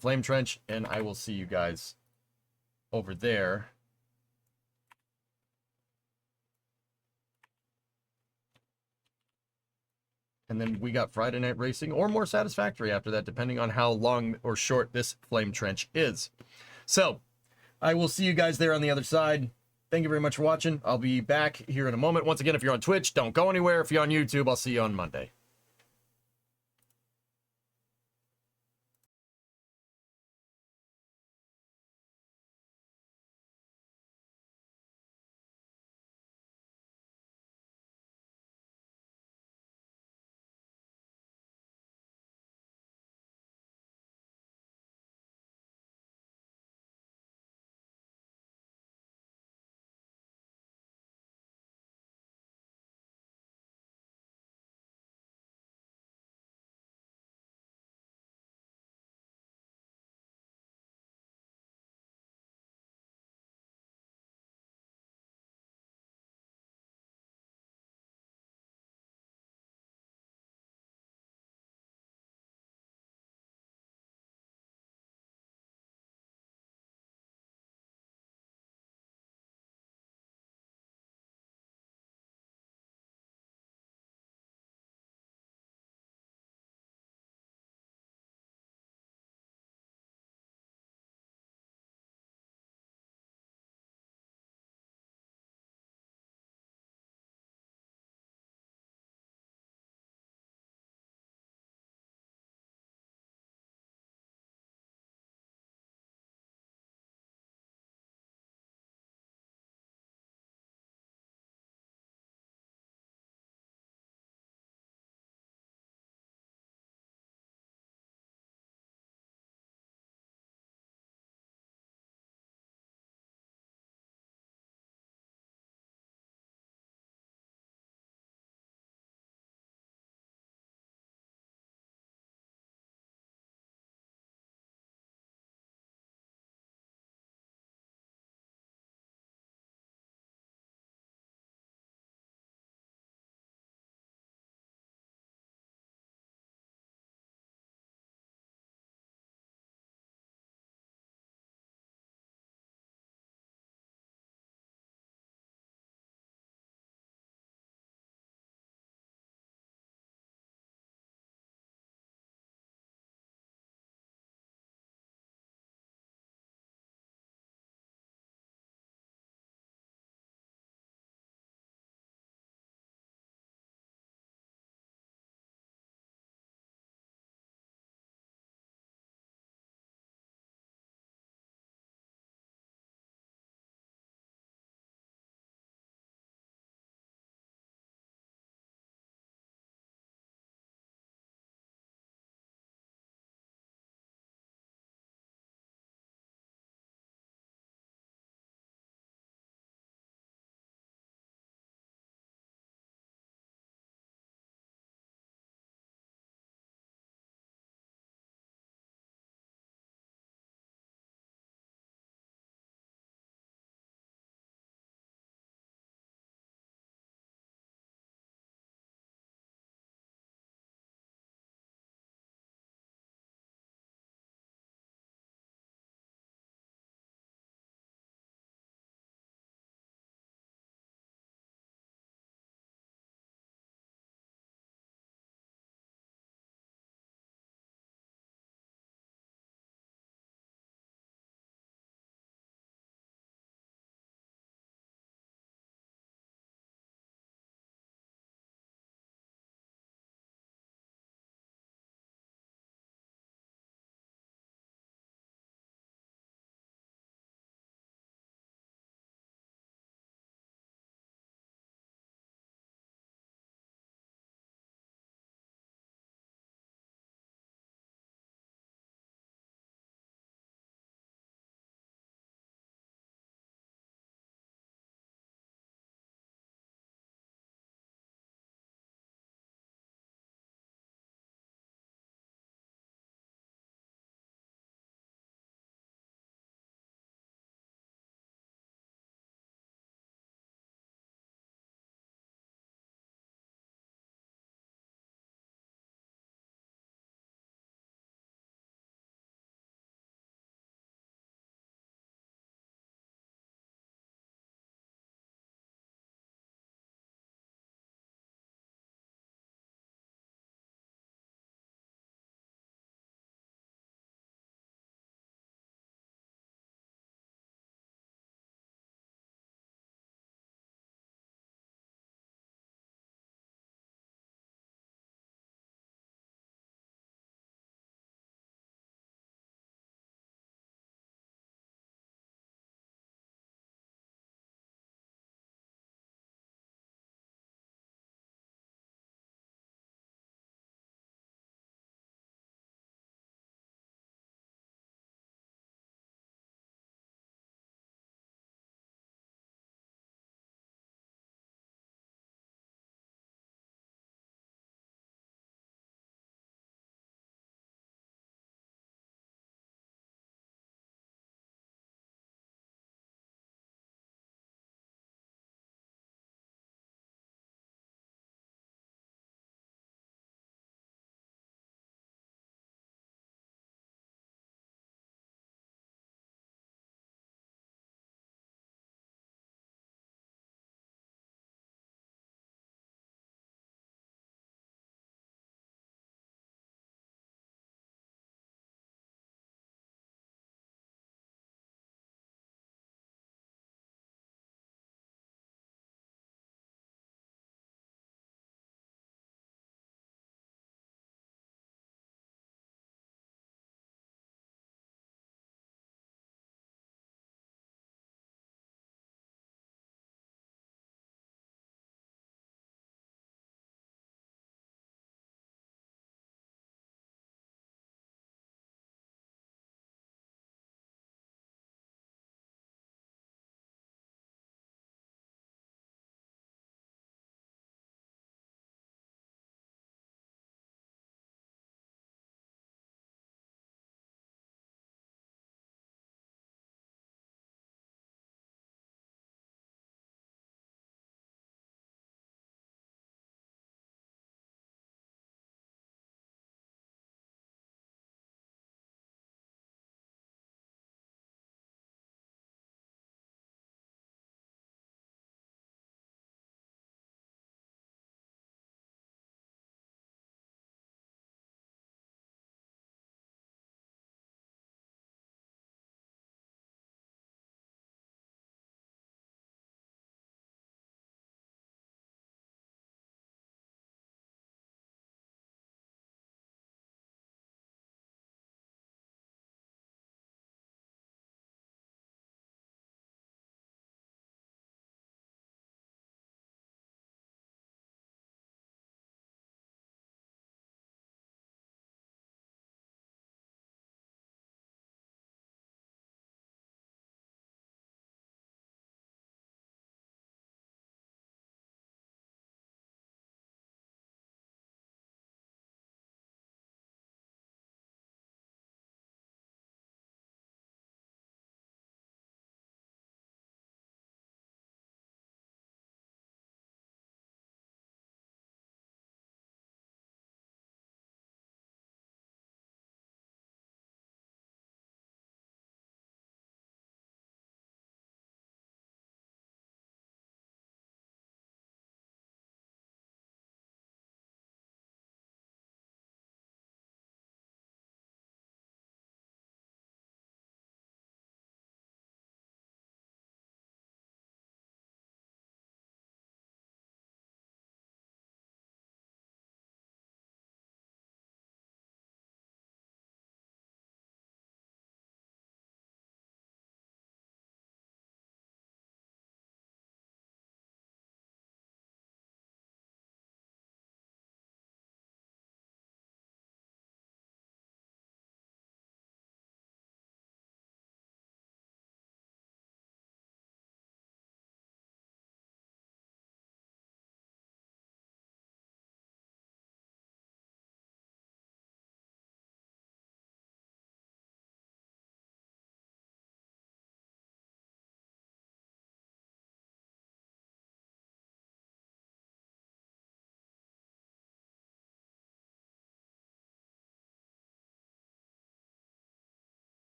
flame trench, and I will see you guys over there. And then we got Friday Night Racing or more Satisfactory after that, depending on how long or short this flame trench is. So I will see you guys there on the other side. Thank you very much for watching. I'll be back here in a moment. Once again, if you're on Twitch, don't go anywhere. If you're on YouTube, I'll see you on Monday.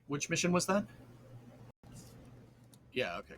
Which mission was that? Yeah, okay.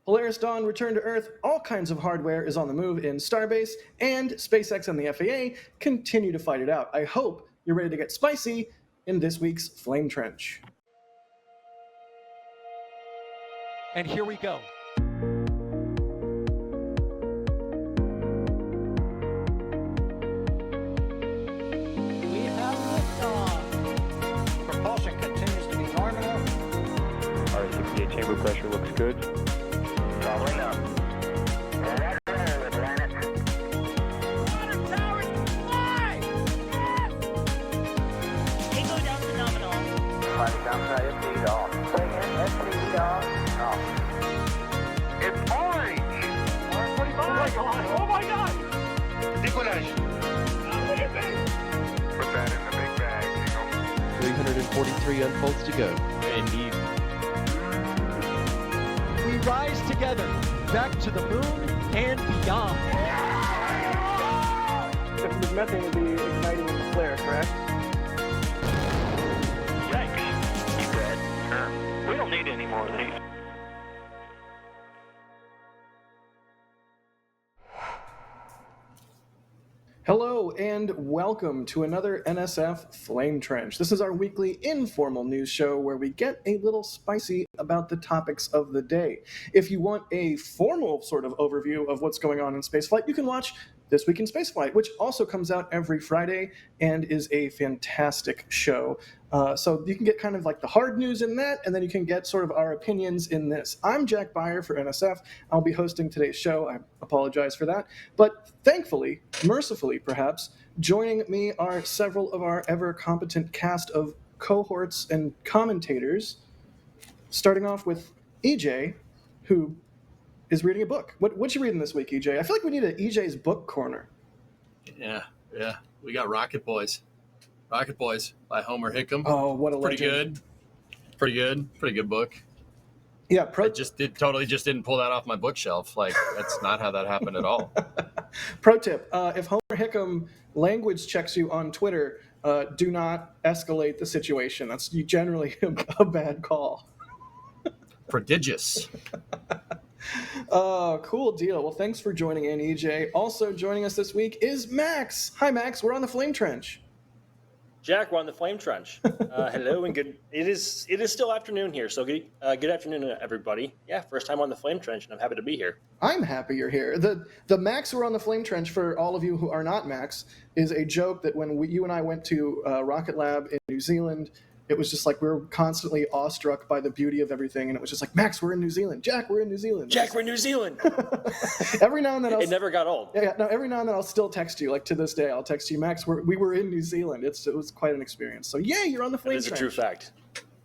Polaris Dawn returned to Earth, all kinds of hardware is on the move in Starbase, and SpaceX and the FAA continue to fight it out. I hope you're ready to get spicy in this week's Flame Trench. And here we go. We have liftoff. Propulsion continues to be nominal. R68 chamber pressure looks good. Following up. Right there, Atlantic. Water towers, fly! Yes! Tango down to nominal. Flight downside FD off. Bring in FD off. It's orange! R45. Oh my God. Oh my God. Decollage. Put that in the big bag, 343 unfolds to go. Indeed. We rise together back to the moon and beyond. This methane will be igniting in the flare, correct? Yikes. You bet. Sure. We don't need any more of these. Hello and welcome to another NSF Flame Trench. This is our weekly informal news show where we get a little spicy about the topics of the day. If you want a formal sort of overview of what's going on in spaceflight, you can watch This Week in Spaceflight, which also comes out every Friday and is a fantastic show. So you can get kind of like the hard news in that, and then you can get sort of our opinions in this. I'm Jack Beyer for NSF. I'll be hosting today's show. I apologize for that. But thankfully, mercifully perhaps, joining me are several of our ever-competent cast of cohorts and commentators, starting off with EJ, who is reading a book. What you reading this week, EJ? I feel like we need an EJ's book corner. Yeah. We got Rocket Boys. Rocket Boys by Homer Hickam. Oh, what a Pretty legend. good. Pretty good book. Yeah, Totally just didn't pull that off my bookshelf. Like, that's not how that happened at all. Pro tip, if Homer Hickam language checks you on Twitter, do not escalate the situation. That's generally a bad call. Prodigious. Cool deal. Well, thanks for joining in, EJ. Also joining us this week is Max. Hi, Max. We're on the Flame Trench. Jack, we're on the Flame Trench. Hello and good. It is still afternoon here, so good afternoon, everybody. Yeah, first time on the Flame Trench, and I'm happy to be here. I'm happy you're here. The Max we're on the Flame Trench, for all of you who are not Max, is a joke that when you and I went to Rocket Lab in New Zealand, it was just like we were constantly awestruck by the beauty of everything, and it was just like, Max, we're in New Zealand. Jack, we're in New Zealand. Jack, we're in New Zealand. Every now and then It never got old. Yeah, no, every now and then I'll still text you. Like to this day, I'll text you, Max, we were in New Zealand. It was quite an experience. So yeah, you're on the Flame It is a Trench. true fact.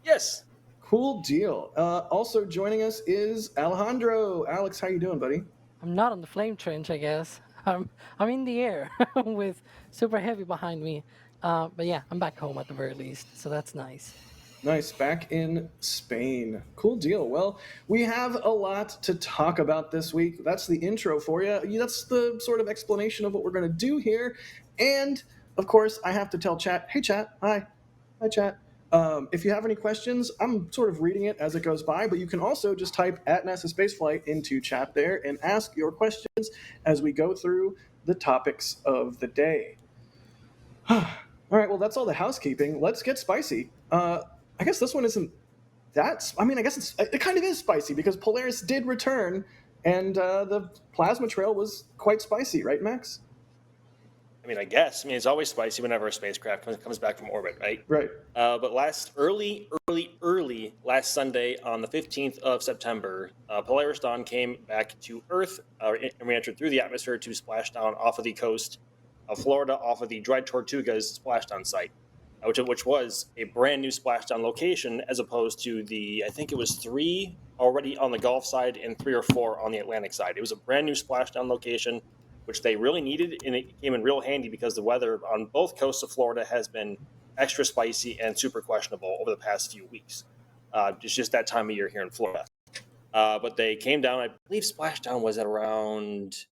Yes. Cool deal. Also joining us is Alejandro. Alex, how you doing, buddy? I'm not on the flame trench, I guess. I'm in the air with Super Heavy behind me. But yeah, I'm back home at the very least, so that's nice. Nice. Back in Spain. Cool deal. Well, we have a lot to talk about this week. That's the intro for you. That's the sort of explanation of what we're going to do here. And, of course, I have to tell chat, hey, chat. Hi, chat. If you have any questions, I'm sort of reading it as it goes by, but you can also just type at NASA Spaceflight into chat there and ask your questions as we go through the topics of the day. All right, well, that's all the housekeeping. Let's get spicy. I guess this one isn't that... I mean, I guess it kind of is spicy because Polaris did return, and the plasma trail was quite spicy, right, Max? I mean, I guess. I mean, it's always spicy whenever a spacecraft comes back from orbit, right? Right. But early last Sunday on the 15th of September, Polaris Dawn came back to Earth and re-entered through the atmosphere to splash down off of the coast of Florida, off of the Dry Tortugas splashdown site, which was a brand new splashdown location as opposed to I think it was 3 already on the Gulf side and 3 or 4 on the Atlantic side. It was a brand new splashdown location, which they really needed, and it came in real handy because the weather on both coasts of Florida has been extra spicy and super questionable over the past few weeks. It's just that time of year here in Florida. But they came down, I believe splashdown was at around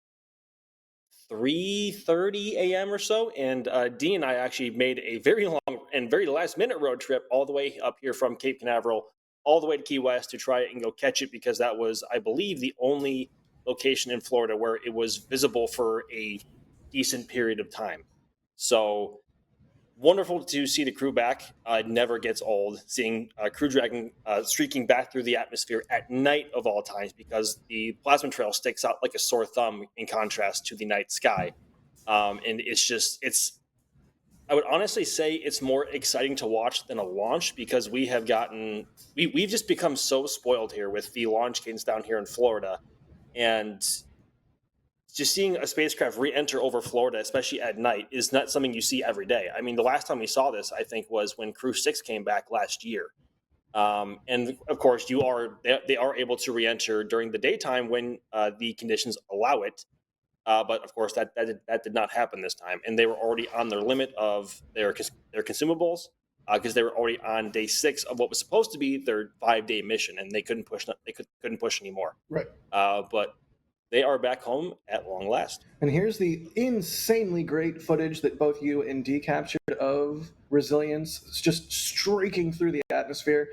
3:30 a.m. or so, and Dee and I actually made a very long and very last-minute road trip all the way up here from Cape Canaveral all the way to Key West to try and go catch it, because that was, I believe, the only location in Florida where it was visible for a decent period of time. So wonderful to see the crew back. It never gets old seeing Crew Dragon streaking back through the atmosphere at night of all times, because the plasma trail sticks out like a sore thumb in contrast to the night sky. And I would honestly say it's more exciting to watch than a launch, because we've just become so spoiled here with the launch cadence down here in Florida. And just seeing a spacecraft re-enter over Florida, especially at night, is not something you see every day. I mean, the last time we saw this, I think, was when Crew 6 came back last year. And of course, they are able to re-enter during the daytime when the conditions allow it. But of course, that did not happen this time, and they were already on their limit of their consumables, because they were already on day 6 of what was supposed to be their 5-day mission, and they couldn't push anymore. Right. But they are back home at long last. And here's the insanely great footage that both you and D captured of Resilience just streaking through the atmosphere.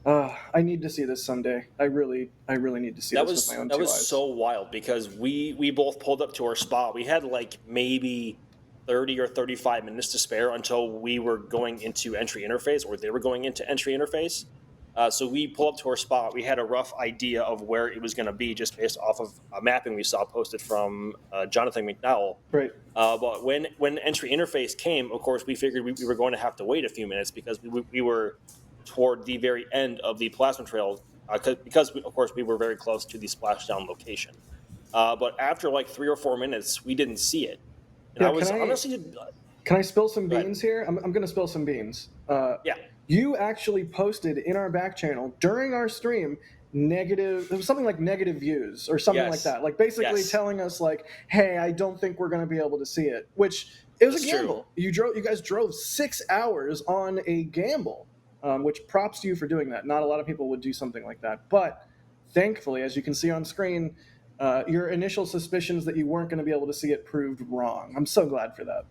I need to see this someday. I really need to see this with my own two eyes. That was so wild, because we both pulled up to our spot. We had like maybe 30 or 35 minutes to spare until we were going into entry interface, or they were going into entry interface. So we pulled up to our spot. We had a rough idea of where it was going to be just based off of mapping we saw posted from Jonathan McDowell. Right. But when entry interface came, of course, we figured we were going to have to wait a few minutes, because we were toward the very end of the plasma trail, because of course we were very close to the splashdown location. But after like 3 or 4 minutes, we didn't see it. And Can I spill some beans here? I'm going to spill some beans. Yeah. You actually posted in our back channel during our stream it was something like negative views or something like that. Like basically telling us like, hey, I don't think we're going to be able to see it, which it was a gamble. You guys drove 6 hours on a gamble, which props to you for doing that. Not a lot of people would do something like that. But thankfully, as you can see on screen, your initial suspicions that you weren't going to be able to see it proved wrong. I'm so glad for that.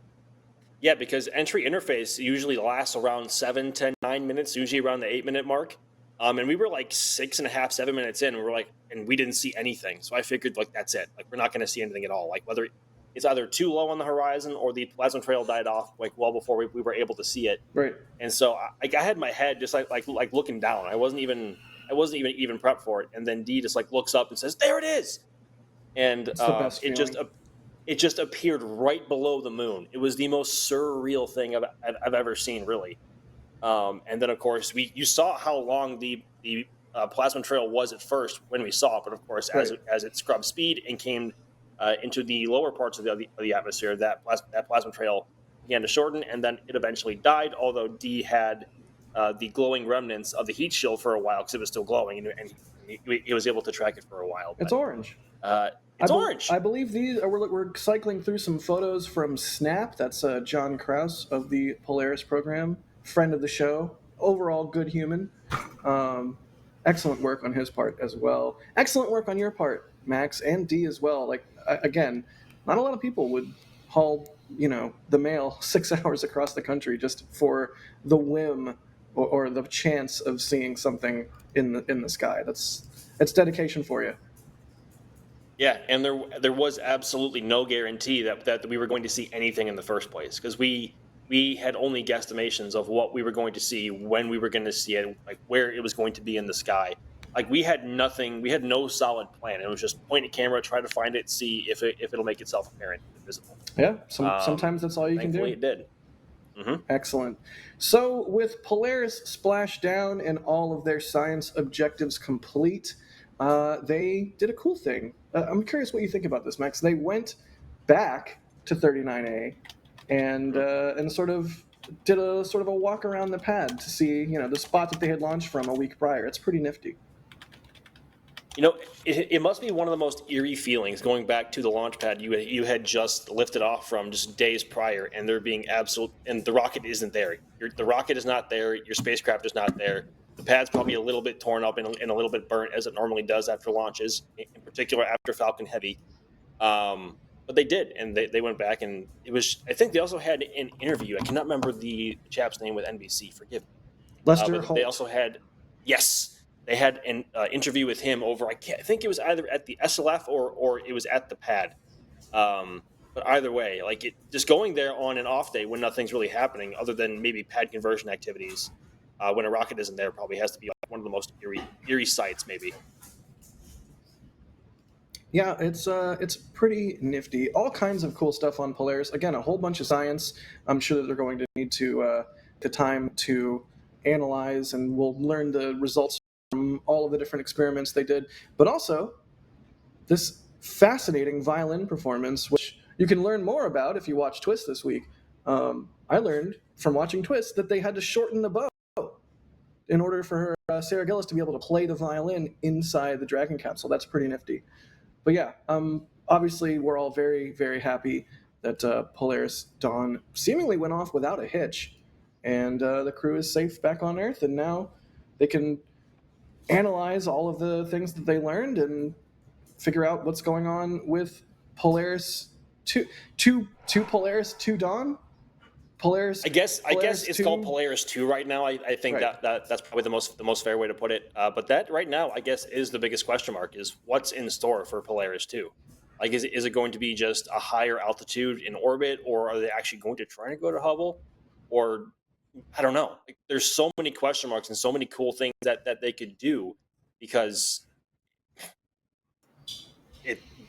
Yeah, because entry interface usually lasts around 7 to 9 minutes, usually around the 8-minute mark. And we were like 6.5, 7 minutes in, and we didn't see anything. So I figured, like, that's it. Like, we're not going to see anything at all. Like, whether it's either too low on the horizon or the plasma trail died off, like, well before we were able to see it. Right. And so I had my head just like looking down. I wasn't even prepped for it. And then D just like looks up and says, "There it is." And it just appeared right below the moon. It was the most surreal thing I've ever seen, really. And then, of course, you saw how long the plasma trail was at first when we saw it, but of course, as it scrubbed speed and came into the lower parts of the atmosphere, that plasma trail began to shorten, and then it eventually died. Although D had the glowing remnants of the heat shield for a while because it was still glowing, and he was able to track it for a while. It's orange. It's orange. I believe these we're cycling through some photos from Snap. That's John Krause of the Polaris program, friend of the show, overall good human. Excellent work on his part as well. Excellent work on your part, Max, and D as well. Like again, not a lot of people would haul the mail 6 hours across the country just for the whim or the chance of seeing something in the sky. It's dedication for you. Yeah, and there was absolutely no guarantee that we were going to see anything in the first place, because we had only guesstimations of what we were going to see, when we were going to see it, like where it was going to be in the sky. Like we had nothing, we had no solid plan. It was just point a camera, try to find it, see if it'll make itself apparent and visible. Yeah, sometimes that's all you can do. Thankfully, it did. Mm-hmm. Excellent. So with Polaris splashdown and all of their science objectives complete, they did a cool thing. I'm curious what you think about this, Max. They went back to 39A and sort of did a walk around the pad to see the spot that they had launched from a week prior. It's pretty nifty. It must be one of the most eerie feelings going back to the launch pad you had just lifted off from just days prior, and there being and the rocket isn't there. The rocket is not there. Your spacecraft is not there. The pad's probably a little bit torn up and a little bit burnt, as it normally does after launches, in particular after Falcon Heavy. But they did, and they went back, and it was. I think they also had an interview. I cannot remember the chap's name with NBC. Forgive me. Lester Holt. They also had, yes. They had an interview with him over. I think it was either at the SLF or it was at the pad. But either way, like just going there on an off day when nothing's really happening other than maybe pad conversion activities, when a rocket isn't there, probably has to be like one of the most eerie sights, maybe. Yeah, it's pretty nifty. All kinds of cool stuff on Polaris. Again, a whole bunch of science. I'm sure that they're going to need to the time to analyze, and we'll learn the results from all of the different experiments they did. But also this fascinating violin performance, which you can learn more about if you watch Twist this week. I learned from watching Twist that they had to shorten the bow in order for Sarah Gillis to be able to play the violin inside the Dragon capsule. That's pretty nifty. But yeah, obviously we're all very, very happy that Polaris Dawn seemingly went off without a hitch, and the crew is safe back on Earth, and now they can analyze all of the things that they learned and figure out what's going on with Polaris 2 Polaris 2 Dawn. Polaris. I guess it's 2? called Polaris 2 right now. I think Right. that's probably the most fair way to put it. But that right now, I guess, is the biggest question mark: is what's in store for Polaris 2? Like, is it going to be just a higher altitude in orbit, or are they actually going to try to go to Hubble? Or I don't know. Like, there's so many question marks and so many cool things that they could do because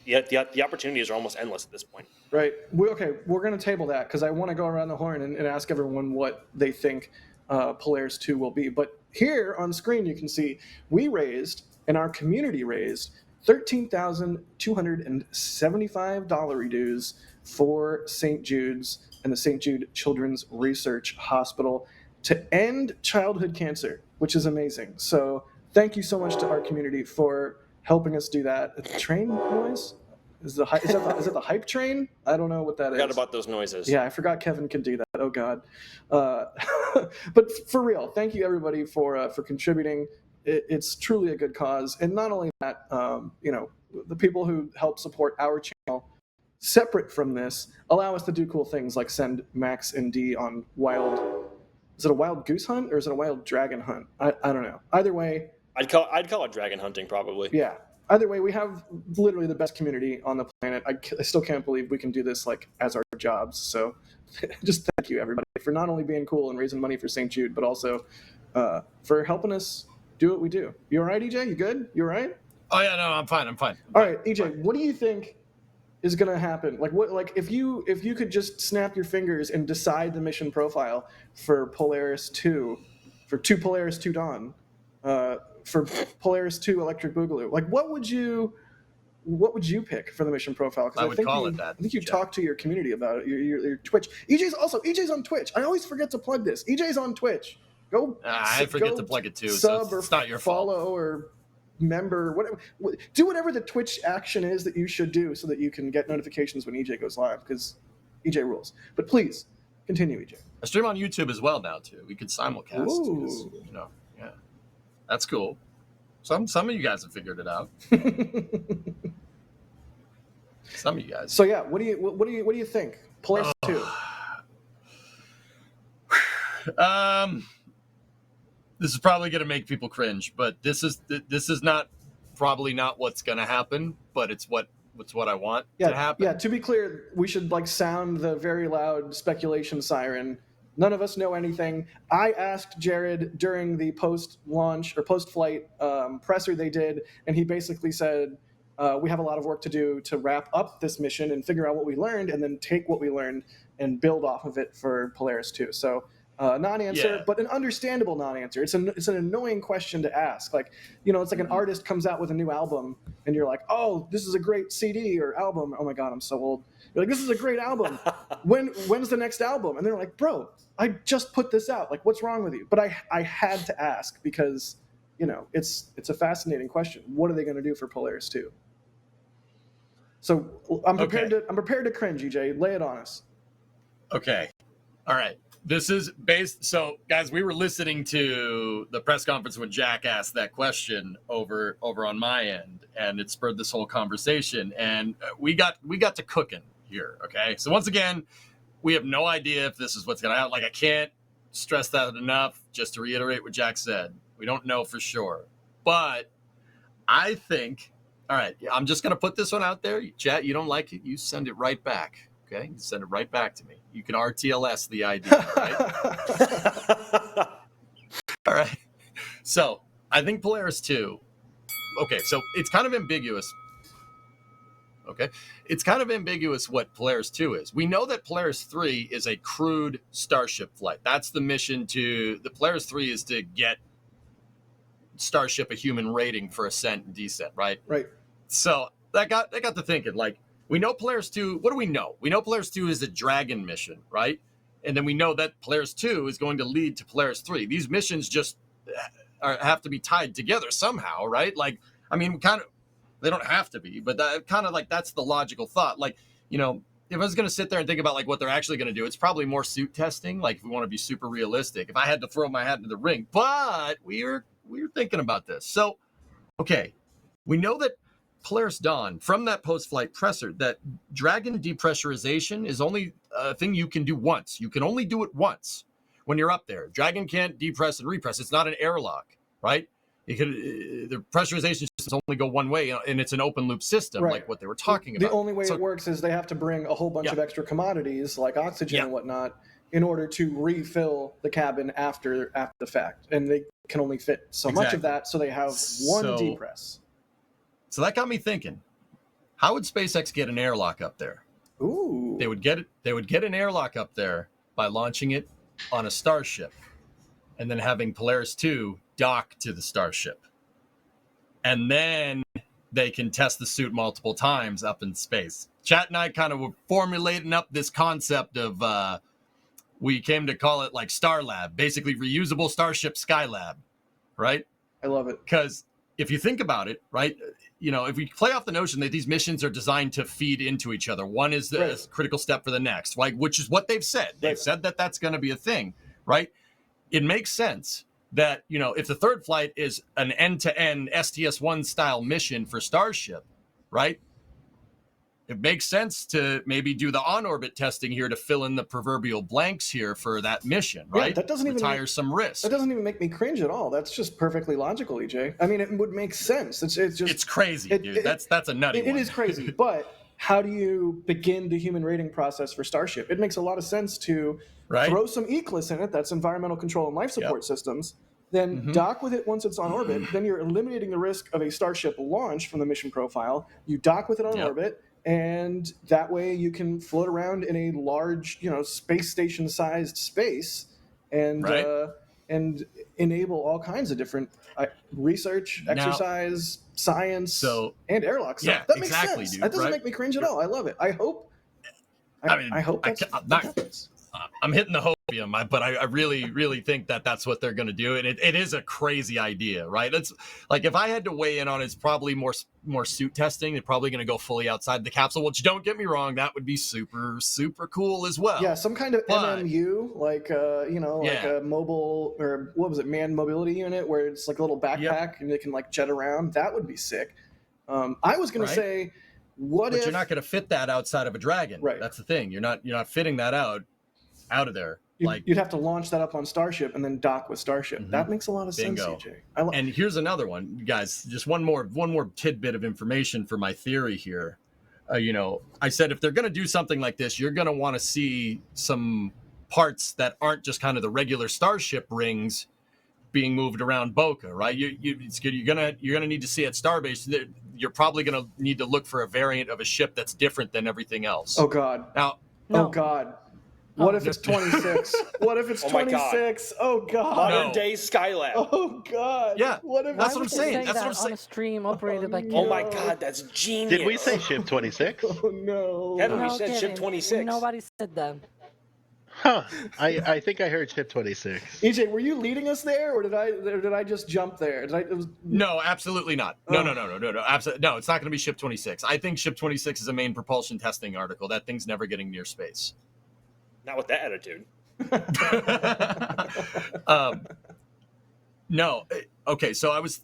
the opportunities are almost endless at this point. Right. We're going to table that because I want to go around the horn and ask everyone what they think Polaris 2 will be. But here on screen, you can see we raised, and our community raised, $13,275 dues for St. Jude's and the St. Jude Children's Research Hospital to end childhood cancer, which is amazing. So thank you so much to our community for helping us do that. The train noise? Is it the hype train? I don't know what that is. Forgot about those noises. Yeah, I forgot Kevin can do that. Oh God. But for real, thank you everybody for contributing. It's truly a good cause, and not only that, the people who help support our channel, separate from this, allow us to do cool things like send Max and D on wild. Is it a wild goose hunt or is it a wild dragon hunt? I don't know. Either way, I'd call it dragon hunting probably. yeah. Either way, we have literally the best community on the planet. I still can't believe we can do this like as our jobs. So just thank you everybody for not only being cool and raising money for St. Jude, but also for helping us do what we do. You all right, EJ? You good? You all right? Oh yeah, no, I'm fine. All right, EJ, what do you think is going to happen? Like if you could just snap your fingers and decide the mission profile for Polaris 2, for 2 Polaris 2 Dawn, for Polaris 2 Electric Boogaloo, like what would you pick for the mission profile? I would call it that. I think you talked to your community about it. Your Twitch. EJ's on Twitch. I always forget to plug this. EJ's on Twitch. Go. I forget to plug it too. Sub So it's not your fault. follow or member. Whatever. Do whatever the Twitch action is that you should do so that you can get notifications when EJ goes live, because EJ rules. But please continue, EJ. I stream on YouTube as well now too. We could simulcast. Ooh. Yeah, that's cool. Some of you guys have figured it out. Some of you guys. So yeah, what do you think? Polaris 2. This is probably going to make people cringe, but this is probably not what's going to happen, but it's what I want to happen. Yeah, to be clear, we should sound the very loud speculation siren. None of us know anything. I asked Jared during the post-launch or post-flight presser they did, and he basically said, we have a lot of work to do to wrap up this mission and figure out what we learned and then take what we learned and build off of it for Polaris 2. So non-answer, but an understandable non-answer. It's an annoying question to ask. It's like an artist comes out with a new album and you're like, oh, this is a great CD or album. Oh my God, I'm so old. You're like, this is a great album. When's the next album? And they're like, bro, I just put this out. Like, what's wrong with you? But I had to ask because, it's a fascinating question. What are they going to do for Polaris 2? So I'm prepared to cringe, EJ. Lay it on us. Okay. All right. This is based. So, guys, we were listening to the press conference when Jack asked that question over on my end, and it spurred this whole conversation. And we got to cooking here. Okay. So once again, we have no idea if this is what's going to happen. Like, I can't stress that enough. Just to reiterate what Jack said, we don't know for sure. But I think, all right, I'm just going to put this one out there. Chat, you don't like it, you send it right back. Okay? You send it right back to me. You can RTLS the idea, right? All right. So I think Polaris 2, okay, so it's kind of ambiguous. Okay. It's kind of ambiguous what Polaris 2 is. We know that Polaris 3 is a crewed Starship flight. That's the mission the Polaris 3 is to get Starship a human rating for ascent and descent, right? Right. So that got to thinking, like, we know Polaris 2, what do we know? We know Polaris 2 is a Dragon mission, right? And then we know that Polaris 2 is going to lead to Polaris 3. These missions just have to be tied together somehow, right? Like, I mean, kind of, they don't have to be, but that, kind of like that's the logical thought. Like, you know, if I was going to sit there and think about like what they're actually going to do, it's probably more suit testing. Like, if we want to be super realistic, if I had to throw my hat into the ring, but we were thinking about this. So, okay, we know that Polaris Dawn, from that post-flight presser, that Dragon depressurization is only a thing you can do once. You can only do it once when you're up there. Dragon can't depress and repress. It's not an airlock, right? The pressurization systems only go one way, and it's an open loop system, Right. like what they were talking about. The only way it works is they have to bring a whole bunch of extra commodities like oxygen and whatnot in order to refill the cabin after the fact, and they can only fit so much of that, so they have one depress. So that got me thinking: how would SpaceX get an airlock up there? Ooh, They would get it. They would get an airlock up there by launching it on a Starship, and then having Polaris 2 dock to the Starship. And then they can test the suit multiple times up in space. Chat and I kind of were formulating up this concept of, we came to call it like Star Lab, basically reusable Starship Skylab, right? I love it. Because if you think about it, right, you know, if we play off the notion that these missions are designed to feed into each other, one is the critical step for the next, like, which is what they've said. They've said that that's going to be a thing, right? It makes sense that, you know, if the third flight is an end-to-end STS-1 style mission for Starship, right? It makes sense to maybe do the on-orbit testing here to fill in the proverbial blanks here for that mission, right? Yeah, that doesn't retire some risk. That doesn't even make me cringe at all. That's just perfectly logical, EJ. I mean, it would make sense. It's just it's crazy, dude. That's a nutty one. It is crazy, but how do you begin the human rating process for Starship? It makes a lot of sense to throw some ECLIS in it, that's environmental control and life support systems, then dock with it once it's on orbit. Then you're eliminating the risk of a Starship launch from the mission profile. You dock with it on orbit, and that way you can float around in a large, you know, space station-sized space and enable all kinds of different research, exercise, science, and airlock stuff. Yeah, that makes exactly, sense. dude, That doesn't make me cringe at all. I love it. I hope. I hope that's what happens. I'm hitting the hopium, but I really, really think that that's what they're going to do. And it is a crazy idea, right? It's like, if I had to weigh in on it, it's probably more suit testing. They're probably going to go fully outside the capsule, which, don't get me wrong, that would be super, super cool as well. Yeah, some kind of MMU, like, you know, like a mobile, or what was it, manned mobility unit, where it's like a little backpack and they can like jet around. That would be sick. I was going to say, but you're not going to fit that outside of a Dragon. Right. That's the thing. You're not fitting that out of there. You'd have to launch that up on Starship and then dock with Starship. That makes a lot of sense, CJ. And here's another one, guys. Just one more tidbit of information for my theory here. You know, I said if they're going to do something like this, you're going to want to see some parts that aren't just kind of the regular Starship rings being moved around Boca, right? You're gonna need to see at Starbase that you're probably gonna need to look for a variant of a ship that's different than everything else. Oh God! Now, oh God! What if it's 26? What if it's 26? Oh God! Modern day Skylab. Oh God! Yeah. What if that's what I'm saying? That's what I'm saying. On a stream operated by Oh my God, that's genius. Did we say ship 26? Oh no! Kevin, we said ship 26. Nobody said that. Huh. I think I heard ship 26. EJ, were you leading us there, or did I just jump there? No, absolutely not. No. Absolutely no. It's not going to be ship 26. I think ship 26 is a main propulsion testing article. That thing's never getting near space. Not with that attitude. No. Okay, so I was,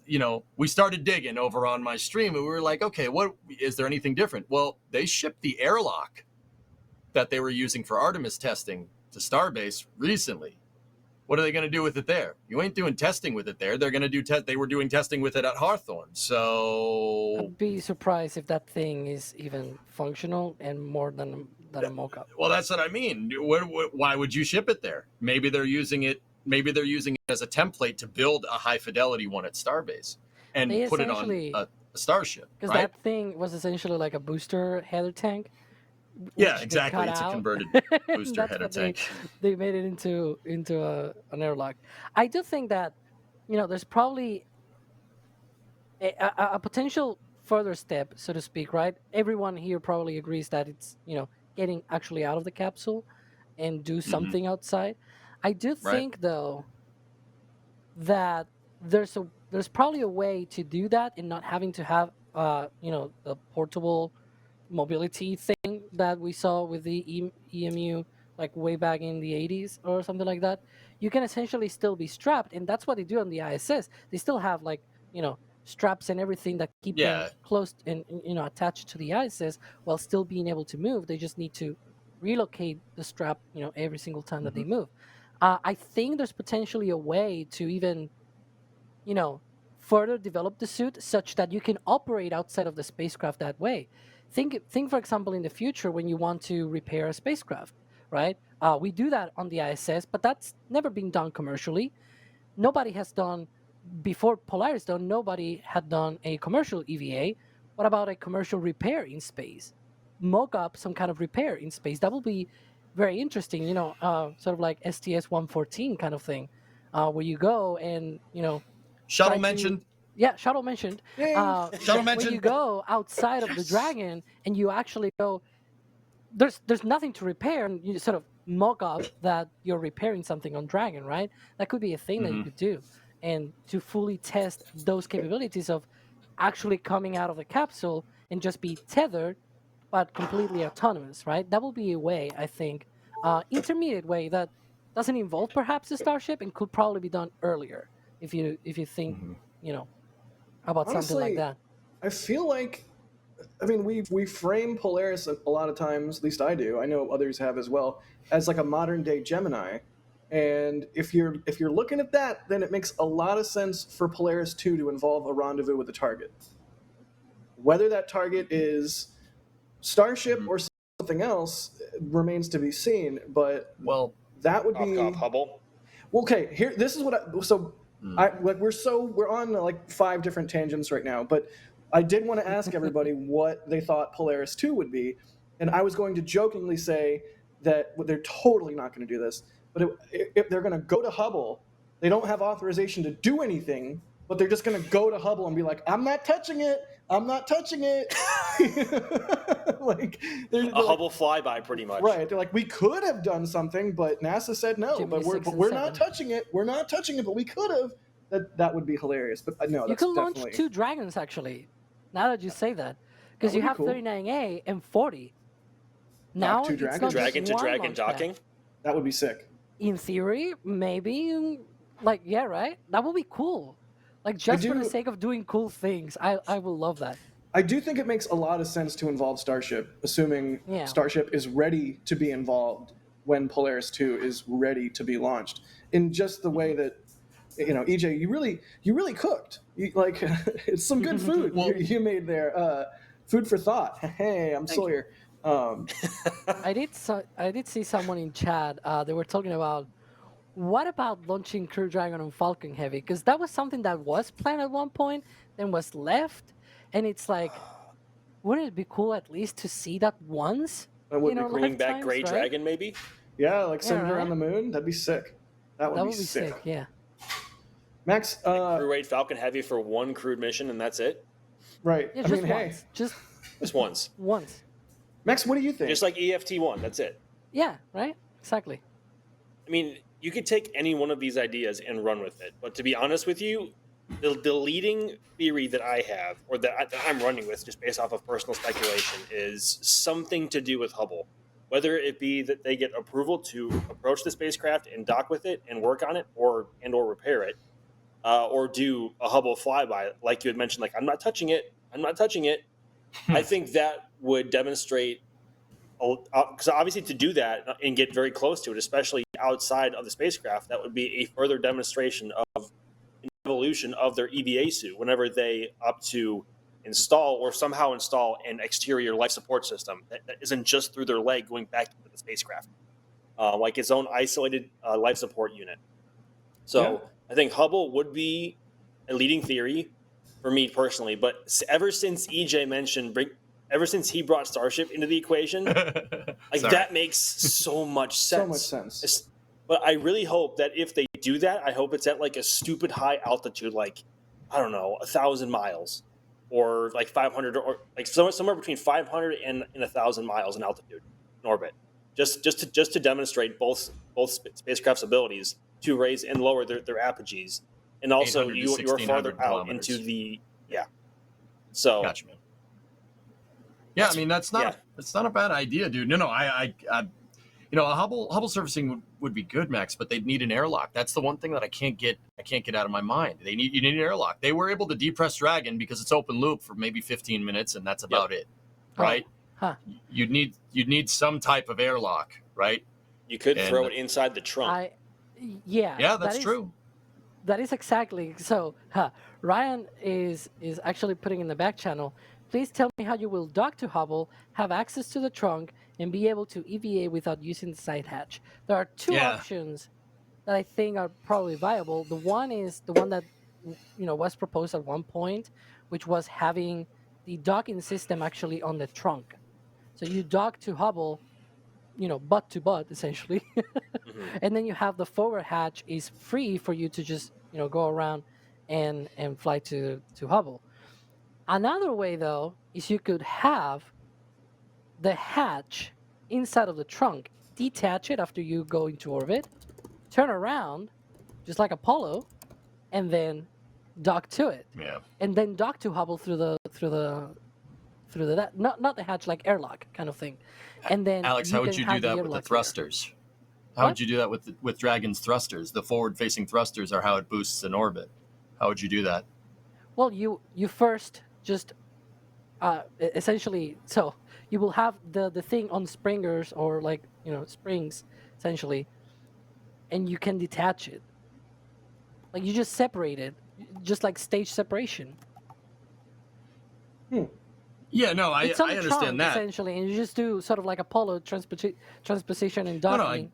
we started digging over on my stream, and we were like, okay, what is there anything different? Well, they shipped the airlock that they were using for Artemis testing to Starbase recently. What are they going to do with it there? You ain't doing testing with it there. They're going to do They were doing testing with it at Hawthorne. So I'd be surprised if that thing is even functional and more than a mock-up. well, that's what I mean. Why would you ship it there? Maybe they're using it. Maybe they're using it as a template to build a high fidelity one at Starbase and They put it on essentially- a starship, Because right? that thing was essentially like a booster header tank. Yeah, which they exactly. cut It's a out. converted booster That's header what tank. They made it into an airlock. I do think that there's probably a potential further step, so to speak, right? Everyone here probably agrees that it's getting actually out of the capsule and do something outside. I do Right. think though that there's probably a way to do that and not having to have the portable mobility thing that we saw with the EMU like way back in the 80s or something like that. You can essentially still be strapped, and that's what they do on the ISS. They still have like straps and everything that keep them Yeah. close and attached to the ISS while still being able to move. They just need to relocate the strap every single time that they move. I think there's potentially a way to even further develop the suit such that you can operate outside of the spacecraft that way. Think for example in the future when you want to repair a spacecraft, right? We do that on the ISS, but that's never been done commercially. Nobody has done before Polaris done. Nobody had done a commercial EVA. What about a commercial repair in space? Mock up some kind of repair in space. That will be very interesting. Sort of like STS-114 kind of thing, where you go and Shuttle try to- mentioned. Yeah, shuttle mentioned. Shuttle When mentioned. you go outside of the Dragon and you actually go, there's nothing to repair, and you sort of mock up that you're repairing something on Dragon, right? That could be a thing that you could do, and to fully test those capabilities of actually coming out of the capsule and just be tethered, but completely autonomous, right? That will be a way, I think, intermediate way that doesn't involve perhaps the Starship and could probably be done earlier if you think about something like Honestly, that. I feel like, I mean, we frame Polaris a lot of times, at least I do. I know others have as well, as like a modern day Gemini. And if you're looking at that, then it makes a lot of sense for Polaris 2 to involve a rendezvous with a target. Whether that target is Starship or something else remains to be seen. But Well, that would be Hubble. okay. Here, this is what I like. We're on like 5 different tangents right now, but I did want to ask everybody what they thought Polaris 2 would be, and I was going to jokingly say that they're totally not going to do this, but if they're going to go to Hubble, they don't have authorization to do anything, but they're just going to go to Hubble and be like, "I'm not touching it. I'm not touching it." Like they're A Hubble flyby, pretty much. Right. They're like, we could have done something, but NASA said no. Gemini But we're 6 and we're not 7. touching it. We're not touching it, but we could have. That would be hilarious. But no, You that's can launch definitely 2 Dragons actually. Now that you say that, because That you would be have cool. 39A and 40. Now 2 it's Dragons? not just Dragon to one dragon launch pad. docking. that would be sick. In theory, maybe, like yeah, right. That would be cool. Like just for the do- sake of doing cool things, I will love that. I do think it makes a lot of sense to involve Starship, assuming Yeah. Starship is ready to be involved when Polaris 2 is ready to be launched. In just the way that EJ, you really cooked. Like it's some good food you made there. Food for thought. Hey, I'm Sawyer. I did see someone in chat. They were talking about what about launching Crew Dragon on Falcon Heavy, because that was something that was planned at one point, then was left, and it's like, wouldn't it be cool at least to see that once? That would be in our cool. Bring back lifetimes, Gray right? Dragon, maybe. Yeah, like send her right? on the moon. That'd be sick. That would That be would be sick. Yeah. Max, Crew Raid Falcon Heavy for one crewed mission, and that's it. right. Yeah, I just mean, once. hey, Just Just once. once. Max, what do you think? Just like EFT1, that's it. Yeah. Right. Exactly. I mean, you could take any one of these ideas and run with it. But to be honest with you, the leading theory that I have, or that I'm running with, just based off of personal speculation, is something to do with Hubble. Whether it be that they get approval to approach the spacecraft and dock with it and work on it, or repair it, or do a Hubble flyby, like you had mentioned. Like, I'm not touching it. I'm not touching it. I think that would demonstrate because obviously to do that and get very close to it, especially outside of the spacecraft, that would be a further demonstration of an evolution of their EVA suit whenever they opt to install or somehow install an exterior life support system that isn't just through their leg going back into the spacecraft, like its own isolated life support unit. So I think Hubble would be a leading theory for me personally, but ever since EJ mentioned, ever since he brought Starship into the equation, like Sorry. that makes so much sense. So much sense. But I really hope that if they do that, I hope it's at like a stupid high altitude, like I don't know, 1,000 miles, or like 500, or like somewhere between 500 and 1,000 miles in altitude in orbit, just to demonstrate both spacecraft's abilities to raise and lower their apogees, and also 800 to you're 1,600 farther out kilometers. into the So Gotcha, man. Yeah, I mean that's not a bad idea, dude. No, I a Hubble surfacing would be good, Max, but they'd need an airlock. That's the one thing that I can't get out of my mind. You need an airlock. They were able to depress Dragon because it's open loop for maybe 15 minutes, and that's about it, right? Huh. You'd need some type of airlock, right? You could throw it inside the trunk. Yeah, that's true. That is exactly so. Ryan is actually putting in the back channel. Please tell me how you will dock to Hubble, have access to the trunk, and be able to EVA without using the side hatch. There are two options that I think are probably viable. The one is the one that was proposed at one point, which was having the docking system actually on the trunk. So you dock to Hubble, butt to butt essentially, and then you have the forward hatch is free for you to just go around and fly to Hubble. Another way though is you could have the hatch inside of the trunk, detach it after you go into orbit, turn around just like Apollo, and then dock to it. Yeah. And then dock to Hubble through the not the hatch, like airlock kind of thing. And then Alex, how would you do that with the thrusters? How would you do that with Dragon's thrusters? The forward-facing thrusters are how it boosts in orbit. How would you do that? Well, you first just essentially, so you will have the thing on springers or like springs essentially, and you can detach it. Like you just separate it, just like stage separation. Yeah, no, I It's on the understand trunk, that. essentially, and you just do sort of like Apollo transposition and docking. No,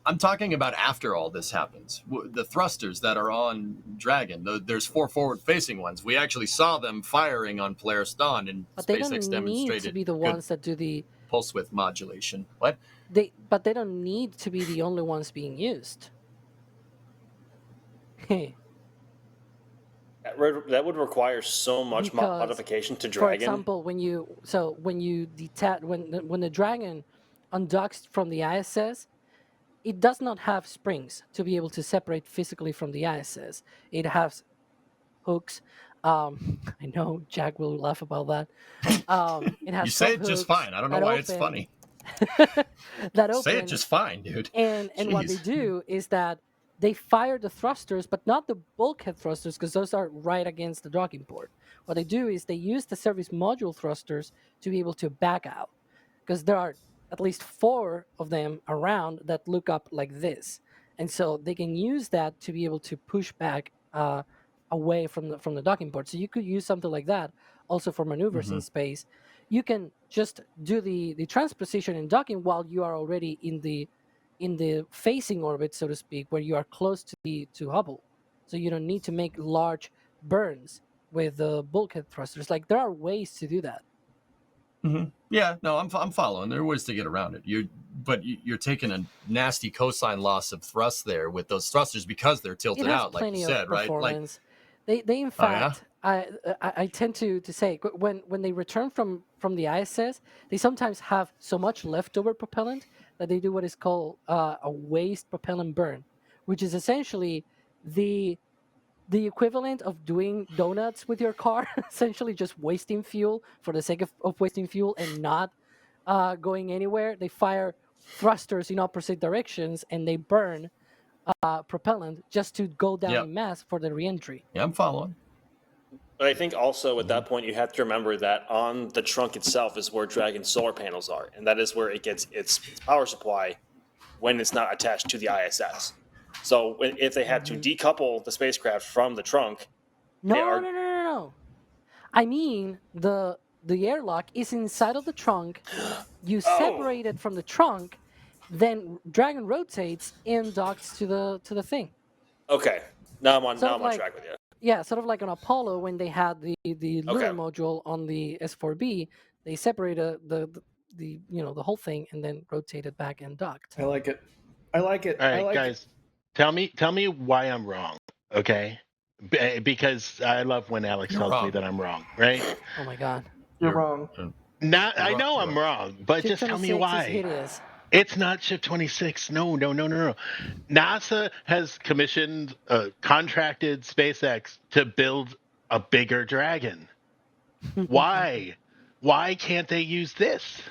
I'm talking about after all this happens. The thrusters that are on Dragon, there's 4 forward-facing ones. We actually saw them firing on Polaris Dawn, and But they SpaceX don't need demonstrated to be the good ones that do the pulse width modulation. What? But they don't need to be the only ones being used. That would require so much Because, modification to For Dragon. example, when you detach when the Dragon undocks from the ISS, it does not have springs to be able to separate physically from the ISS. It has hooks. I know Jack will laugh about that. It has You say it just hooks fine. I don't know that why it's open- funny. that open. Say it just fine, dude. And what they Jeez. do is that they fire the thrusters, but not the bulkhead thrusters, because those are right against the docking port. What they do is they use the service module thrusters to be able to back out, because there are at least 4 of them around that look up like this, and so they can use that to be able to push back away from the docking port. So you could use something like that also for maneuvers in space. You can just do the transposition and docking while you are already in the facing orbit, so to speak, where you are close to Hubble. So you don't need to make large burns with the bulkhead thrusters. Like there are ways to do that. Yeah, no, I'm following. There are ways to get around it. You're taking a nasty cosine loss of thrust there with those thrusters because they're tilted It has out, like plenty you of said, right? Like, performance. They in fact, I tend to say when they return from the ISS, they sometimes have so much leftover propellant that they do what is called a waste propellant burn, which is essentially the equivalent of doing donuts with your car, essentially just wasting fuel for the sake of wasting fuel and not going anywhere. They fire thrusters in opposite directions and they burn propellant just to go down Yep. in mass for the reentry. yeah, I'm following. But I think also at that point you have to remember that on the trunk itself is where Dragon's solar panels are, and that is where it gets its power supply when it's not attached to the ISS. So if they had to decouple the spacecraft from the trunk, No, they are no. I mean, the airlock is inside of the trunk. You separate it from the trunk, then Dragon rotates and docks to the thing. okay. Now I'm Sort on of like track with you. yeah, sort of like on Apollo when they had the lunar Okay. module on the S4B, they separated the the whole thing and then rotated back and docked. I like it. I like it. All I right, like guys, tell me why I'm wrong, okay? Because I love when Alex You're tells me wrong. that I'm wrong, right? Oh my god. it. You're wrong. Not, I wrong, know you're I'm wrong, but Ship just tell me 26 is why. hideous. It's not Ship 26. No. NASA has commissioned, contracted SpaceX to build a bigger Dragon. Why? Why can't they use this?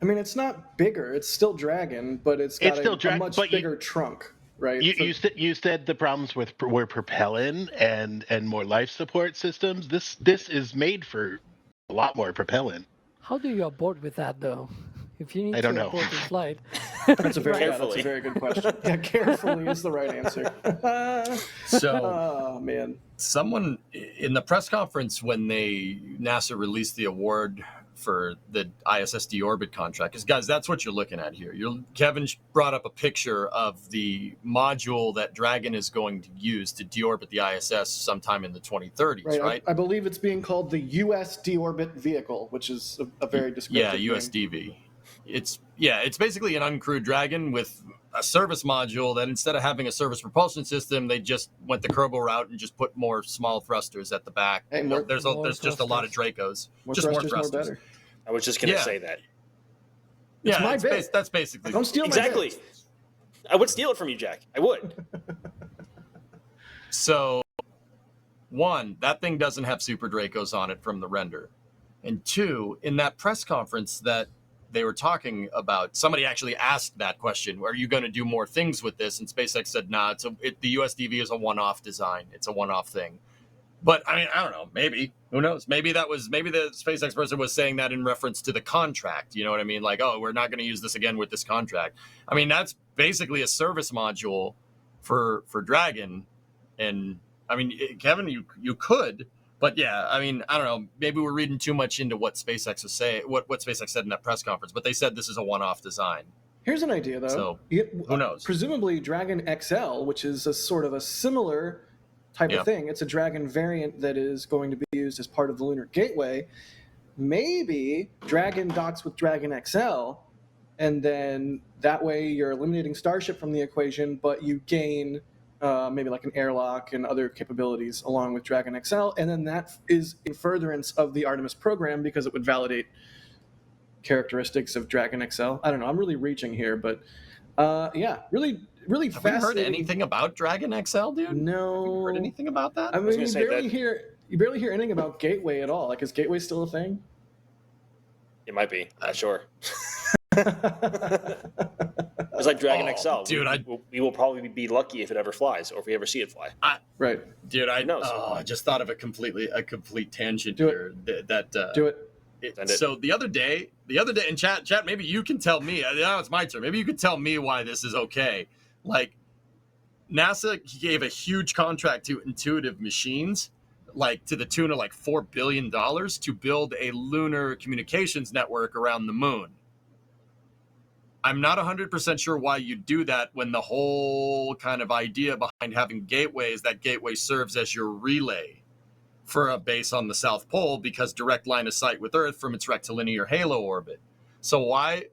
I mean, it's not bigger. It's still Dragon, but it's got It's still a Dragon, much but bigger trunk, right? you said the problems were propellant and more life support systems. This is made for a lot more propellant. How do you abort with that though? If you need I don't to know. abort your flight. That's a very, Right. yeah, that's a very good question. Yeah, carefully is the right answer. So Oh man, someone in the press conference when NASA released the award for the ISS deorbit contract, because guys, that's what you're looking at here. Kevin brought up a picture of the module that Dragon is going to use to deorbit the ISS sometime in the 2030s, right? I believe it's being called the U.S. deorbit vehicle, which is a very descriptive Yeah, name. USDV. It's basically an uncrewed Dragon with a service module that instead of having a service propulsion system, they just went the Kerbal route and just put more small thrusters at the back. Hey, There's just a lot of Dracos. More Just thrusters, more more thrusters. better. I was just gonna Yeah. say that. It's my bit. That's basically Don't steal my Exactly. bit. I would steal it from you, Jack. I would. So, one, that thing doesn't have Super Dracos on it from the render. And two, in that press conference that they were talking about, somebody actually asked that question, are you going to do more things with this? And SpaceX said, nah, the USDV is a one-off design. It's a one-off thing. But, I mean, I don't know. Maybe. Who knows? Maybe the SpaceX person was saying that in reference to the contract. You know what I mean? Like, oh, we're not going to use this again with this contract. I mean, that's basically a service module for Dragon. And, I mean, Kevin, you could. But yeah, I mean, I don't know. Maybe we're reading too much into what SpaceX was saying, what SpaceX said in that press conference. But they said this is a one-off design. Here's an idea, though. So, who knows? Presumably, Dragon XL, which is a sort of a similar type Yeah. of thing. It's a Dragon variant that is going to be used as part of the Lunar Gateway. Maybe Dragon docks with Dragon XL, and then that way you're eliminating Starship from the equation, but you gain maybe like an airlock and other capabilities along with Dragon XL, and then that is in furtherance of the Artemis program because it would validate characteristics of Dragon XL. I don't know. I'm really reaching here, but yeah, really Have we heard fascinating. anything about Dragon XL, dude? No. Have you heard anything about that? I was mean, gonna you say barely that- hear anything about Gateway at all. Like, is Gateway still a thing? It might be. Not sure. It's like Dragon Oh, XL. dude, we will probably be lucky if it ever flies, or if we ever see it fly. Right. Dude, I Who knows? I just thought of a complete tangent Do it. here. That Do it. Send it. So the other day in chat, maybe you can tell me. Now it's my turn. Maybe you can tell me why this is okay. Like, NASA gave a huge contract to Intuitive Machines, like to the tune of like $4 billion to build a lunar communications network around the moon. I'm not 100% sure why you do that when the whole kind of idea behind having Gateway is that Gateway serves as your relay for a base on the South Pole, because direct line of sight with Earth from its rectilinear halo orbit. So why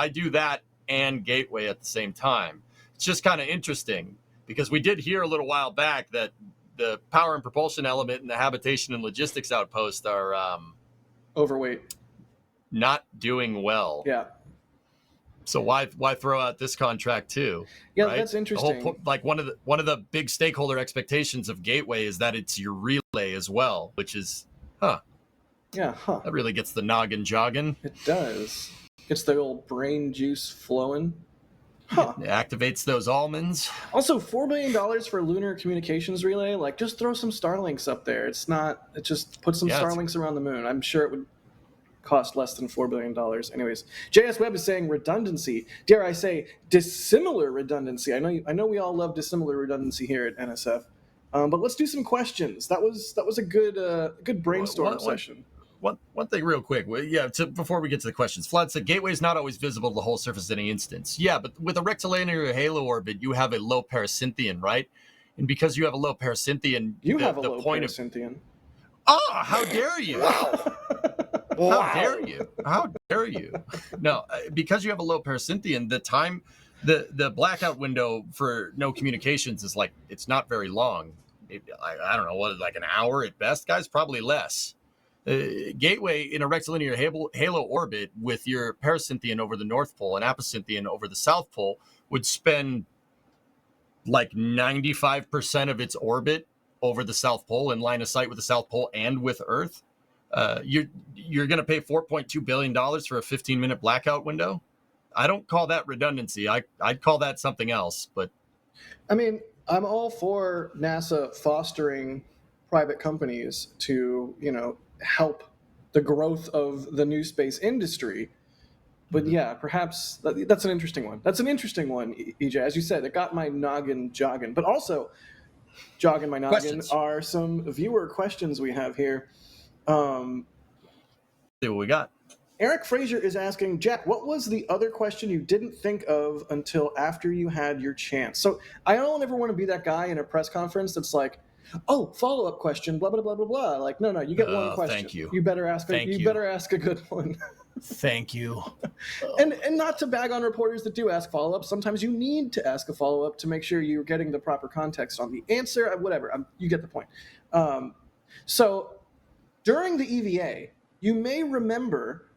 do that and Gateway at the same time? It's just kind of interesting, because we did hear a little while back that the power and propulsion element and the habitation and logistics outpost are Overweight. not doing well. Yeah. So why throw out this contract too? Yeah, right? that's The interesting. whole like one of the big stakeholder expectations of Gateway is that it's your relay as well, which is, Yeah, huh. that really gets the noggin jogging. It does. Gets the old brain juice flowing. Huh. It activates those almonds. Also, $4 billion for lunar communications relay. Like, just throw some Starlinks up there. It's not. It just put some Yeah, it's- Starlinks around the moon. I'm sure it would cost less than $4 billion. Anyways, JS Webb is saying redundancy. Dare I say dissimilar redundancy? I know we all love dissimilar redundancy here at NSF. But let's do some questions. That was a good brainstorm session. One thing real quick. Before we get to the questions, Flood said gateway is not always visible to the whole surface at any instance. Yeah, but with a rectilinear halo orbit, you have a low parasynthion, right? And because you have a low parasynthion, You have a the low point parasynthion. Oh, how dare you! How dare you? How dare you? No, because you have a low parasynthion, the blackout window for no communications is like, it's not very long. I don't know, what, like an hour at best, guys? Probably less. Gateway in a rectilinear halo orbit with your parasynthion over the North Pole and apocynthion over the South Pole would spend like 95% of its orbit over the South Pole in line of sight with the South Pole and with Earth. You're going to pay $4.2 billion for a 15-minute blackout window? I don't call that redundancy. I'd call that something else. But I mean, I'm all for NASA fostering private companies to, help the growth of the new space industry. But yeah, perhaps that's an interesting one. That's an interesting one, EJ. As you said, it got my noggin jogging. But also, jogging my noggin Questions. are some viewer questions we have here. See what we got. Eric Frazier is asking, Jack, what was the other question you didn't think of until after you had your chance? So I don't ever want to be that guy in a press conference that's like, oh, follow-up question, blah, blah, blah, blah, blah. Like, no, you get one question. Thank you. You better ask better ask a good one. Thank you. And not to bag on reporters that do ask follow-ups. Sometimes you need to ask a follow-up to make sure you're getting the proper context on the answer, whatever. You get the point. So during the EVA, you may remember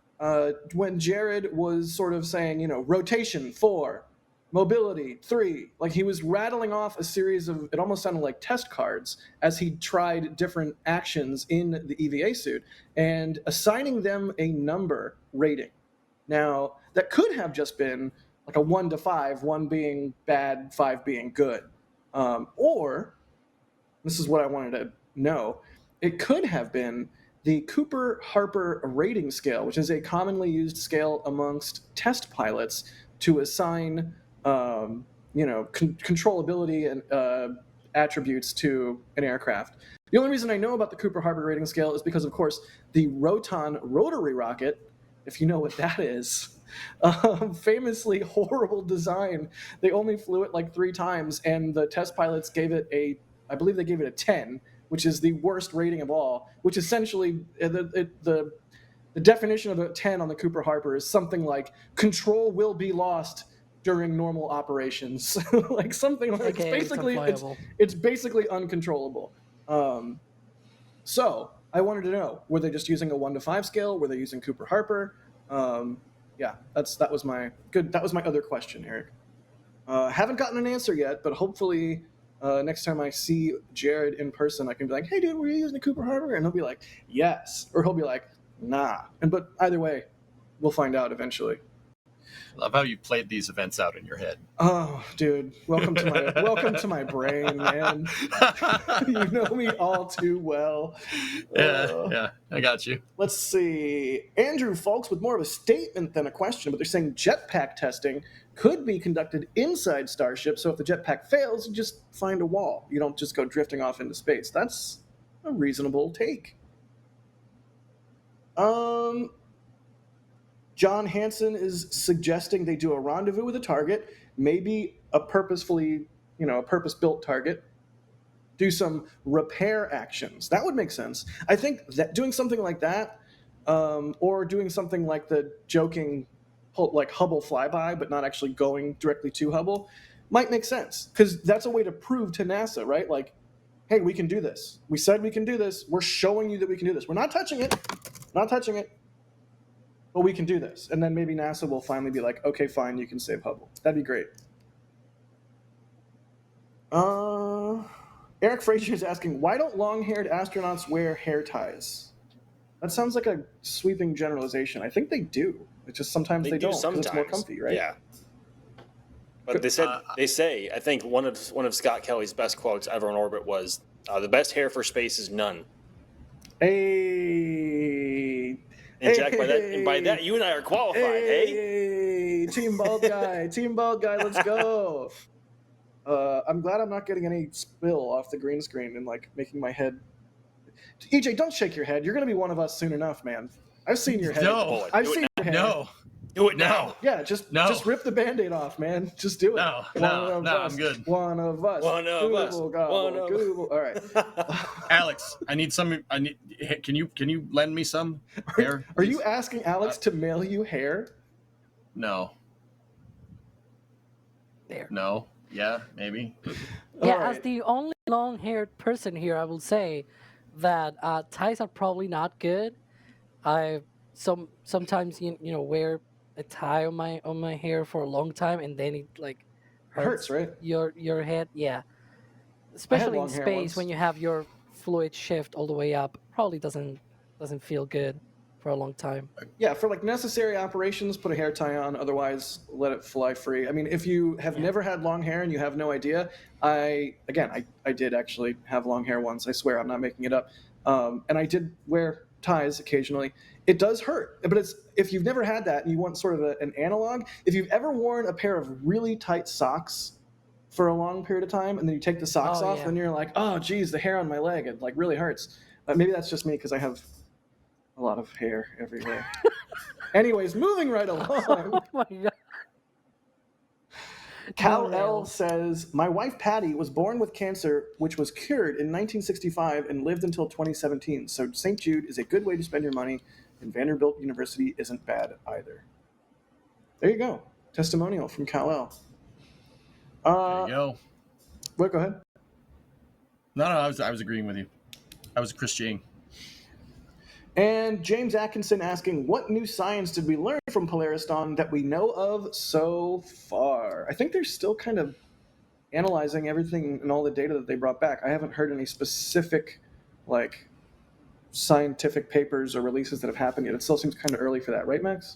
when Jared was sort of saying, rotation 4, mobility 3, like he was rattling off a series of, it almost sounded like test cards as he tried different actions in the EVA suit and assigning them a number rating. Now, that could have just been like a 1 to 5, 1 being bad, 5 being good. Or, this is what I wanted to know, it could have been the Cooper-Harper rating scale, which is a commonly used scale amongst test pilots to assign, controllability and attributes to an aircraft. The only reason I know about the Cooper-Harper rating scale is because, of course, the Roton rotary rocket, if you know what that is, famously horrible design. They only flew it like 3 times, and the test pilots gave it I believe they gave it a 10, which is the worst rating of all, which essentially the definition of a 10 on the Cooper-Harper is something like control will be lost during normal operations. Like something like it's basically uncontrollable. So I wanted to know, were they just using a 1 to 5 scale? Were they using Cooper-Harper? Yeah, that was my other question, Eric. Haven't gotten an answer yet, but hopefully next time I see Jared in person, I can be like, hey, dude, were you using the Cooper-Harper? And he'll be like, yes. Or he'll be like, nah. But either way, we'll find out eventually. Love how you played these events out in your head. Oh, dude, welcome to my brain, man. You know me all too well. Yeah, I got you. Let's see. Andrew Folks with more of a statement than a question, but they're saying jetpack testing could be conducted inside Starship, so if the jetpack fails, you just find a wall. You don't just go drifting off into space. That's a reasonable take. John Hansen is suggesting they do a rendezvous with a target, maybe a purpose-built target, do some repair actions. That would make sense. I think that doing something like that, or doing something like the joking, like Hubble flyby, but not actually going directly to Hubble, might make sense. Because that's a way to prove to NASA, right? Like, hey, we can do this. We said we can do this. We're showing you that we can do this. We're not touching it. But we can do this. And then maybe NASA will finally be like, okay, fine, you can save Hubble. That'd be great. Eric Frazier is asking, why don't long-haired astronauts wear hair ties? That sounds like a sweeping generalization. I think they do. It's just sometimes they don't, because it's more comfy, right? Yeah. But they say I think one of Scott Kelly's best quotes ever in orbit was, "The best hair for space is none." Hey. And Jack, by that, you and I are qualified. Hey, Team Bald Guy, Team Bald Guy, let's go. I'm glad I'm not getting any spill off the green screen and like making my head. EJ, don't shake your head. You're gonna be one of us soon enough, man. I've seen your head. No. I've seen your head. No. do it now. Yeah, just rip the Band-Aid off, man. Just do it. No, I'm good. One of us. One of us. Gobble, One of Google. All right. Alex, I need some. Can you lend me some hair? Are you asking Alex to mail you hair? No. There. No. Yeah, maybe. Yeah, All right. as the only long-haired person here, I will say that ties are probably not good. I sometimes you know wear a tie on my hair for a long time, and then it like Hurts, right? Your head, yeah. Especially in long hair space once. when you have your fluid shift all the way up, probably doesn't feel good for a long time. Yeah, for like necessary operations, put a hair tie on. Otherwise, let it fly free. I mean, if you have never had long hair and you have no idea, I did actually have long hair once. I swear, I'm not making it up. And I did wear ties occasionally. It does hurt, but if you've never had that and you want sort of an analog, if you've ever worn a pair of really tight socks for a long period of time and then you take the socks off, then you're like, oh, geez, the hair on my leg, it like really hurts. Maybe that's just me because I have a lot of hair everywhere. Anyways, moving right along. Oh my god. Cal No, L no. says, my wife Patty was born with cancer, which was cured in 1965 and lived until 2017. So St. Jude is a good way to spend your money, and Vanderbilt University isn't bad either. There you go. Testimonial from Cal L. There you go. Wait, go ahead. No, I was agreeing with you. I was Christian. And James Atkinson asking, what new science did we learn from Polaris Dawn that we know of so far? I think they're still kind of analyzing everything and all the data that they brought back. I haven't heard any specific, like, scientific papers or releases that have happened yet. It still seems kind of early for that, right, Max?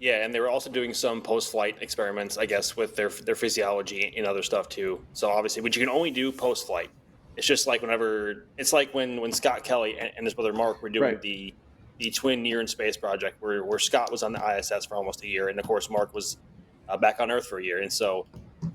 Yeah, and they were also doing some post-flight experiments, I guess, with their physiology and other stuff too. So obviously, which you can only do post-flight. It's just like when Scott Kelly and his brother Mark were doing the twin near in space project, where Scott was on the ISS for almost a year, and of course Mark was back on Earth for a year. And so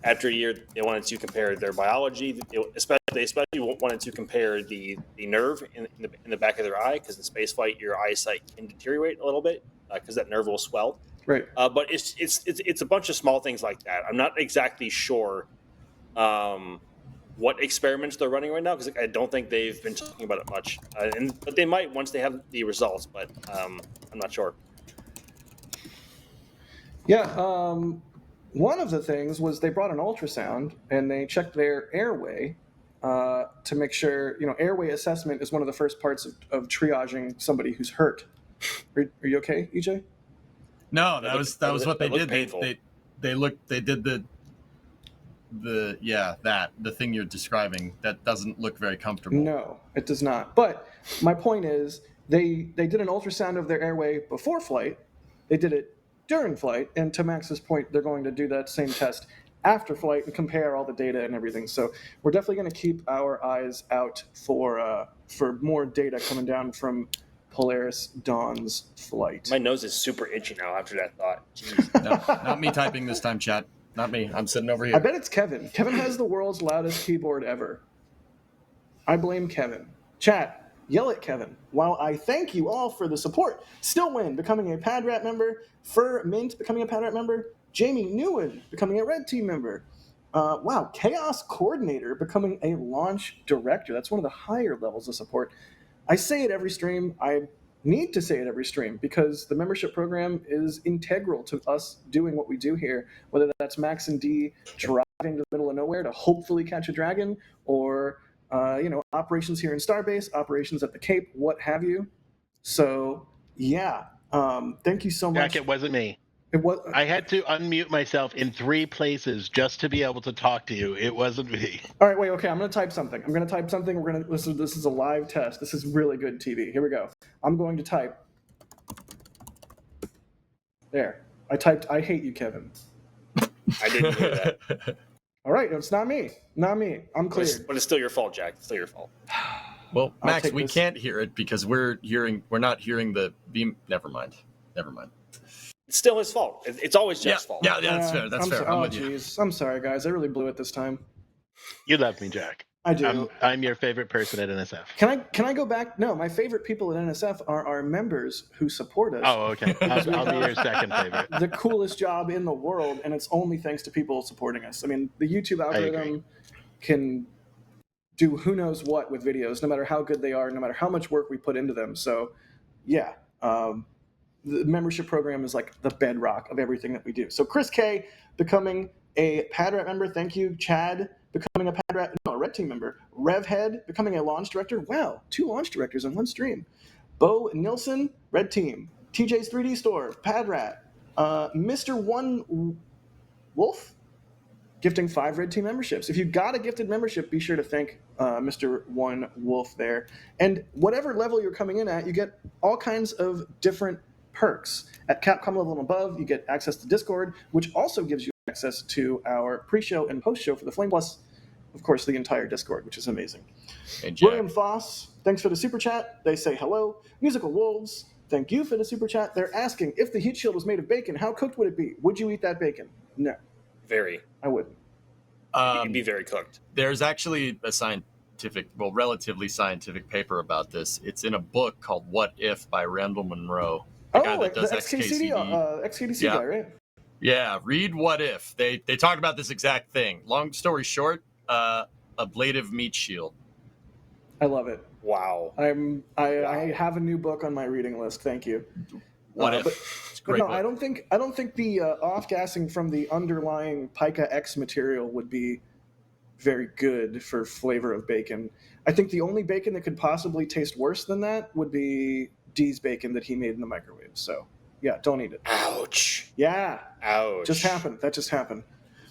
after a year, they wanted to compare their biology. They especially wanted to compare the nerve in the back of their eye, because in space flight your eyesight can deteriorate a little bit because that nerve will swell. Right. But it's a bunch of small things like that. I'm not exactly sure what experiments they're running right now, because I don't think they've been talking about it much. But they might once they have the results. But I'm not sure. Yeah. One of the things was they brought an ultrasound and they checked their airway to make sure, airway assessment is one of the first parts of triaging somebody who's hurt. Are you okay, EJ? No, that was what they did. Painful. They did the thing you're describing. That doesn't look very comfortable. No, it does not. But my point is they did an ultrasound of their airway before flight. They did it during flight. And to Max's point, they're going to do that same test after flight and compare all the data and everything. So we're definitely going to keep our eyes out for more data coming down from Polaris Dawn's flight. My nose is super itchy now after that thought. Jeez. No, not me typing this time, chat. Not me. I'm sitting over here. I bet it's Kevin. Kevin has the world's loudest keyboard ever. I blame Kevin. Chat, yell at Kevin. While I thank you all for the support, Stillwind becoming a PadRat member, Fur Mint becoming a PadRat member, Jamie Newen becoming a Red Team member. Wow, Chaos Coordinator becoming a Launch Director. That's one of the higher levels of support. I say it every stream. I need to say it every stream because the membership program is integral to us doing what we do here, whether that's Max and D driving to the middle of nowhere to hopefully catch a dragon, or operations here in Starbase, operations at the Cape, what have you. So yeah, thank you so much. Jack, it wasn't me. It was. I had to unmute myself in 3 places just to be able to talk to you. It wasn't me. All right, wait, okay, I'm going to type something. We're going to listen. This is a live test. This is really good TV. Here we go. I'm going to type. There. I typed, I hate you, Kevin. I didn't hear that. All right, it's not me. Not me. I'm cleared. But it's still your fault, Jack. It's still your fault. Well, I'll Max, take we this. can't hear it because we're not hearing the beam. Never mind. It's still his fault. It's always Jack's fault. Yeah, that's fair. That's fair. I'm with you. Jeez. I'm sorry, guys. I really blew it this time. You love me, Jack. I do. I'm your favorite person at NSF. Can I go back? No, my favorite people at NSF are our members who support us. Oh, okay. I'll be your second favorite. The coolest job in the world, and it's only thanks to people supporting us. I mean, the YouTube algorithm can do who knows what with videos, no matter how good they are, no matter how much work we put into them. So, yeah, the membership program is like the bedrock of everything that we do. So, Chris K becoming a PadRat member, thank you. Chad becoming a Red Team member. Revhead becoming a launch director. Wow, 2 launch directors on one stream. Bo Nilsson, Red Team. TJ's 3D Store, PadRat. Mr. One Wolf, gifting 5 Red Team memberships. If you got a gifted membership, be sure to thank Mr. One Wolf there. And whatever level you're coming in at, you get all kinds of different perks. At Capcom level and above, you get access to Discord, which also gives you access to our pre-show and post-show for the Flame, plus, of course, the entire Discord, which is amazing. Hey, Jack. William Foss, thanks for the super chat. They say hello. Musical Wolves, thank you for the super chat. They're asking, if the heat shield was made of bacon, how cooked would it be? Would you eat that bacon? No, Very. I wouldn't. It'd be very cooked. There's actually a relatively scientific paper about this. It's in a book called What If by Randall Monroe. The guy that does XKCD guy, right? Yeah, read What If. They talked about this exact thing. Long story short, ablative meat shield. I love it. Wow. I have a new book on my reading list. Thank you. What If? It's a great no, book. I don't think the off-gassing from the underlying Pica X material would be very good for flavor of bacon. I think the only bacon that could possibly taste worse than that would be D's bacon that he made in the microwave. So, yeah, don't eat it. Ouch. Yeah. Ouch. That just happened.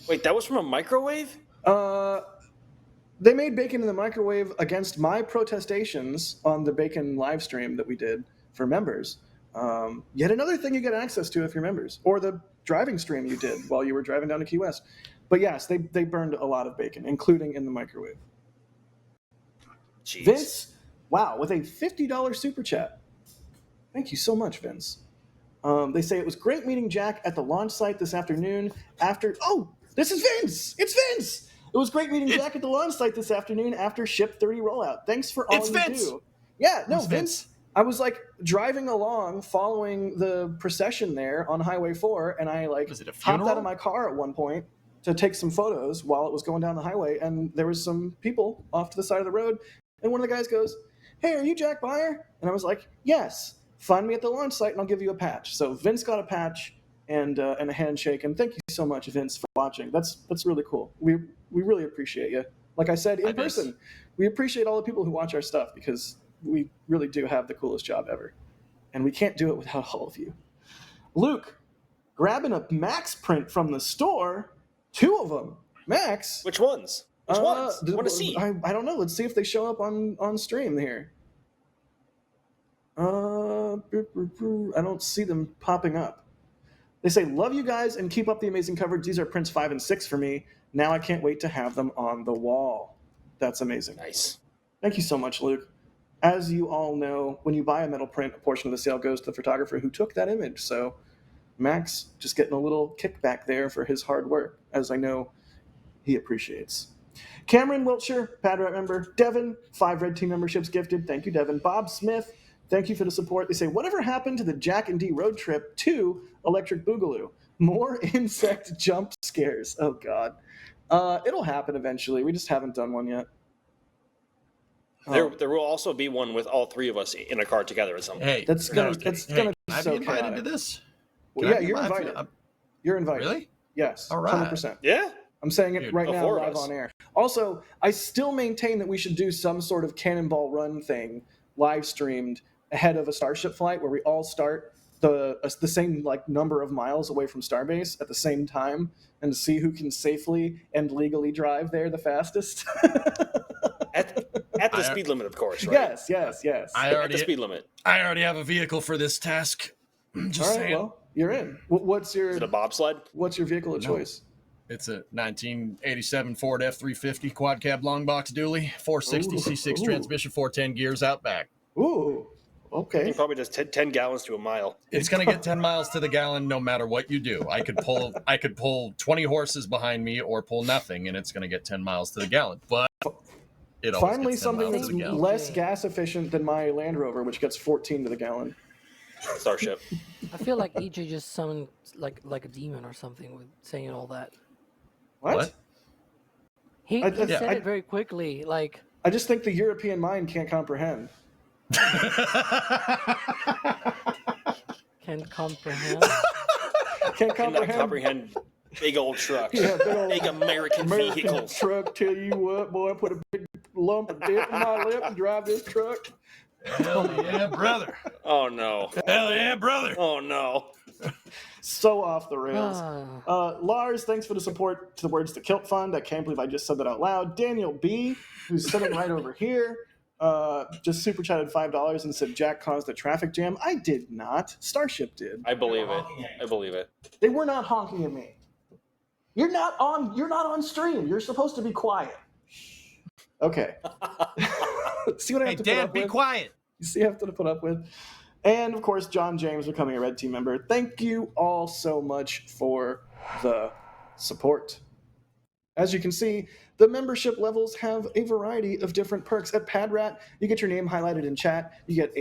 Wait, that was from a microwave? They made bacon in the microwave against my protestations on the bacon live stream that we did for members. Yet another thing you get access to if you're members, or the driving stream you did while you were driving down to Key West. But yes, they burned a lot of bacon, including in the microwave. Jeez. Vince, wow, with a $50 super chat. Thank you so much, Vince. They say it was great meeting Jack at the launch site this afternoon this is Vince! It's Vince! It was great meeting Jack at the launch site this afternoon after Ship 30 rollout. Thanks for all you do. Yeah, no, Vince. I was like driving along, following the procession there on Highway 4, and I hopped out of my car at one point to take some photos while it was going down the highway, and there was some people off to the side of the road, and one of the guys goes, "Hey, are you Jack Byer?" And I was like, "Yes. Find me at the launch site, and I'll give you a patch." So Vince got a patch and a handshake, and thank you so much, Vince, for watching. That's really cool. We really appreciate you. Like I said in person, we appreciate all the people who watch our stuff because we really do have the coolest job ever. And we can't do it without all of you. Luke, grabbing a Max print from the store. 2 of them. Max? Which ones? Which ones? I want to see. I don't know. Let's see if they show up on stream here. I don't see them popping up. They say, love you guys and keep up the amazing coverage. These are prints 5 and 6 for me. Now I can't wait to have them on the wall. That's amazing. Nice. Thank you so much, Luke. As you all know, when you buy a metal print, a portion of the sale goes to the photographer who took that image. So Max just getting a little kickback there for his hard work, as I know he appreciates. Cameron Wiltshire, PadRat member. Devin, 5 Red Team memberships gifted. Thank you, Devin. Bob Smith, thank you for the support. They say, whatever happened to the Jack and D road trip to Electric Boogaloo? More insect jump scares. Oh, God. It'll happen eventually. We just haven't done one yet. There will also be one with all 3 of us in a car together at some point. Hey, that's gonna be can I so be invited chaotic. to this? Well, yeah, you're invited. You're invited. Really? Yes. All right. 100%. Yeah? I'm saying it Dude, right now 4 of live us. on air. Also, I still maintain that we should do some sort of Cannonball Run thing live streamed ahead of a Starship flight where we all start the same number of miles away from Starbase at the same time and see who can safely and legally drive there the fastest. At the speed limit, of course, right? Yes. At the speed limit. I already have a vehicle for this task. Just All right, saying. well, you're in. What's Is it a your bobsled? vehicle of choice? It's a 1987 Ford F-350 quad cab long box dually, 460 C6 transmission, 410 gears out back. Ooh, He okay. probably does 10 gallons to a mile. It's going to get 10 miles to the gallon no matter what you do. I could pull 20 horses behind me or pull nothing, and it's going to get 10 miles to the gallon. But it always Finally, gets 10 something miles that's to the gallon. less gas efficient than my Land Rover, which gets 14 to the gallon. Starship. I feel like EJ just summoned like a demon or something with saying all that. What? He I- said I- it very quickly, like I just think the European mind can't comprehend. can't comprehend. Can't Cannot comprehend. comprehend big old trucks. Yeah, big American vehicles. truck. Tell you what, boy, put a big lump of dip in my lip and drive this truck. Hell yeah, brother. Oh no. Hell yeah, brother. Oh no. So off the rails. Ah. Lars, thanks for the support to the Words to Kilt Fund. I can't believe I just said that out loud. Daniel B, who's sitting right over here, just super chatted $5 and said Jack caused a traffic jam. I did not. Starship did. I believe it. I believe it. They were not honking at me. You're not on stream. You're supposed to be quiet. Okay. See what I have to put up with? quiet. You see, I have to put up with. And of course, John James becoming a Red Team member. Thank you all so much for the support. As you can see, the membership levels have a variety of different perks. At PadRat, you get your name highlighted in chat. You get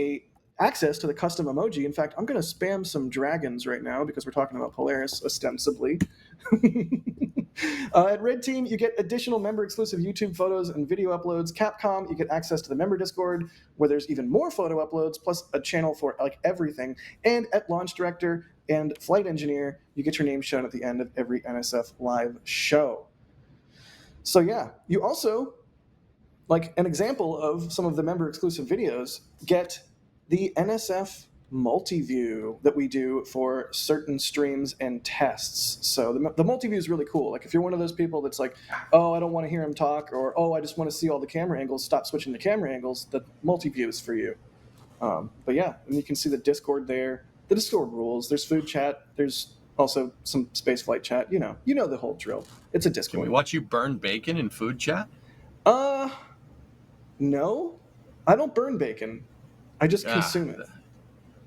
access to the custom emoji. In fact, I'm going to spam some dragons right now because we're talking about Polaris ostensibly. At Red Team, you get additional member-exclusive YouTube photos and video uploads. Capcom, you get access to the member Discord, where there's even more photo uploads, plus a channel for like everything. And at Launch Director and Flight Engineer, you get your name shown at the end of every NSF live show. So yeah, you also, like an example of some of the member-exclusive videos, get the NSF multi-view that we do for certain streams and tests. So the multi-view is really cool. Like if you're one of those people that's like, oh, I don't want to hear him talk, or oh, I just want to see all the camera angles, stop switching the camera angles, the multi-view is for you. But yeah, and you can see the Discord there. The Discord rules. There's food chat. There's also some space flight chat. You know the whole drill. It's a Discord. Can we watch you burn bacon in food chat? No. I don't burn bacon. I just consume it.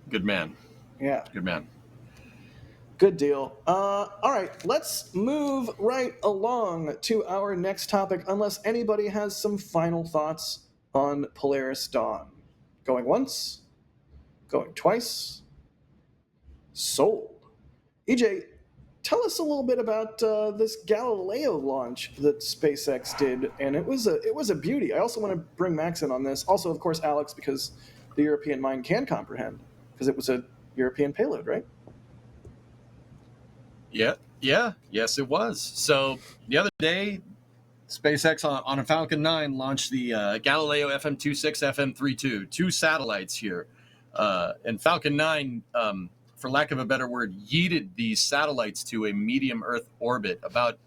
Good man. Yeah. Good man. Good deal. All right, let's move right along to our next topic, unless anybody has some final thoughts on Polaris Dawn. Going once, going twice, sold. EJ, tell us a little bit about this Galileo launch that SpaceX did, and it was a beauty. I also want to bring Max in on this. Also, of course, Alex, because the European mind can comprehend, because it was a European payload, right? Yeah. Yes, it was. So the other day, SpaceX on a Falcon 9 launched the Galileo FM26, FM32, two satellites here. And Falcon 9, for lack of a better word, yeeted these satellites to a medium Earth orbit about,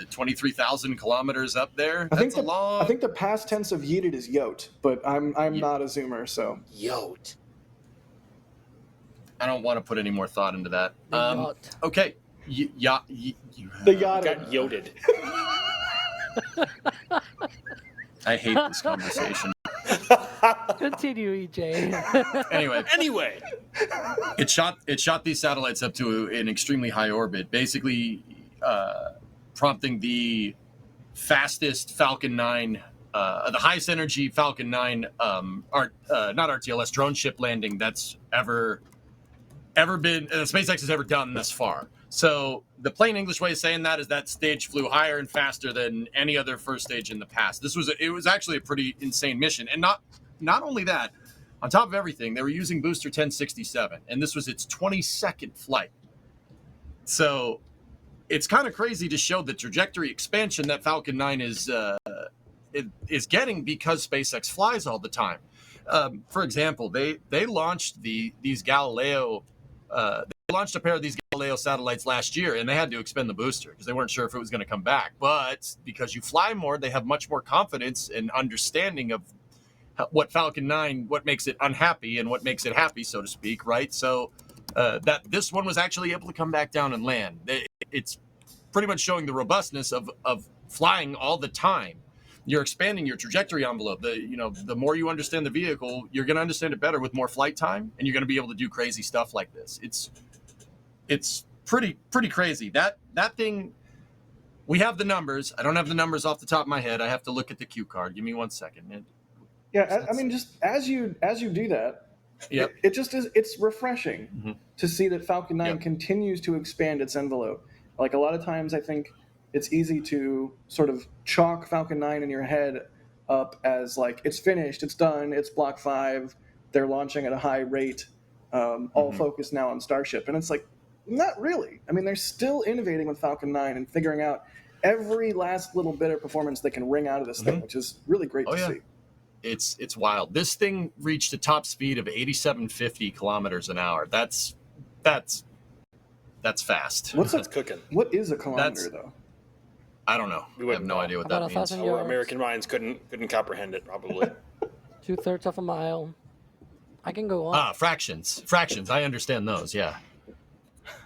23,000 kilometers up there? I think the past tense of yeeted is yote, but I'm not a zoomer, so. Yote. I don't want to put any more thought into that. The yacht. Okay. The yacht. Got yoted. I hate this conversation. Continue, EJ. Anyway, it shot these satellites up to an extremely high orbit, basically prompting the fastest Falcon 9, the highest energy Falcon 9, not RTLS drone ship landing that's ever been SpaceX has ever done thus far. So the plain English way of saying that is that stage flew higher and faster than any other first stage in the past. It was actually a pretty insane mission, and not only that, on top of everything, they were using booster 1067, and this was its 22nd flight. So it's kind of crazy to show the trajectory expansion that Falcon 9 is getting because SpaceX flies all the time. For example, they launched these Galileo. They launched a pair of these Galileo satellites last year, and they had to expend the booster because they weren't sure if it was going to come back. But because you fly more, they have much more confidence and understanding of what Falcon 9, what makes it unhappy and what makes it happy, so to speak, right? So that this one was actually able to come back down and land. pretty much showing the robustness of flying all the time. You're expanding your trajectory envelope. The more you understand the vehicle, you're going to understand it better with more flight time, and you're going to be able to do crazy stuff like this. It's pretty crazy. That thing. We have the numbers. I don't have the numbers off the top of my head. I have to look at the cue card. Give me 1 second. Yeah, I mean, just as you do that, Yep. it just is. It's refreshing to see that Falcon 9 Yep. continues to expand its envelope. Like a lot of times, I think it's easy to sort of chalk Falcon 9 in your head up as like it's finished, it's done, it's Block 5. They're launching at a high rate. All focus now on Starship, and it's like not really. I mean, they're still innovating with Falcon 9 and figuring out every last little bit of performance they can wring out of this thing, which is really great to see. It's wild. This thing reached a top speed of 8750 kilometers an hour. That's fast. That's cooking. What is a kilometer though? I don't know. I have no idea what About that means. 1,000 Our yards. American minds couldn't comprehend it, probably. 2/3 of a mile. I can go on. Fractions. I understand those. Yeah.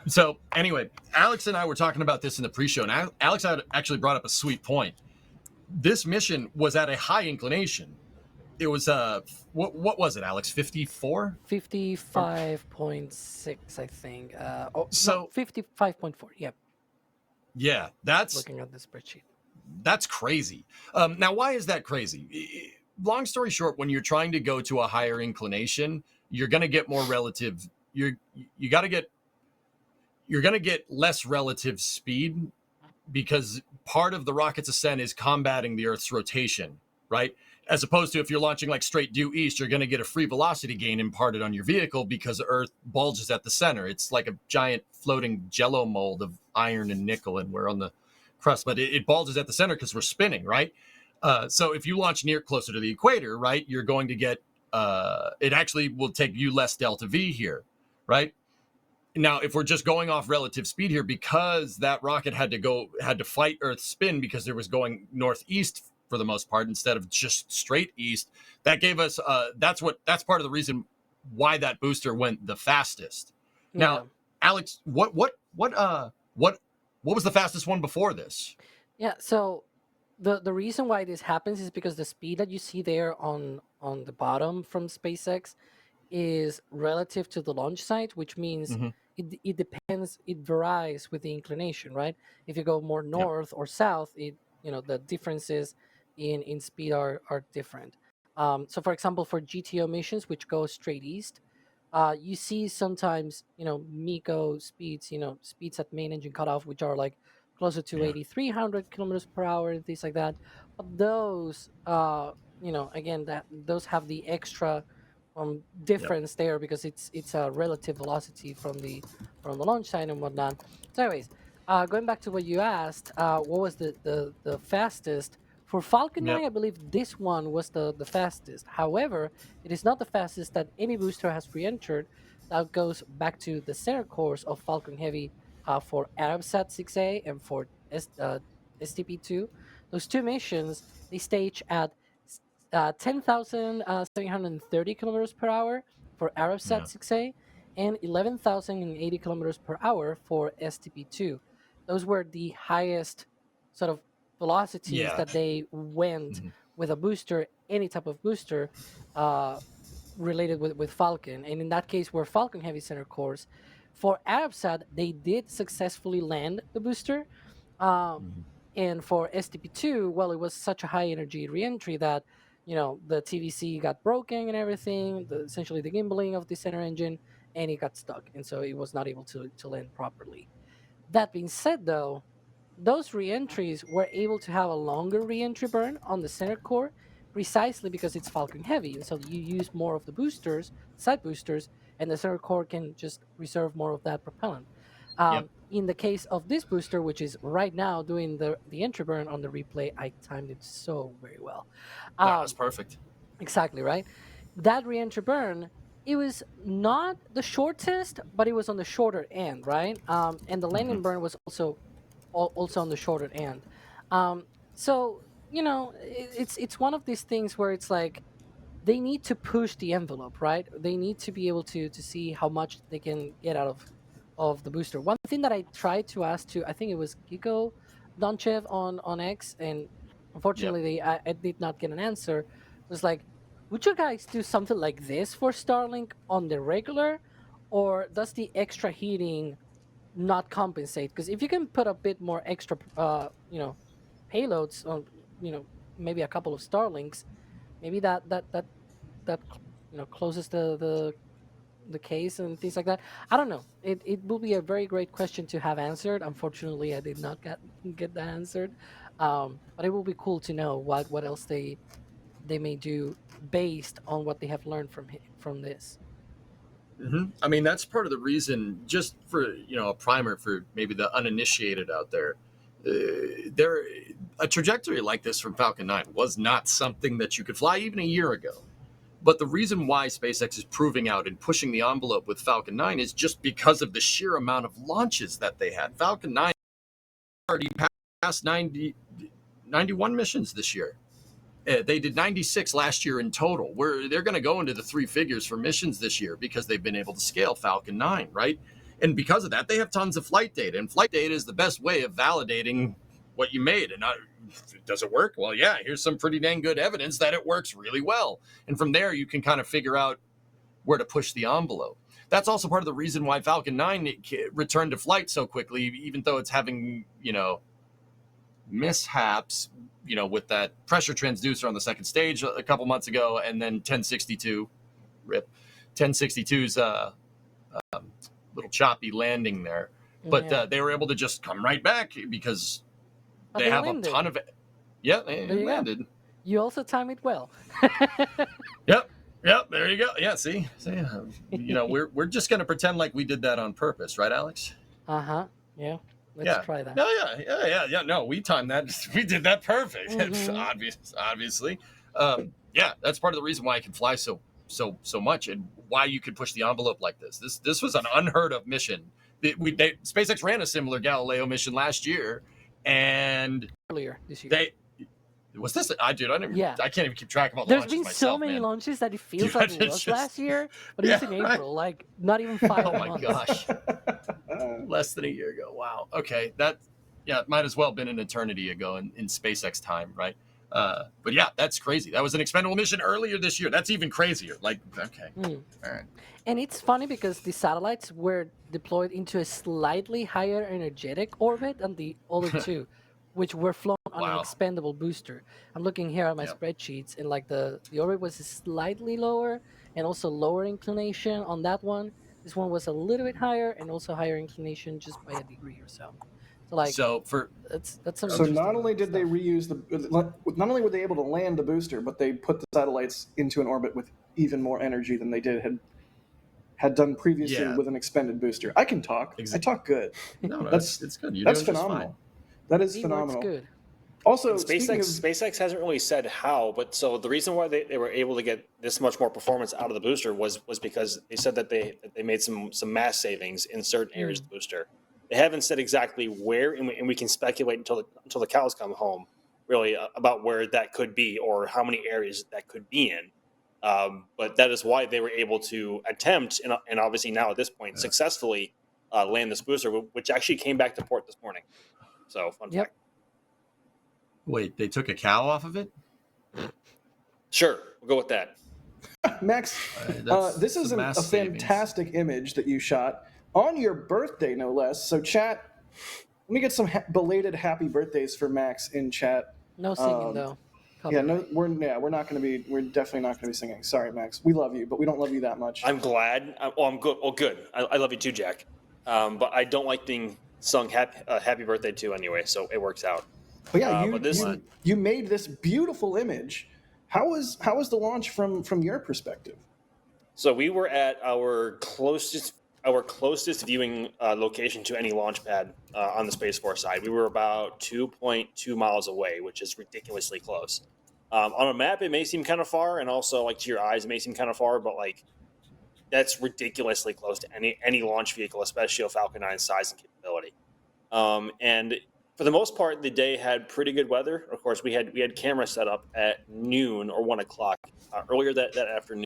So anyway, Alex and I were talking about this in the pre-show, and Alex had actually brought up a sweet point. This mission was at a high inclination. It was what was it, Alex? 54? 55.6, I think. So 55.4. Yep. Yeah, that's Looking at the spreadsheet. That's crazy. Now, why is that crazy? Long story short, when you're trying to go to a higher inclination, you're going to get more relative. You're going to get less relative speed because part of the rocket's ascent is combating the Earth's rotation, right? As opposed to if you're launching like straight due east, you're going to get a free velocity gain imparted on your vehicle because the Earth bulges at the center. It's like a giant floating jello mold of iron and nickel, and we're on the crust, but it bulges at the center because we're spinning, right? So if you launch closer to the equator, right, you're going to get, it actually will take you less delta V here, right? Now, if we're just going off relative speed here, because that rocket had to fight Earth's spin because it was going northeast for the most part instead of just straight east, that gave us that's part of the reason why that booster went the fastest. Now, Alex, what was the fastest one before this? Yeah, so the reason why this happens is because the speed that you see there on the bottom from SpaceX is relative to the launch site, which means it depends, it varies with the inclination, right? If you go more north or south, the differences in speed are different. So for example, for GTO missions, which go straight east, you see sometimes, MECO speeds, speeds at main engine cutoff, which are like closer to 8,300 kilometers per hour and things like that. But those, again, those have the extra difference there because it's a relative velocity from the launch site and whatnot. So, anyways, going back to what you asked, what was the fastest? For Falcon 9, I believe this one was the fastest. However, it is not the fastest that any booster has re-entered. That goes back to the center course of Falcon Heavy for Arabsat 6A and for STP-2. Those two missions, they stage at 10,730 kilometers per hour for Arabsat 6A and 11,080 kilometers per hour for STP-2. Those were the highest sort of velocities that they went with a booster, any type of booster related with Falcon. And in that case, were Falcon Heavy center course. For Arabsat, they did successfully land the booster. And for STP-2, well, it was such a high energy reentry that, the TVC got broken and everything, essentially the gimbaling of the center engine, and it got stuck. And so it was not able to land properly. That being said, though, those reentries were able to have a longer reentry burn on the center core precisely because it's Falcon Heavy. And so you use more of the boosters, side boosters, and the center core can just reserve more of that propellant. In the case of this booster, which is right now doing the entry burn on the replay, I timed it so very well. That was perfect. Exactly, right? That reentry burn, it was not the shortest, but it was on the shorter end, right? And the landing burn was also on the shorter end. So, it's one of these things where it's like they need to push the envelope, right? They need to be able to see how much they can get out of the booster. One thing that I tried to ask to, I think it was Gigo Donchev on X, and unfortunately I did not get an answer. Was like, would you guys do something like this for Starlink on the regular, or does the extra heating not compensate? Because if you can put a bit more extra, payloads on, maybe a couple of Starlinks, maybe that closes the case and things like that. I don't know. It will be a very great question to have answered. Unfortunately, I did not get that answered. But it will be cool to know what else they may do based on what they have learned from this. I mean, that's part of the reason, just for, a primer for maybe the uninitiated out there. There, a trajectory like this from Falcon 9 was not something that you could fly even a year ago. But the reason why SpaceX is proving out and pushing the envelope with Falcon 9 is just because of the sheer amount of launches that they had. Falcon 9 already passed 91 missions this year. They did 96 last year in total. They're going to go into the three figures for missions this year because they've been able to scale Falcon 9, right? And because of that, they have tons of flight data. And flight data is the best way of validating what you made. And does it work? Well, yeah, here's some pretty dang good evidence that it works really well. And from there, you can kind of figure out where to push the envelope. That's also part of the reason why Falcon 9 returned to flight so quickly, even though it's having, mishaps, with that pressure transducer on the second stage a couple months ago, and then 1062, rip, 1062's little choppy landing there. But they were able to just come right back because they have landed. A ton of it. Yeah, they landed. Go. You also time it well. Yep, there you go. Yeah, see, we're just gonna pretend like we did that on purpose, right, Alex? Yeah. Let's try that. No, yeah. No, we timed that. We did that perfect. Obviously. That's part of the reason why I can fly so much, and why you could push the envelope like this. This was an unheard of mission. SpaceX ran a similar Galileo mission last year, and earlier this year. Was this? I can't even keep track of all the There's launches been myself, so many launches that it feels like it was last year, but it's in April, like not even 5 months. Oh my gosh. Less than a year ago. Wow. Okay. It might as well have been an eternity ago in SpaceX time, right? But yeah, that's crazy. That was an expendable mission earlier this year. That's even crazier. Like, okay. All right. And it's funny because the satellites were deployed into a slightly higher energetic orbit than the other two, which were flown on an expendable booster. I'm looking here at my spreadsheets, and like the orbit was slightly lower, and also lower inclination on that one. This one was a little bit higher, and also higher inclination just by a degree or so. That's some. So not only did they reuse not only were they able to land the booster, but they put the satellites into an orbit with even more energy than they had done previously with an expended booster. I can talk. I talk good. No, it's good. That's phenomenal. That is phenomenal. Good. Also, SpaceX hasn't really said how, but so the reason why they were able to get this much more performance out of the booster was because they said that they made some mass savings in certain areas of the booster. They haven't said exactly where, and we can speculate until the cows come home, really, about where that could be or how many areas that could be in. But that is why they were able to attempt, and obviously now at this point, successfully land this booster, which actually came back to port this morning. So, fun fact. Wait, they took a cow off of it? Sure, we'll go with that. Max, this is a fantastic image that you shot on your birthday, no less. So, chat, let me get some belated happy birthdays for Max in chat. No singing though. We're not going to be. We're definitely not going to be singing. Sorry, Max. We love you, but we don't love you that much. I'm glad. I'm good. Well, good. I love you too, Jack. But I don't like being sung happy birthday to anyway, so it works out. But yeah, you made this beautiful image. How was the launch from your perspective? So we were at our closest viewing location to any launch pad on the Space Force side. We were about 2.2 miles away, which is ridiculously close. On a map, it may seem kind of far, and also like to your eyes, it may seem kind of far, but like that's ridiculously close to any launch vehicle, especially a Falcon 9 size and capability. And for the most part, the day had pretty good weather. Of course, we had cameras set up at noon or 1 o'clock earlier that afternoon.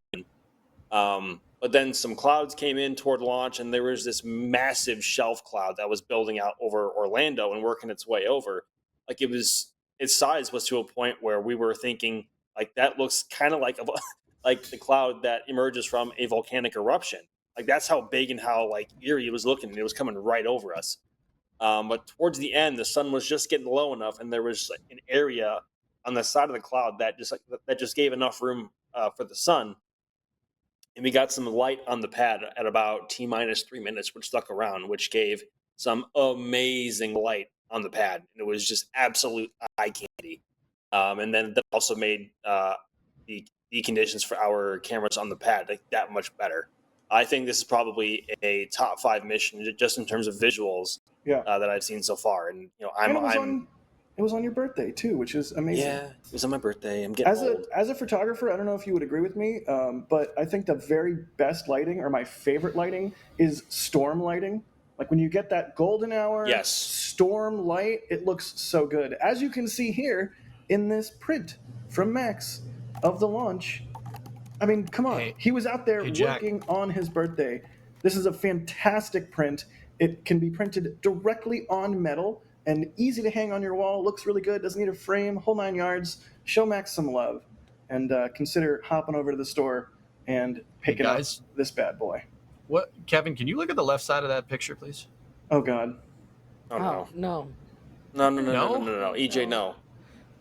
But But then some clouds came in toward launch, and there was this massive shelf cloud that was building out over Orlando and working its way over. Like its size was to a point where we were thinking like that looks kind of like like the cloud that emerges from a volcanic eruption. Like that's how big and how like eerie it was looking, and it was coming right over us. But towards the end, the sun was just getting low enough, and there was like, an area on the side of the cloud that just gave enough room for the sun, and we got some light on the pad at about T minus 3 minutes, which stuck around, which gave some amazing light on the pad, and it was just absolute eye candy. And then that also made the conditions for our cameras on the pad like that much better. I think this is probably a top 5 mission just in terms of visuals Yeah. that I've seen so far. And And it was on your birthday too, which is amazing. Yeah, it was on my birthday. I'm getting old. As a photographer, I don't know if you would agree with me, but I think the very best lighting, or my favorite lighting, is storm lighting. Like when you get that golden hour storm light, it looks so good. As you can see here in this print from Max of the launch. I mean, come on. He was out there working on his birthday. This is a fantastic print. It can be printed directly on metal and easy to hang on your wall. Looks really good. Doesn't need a frame. Whole 9 yards. Show Max some love, and consider hopping over to the store and picking up this bad boy. What, Kevin? Can you look at the left side of that picture, please? Oh God. Oh no. No. No. EJ, no.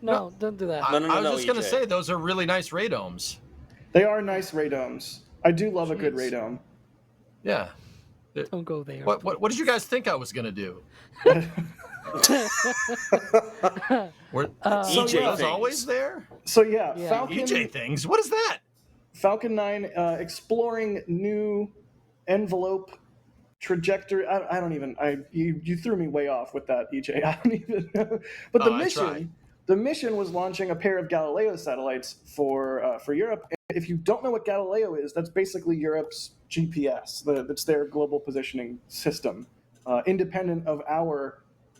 No, don't do that. I was just gonna say those are really nice radomes. They are nice radomes. I do love a good radome. Yeah. Don't go there. What did you guys think I was gonna do? EJ was always there. So yeah, Falcon EJ things. What is that? Falcon 9 exploring new envelope trajectory. I don't even. You threw me way off with that, EJ. I don't even know. But the mission was launching a pair of Galileo satellites for Europe. And if you don't know what Galileo is, that's basically Europe's GPS. That's their global positioning system, independent of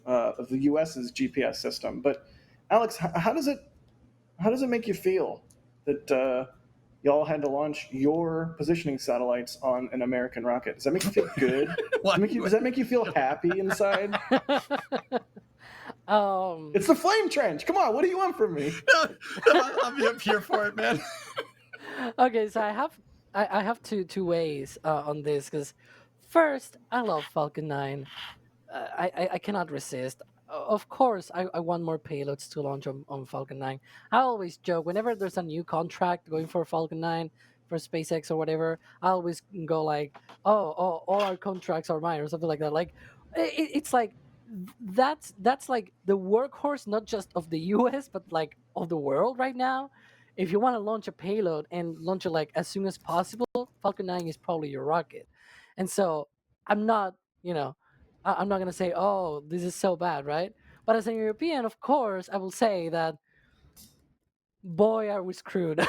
of the US's GPS system. But Alex, how does it make you feel that y'all had to launch your positioning satellites on an American rocket? Does that make you feel good? Does that make you feel happy inside? It's the flame trench. Come on, what do you want from me? I'm here for it, man. Okay, so I have two ways on this, because first, I love Falcon 9. I cannot resist. Of course, I want more payloads to launch on Falcon 9. I always joke, whenever there's a new contract going for Falcon 9 for SpaceX or whatever, I always go like, oh, all our contracts are mine, or something like that. Like, it's like, that's like the workhorse, not just of the US, but like of the world right now. If you want to launch a payload and launch it like as soon as possible, Falcon 9 is probably your rocket. And so I'm not, I'm not going to say, oh, this is so bad, right? But as a European, of course, I will say that, boy, are we screwed,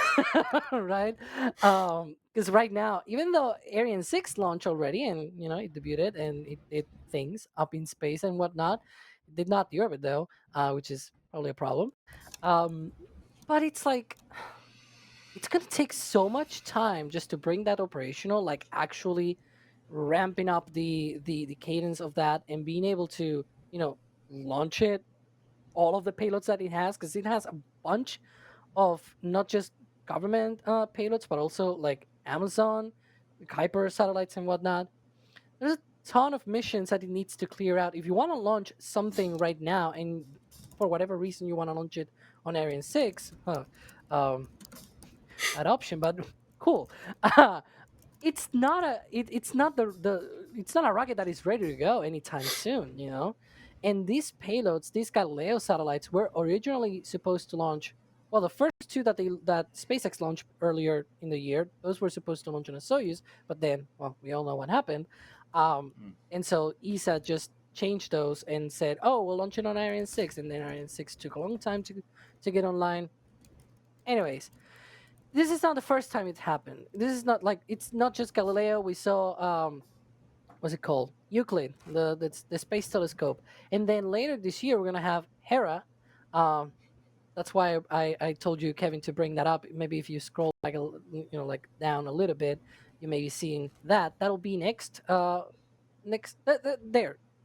right? Because right now, even though Ariane 6 launched already and, it debuted and it did things up in space and whatnot, it did not deorbit though, which is probably a problem. But it's like, it's going to take so much time just to bring that operational, like actually ramping up the cadence of that and being able to, launch it, all of the payloads that it has, because it has a bunch of not just government payloads, but also like Amazon, Kuiper satellites and whatnot. There's a ton of missions that it needs to clear out. If you want to launch something right now, and for whatever reason you want to launch it on Ariane 6, that option, but cool. It's not a rocket that is ready to go anytime soon, And these payloads, these Galileo satellites, were originally supposed to launch. Well, the first two that SpaceX launched earlier in the year, those were supposed to launch on a Soyuz, but then, well, we all know what happened. And so ESA just changed those and said, oh, we'll launch it on Ariane 6, and then Ariane 6 took a long time to get online. Anyways, this is not the first time it happened. This is not like, it's not just Galileo. We saw what's it called? Euclid, the space telescope, and then later this year we're gonna have Hera. That's why I told you, Kevin, to bring that up. Maybe if you scroll like like down a little bit, you may be seeing that. That'll be next, there,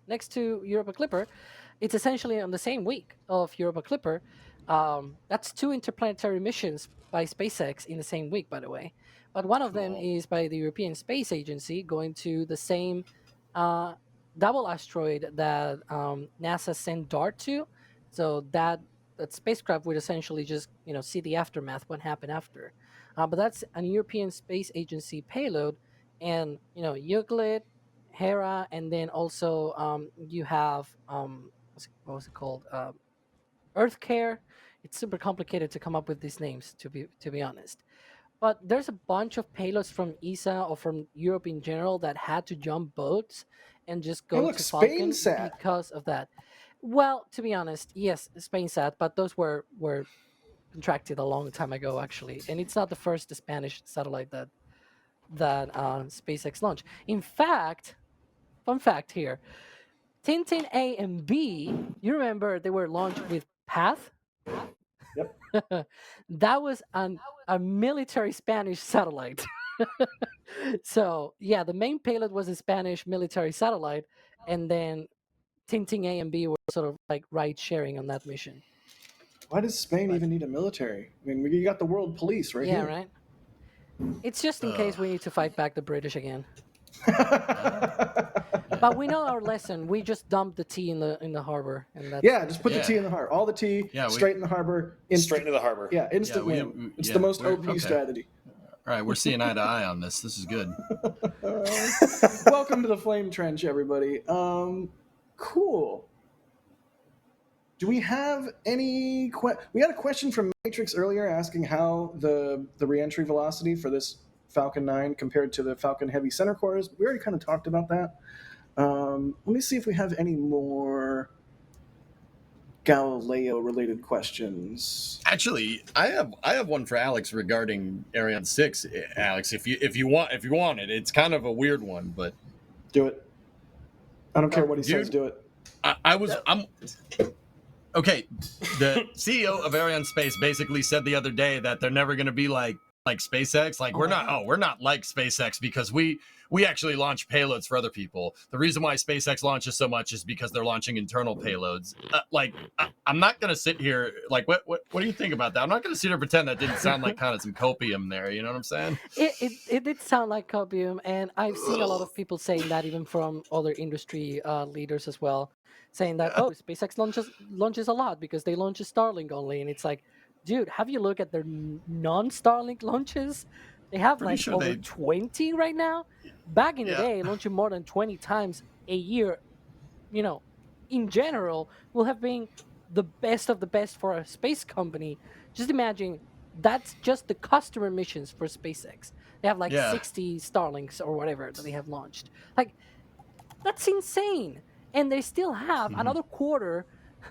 next to Europa Clipper. It's essentially on the same week of Europa Clipper. That's 2 interplanetary missions by SpaceX in the same week, by the way. But one of them Cool. is by the European Space Agency, going to the same uh, double asteroid that NASA sent DART to. So that spacecraft would essentially just see the aftermath, what happened after. But that's an European Space Agency payload, and Euclid, Hera, and then also you have what was it called? Earth Care. It's super complicated to come up with these names, to be honest. But there's a bunch of payloads from ESA or from Europe in general that had to jump boats and just Hey, go look, to Spain Falcon sat. because of that. Well, to be honest, yes, Spain sat, but those were contracted a long time ago, actually, and it's not the first Spanish satellite that SpaceX launched. In fact, fun fact here: Tintin A and B. You remember they were launched with Path? Yep. That was a military Spanish satellite. So yeah, the main payload was a Spanish military satellite, and then Tintin A and B were sort of like ride sharing on that mission. Why does Spain But even need a military? I mean, you got the world police right yeah, here. right. It's just in case we need to fight back the British again. But we know our lesson. We just dump the tea in the harbor, and that's Yeah, just put the Yeah. tea in the harbor. All the tea Yeah, straight in the harbor. Straight into the harbor. Yeah, instant we- win. It's yeah, the most we're- OP okay. strategy. All right, we're seeing eye to eye on this. This is good. Welcome to the Flame Trench, everybody. Cool. Do we have any? We had a question from Matrix earlier asking how the reentry velocity for this Falcon 9 compared to the Falcon Heavy center core is. We already kind of talked about that. Let me see if we have any more Galileo related questions. Actually, I have one for Alex regarding Ariane 6. Alex, if you want it, it's kind of a weird one, but Do it. I don't care what he dude, says. Do it. I'm okay. The CEO of Ariane Space basically said the other day that they're never going to be like SpaceX. Like we're not like SpaceX because we actually launch payloads for other people. The reason why SpaceX launches so much is because they're launching internal payloads. I'm not going to sit here like what do you think about that? I'm not going to sit here and pretend that didn't sound like kind of some copium there. You know what I'm saying? It did sound like copium, and I've seen a lot of people saying that, even from other industry leaders as well, saying that SpaceX launches a lot because they launch a Starlink only, and it's like, dude, have you looked at their non-Starlink launches? They have Pretty like sure over they- 20 right now. Back in the Yeah. day, launching more than 20 times a year, in general, will have been the best of the best for a space company. Just imagine that's just the customer missions for SpaceX. They have like Yeah. 60 Starlinks or whatever that they have launched. Like, that's insane. And they still have another quarter.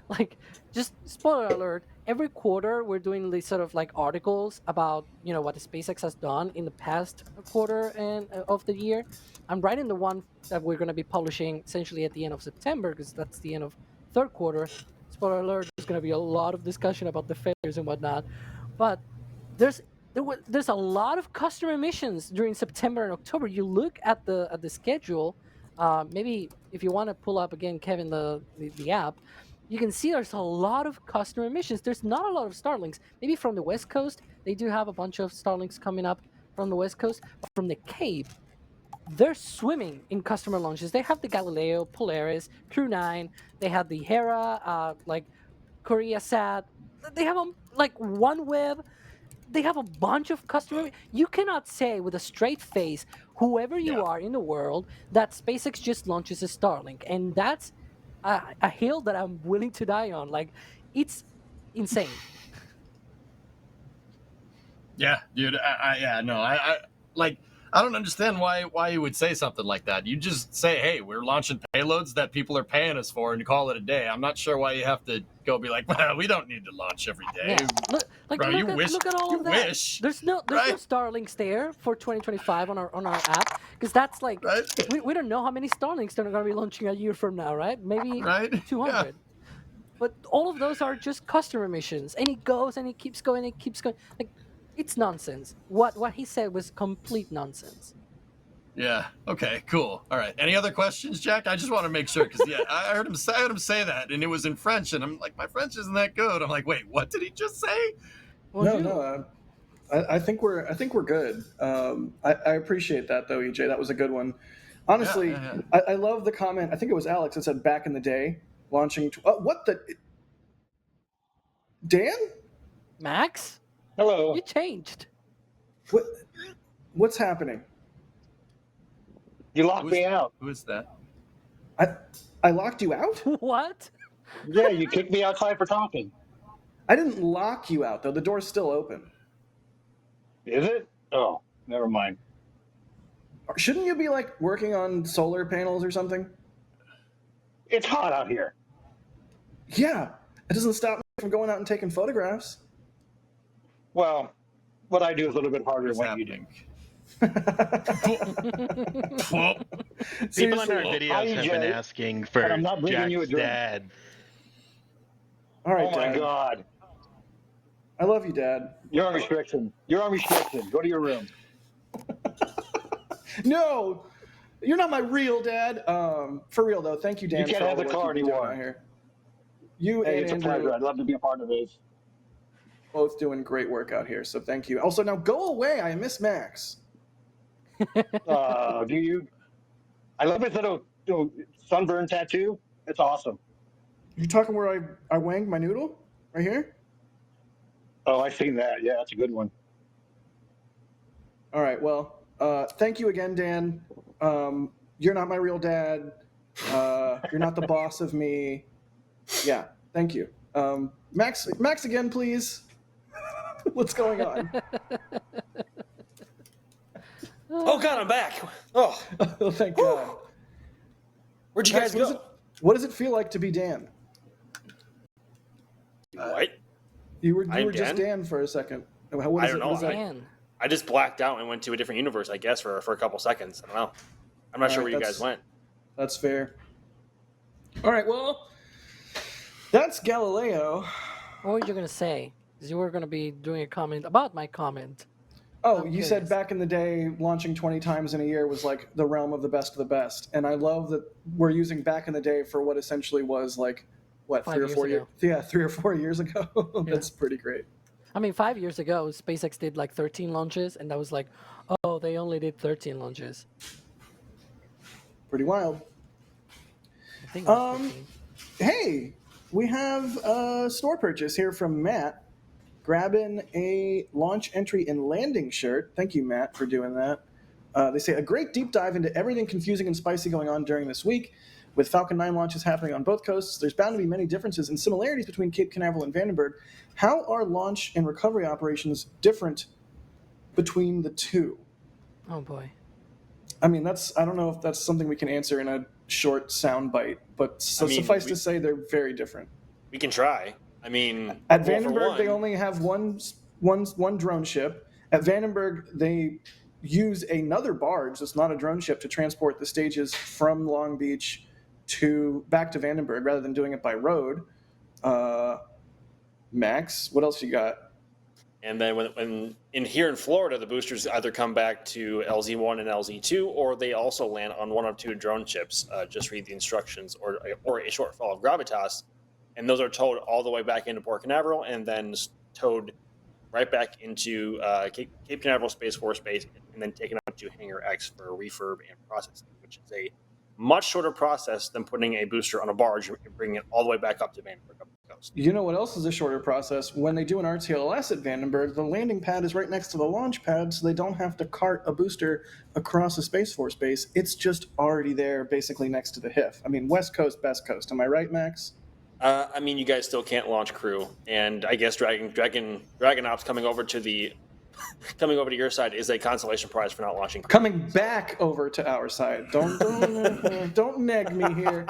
Like, just spoiler alert, every quarter we're doing these sort of like articles about what the SpaceX has done in the past quarter and of the year. I'm writing the one that we're going to be publishing essentially at the end of September, because that's the end of third quarter. Spoiler alert, there's going to be a lot of discussion about the failures and whatnot. But there's a lot of customer missions during September and October. You look at the schedule. Maybe if you want to pull up again, Kevin, the app, you can see there's a lot of customer missions. There's not a lot of Starlinks. Maybe from the West Coast, they do have a bunch of Starlinks coming up from the West Coast. But from the Cape, they're swimming in customer launches. They have the Galileo, Polaris, Crew 9. They have the Hera, like KoreaSat. They have like OneWeb. They have a bunch of customer. You cannot say with a straight face, whoever you are in the world, that SpaceX just launches a Starlink, and that's a hill that I'm willing to die on. Like, it's insane. Yeah, dude. I don't understand why you would say something like that. You just say, hey, we're launching payloads that people are paying us for, and you call it a day. I'm not sure why you have to go be like, well, we don't need to launch every day. Yeah. Look at all of that. Wish. There's no Starlinks there for 2025 on our app, because that's like, Right? we don't know how many Starlinks they're going to be launching a year from now, right? Maybe Right? 200. Yeah. But all of those are just customer missions, and it goes and it keeps going and it keeps going. Like, it's nonsense. What he said was complete nonsense. Yeah. Okay. Cool. All right. Any other questions, Jack? I just want to make sure because I heard him say that, and it was in French, and I'm like, my French isn't that good. I'm like, wait, what did he just say? No. I think we're good. I appreciate that though, EJ. That was a good one. Honestly, Yeah. I love the comment. I think it was Alex that said back in the day launching. What the? Dan? Max, Hello. you changed. What's happening? You locked me out. Who is that? I locked you out? What? Yeah, you kicked me outside for talking. I didn't lock you out though. The door's still open. Is it? Oh, never mind. Shouldn't you be like working on solar panels or something? It's hot out here. Yeah, it doesn't stop me from going out and taking photographs. Well, what I do is a little bit harder What's than what you do. happening? People in our Seriously. videos have been EJ, asking for and I'm not bringing you a Jack's drink. dad. All right, Oh my Dad. God. I love you, Dad. You're on restriction. You're on restriction. Go to your room. No, you're not my real dad. For real though, thank you, Dan. You can't for all have the work car you've been doing anymore. out here. You Hey, and it's a Andrew pleasure. I'd love to be a part of this. both doing great work out here, so thank you. Also, now go away. I miss Max. Do you? I love his little sunburn tattoo. It's awesome. You talking where I wanged my noodle right here? Oh, I've seen that. Yeah, that's a good one. All right. Well, thank you again, Dan. You're not my real dad. You're not the boss of me. Yeah. Thank you. Max again, please. What's going on? Oh God, I'm back. Oh, Oh, thank God. where'd you Max, guys go? what does it feel like to be Dan? What? You were I'm just Dan? Dan for a second. What I is don't it? What is know. that? Man. I just blacked out and went to a different universe, I guess, for a couple seconds. I don't know. I'm not All sure right, where you guys went. That's fair. All right. Well, that's Galileo. What were you gonna say? 'Cause you were gonna be doing a comment about my comment. Oh, I'm you said curious. back in the day, launching 20 times in a year was like the realm of the best. And I love that we're using back in the day for what essentially was like, what, 5 3 or years 4 years? ago. Yeah, 3 or 4 years ago. That's pretty great. I mean, 5 years ago, SpaceX did like 13 launches, and that was like, oh, they only did 13 launches. Pretty wild. I think it was Um, 13. Hey, we have a store purchase here from Matt, grabbing a launch entry and landing shirt. Thank you, Matt, for doing that. They say a great deep dive into everything confusing and spicy going on during this week. With Falcon 9 launches happening on both coasts, there's bound to be many differences and similarities between Cape Canaveral and Vandenberg. How are launch and recovery operations different between the two? Oh boy. I mean, I don't know if that's something we can answer in a short sound bite, but suffice to say they're very different. We can try. I mean, At well, for Vandenberg, they one- only have one drone ship. At Vandenberg, they use another barge that's not a drone ship to transport the stages from Long Beach back to Vandenberg rather than doing it by road. Max, what else you got? And then when here in Florida, the boosters either come back to LZ1 and LZ2, or they also land on one of two drone ships. Just read the instructions, or a short fall of gravitas, and those are towed all the way back into Port Canaveral, and then towed right back into Cape Canaveral Space Force Base, and then taken out to Hangar X for refurb and processing, which is a much shorter process than putting a booster on a barge and bringing it all the way back up to Vandenberg up the coast. You know what else is a shorter process? When they do an RTLS at Vandenberg, the landing pad is right next to the launch pad, so they don't have to cart a booster across a Space Force base. It's just already there, basically next to the HIF. I mean, West Coast, best coast. Am I right, Max? I mean, you guys still can't launch crew, and I guess Dragon Ops coming over to your side is a consolation prize for not launching crew. Coming back over to our side. Don't neg me here.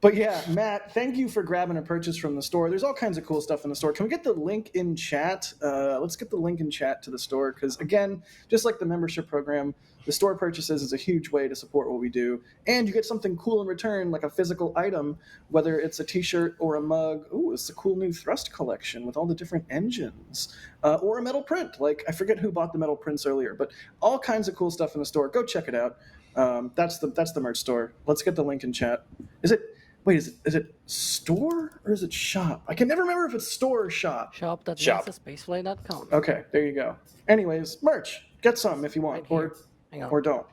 But yeah, Matt, thank you for grabbing a purchase from the store. There's all kinds of cool stuff in the store. Can we get the link in chat? Let's get the link in chat to the store because, again, just like the membership program, the store purchases is a huge way to support what we do. And you get something cool in return, like a physical item, whether it's a t-shirt or a mug. Ooh, it's a cool new thrust collection with all the different engines. Or a metal print. Like, I forget who bought the metal prints earlier, but all kinds of cool stuff in the store. Go check it out. That's the merch store. Let's get the link in chat. Is it? Wait, is it store or is it shop? I can never remember if it's store or shop. Shop.nasaspaceflight.com. Okay, there you go. Anyways, merch. Get some if you want, Right here. Hang on. or don't.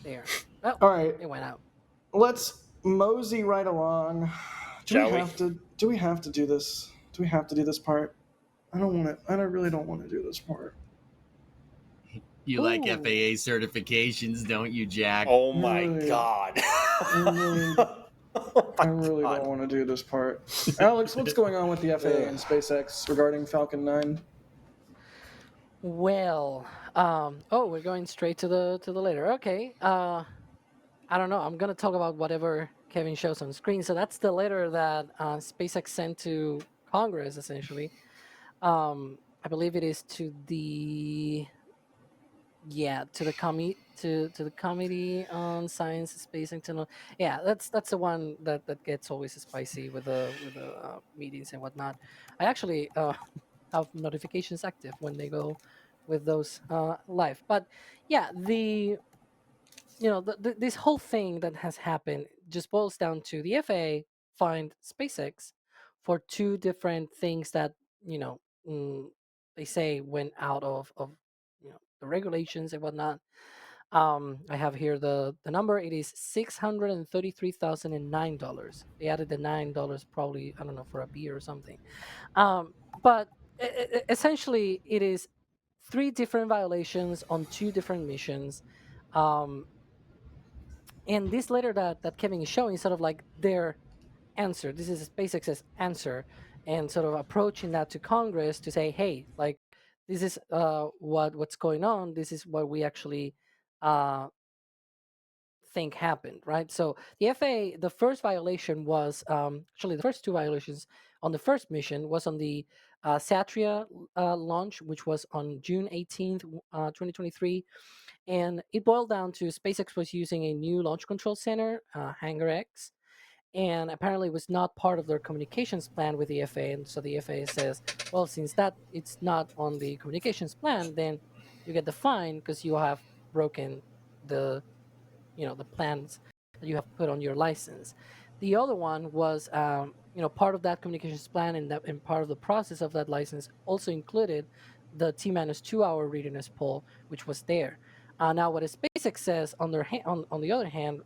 There. Oh, All right, it went out. let's mosey right along. Shall we? Do we have to do this? Do we have to do this part? I don't want to. I really don't want to do this part. You like Ooh. FAA certifications, don't you, Jack? Oh my Really? god. I really don't want to do this part. Alex, what's going on with the FAA and SpaceX regarding Falcon 9? Well, we're going straight to the letter. Okay. I don't know. I'm gonna talk about whatever Kevin shows on screen. So that's the letter that SpaceX sent to Congress, essentially. I believe it is to the to the Committee on Science, Space, and Technology. Yeah, that's the one that gets always spicy with the meetings and whatnot. I actually have notifications active when they go with those live. But yeah, this whole thing that has happened just boils down to the FAA fined SpaceX for two different things that they say went out of the regulations and whatnot. I have here the number. It is $633,009. They added the $9 probably, I don't know, for a beer or something. But essentially, it is three different violations on two different missions. And this letter that Kevin is showing is sort of like their answer. This is SpaceX's answer, and sort of approaching that to Congress to say, hey, like this is what's going on. This is what we actually uh, think happened, right? So the FAA, the first violation was actually the first two violations on the first mission was on the Satria launch, which was on June 18th, 2023. And it boiled down to SpaceX was using a new launch control center, Hangar X, and apparently was not part of their communications plan with the FAA. And so the FAA says, well, since that it's not on the communications plan, then you get the fine because you have broken the the plans that you have put on your license. The other one was part of that communications plan, and part of the process of that license also included the T-2 hour readiness poll, which was there. Now, what SpaceX says on the other hand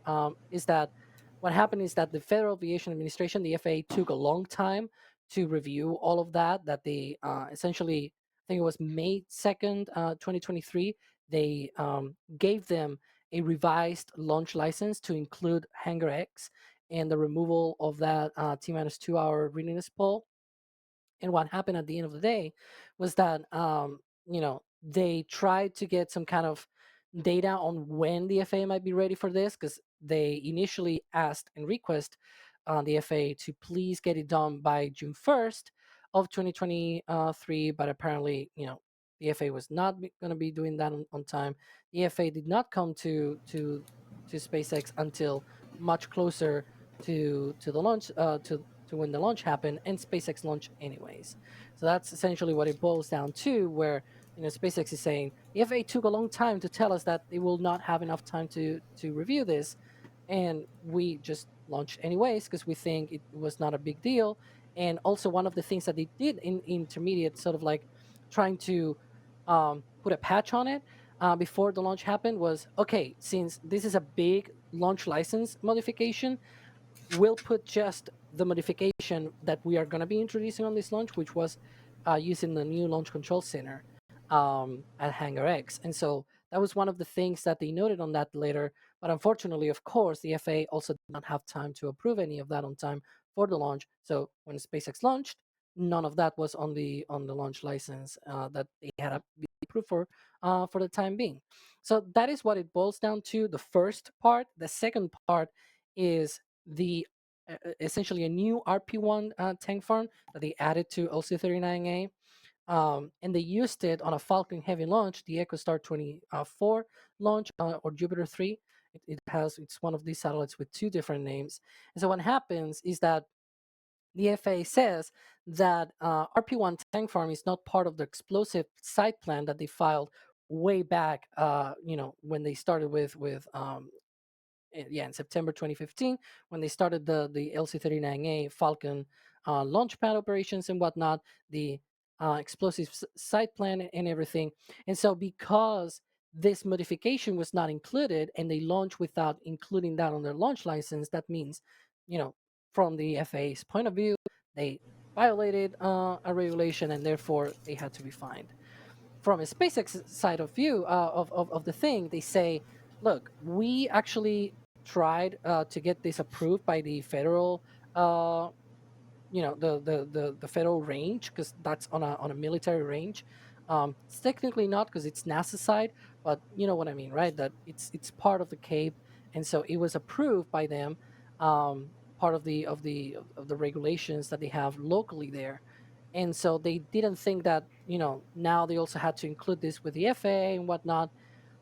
is that what happened is that the Federal Aviation Administration, the FAA, took a long time to review all of that. That they essentially, I think it was May 2nd, 2023, they gave them a revised launch license to include Hangar X and the removal of that T-2 hour readiness poll. And what happened at the end of the day was that they tried to get some kind of data on when the FAA might be ready for this, because they initially asked and request the FAA to please get it done by June 1st of 2023, but apparently the FAA was not going to be doing that on time. The FAA did not come to SpaceX until much closer to the launch to when the launch happened, and SpaceX launched anyways. So that's essentially what it boils down to, where SpaceX is saying the FAA took a long time to tell us that they will not have enough time to review this, and we just launched anyways because we think it was not a big deal. And also one of the things that they did in intermediate, sort of like trying to put a patch on it before the launch happened, was okay, since this is a big launch license modification, we'll put just the modification that we are going to be introducing on this launch, which was using the new launch control center at Hangar X. And so that was one of the things that they noted on that letter. But unfortunately, of course, the FAA also did not have time to approve any of that on time for the launch. So when SpaceX launched, none of that was on the launch license that they had to be approved for the time being. So that is what it boils down to. The first part. The second part is the essentially a new RP1 tank farm that they added to LC-39A. And they used it on a Falcon Heavy launch, the EchoStar 24 launch, or Jupiter 3. It's one of these satellites with two different names. And so what happens is that the FAA says that RP1 tank farm is not part of the explosive site plan that they filed way back, when they started with in September 2015, when they started the LC-39A Falcon launch pad operations and whatnot, the explosive site plan and everything. And so because this modification was not included and they launched without including that on their launch license, that means, from the FAA's point of view, they violated a regulation and therefore they had to be fined. From a SpaceX side of view of the thing, they say, look, we actually tried to get this approved by the federal, the federal range, because that's on a military range. It's technically not, because it's NASA side, but you know what I mean, right? That it's part of the Cape, and so it was approved by them, part of the regulations that they have locally there. And so they didn't think that, now they also had to include this with the FAA and whatnot.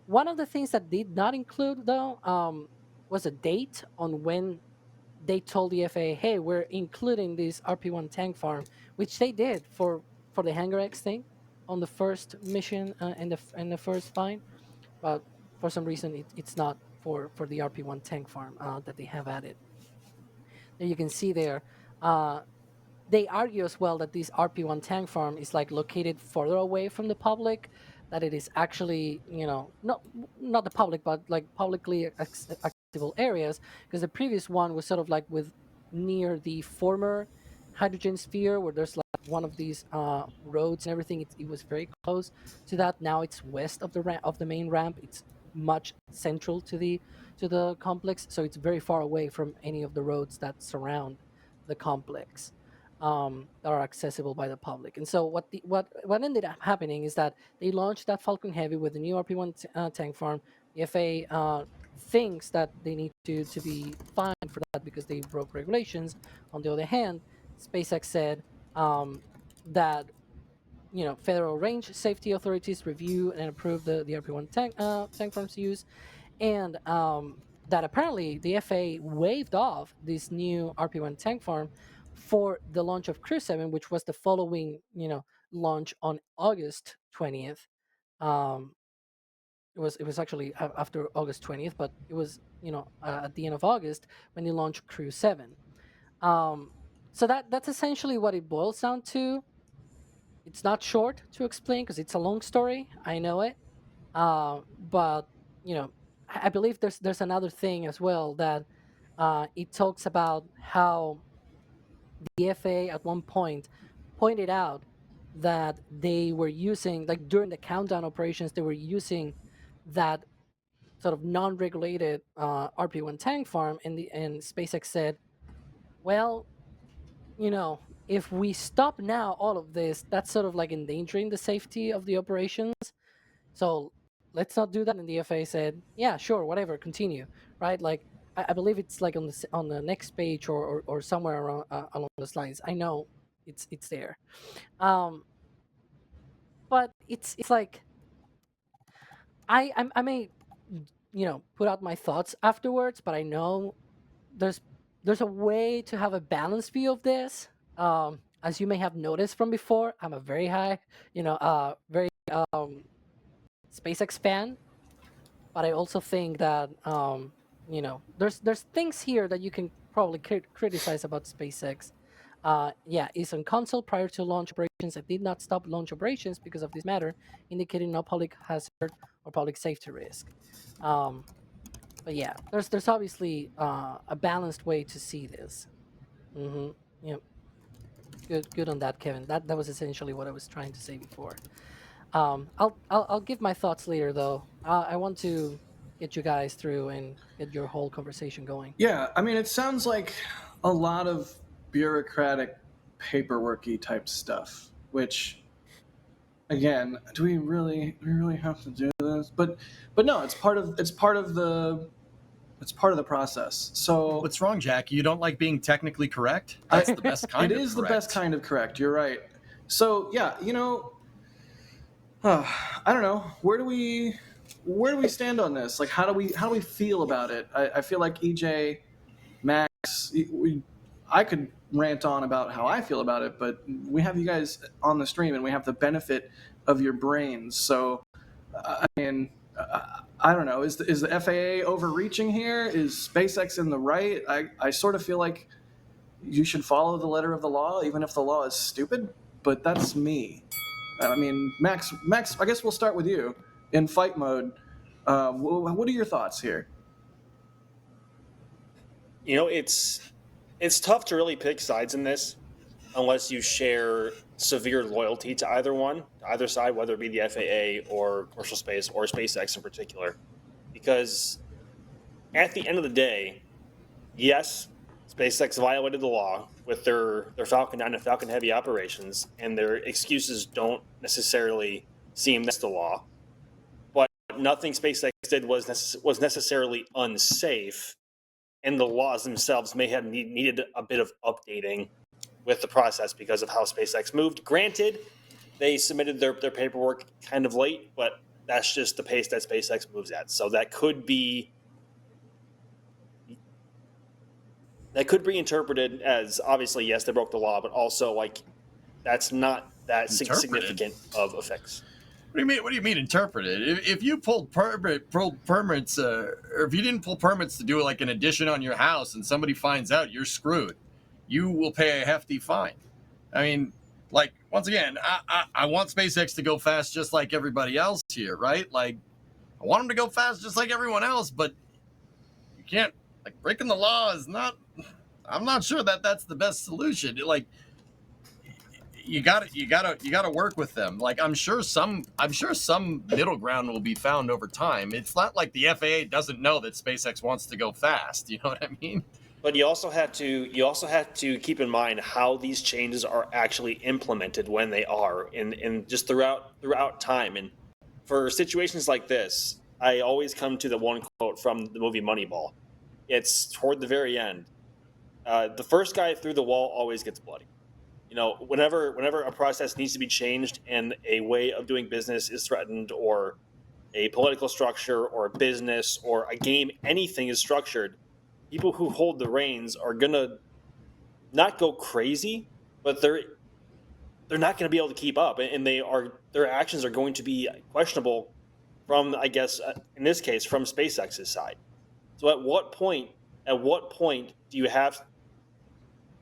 One of the things that did not include, though, was a date on when they told the FAA, "Hey, we're including this RP-1 tank farm," which they did for the Hangar X thing on the first mission, and the first fine. But for some reason, it's not for the RP-1 tank farm that they have added. There you can see there. They argue as well that this RP-1 tank farm is like located further away from the public, that it is actually, not the public, but like publicly accessible areas, because the previous one was sort of like with near the former hydrogen sphere, where there's like one of these roads and everything. It was very close to that. Now it's west of the main ramp. It's much central to the complex, so it's very far away from any of the roads that surround the complex, that are accessible by the public. And so what ended up happening is that they launched that Falcon Heavy with the new RP-1 tank farm. The FAA thinks that they need to be fined for that because they broke regulations. On the other hand, SpaceX said that federal range safety authorities review and approve the RP-1 tank farm's use, and that apparently the FAA waived off this new RP-1 tank farm for the launch of Crew 7, which was the following, launch on August 20th. It was actually after August 20th, but it was, at the end of August when they launched Crew 7. So that's essentially what it boils down to. It's not short to explain because it's a long story. I know it. But I believe there's another thing as well, that it talks about how the FAA at one point pointed out that they were using, like during the countdown operations, they were using that sort of non-regulated RP-1 tank farm, and SpaceX said, well, if we stop now all of this, that's sort of like endangering the safety of the operations. So let's not do that. And the FAA said, yeah, sure, whatever, continue, right? Like I believe it's like on the next page or somewhere around along those lines. I know it's there, but it's like I may put out my thoughts afterwards, but I know there's a way to have a balanced view of this. As you may have noticed from before, I'm a very high, very SpaceX fan, but I also think that there's things here that you can probably criticize about SpaceX. Yeah, it's on console prior to launch operations. It did not stop launch operations because of this matter, indicating no public hazard or public safety risk. But yeah, there's obviously a balanced way to see this. Yeah, good on that, Kevin. That was essentially what I was trying to say before. I'll give my thoughts later, though. I want to get you guys through and get your whole conversation going. Yeah, I mean, it sounds like a lot of bureaucratic, paperworky type stuff. Which, again, do we really have to do this? But no, it's part of the process. So What's wrong, Jack? You don't like being technically correct? That's the best kind it of is correct. the best kind of correct. You're right. So yeah, I don't know. Where do we stand on this? Like, how do we feel about it? I feel like EJ, Max, I could rant on about how I feel about it, but we have you guys on the stream, and we have the benefit of your brains. So, I mean, I don't know. Is the FAA overreaching here? Is SpaceX in the right? I sort of feel like you should follow the letter of the law, even if the law is stupid. But that's me. I mean, Max. I guess we'll start with you in fight mode. What are your thoughts here? You know, it's tough to really pick sides in this unless you share severe loyalty to either side, whether it be the FAA or commercial space or SpaceX in particular. Because at the end of the day, yes, SpaceX violated the law with their Falcon 9 and Falcon Heavy operations, and their excuses don't necessarily seem that's the law. But nothing SpaceX did was necessarily unsafe, and the laws themselves may have needed a bit of updating with the process because of how SpaceX moved. Granted, they submitted their paperwork kind of late, but that's just the pace that SpaceX moves at. So that could be interpreted as, obviously, yes, they broke the law, but also like that's not that significant of a fix. What do you mean? What do you mean interpreted? If you pulled permits, or if you didn't pull permits to do like an addition on your house, and somebody finds out, you're screwed. You will pay a hefty fine. I mean, like, once again, I want SpaceX to go fast just like everybody else here, right? Like, I want them to go fast just like everyone else, but you can't, like, breaking the law is not. I'm not sure that that's the best solution. Like, you gotta work with them. Like, I'm sure some middle ground will be found over time. It's not like the FAA doesn't know that SpaceX wants to go fast. You know what I mean? But you also have to keep in mind how these changes are actually implemented when they are in just throughout time. And for situations like this, I always come to the one quote from the movie Moneyball. It's toward the very end. The first guy through the wall always gets bloody. You know, whenever a process needs to be changed and a way of doing business is threatened, or a political structure or a business or a game, anything is structured, people who hold the reins are gonna not go crazy, but they're not going to be able to keep up, and their actions are going to be questionable from, I guess, in this case, from SpaceX's side. So at what point do you have,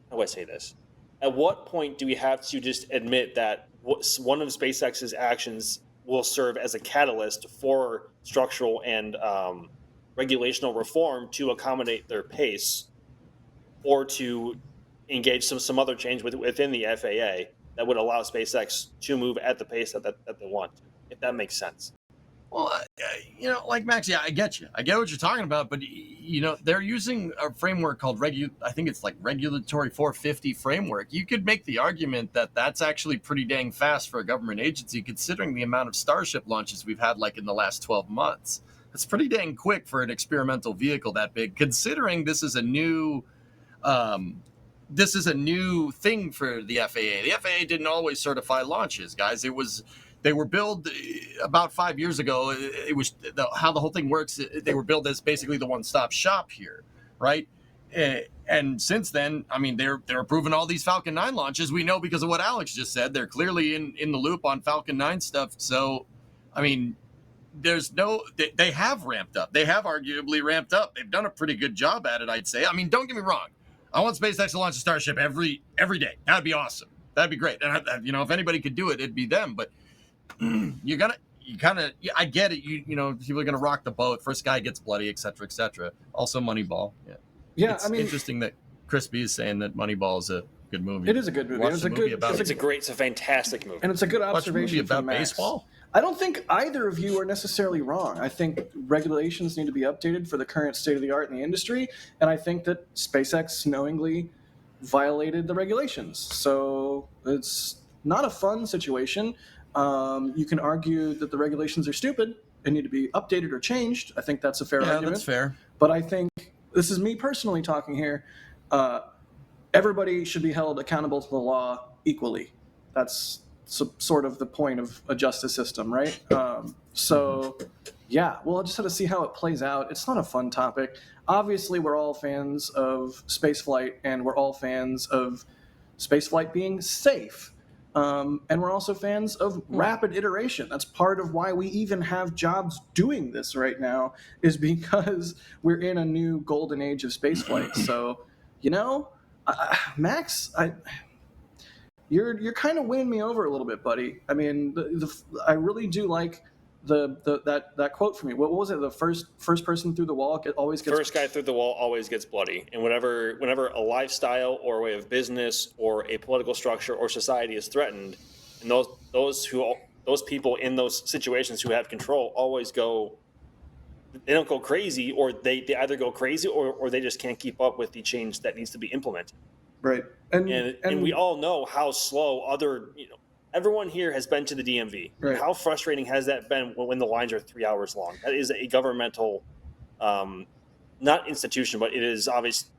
how do I say this? At what point do we have to just admit that one of SpaceX's actions will serve as a catalyst for structural and regulational reform to accommodate their pace, or to engage some other change within the FAA that would allow SpaceX to move at the pace that they want, if that makes sense? Well, you know, like, Max, yeah, I get you. I get what you're talking about, but, you know, they're using a framework called I think it's like Regulatory 450 framework. You could make the argument that that's actually pretty dang fast for a government agency, considering the amount of Starship launches we've had, like, in the last 12 months. It's pretty dang quick for an experimental vehicle that big, considering this is a new thing for the FAA. The FAA didn't always certify launches, guys. They were billed about 5 years ago. It was how the whole thing works. They were billed as basically the one-stop shop here, right? And since then, I mean, they're approving all these Falcon 9 launches. We know because of what Alex just said. They're clearly in the loop on Falcon 9 stuff. So, I mean, they have ramped up. They have arguably ramped up. They've done a pretty good job at it, I'd say. I mean, don't get me wrong. I want SpaceX to launch a Starship every day. That'd be awesome. That'd be great. And, you know, if anybody could do it, it'd be them. But you kind of, I get it. You know, people are going to rock the boat. First guy gets bloody, et cetera, et cetera. Also Moneyball. Yeah. It's interesting that Chris B is saying that Moneyball is a good movie. It is a good movie. It's a fantastic movie. And it's a good observation. Watch a movie about baseball? I don't think either of you are necessarily wrong. I think regulations need to be updated for the current state of the art in the industry, and I think that SpaceX knowingly violated the regulations. So it's not a fun situation. You can argue that the regulations are stupid and need to be updated or changed. I think that's a fair argument. Yeah, that's fair. But I think, this is me personally talking here, everybody should be held accountable to the law equally. That's sort of the point of a justice system, right? Yeah, we'll just have to see how it plays out. It's not a fun topic. Obviously, we're all fans of spaceflight, and we're all fans of spaceflight being safe. And we're also fans of rapid iteration. That's part of why we even have jobs doing this right now, is because we're in a new golden age of spaceflight. So, Max, you're kind of winning me over a little bit, buddy. I mean, I really do like that quote from you. What was it? The first person through the wall always gets First guy through the wall always gets bloody. And whenever a lifestyle or a way of business or a political structure or society is threatened, and those people in those situations who have control always go, they don't go crazy, or they either go crazy or they just can't keep up with the change that needs to be implemented. Right. And we all know how slow everyone here has been to the DMV. Right. How frustrating has that been when the lines are 3 hours long? That is a governmental, not institution, but it is obvious.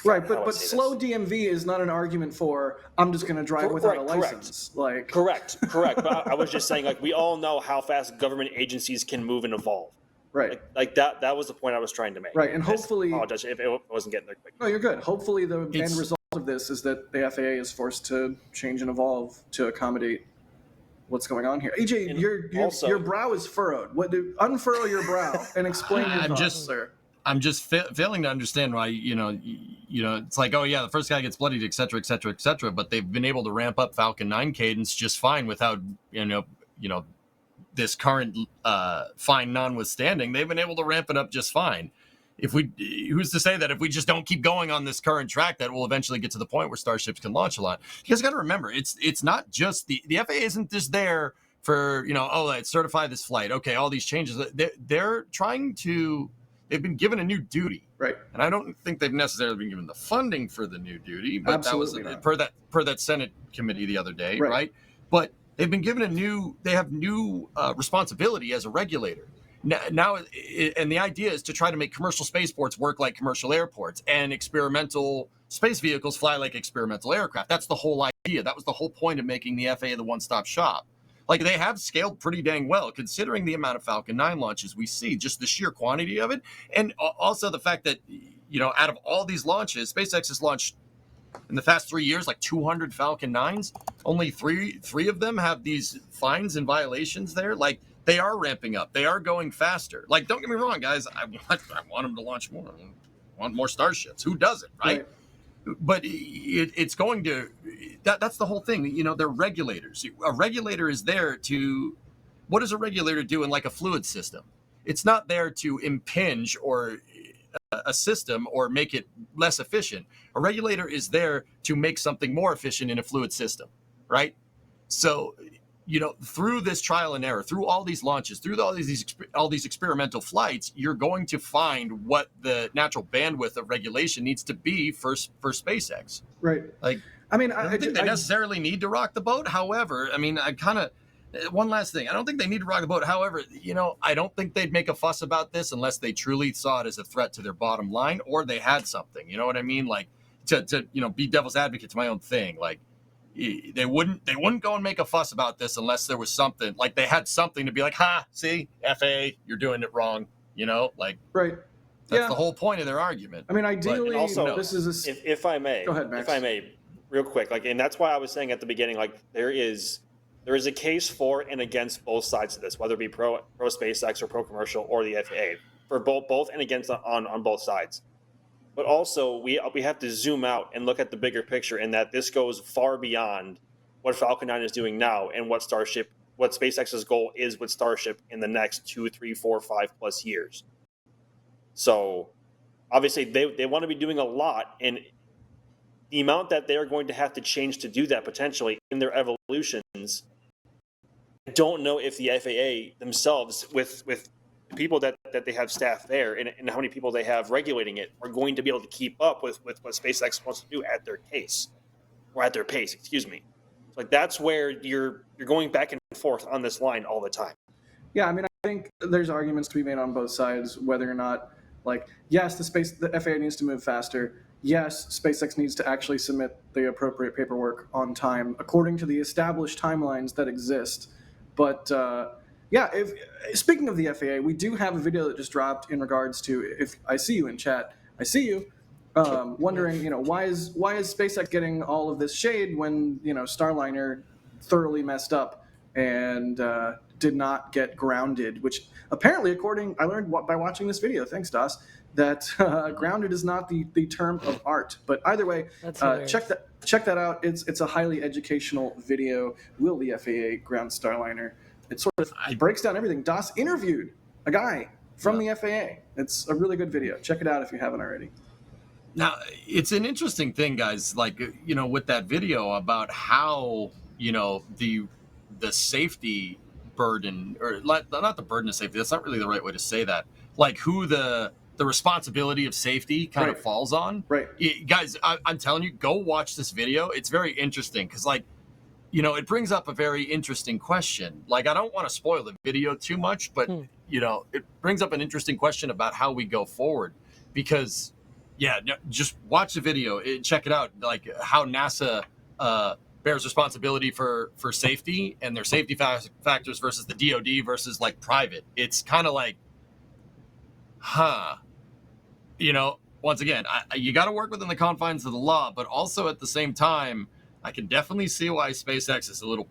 Right, but slow DMV is not an argument for I'm just going to drive without a license. Correct. But I was just saying, we all know how fast government agencies can move and evolve. Right. That was the point I was trying to make. Right, and hopefully, I apologize if it wasn't getting there quick. No, you're good. Hopefully, the end result of this is that the FAA is forced to change and evolve to accommodate what's going on here. AJ, your brow is furrowed. Unfurrow your brow and explain your thoughts, sir. I'm just failing to understand why, it's like, oh yeah, the first guy gets bloodied, et cetera, et cetera, et cetera. But they've been able to ramp up Falcon 9 cadence just fine without, this current fine notwithstanding. They've been able to ramp it up just fine. Who's to say that if we just don't keep going on this current track, that we'll eventually get to the point where starships can launch a lot? You guys got to remember, it's not just the FAA isn't just there for, let's certify this flight. Okay, all these changes. They're trying to. They've been given a new duty, right? And I don't think they've necessarily been given the funding for the new duty, but Absolutely that was per that Senate committee the other day, right? But they've been given they have new responsibility as a regulator now, and the idea is to try to make commercial spaceports work like commercial airports, and experimental space vehicles fly like experimental aircraft. That's the whole idea. That was the whole point of making the FAA the one-stop shop. They have scaled pretty dang well, considering the amount of Falcon 9 launches we see, just the sheer quantity of it. And also the fact that, out of all these launches, SpaceX has launched in the past 3 years, 200 Falcon 9s. Only three of them have these fines and violations there. They are ramping up. They are going faster. Don't get me wrong, guys. I want them to launch more. I want more starships. Who doesn't, right? But it's going to, that's the whole thing. They're regulators. A regulator is there to, what does a regulator do in a fluid system? It's not there to impinge or a system or make it less efficient. A regulator is there to make something more efficient in a fluid system, right? So, through this trial and error, through all these launches, through all these experimental flights, you're going to find what the natural bandwidth of regulation needs to be for SpaceX. Right. I don't think they necessarily need to rock the boat. However, one last thing. I don't think they need to rock the boat. However, I don't think they'd make a fuss about this unless they truly saw it as a threat to their bottom line, or they had something. You know what I mean? To be devil's advocate to my own thing. They wouldn't go and make a fuss about this unless there was something, they had something to be see, FAA, you're doing it wrong, right. That's the whole point of their argument. Ideally, and also, this is if I may, go ahead, Max. If I may, real quick, and that's why I was saying at the beginning, there is a case for and against both sides of this, whether it be pro SpaceX or pro commercial or the FAA, for both and against on both sides. But also, we have to zoom out and look at the bigger picture, in that this goes far beyond what Falcon 9 is doing now and what SpaceX's goal is with Starship in the next 2, 3, 4, 5+ years. So, obviously, they want to be doing a lot, and the amount that they are going to have to change to do that potentially in their evolutions, I don't know if the FAA themselves, with people that they have staff there and how many people they have regulating it, are going to be able to keep up with what SpaceX wants to do at their pace. Excuse me. That's where you're going back and forth on this line all the time. Yeah, I think there's arguments to be made on both sides, whether or not, yes, the FAA needs to move faster. Yes, SpaceX needs to actually submit the appropriate paperwork on time according to the established timelines that exist. But speaking of the FAA, we do have a video that just dropped in regards to, if I see you in chat, I see you. wondering, why is SpaceX getting all of this shade when Starliner thoroughly messed up and did not get grounded, which apparently, I learned by watching this video, thanks Das, that grounded is not the term of art. But either way, That's check that out. It's a highly educational video. Will the FAA ground Starliner? It sort of breaks down everything. Das interviewed a guy from the FAA. It's a really good video. Check it out if you haven't already. Now, it's an interesting thing, guys, like, with that video about how, the safety burden, or not the burden of safety, that's not really the right way to say that, like who the responsibility of safety kind of falls on. Right. Guys, I'm telling you, go watch this video. It's very interesting because, like, it brings up a very interesting question. Like, I don't want to spoil the video too much, but, it brings up an interesting question about how we go forward because, yeah, just watch the video, check it out, like how NASA bears responsibility for safety and their safety factors versus the DoD versus like private. It's kind of like, once again, you got to work within the confines of the law, but also at the same time, I can definitely see why SpaceX is a little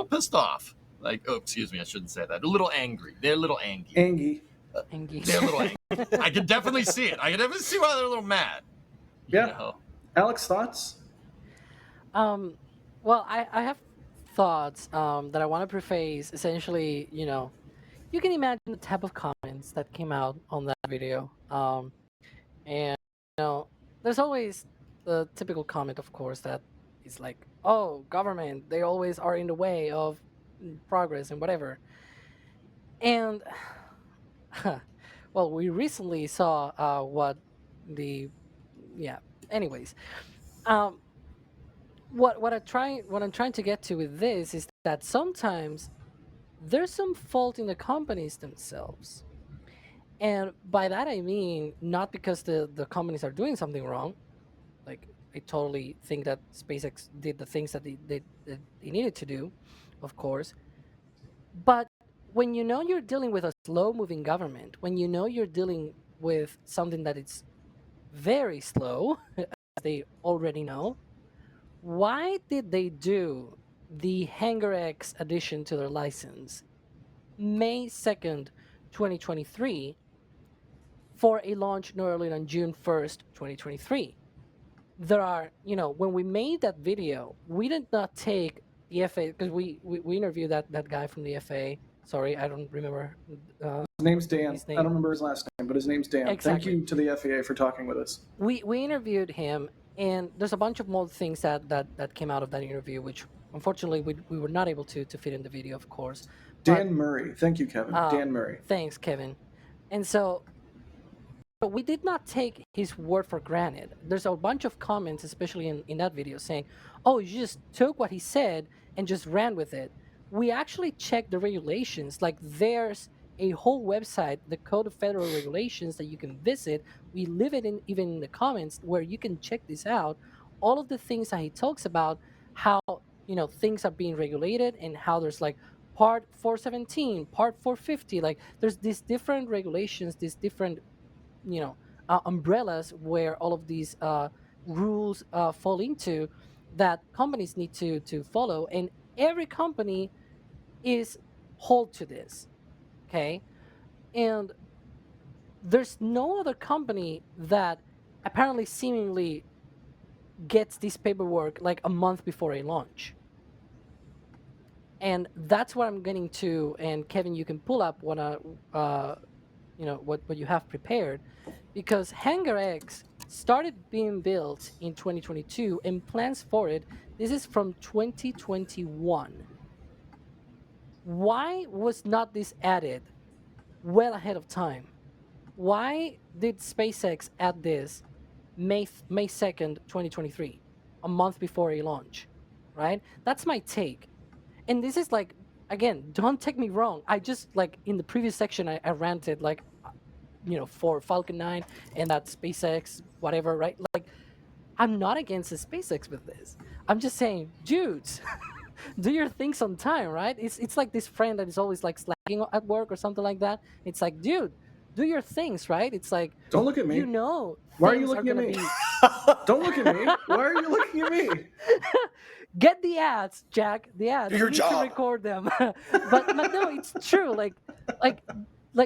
pissed off. Like, oh, excuse me, I shouldn't say that. A little angry. They're a little angry. They're a little angry. I can definitely see it. I can definitely see why they're a little mad. Yeah. Alex, thoughts? Well, I have thoughts that I want to preface. Essentially, you can imagine the type of comments that came out on that video. And, there's always the typical comment, of course, that is like, oh, government, they always are in the way of progress and whatever. And, well, we recently saw anyways. What I'm trying to get to with this is that sometimes there's some fault in the companies themselves. And by that I mean not because the companies are doing something wrong. Like, I totally think that SpaceX did the things that they needed to do, of course. But when you're dealing with a slow-moving government, when you're dealing with something that is very slow, as they already know, why did they do the Hangar X addition to their license May 2nd, 2023, for a launch no earlier than June 1st, 2023? There are, when we made that video, we did not take the FAA, because we interviewed that guy from the FAA. Sorry, I don't remember. His name's Dan. I don't remember his last name, but his name's Dan. Exactly. Thank you to the FAA for talking with us. We interviewed him, and there's a bunch of more things that came out of that interview, which unfortunately we were not able to fit in the video, of course. Dan Murray. Thank you, Kevin. Dan Murray. Thanks, Kevin. And so, but we did not take his word for granted. There's a bunch of comments, especially in that video, saying, oh, you just took what he said and just ran with it. We actually checked the regulations. Like, there's a whole website, the Code of Federal Regulations, that you can visit. We leave it even in the comments where you can check this out. All of the things that he talks about, how things are being regulated, and how there's like Part 417, Part 450. Like, there's these different regulations, these different umbrellas where all of these rules fall into, that companies need to follow, and every company is hold to this. Okay, and there's no other company that apparently seemingly gets this paperwork like a month before a launch. And that's what I'm getting to. And Kevin, you can pull up what you have prepared, because Hangar X started being built in 2022, and plans for it, this is from 2021. Why was not this added well ahead of time? Why did SpaceX add this May 2nd, 2023, a month before a launch, right? That's my take. And this is like, again, don't take me wrong. I just, like, in the previous section, I ranted, like, for Falcon 9 and that SpaceX, whatever, right? Like, I'm not against the SpaceX with this. I'm just saying, dudes, do your things on time, right? It's like this friend that is always like slacking at work or something like that. It's like, dude, do your things, right? It's like, Don't look at me. you know, Why are you things looking at gonna me? be. Don't look at me. Why are you looking at me? Get the ads, Jack. The ads. Do your You need to job. record them. but no, it's true. Like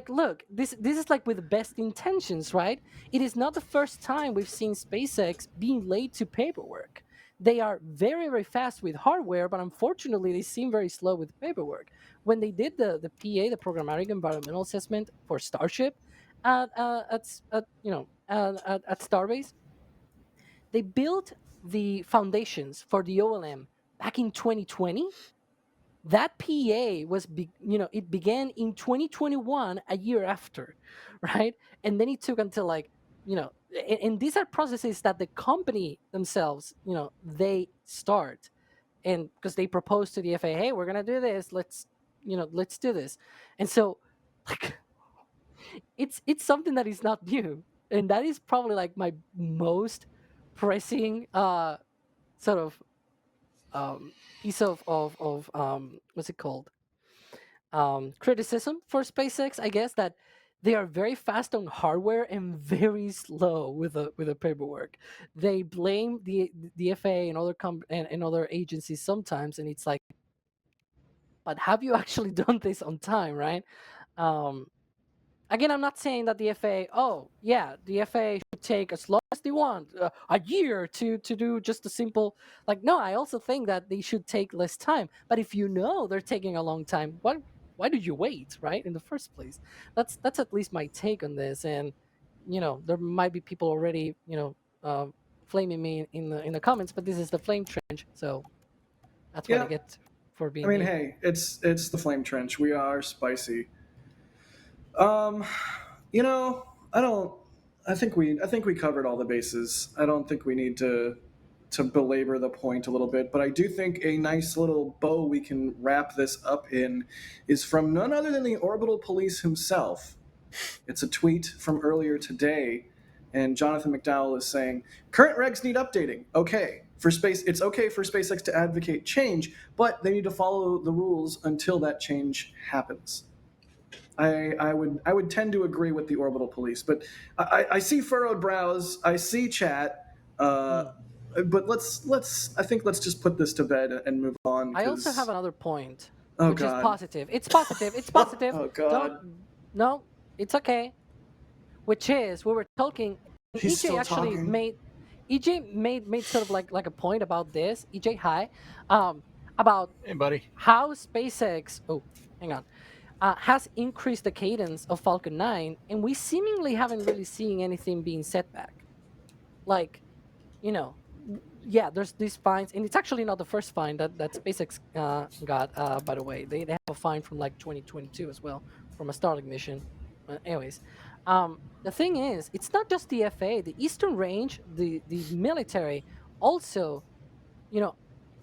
look, this is like with the best intentions, right? It is not the first time we've seen SpaceX being late to paperwork. They are very, very fast with hardware, but unfortunately they seem very slow with paperwork. When they did the PA, the Programmatic Environmental Assessment for Starship at Starbase, they built the foundations for the OLM back in 2020. That PA it began in 2021, a year after, right? And then it took until and these are processes that the company themselves, they start, and because they propose to the FAA, hey, we're gonna do this, let's do this. And so, like, it's something that is not new, and that is probably like my most pressing sort of piece of what's it called, criticism for SpaceX, I guess, that they are very fast on hardware and very slow with the paperwork. They blame the FAA and and other agencies sometimes, and it's like, but have you actually done this on time, right? Um, Again, I'm not saying that the FAA, the FAA should take as long as they want, a year to do just a simple, like, no, I also think that they should take less time. But if you know they're taking a long time, why did you wait, right, in the first place? That's at least my take on this. And, there might be people already, flaming me in the comments, but this is the flame trench. So that's what I Yeah. get for being I mean, here. hey, it's the flame trench. We are spicy. I don't. I think we covered all the bases. I don't think we need to belabor the point a little bit, but I do think a nice little bow we can wrap this up in is from none other than the Orbital Police himself. It's a tweet from earlier today, and Jonathan McDowell is saying, current regs need updating. Okay. It's okay for SpaceX to advocate change, but they need to follow the rules until that change happens. I would tend to agree with the Orbital Police, but I see furrowed brows. I see chat. But let's just put this to bed and move on. I also have another point, Oh, which is God. positive. It's positive. It's positive. Oh, God. No, it's okay. Which is, we were talking. He's EJ still actually talking. made sort of like a point about this. EJ, hi, about Hey, buddy. how SpaceX. Oh, hang on. Has increased the cadence of Falcon 9, and we seemingly haven't really seen anything being set back. Like, yeah, there's these fines, and it's actually not the first fine that SpaceX got. By the way, they have a fine from like 2022 as well from a Starlink mission. Anyways, the thing is, it's not just the FAA. The Eastern Range, the military also,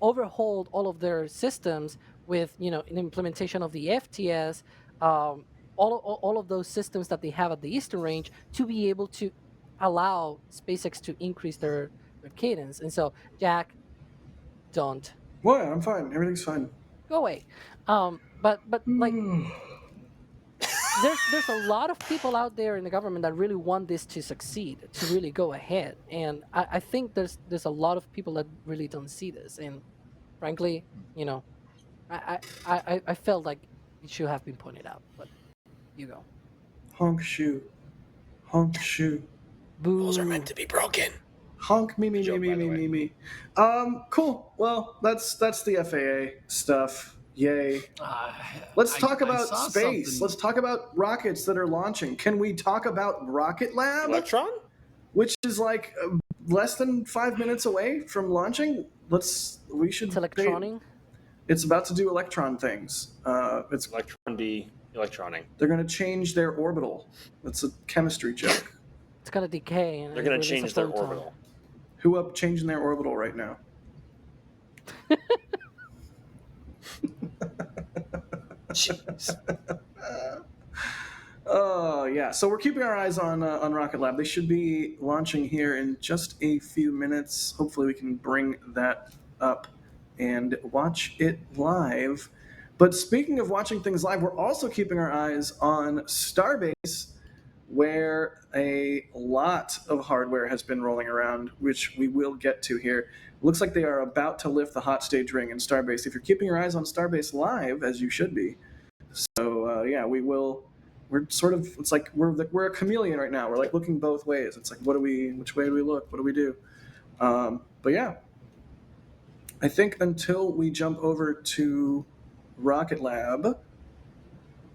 overhauled all of their systems with an implementation of the FTS, all of those systems that they have at the Eastern Range to be able to allow SpaceX to increase their cadence. And so, Jack, don't What? I'm fine. Everything's fine. go away. But like, there's a lot of people out there in the government that really want this to succeed, to really go ahead. And I think there's a lot of people that really don't see this. And frankly, I felt like it should have been pointed out. But you go. Honk shoe. Honk shoe. Boo. Rules are meant to be broken. Honk me. Joke, by the way. Cool. Well, that's the FAA stuff. Yay. Let's talk about space. Let's talk about rockets that are launching. Can we talk about Rocket Lab? Electron? Which is like less than 5 minutes away from launching. We should. It's electronic. It's about to do Electron things. It's Electron be electronic. They're going to change their orbital. That's a chemistry joke. It's gonna decay. And They're going to release a change their photon. orbital. Who up changing their orbital right now? Jeez. Oh yeah, so we're keeping our eyes on Rocket Lab. They should be launching here in just a few minutes. Hopefully, we can bring that up and watch it live. But speaking of watching things live, we're also keeping our eyes on Starbase. where a lot of hardware has been rolling around, which we will get to here. Looks like they are about to lift the hot stage ring in Starbase. If you're keeping your eyes on Starbase Live, as you should be. So yeah, we will. We're sort of. It's like we're a chameleon right now. We're like looking both ways. It's like, which way do we look? What do we do? But yeah, I think until we jump over to Rocket Lab,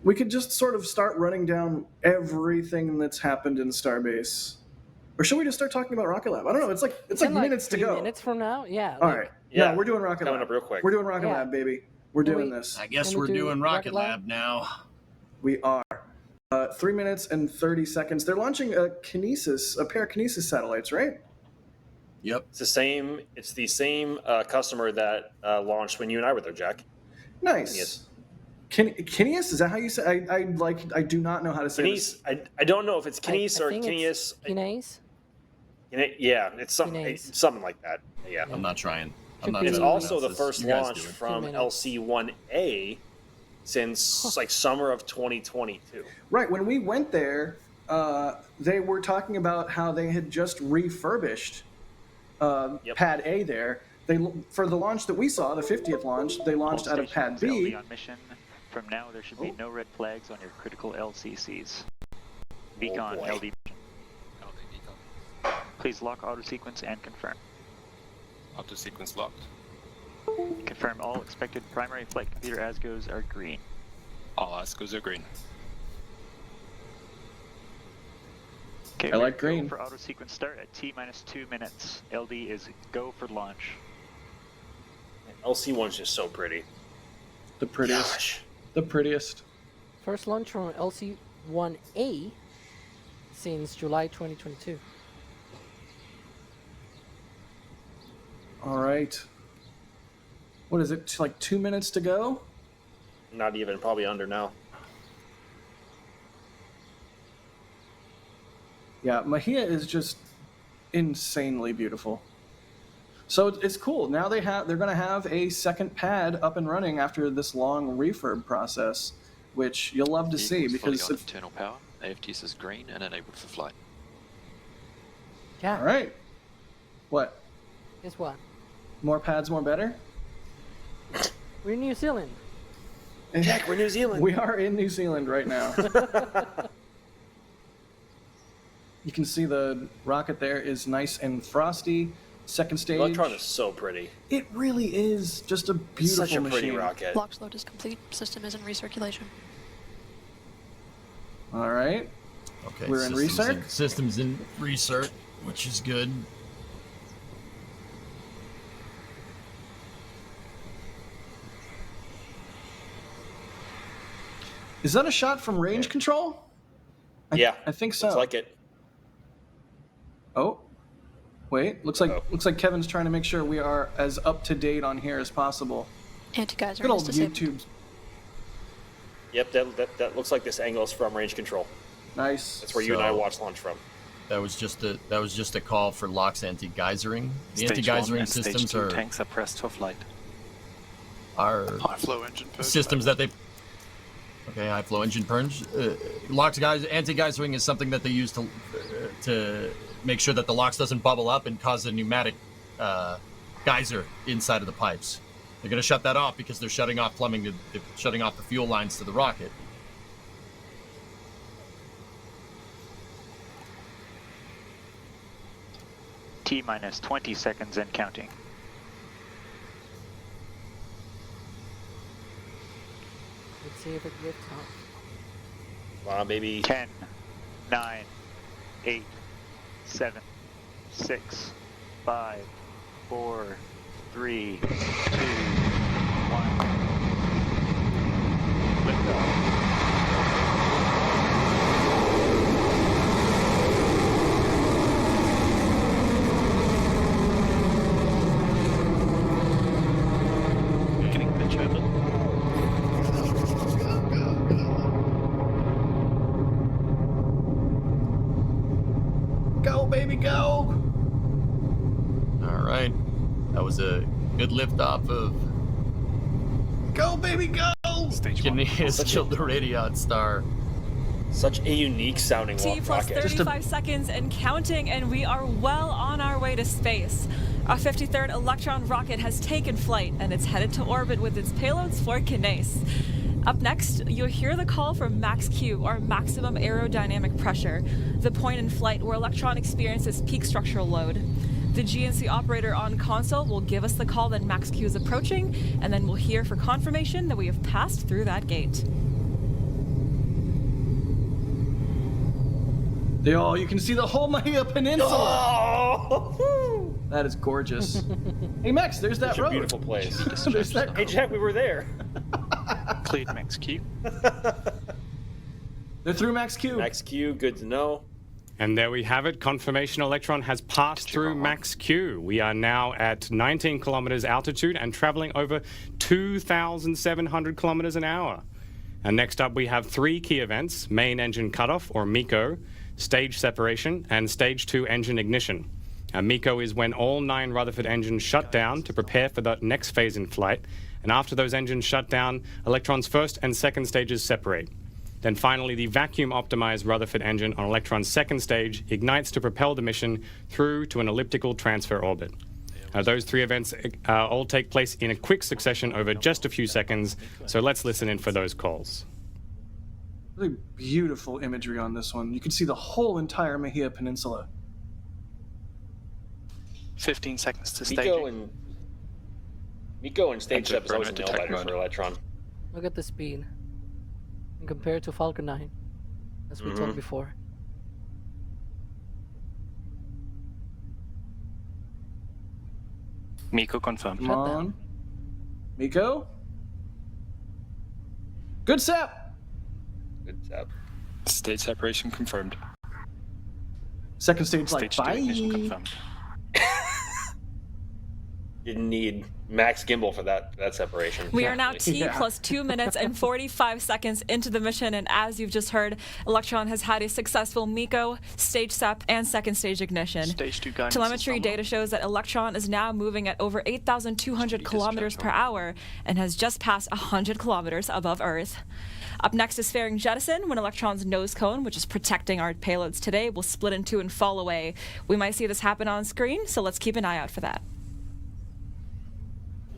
we could just sort of start running down everything that's happened in Starbase. Or should we just start talking about Rocket Lab? I don't know. It's like minutes to go. Minutes from now, yeah. All right. Yeah, we're doing Rocket coming Lab. up real quick. We're doing Rocket Yeah. Lab, baby. We're doing Wait. this. I guess Can we we're do doing Rocket Rocket Lab? Lab now. We are. 3 minutes and 30 seconds. They're launching a pair of Kinesis satellites, right? Yep. It's the same customer that launched when you and I were there, Jack. Nice. Kineas, is that how you say? I do not know how to say this. Kineas. I don't know if it's Kineas or Kineas. Kineas? Yeah, it's something like that. Yeah. I'm not trying. It's also the first You guys launch do it. from 2 minutes. LC-1A since like summer of 2022. Right. When we went there, they were talking about how they had just refurbished Pad A there. For the launch that we saw, the 50th launch, they launched out of Pad B. LD on mission. From now, there should be no red flags on your critical LCCs. Beacon boy. LD mission. Please lock auto sequence and confirm. Auto sequence locked. Confirm all expected primary flight computer ASGOs are green. All ASCOs are green. Okay, I we're like go green. for auto sequence start at T-2 minutes. LD is go for launch. LC-1's just so pretty. The prettiest. Gosh. The prettiest. First launch from LC-1A since July 2022. All right. What is it? Like 2 minutes to go? Not even, probably under now. Yeah, Mahia is just insanely beautiful. So it's cool. Now they're going to have a second pad up and running after this long refurb process, which you'll love to see because on internal power, AFTS is green and enabled for flight. Yeah. all right. What? Guess what? More pads, more better? We're in New Zealand. Jack, we're New Zealand. We are in New Zealand right now. You can see the rocket there is nice and frosty. Second stage. Electron is so pretty. It really is just a beautiful It's such a machine. pretty rocket. Launch load is complete. System is in recirculation. All right. Okay. We're in recirc? Systems in recirc, which is good. Is that a shot from range control? Yeah, I think so. Looks like it. Oh, wait. Looks like Kevin's trying to make sure we are as up to date on here as possible. Anti-geyser Good is old disabled. YouTube. Yep, that looks like this angle is from range control. Nice. That's where you and I watched launch from. That was just a call for LOX anti-geysering. The Stage 1 anti-geysering and stage systems 2 are tanks are pressed for flight. High flow engine purge. systems that they. Okay, high flow engine purge. LOX anti-geysering is something that they use to make sure that the LOX doesn't bubble up and cause a pneumatic geyser inside of the pipes. They're going to shut that off because they're shutting off plumbing. They're shutting off the fuel lines to the rocket. T-minus 20 seconds and counting. Let's see if it lifts off. Come on, baby. 10, 9, 8, 7, 6, 5, 4, 3, 2, 1. Lift off. Getting pitch over. Go, baby, go! All right, that was a good lift off of Go, baby, go! Stage 1. Kineas killed the Radiant Star. Such a unique sounding T plus rocket. 35 seconds and counting, and we are well on our way to space. Our 53rd Electron rocket has taken flight, and it's headed to orbit with its payloads for Kineis. Up next, you'll hear the call from max Q, or maximum aerodynamic pressure, the point in flight where Electron experiences peak structural load. The GNC operator on console will give us the call that max Q is approaching, and then we'll hear for confirmation that we have passed through that gate. Oh, you can see the whole Mahia Peninsula. Oh! That is gorgeous. Hey, Max, there's that Such a road. beautiful place. There's that. Hey, Jack, we were there. Cleared max Q. They're through Max Q. Max Q, good to know. And there we have it. Confirmation Electron has passed through max Q. We are now at 19 kilometers altitude and traveling over 2,700 kilometers an hour. And next up, we have 3 key events: main engine cutoff, or MECO, stage separation, and stage 2 engine ignition. MECO is when all 9 Rutherford engines shut down to prepare for the next phase in flight. And after those engines shut down, Electron's first and second stages separate. Then finally, the vacuum-optimized Rutherford engine on Electron's second stage ignites to propel the mission through to an elliptical transfer orbit. Those 3 events all take place in a quick succession over just a few seconds, so let's listen in for those calls. Really beautiful imagery on this one. You can see the whole entire Mahia Peninsula. 15 seconds to staging. MECO and stage step is always a nail-biter for Electron. Look at the speed. And compare it to Falcon 9, as we talked before. MECO confirmed. Come on. MECO? Good sap! Good sap. Stage separation confirmed. Second stage, Stage 2 ignition confirmed. Didn't need max gimbal for that separation. We are now T plus 2 minutes and 45 seconds into the mission, and as you've just heard, Electron has had a successful MECO, stage SEP, and second stage ignition. Stage 2 guidance. Telemetry data shows that Electron is now moving at over 8,200 kilometers per hour and has just passed 100 kilometers above Earth. Up next is fairing jettison, when Electron's nose cone, which is protecting our payloads today, will split in two and fall away. We might see this happen on screen, so let's keep an eye out for that.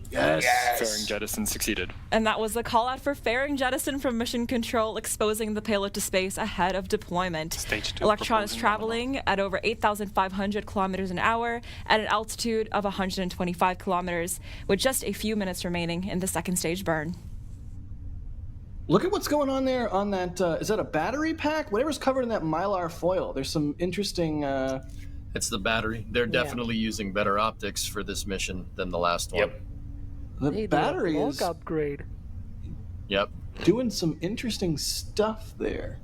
Yes. Fairing jettison succeeded. And that was the call out for fairing jettison from mission control, exposing the payload to space ahead of deployment. Stage 2 Electron is traveling at over 8,500 kilometers an hour at an altitude of 125 kilometers, with just a few minutes remaining in the second stage burn. Look at what's going on there on that, is that a battery pack? Whatever's covered in that Mylar foil. There's some interesting... It's the battery. They're definitely using better optics for this mission than the last one. The battery is upgrade. Yep. Doing some interesting stuff there.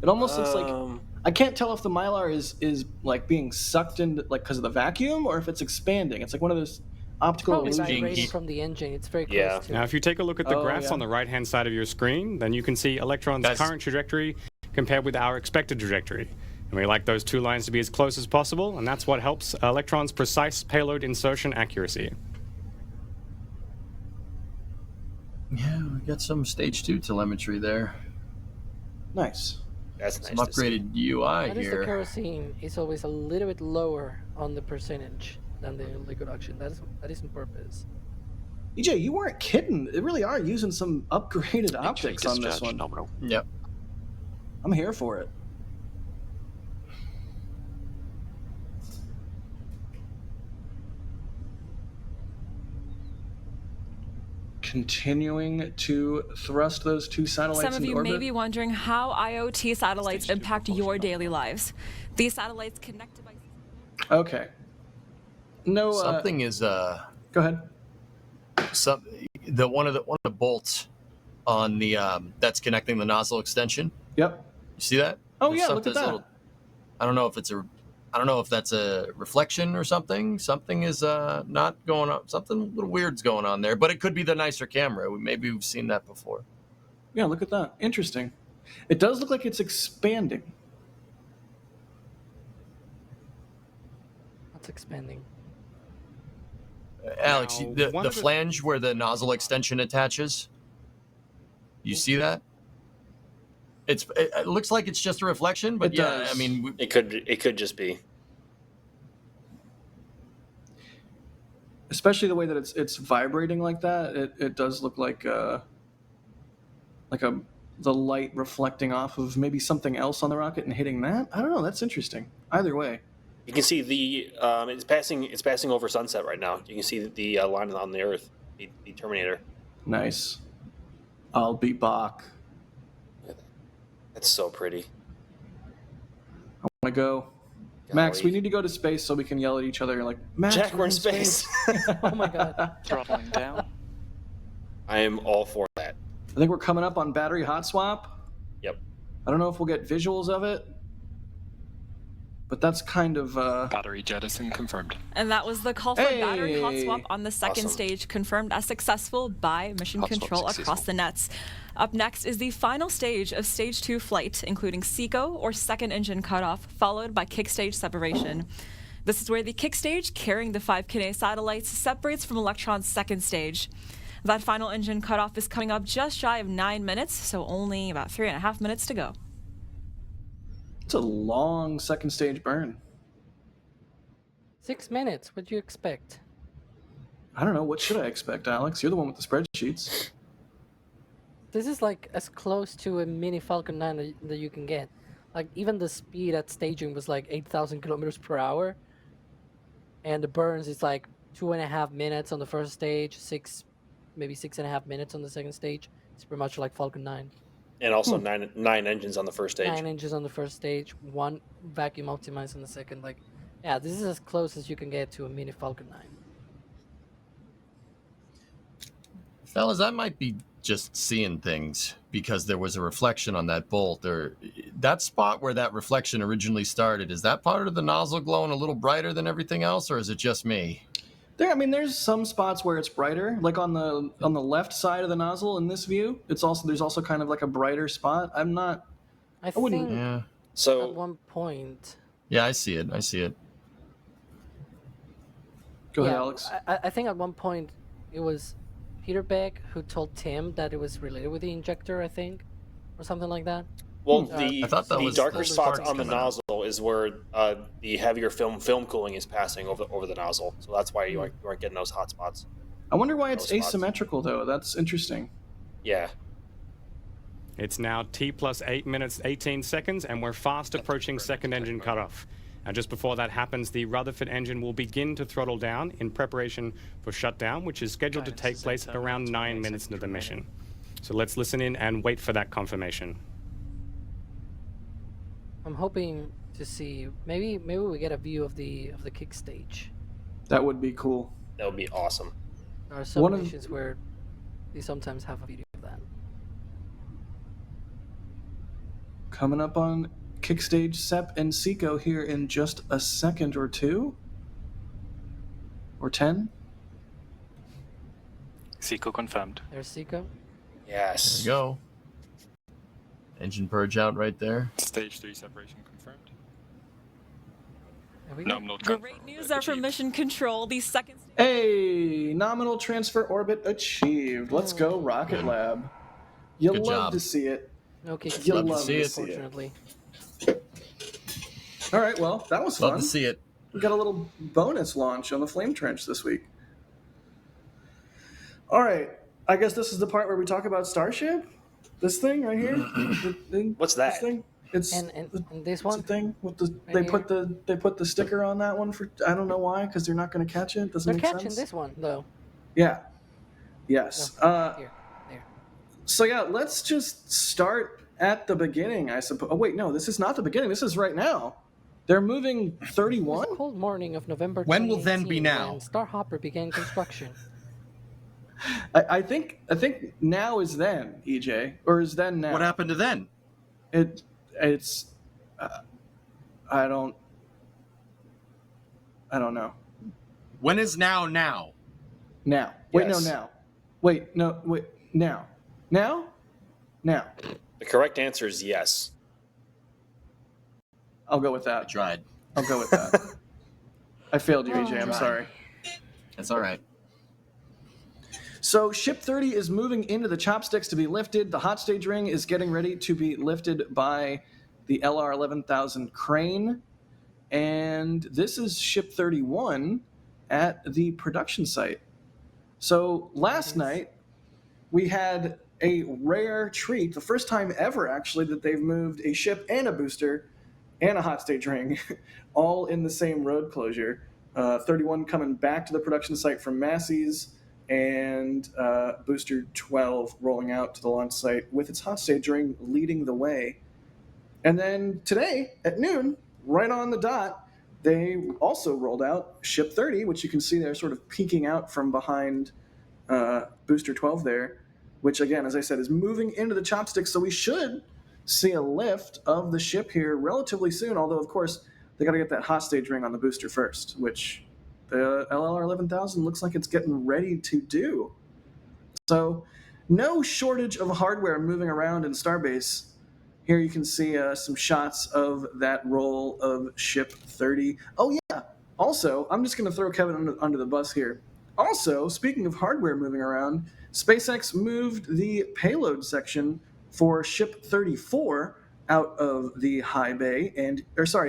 It almost looks like... I can't tell if the Mylar is like being sucked into, like, because of the vacuum, or if it's expanding. It's like one of those optical Probably illusions. vibrating from the engine. It's very close to. Now, if you take a look at the graphs on the right-hand side of your screen, then you can see Electron's current trajectory compared with our expected trajectory. And we like those two lines to be as close as possible, and that's what helps Electron's precise payload insertion accuracy. Yeah, we got some stage 2 telemetry there. Nice. That's some upgraded UI That is here. the kerosene is always a little bit lower on the percentage than the liquid oxygen. That is on purpose. EJ, you weren't kidding. They really are using some upgraded optics on this one. Nominal. Yep. I'm here for it. Continuing to thrust those two satellites Some of into you orbit. may be wondering how IoT satellites impact your daily lives. These satellites connect devices. Okay. No. Something is Go ahead. One of the bolts on the that's connecting the nozzle extension. Yep. You see that? Oh, There's yeah, look at that. I don't know if that's a reflection or something. Something is not going on. Something a little weird's going on there, but it could be the nicer camera. Maybe we've seen that before. Yeah, look at that. Interesting. It does look like it's expanding. It's expanding. Alex, Now, the flange where the nozzle extension attaches. You see that? It looks like it's just a reflection, but It yeah, does. I mean, It could just be. Especially the way that it's vibrating like that, it does look like the light reflecting off of maybe something else on the rocket and hitting that. I don't know. That's interesting. Either way, You can see it's passing over sunset right now. You can see the line on the Earth, the Terminator. nice. I'll be back. That's so pretty. I want to go. Max, we need to go to space so we can yell at each other like, Max, Jack, we're in space. Oh my god. Throttling down. I am all for that. I think we're coming up on battery hot swap. Yep. I don't know if we'll get visuals of it, but that's kind of Battery jettison confirmed. And that was the call for battery hot Hey! swap on the second Awesome. stage, confirmed as successful by Mission Hot swap Control across successful. the nets. Up next is the final stage of Stage 2 flight, including SECO, or second engine cutoff, followed by kick stage separation. This is where the kick stage, carrying the 5 Kinetic satellites, separates from Electron's second stage. That final engine cutoff is coming up just shy of 9 minutes, so only about 3.5 minutes to go. it's a long second stage burn. 6 minutes. What do you expect? I don't know. What should I expect, Alex? You're the one with the spreadsheets. This is like as close to a mini Falcon 9 that you can get. Like even the speed at staging was like 8,000 kilometers per hour, and the burns is like 2.5 minutes on the first stage, maybe 6.5 minutes on the second stage. It's pretty much like Falcon 9. And also nine engines on the first stage. 9 inches on the first stage, 1 vacuum optimized on the second. Like, yeah, this is as close as you can get to a mini Falcon 9. fellas, I might be just seeing things because there was a reflection on that bolt, or that spot where that reflection originally started. Is that part of the nozzle glowing a little brighter than everything else, or is it just me? There's some spots where it's brighter, like on the left side of the nozzle in this view. There's also kind of like a brighter spot. I wouldn't. think Yeah. at So one point. Yeah, I see it. Go ahead, Yeah, Alex. I think at one point it was Peter Beck who told Tim that it was related with the injector, I think, or something like that. well, I thought that the was darker the spots sparks on the coming out. nozzle is where the heavier film cooling is passing over the nozzle. So that's why you aren't getting those hot spots. I wonder why it's those spots. asymmetrical though. That's interesting. Yeah. It's now T plus 8 minutes 18 seconds, and we're fast approaching second engine cutoff. And just before that happens, the Rutherford engine will begin to throttle down in preparation for shutdown, which is scheduled to take place at around 9 minutes into the mission. So let's listen in and wait for that confirmation. I'm hoping to see maybe we get a view of the kick stage. That would be cool. That would be awesome. There are some One of- missions where they sometimes have a video of that. Coming up on Kickstage, Sep, and Seco here in just a second or two. Or 10. Seco confirmed. There's Seco. Yes. There you go. Engine purge out right there. Stage 3 separation confirmed. There we go. Nominal transfer Great news are from Mission Control. The second Hey, nominal transfer orbit achieved. Let's go, Rocket Lab. You'll Good love job. to see it. No kick You'll stage, love to see it. unfortunately. All right, well, that was Love fun. to see it. We got a little bonus launch on the Flame Trench this week. All right, I guess this is the part where we talk about Starship. This thing right here. What's that? This thing. It's And this it's one. a thing with the Right they put the sticker on that one for I don't know why, because they're not going to catch it. Doesn't They're make catching sense. this one though. Yeah. Yes. Here, there. So yeah, let's just start at the beginning, I suppose. Oh wait, no, this is not the beginning. This is right now. They're moving 31. It's a cold morning of November. When will then be 2018 now? when Starhopper began construction. I think now is then, EJ, or is then now? What happened to then? It's I don't know. When is now? Now. Yes. Now. Wait, no, wait, now. Now? Now. The correct answer is yes. I'll go with I that. tried. I'll go with that. I failed you, EJ. I'm sorry. That's all right. So Ship 30 is moving into the chopsticks to be lifted. The hot stage ring is getting ready to be lifted by the LR 11,000 crane. And this is Ship 31 at the production site. So last night, we had a rare treat, the first time ever, actually, that they've moved a ship and a booster and a hot stage ring all in the same road closure. 31 coming back to the production site from Massey's, and Booster 12 rolling out to the launch site with its hot stage ring leading the way. And then today at noon, right on the dot, they also rolled out Ship 30, which you can see there sort of peeking out from behind Booster 12 there, which again, as I said, is moving into the chopsticks. So we should see a lift of the ship here relatively soon, although of course they got to get that hot stage ring on the booster first, which the LLR 11,000 looks like it's getting ready to do. So no shortage of hardware moving around in Starbase. Here you can see some shots of that roll of Ship 30. Oh yeah, also, I'm just going to throw Kevin under the bus here. Also, speaking of hardware moving around, SpaceX moved the payload section for Ship 34 out of the high bay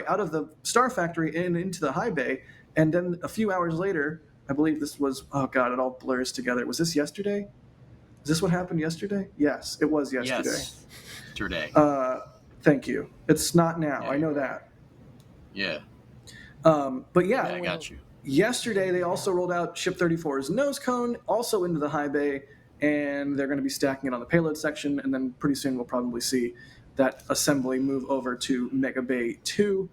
out of the Star Factory and into the high bay. And then a few hours later, I believe this was, oh God, it all blurs together. Was this yesterday? Is this what happened yesterday? Yes, it was yesterday. Yes. Today. Thank you. It's not now. Yeah, I know that. Yeah. But yeah, I got you. Yesterday, they also rolled out Ship 34's nose cone, also into the high bay, and they're going to be stacking it on the payload section, and then pretty soon we'll probably see that assembly move over to Mega Bay 2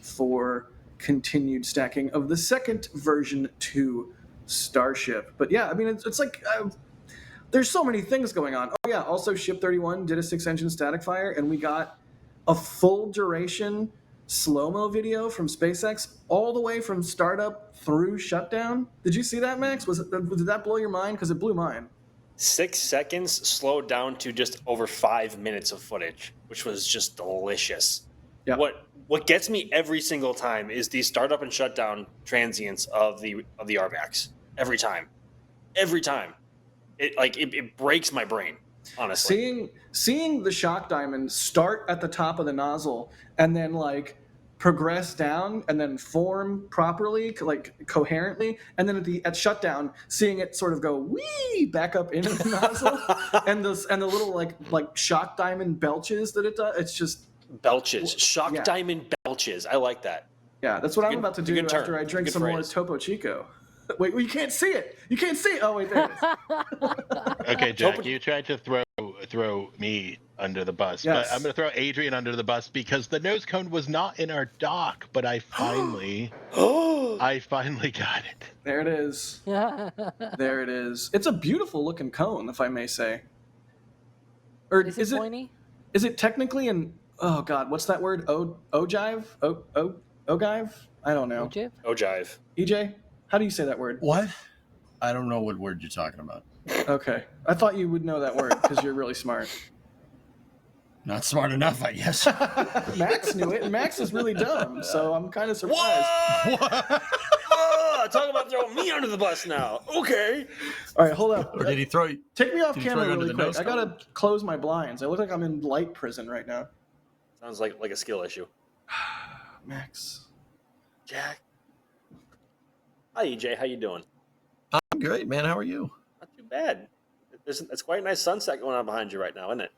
for continued stacking of the second version 2 Starship. But yeah, I mean, it's like there's so many things going on. Oh yeah, also Ship 31 did a 6-engine static fire, and we got a full duration slow-mo video from SpaceX all the way from startup through shutdown. Did you see that, Max? Did that blow your mind? Because it blew mine. 6 seconds slowed down to just over 5 minutes of footage, which was just delicious. Yep. What gets me every single time is the startup and shutdown transients of the RVACs. Every time. It breaks my brain, honestly. Seeing the shock diamond start at the top of the nozzle and then progress down and then form properly, coherently, and then at shutdown, seeing it sort of go wee back up into the nozzle, and the little shock diamond belches that it does. It's just belches, diamond belches. I like that. Yeah, that's what I'm about to do after I drink some more Topo Chico. Wait, you can't see it. You can't see it. Oh wait, there it is. Okay, Jack, you tried to throw me under the bus, yes. But I'm going to throw Adrian under the bus because the nose cone was not in our dock, but I finally got it. There it is. There it is. It's a beautiful looking cone, if I may say. Or is it pointy? Is it technically an? Oh God, what's that word? Ogive? Ogive? I don't know. Ogive. EJ, how do you say that word? What? I don't know what word you're talking about. Okay, I thought you would know that word because you're really smart. Not smart enough, I guess. Max knew it, and Max is really dumb, so I'm kind of surprised. What? Talk about throwing me under the bus now. Okay. All right, hold up. Or did he throw you? Take me off camera really quick. I gotta close my blinds. I look like I'm in light prison right now. Sounds like a skill issue. Max. Jack. Hi, EJ. How you doing? I'm great, man. How are you? Not too bad. It's quite a nice sunset going on behind you right now, isn't it?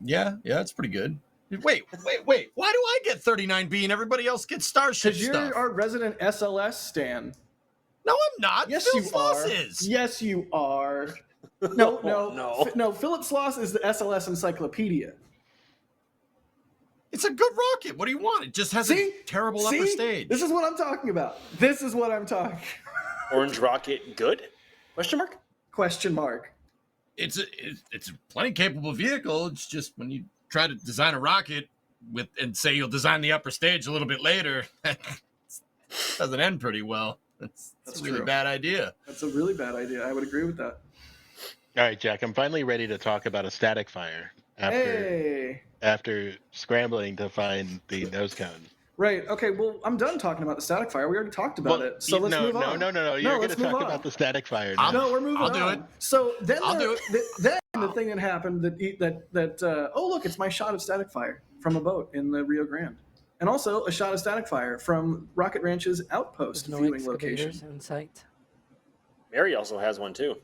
Yeah, it's pretty good. Wait. Why do I get 39B and everybody else gets Starship stuff? Because you're our resident SLS stan. No, I'm not. Yes, Phil you Sloss are. is. Yes, you are. No. Philip Sloss is the SLS encyclopedia. It's a good rocket. What do you want? It just has a terrible upper stage. This is what I'm talking about. Orange rocket, good? Question mark. It's a plenty capable vehicle. It's just when you try to design a rocket and say you'll design the upper stage a little bit later, it doesn't end pretty well. That's a really bad idea. That's a really bad idea. I would agree with that. All right, Jack, I'm finally ready to talk about a static fire after scrambling to find the nose cone. Right. Okay. Well, I'm done talking about the static fire. We already talked about it. So let's move on. No. You're going let's to move talk on. about the static fire now. No, we're moving I'll on. do it. So then, I'll do it. then the thing that happened that oh look, it's my shot of static fire from a boat in the Rio Grande, and also a shot of static fire from Rocket Ranch's outpost There's no viewing location. excavators in sight. Mary also has one too.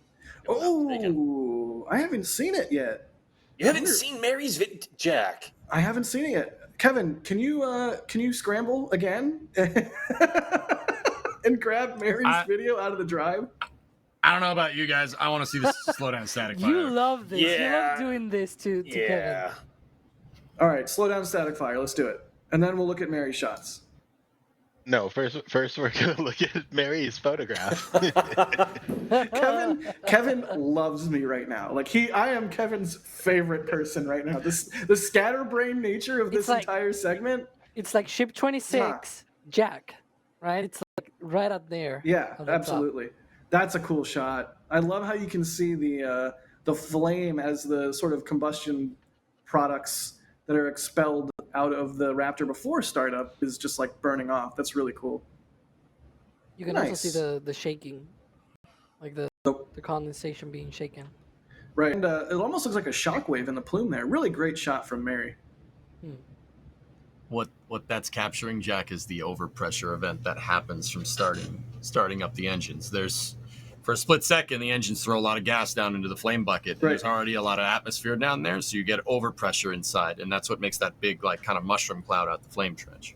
Oh, I haven't seen it yet. You haven't seen Mary's Jack? I haven't seen it yet. Kevin, can you scramble again and grab Mary's video out of the drive? I don't know about you guys. I want to see this slow down static fire. You love this. Yeah. You love doing this to Kevin. All right, slow down static fire. Let's do it, and then we'll look at Mary's shots. No, first we're going to look at Mary's photograph. Kevin loves me right now. Like I am Kevin's favorite person right now. The scatterbrain nature of this entire segment. It's like ship 26, Jack, right? It's like right up there. Yeah, on the absolutely. That's a cool shot. I love how you can see the flame as the sort of combustion products that are expelled out of the Raptor before startup is just like burning off. That's really cool. You can also see the shaking, like the condensation being shaken. Right, and it almost looks like a shockwave in the plume there. Really great shot from Mary. What that's capturing, Jack, is the overpressure event that happens from starting up the engines. There's, for a split second, the engines throw a lot of gas down into the flame bucket. Right. There's already a lot of atmosphere down there, so you get overpressure inside, and that's what makes that big, like, kind of mushroom cloud out the flame trench.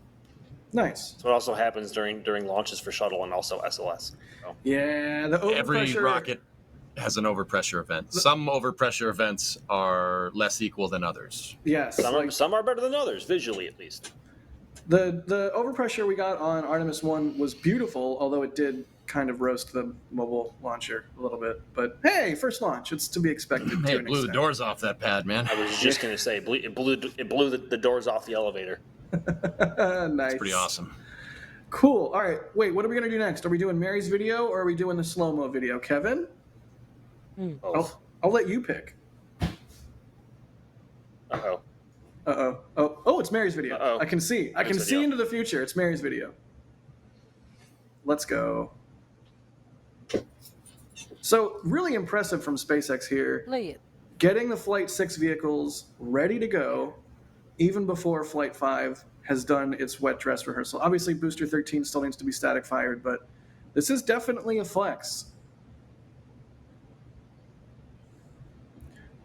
Nice. So it also happens during launches for shuttle and also SLS. So. Yeah, the overpressure. Every rocket has an overpressure event. Some overpressure events are less equal than others. Yes. Some are better than others, visually at least. The overpressure we got on Artemis 1 was beautiful, although it did kind of roast the mobile launcher a little bit. But hey, first launch, it's to be expected. Hey, it blew the doors off that pad, man. I was just going to say, it blew the doors off the elevator. Nice. That's pretty awesome. Cool. All right. Wait, what are we going to do next? Are we doing Mary's video or are we doing the slow-mo video? Kevin? I'll let you pick. Uh-oh. Oh, it's Mary's video. Uh-oh. I can see into the future. It's Mary's video. Let's go. So, really impressive from SpaceX here. Play it. Getting the Flight 6 vehicles ready to go even before Flight 5 has done its wet dress rehearsal. Obviously, Booster 13 still needs to be static fired, but this is definitely a flex.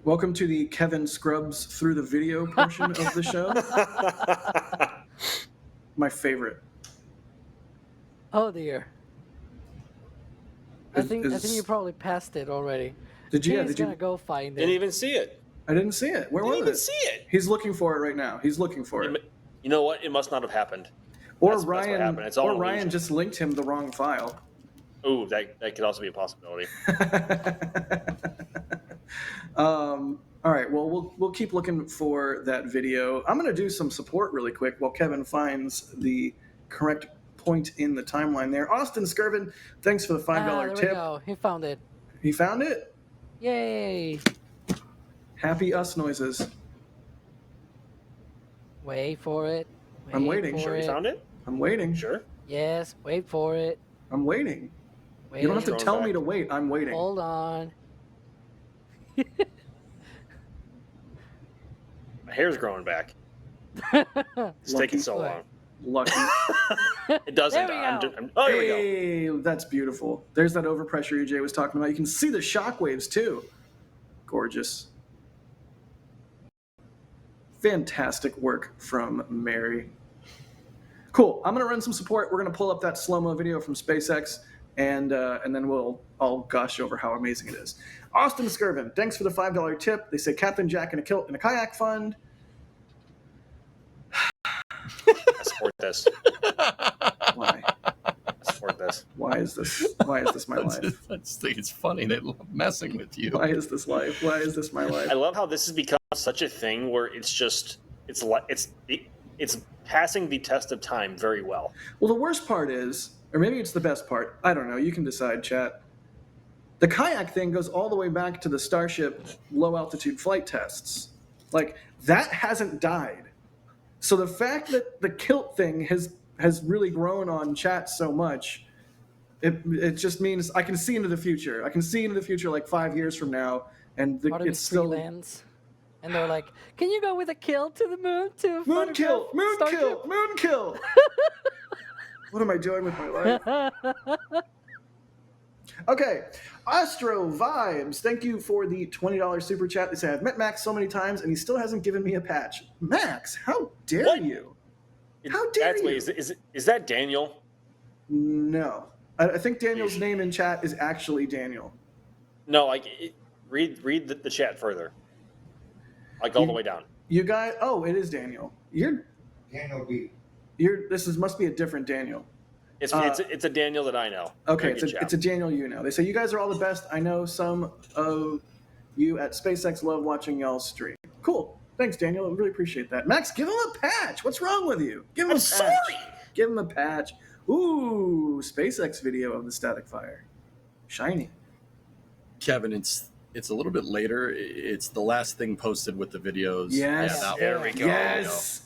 Welcome to the Kevin Scrubs through the video portion of the show. My favorite. Oh dear. I think you probably passed it already. Did you? He's gonna go find it. Didn't even see it. I didn't see it. Where was it? Didn't even see it. He's looking for it right now. He's looking for it. You know what? It must not have happened. Or That's what happened. It's all Ryan illusion. just linked him the wrong file. Ooh, that could also be a possibility. All right. Well, we'll keep looking for that video. I'm going to do some support really quick while Kevin finds the correct point in the timeline there. Austin Skirvin, thanks for the $5 there tip. we go. He found it. He found it? Yay. Happy us noises. Wait for it. I'm waiting. Sure, you found it? I'm waiting. Sure. Yes, wait for it. I'm waiting. Wait. You don't have to tell me to wait. I'm waiting. Hold on. My hair's growing back. It's taking so long. Lucky. It doesn't. There we go. Oh, here we go. Hey, that's beautiful. There's that overpressure EJ was talking about. You can see the shockwaves too. Gorgeous. Fantastic work from Mary. Cool. I'm gonna run some support. We're gonna pull up that slow-mo video from SpaceX, and then we'll all gush over how amazing it is. Austin Skirvin, thanks for the $5 tip. They say Captain Jack in a kilt and a kayak fund. I support this. Why? I support this. Why is this my life? I just think it's funny. They love messing with you. Why is this life? Why is this my life? I love how this has become such a thing where it's passing the test of time very well. Well, the worst part is, or maybe it's the best part, I don't know, you can decide, chat. The kayak thing goes all the way back to the Starship low altitude flight tests. Like, that hasn't died. So the fact that the kilt thing has really grown on chat so much, it just means I can see into the future. I can see into the future like 5 years from now, and it's still freelance. And they're like, "Can you go with a kill to the moon to moon kill, moon kill." What am I doing with my life? Okay, Astro Vibes, thank you for the $20 super chat. They say, I've met Max so many times and he still hasn't given me a patch. Max, how dare you? How dare you? Wait, is that Daniel? No. I think Daniel's name in chat is actually Daniel. No, read the chat further. Like all the way down. You guys, it is Daniel. You're Daniel B. Must be a different Daniel. It's a Daniel that I know. Okay, it's a Daniel you know. They say, you guys are all the best. I know some of you at SpaceX love watching y'all stream. Cool. Thanks, Daniel. I really appreciate that. Max, give him a patch. What's wrong with you? Give him a patch. Sorry. Give him a patch. Ooh, SpaceX video of the static fire. Shiny. Kevin, it's a little bit later. It's the last thing posted with the videos. Yes. Yeah, there we go. Yes.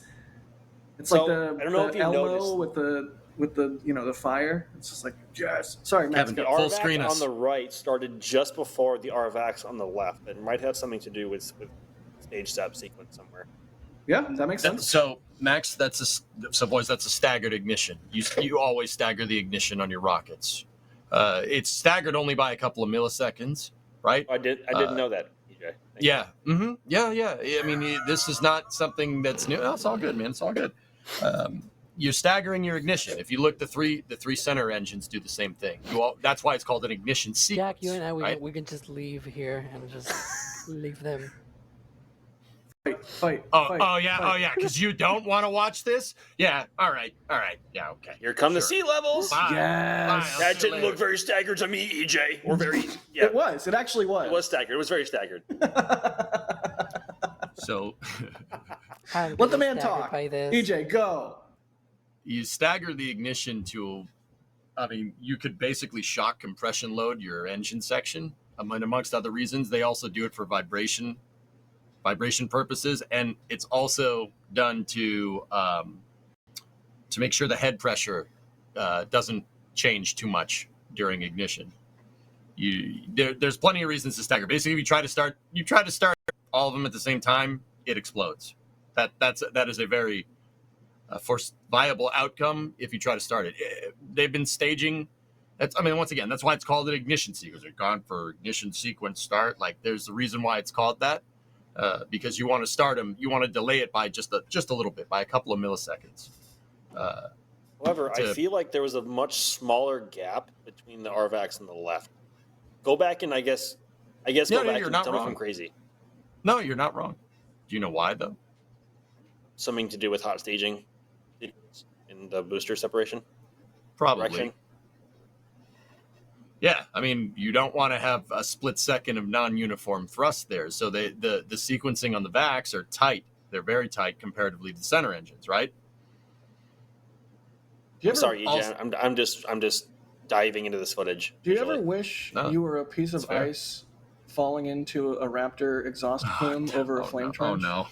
It's So, like the I don't know if you Elmo noticed. with the the fire. It's just like, yes. Sorry, Max. Kevin, The full RVAC screen us. on the right started just before the RVAX on the left. It might have something to do with stage step sequence somewhere. Yeah, that makes sense. So, Max, boys, that's a staggered ignition. You always stagger the ignition on your rockets. It's staggered only by a couple of milliseconds, right? I didn't know that, EJ. Yeah. Mm-hmm. Yeah. I mean, this is not something that's new. No, it's all good, man. It's all good. You're staggering your ignition. If you look, the three center engines do the same thing. That's why it's called an ignition sequence. Jack, you and I, right? we can just leave here and just leave them. Fight. Oh yeah. Because you don't want to watch this. Yeah. All right. Yeah. Okay. Here come the sea levels. Bye. Yes. Bye. That didn't look very staggered to me, EJ. Or very. Yeah. It was. It actually was. It was staggered. It was very staggered. So let the man talk. EJ, go. You stagger the ignition to, I mean, you could basically shock compression load your engine section. Amongst other reasons, they also do it for vibration purposes, and it's also done to make sure the head pressure doesn't change too much during ignition. There's plenty of reasons to stagger. Basically, if you try to start all of them at the same time, it explodes. That is a very viable outcome if you try to start it. They've been staging. Once again, that's why it's called an ignition sequence. They're gone for ignition sequence start. Like, there's a reason why it's called that. Because you want to start them, you want to delay it by just a little bit, by a couple of milliseconds. However, I feel like there was a much smaller gap between the RVAX and the left. Go back and I guess go back you're and not tell me if wrong. I'm crazy. No, you're not wrong. Do you know why, though? Something to do with hot staging in the booster separation? Probably. Direction? Yeah, I mean, you don't want to have a split second of non-uniform thrust there. So the sequencing on the VAX are tight. They're very tight comparatively to the center engines, right? I'm sorry, EJ. I'm just diving into this footage. Do you ever wish you were a piece of ice falling into a Raptor exhaust plume over a flame trench? Oh, no.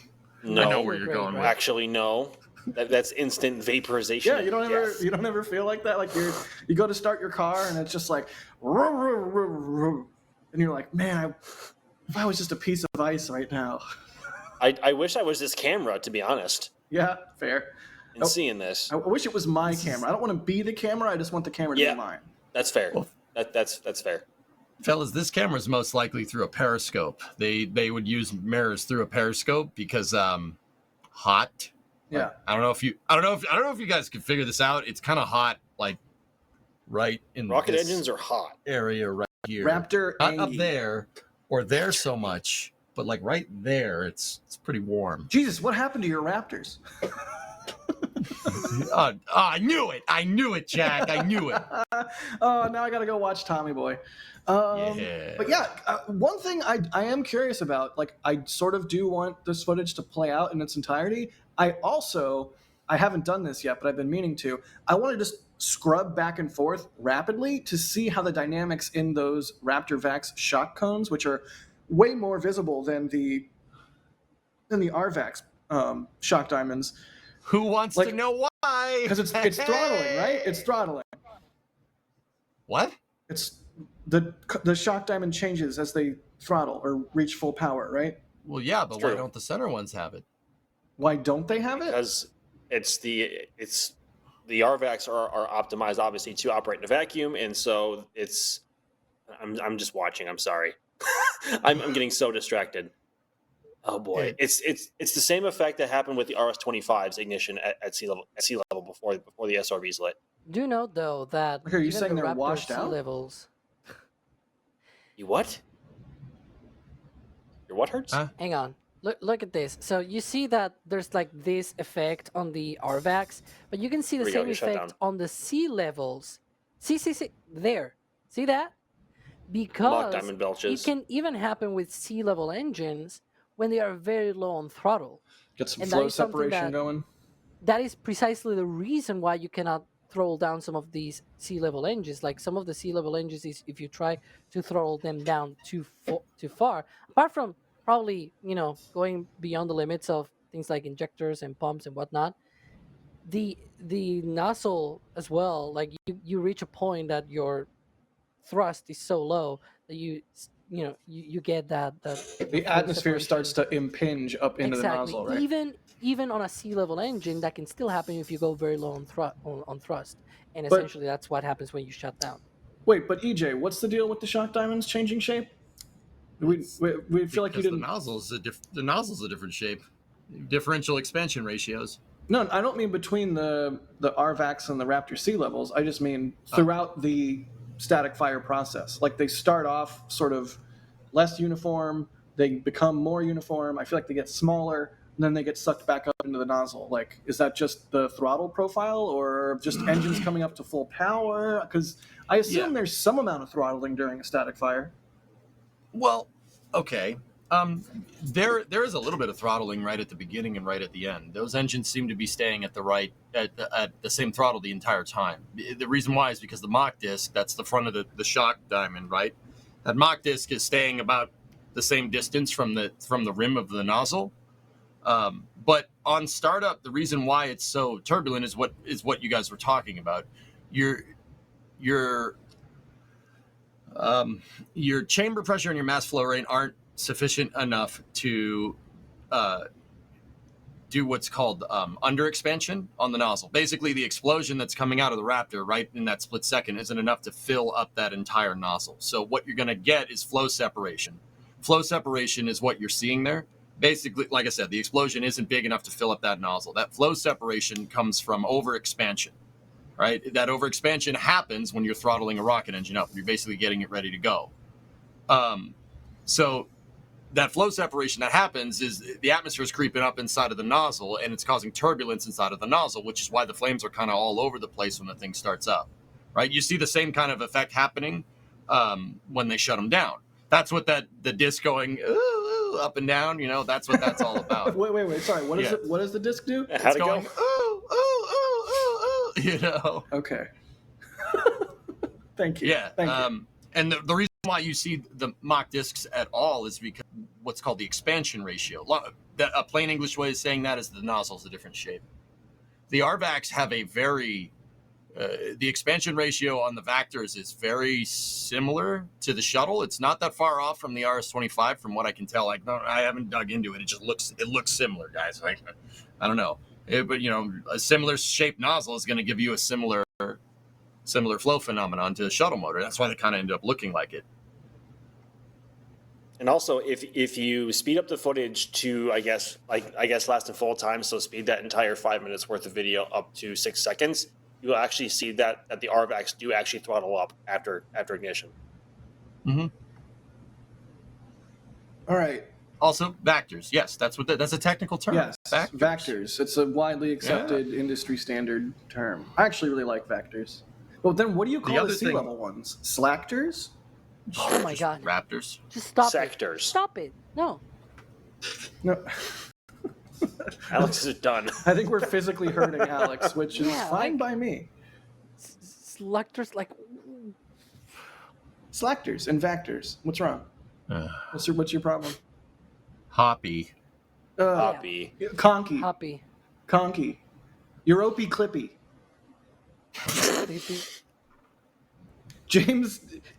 No. I know where you're going with. Actually, no. That's instant vaporization. Yeah, you don't ever feel like that. Like you go to start your car and it's just like, and you're like, man, if I was just a piece of ice right now. I wish I was this camera, to be honest. Yeah, fair. And seeing this, I wish it was my camera. I don't want to be the camera. I just want the camera to be mine. That's fair. Well, that's fair. Fellas, this camera is most likely through a periscope. They would use mirrors through a periscope because hot. Yeah. I don't know if you guys can figure this out. It's kind of hot, like right in rocket this engines are hot area right here. Raptor not up there or there so much, but like right there, it's pretty warm. Jesus, what happened to your Raptors? I knew it, Jack. I knew it. Oh, now I gotta go watch Tommy Boy. Yeah. But yeah, one thing I am curious about, like, I sort of do want this footage to play out in its entirety. I haven't done this yet, but I've been meaning to. I want to just scrub back and forth rapidly to see how the dynamics in those Raptor VAX shock cones, which are way more visible than the RVAX shock diamonds, Who wants to know why? Because it's throttling, right? It's throttling. What? It's the shock diamond changes as they throttle or reach full power, right? Well, yeah, but why don't the center ones have it? Why don't they have it? Because the RVACs are optimized obviously to operate in a vacuum, and so it's. I'm just watching. I'm sorry. I'm getting so distracted. Oh boy, it's the same effect that happened with the RS-25's ignition at sea level before the SRBs lit. Do note though that are you even saying the they're Raptor washed sea out? levels. You what? Your what hurts? Hang on. Look at this. So you see that there's like this effect on the RVACs, but you can see the Here we go, same you're shut effect down. on the sea levels. See, there. See that? Lock Because diamond belches. it can even happen with sea level engines when they are very low on throttle. Get some And flow that is something separation going. That is precisely the reason why you cannot throttle down some of these sea level engines. Like some of the sea level engines, is if you try to throttle them down too far, apart from probably going beyond the limits of things like injectors and pumps and whatnot, the nozzle as well. Like you reach a point that your thrust is so low that you get that The atmosphere starts to impinge up into exactly. the nozzle, right? Even on a sea level engine, that can still happen if you go very low on thrust, and But- essentially that's what happens when you shut down. Wait, but EJ, what's the deal with the shock diamonds changing shape? We feel like you didn't. The nozzle's a different shape. Differential expansion ratios. No, I don't mean between the RVACs and the Raptor sea levels. I just mean throughout the static fire process. Like they start off sort of less uniform, they become more uniform. I feel like they get smaller, and then they get sucked back up into the nozzle. Like, is that just the throttle profile, or just engines coming up to full power? Because I assume there's some amount of throttling during a static fire. Well, okay. There is a little bit of throttling right at the beginning and right at the end. Those engines seem to be staying at the same throttle the entire time. The reason why is because the Mach disc, that's the front of the shock diamond, right? That Mach disc is staying about the same distance from the rim of the nozzle. But on startup, the reason why it's so turbulent is what you guys were talking about. Your chamber pressure and your mass flow rate aren't sufficient enough to do what's called under expansion on the nozzle. Basically, the explosion that's coming out of the Raptor right in that split second isn't enough to fill up that entire nozzle. So what you're going to get is flow separation. Flow separation is what you're seeing there. Basically, like I said, the explosion isn't big enough to fill up that nozzle. That flow separation comes from over expansion. Right? That overexpansion happens when you're throttling a rocket engine up. You're basically getting it ready to go. So that flow separation that happens is the atmosphere is creeping up inside of the nozzle, and it's causing turbulence inside of the nozzle, which is why the flames are kind of all over the place when the thing starts up. Right? You see the same kind of effect happening when they shut them down. That's what the disc going ooh, up and down. That's what that's all about. Wait. Sorry. What is it? What does the disc do? How'd it going, go? ooh. Okay. Thank you. Yeah. Thank you. And the reason why you see the Mach discs at all is because what's called the expansion ratio. A plain English way of saying that is the nozzle's a different shape. The RVACs have a very the expansion ratio on the Vectors is very similar to the shuttle. It's not that far off from the RS-25, from what I can tell. I haven't dug into it. It looks similar, guys. I don't know. But a similar shaped nozzle is going to give you a similar flow phenomenon to a shuttle motor. That's why they kind of end up looking like it. And also, if you speed up the footage to, I guess last in full time, so speed that entire 5 minutes worth of video up to 6 seconds, you will actually see that the RVACs do actually throttle up after ignition. Mm-hmm. All right. Also, Vectors. Yes, that's a technical term. Yes, Vectors. It's a widely accepted industry standard term. I actually really like Vectors. But then what do you call the sea level ones? Slactors? Oh my god. Raptors. Just stop Sectors. it. Stop it. No. Alex is done. I think we're physically hurting Alex, which is fine by me. Slactors, Slactors and Vectors. What's wrong? What's your problem? Hoppy. Hoppy. Conky. Hoppy. Conky. Europey Clippy.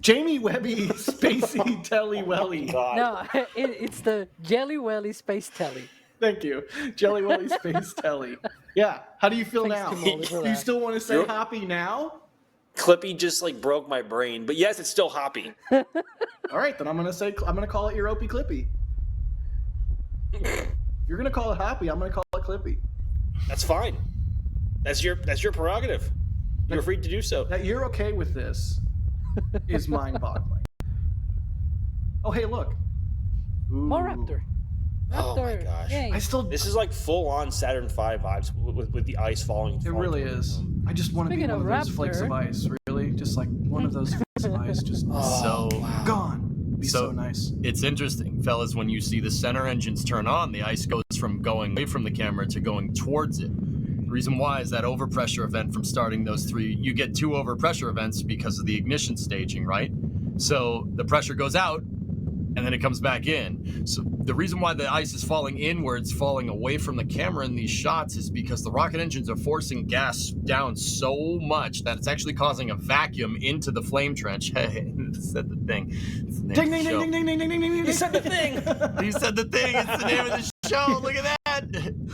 Jamie Webby Spacey Telly Welly. No, it's the Jelly Welly Space Telly. Thank you. Jelly Welly Space Telly. Yeah. How do you feel Thanks now? to Molly for You that. still want to say Hoppy now? Clippy just like broke my brain, but yes, it's still Hoppy. All right, then I'm gonna call it Europey Clippy. If you're gonna call it Hoppy, I'm gonna call it Clippy. That's fine. That's your prerogative. You're free to do so. That you're okay with this is mind-boggling. Oh, hey, look. Ooh. More Raptor. Oh my gosh! Yay. This is like full-on Saturn V vibes with the ice falling. It really is. I just want to be Speaking one of of those flakes of Raptor. ice, really. Just like one of those flakes of ice, just gone. Be so nice. It's interesting, fellas, when you see the center engines turn on, the ice goes from going away from the camera to going towards it. The reason why is that overpressure event from starting those three. You get 2 overpressure events because of the ignition staging, right? So the pressure goes out, and then it comes back in. So the reason why the ice is falling inwards, falling away from the camera in these shots, is because the rocket engines are forcing gas down so much that it's actually causing a vacuum into the flame trench. Hey, said the thing. It's the name Ding, of the ding, show. ding, ding, ding, ding, ding, ding, ding. You said the thing. You said the thing. It's the name of the show. Look at that.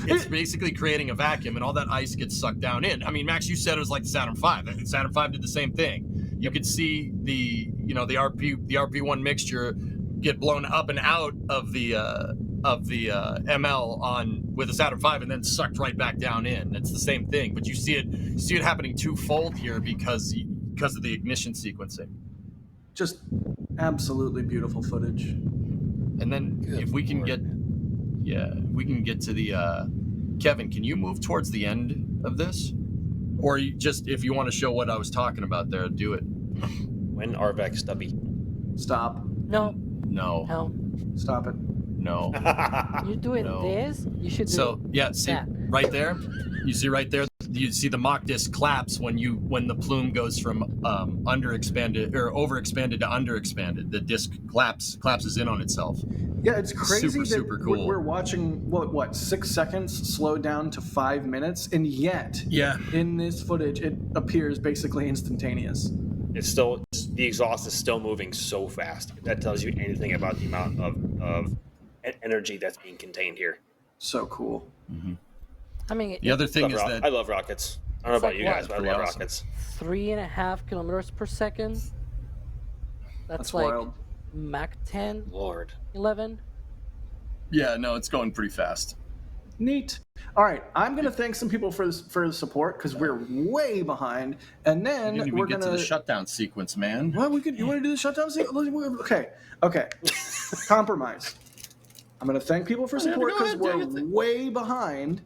It's basically creating a vacuum, and all that ice gets sucked down in. I mean, Max, you said it was like the Saturn V. Saturn V did the same thing. You could see the RP1 mixture get blown up and out of the ML on with the Saturn V, and then sucked right back down in. It's the same thing, but you see it happening twofold here because of the ignition sequencing. Just absolutely beautiful footage. And then if we can get to the Kevin, can you move towards the end of this, or if you want to show what I was talking about there, do it. When Arvec Stubby. Stop. No. Stop it. No. You're doing this. You should do see that. right there. You see right there. You see the mock disc collapse when the plume goes from underexpanded or overexpanded to underexpanded. The disc collapses in on itself. Yeah, it's crazy super that cool. we're watching what 6 seconds slow down to 5 minutes, and yet in this footage it appears basically instantaneous. The exhaust is still moving so fast. If that tells you anything about the amount of energy that's being contained here. So cool. Mm-hmm. I mean, the other thing is that I love rockets. I don't know about you guys, but I love awesome. rockets. 3.5 kilometers per second. That's like wild. Mach 10. Lord. 11. Yeah, no, it's going pretty fast. Neat. All right, I'm going to thank some people for the support because we're way behind, and then we're going to the shutdown sequence, man. Well, you want to do the shutdown sequence? Okay. Compromise. I'm going to thank people for support because we're way behind,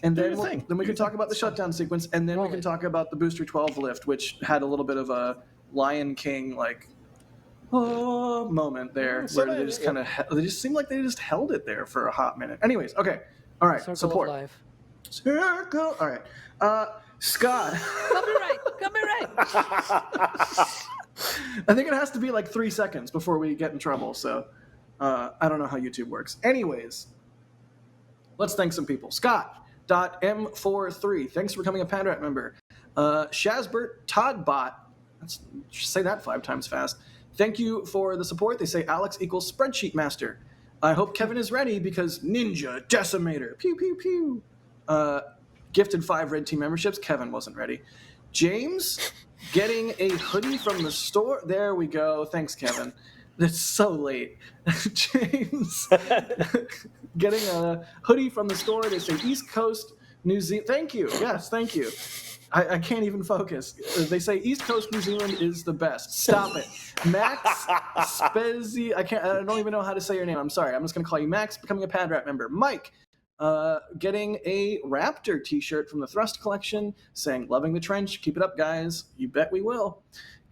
and then we can talk about the shutdown sequence, and then we can talk about the Booster 12 lift, which had a little bit of a Lion King moment there, where they just they just seemed like they just held it there for a hot minute. Anyways, okay. All right, Circle support. of life. Circle. All right. Scott. Copyright. I think it has to be like 3 seconds before we get in trouble, so I don't know how YouTube works. Anyways, let's thank some people. Scott.m43, thanks for becoming a Padrat member. Shazbert Toddbot, let's say that 5 times fast. Thank you for the support. They say Alex equals spreadsheet master. I hope Kevin is ready because Ninja Decimator. Pew, pew, pew. Gifted 5 red team memberships. Kevin wasn't ready. James getting a hoodie from the store. There we go. Thanks, Kevin. It's so late. James getting a hoodie from the store. They say East Coast, New Zealand. Thank you. Yes, thank you. I can't even focus. They say East Coast New Zealand is the best. Stop it. Max Spezzi. I don't even know how to say your name. I'm sorry. I'm just going to call you Max, becoming a Padrat member. Mike, getting a Raptor t-shirt from the Thrust collection, saying, loving the trench. Keep it up, guys. You bet we will.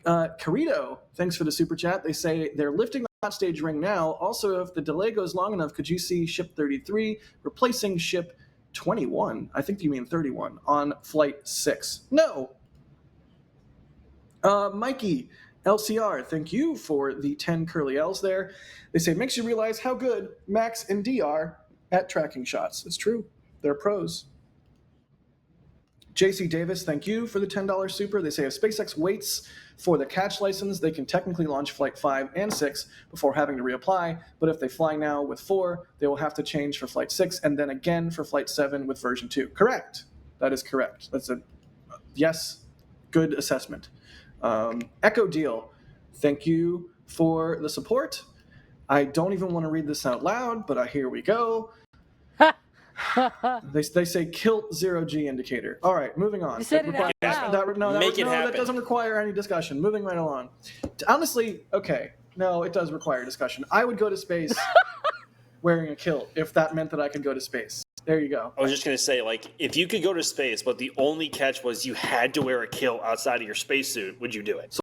Carito, thanks for the super chat. They say they're lifting the hot stage ring now. Also, if the delay goes long enough, could you see ship 33 replacing ship 21, I think you mean 31, on flight 6. No. Mikey, LCR, thank you for the 10 curly L's there. They say, makes you realize how good Max and D are at tracking shots. It's true. They're pros. JC Davis, thank you for the $10 super. They say if SpaceX waits for the catch license, they can technically launch Flight 5 and 6 before having to reapply. But if they fly now with 4, they will have to change for Flight 6 and then again for Flight 7 with version 2. Correct. That is correct. That's a yes, good assessment. Echo Deal, thank you for the support. I don't even want to read this out loud, but here we go. They say kilt 0G indicator. All right, moving on. You said it out loud. That doesn't require any discussion. Moving right along. Honestly, okay, no, it does require discussion. I would go to space wearing a kilt if that meant that I could go to space. There you go. I was just going to say, like, if you could go to space, but the only catch was you had to wear a kilt outside of your spacesuit, would you do it?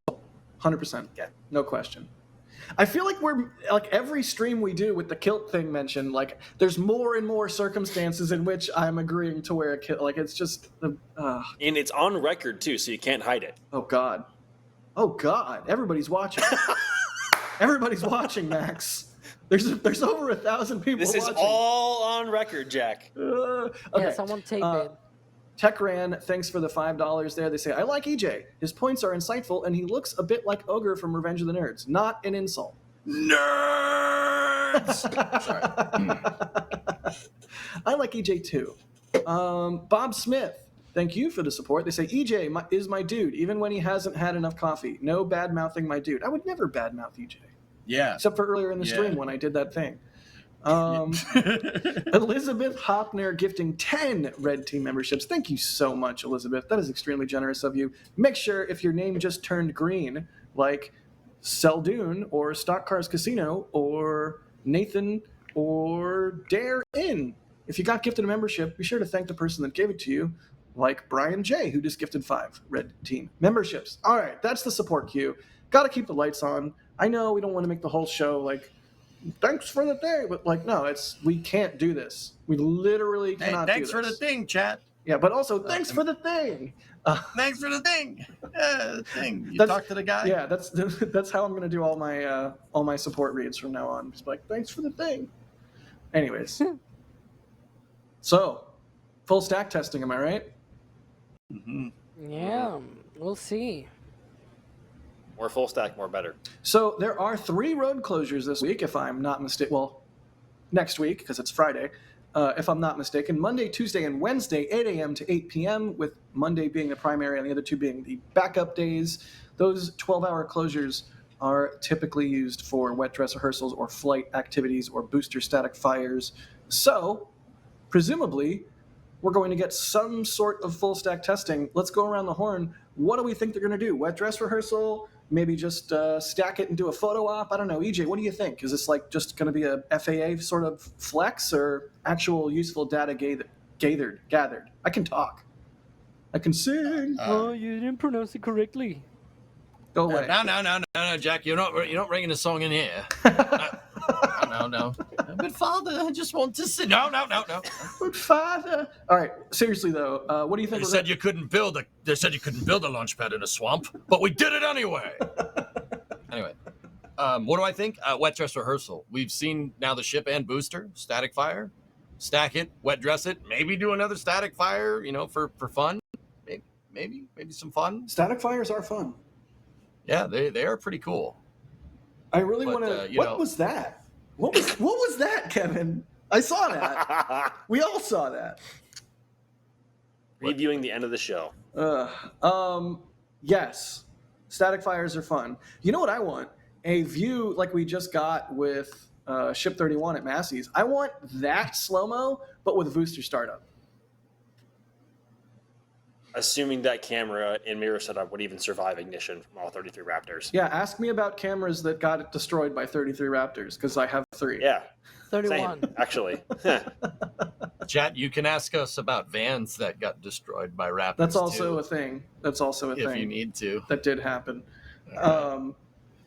100%. Yeah. No question. I feel like we're like every stream we do with the kilt thing mentioned, like there's more and more circumstances in which I'm agreeing to wear a kilt. Like it's just And it's on record too, so you can't hide it. Oh God. Everybody's watching. Everybody's watching, Max. There's over 1,000 people This is watching. all on record, Jack. Okay. Yeah, someone tape it. TechRan, thanks for the $5 there. They say, I like EJ. His points are insightful, and he looks a bit like Ogre from Revenge of the Nerds. Not an insult. Nerds! Sorry. I like EJ too. Bob Smith, thank you for the support. They say, EJ is my dude, even when he hasn't had enough coffee. No bad-mouthing my dude. I would never bad-mouth EJ. Yeah. Except for earlier in the stream when I did that thing. Elizabeth Hopner gifting 10 Red Team memberships. Thank you so much, Elizabeth. That is extremely generous of you. Make sure if your name just turned green, like Seldoon or Stock Cars Casino or Nathan or Dare In, if you got gifted a membership, be sure to thank the person that gave it to you, like Brian J., who just gifted 5 Red Team memberships. All right, that's the support queue. Got to keep the lights on. I know we don't want to make the whole show like, thanks for the thing, but like, no, we can't do this. We literally cannot do this. Thanks for the thing, chat. Yeah, but also thanks for the thing. Thanks for the thing. Yeah, the thing. You talk to the guy. Yeah, that's how I'm gonna do all my support reads from now on. Just like, thanks for the thing. Anyways, so full stack testing, am I right? Mm-hmm. Yeah, we'll see. More full stack, more better. So there are 3 road closures this week, if I'm not mistaken. Well, next week, because it's Friday, if I'm not mistaken. Monday, Tuesday, and Wednesday, 8 a.m. to 8 p.m., with Monday being the primary and the other 2 being the backup days. Those 12-hour closures are typically used for wet dress rehearsals or flight activities or booster static fires. So, presumably, we're going to get some sort of full stack testing. Let's go around the horn. What do we think they're going to do? Wet dress rehearsal? Maybe just stack it and do a photo op? I don't know. EJ, what do you think? Is this like just going to be a FAA sort of flex or actual useful data gathered? I can talk. I can sing. Oh, you didn't pronounce it correctly. Go away. No, Jack. You're not bringing a song in here. No. But Father, I just want to sing. No. But Father. All right. Seriously though, what do you think? They said you couldn't build a launch pad in a swamp, but we did it anyway. Anyway, what do I think? Wet dress rehearsal. We've seen now the ship and booster static fire, stack it, wet dress it, maybe do another static fire. For fun. Maybe some fun. Static fires are fun. Yeah, they are pretty cool. I really want to. What was that? What was that, Kevin? I saw that. We all saw that. Reviewing the end of the show. Yes, static fires are fun. You know what I want? A view like we just got with Ship 31 at Massey's. I want that slow-mo, but with booster startup. Assuming that camera and mirror setup would even survive ignition from all 33 Raptors. Yeah, ask me about cameras that got destroyed by 33 Raptors, because I have 3. Yeah. 31. Same, actually. Chat, you can ask us about vans that got destroyed by Raptors. That's also too, a thing. If you need to. That did happen.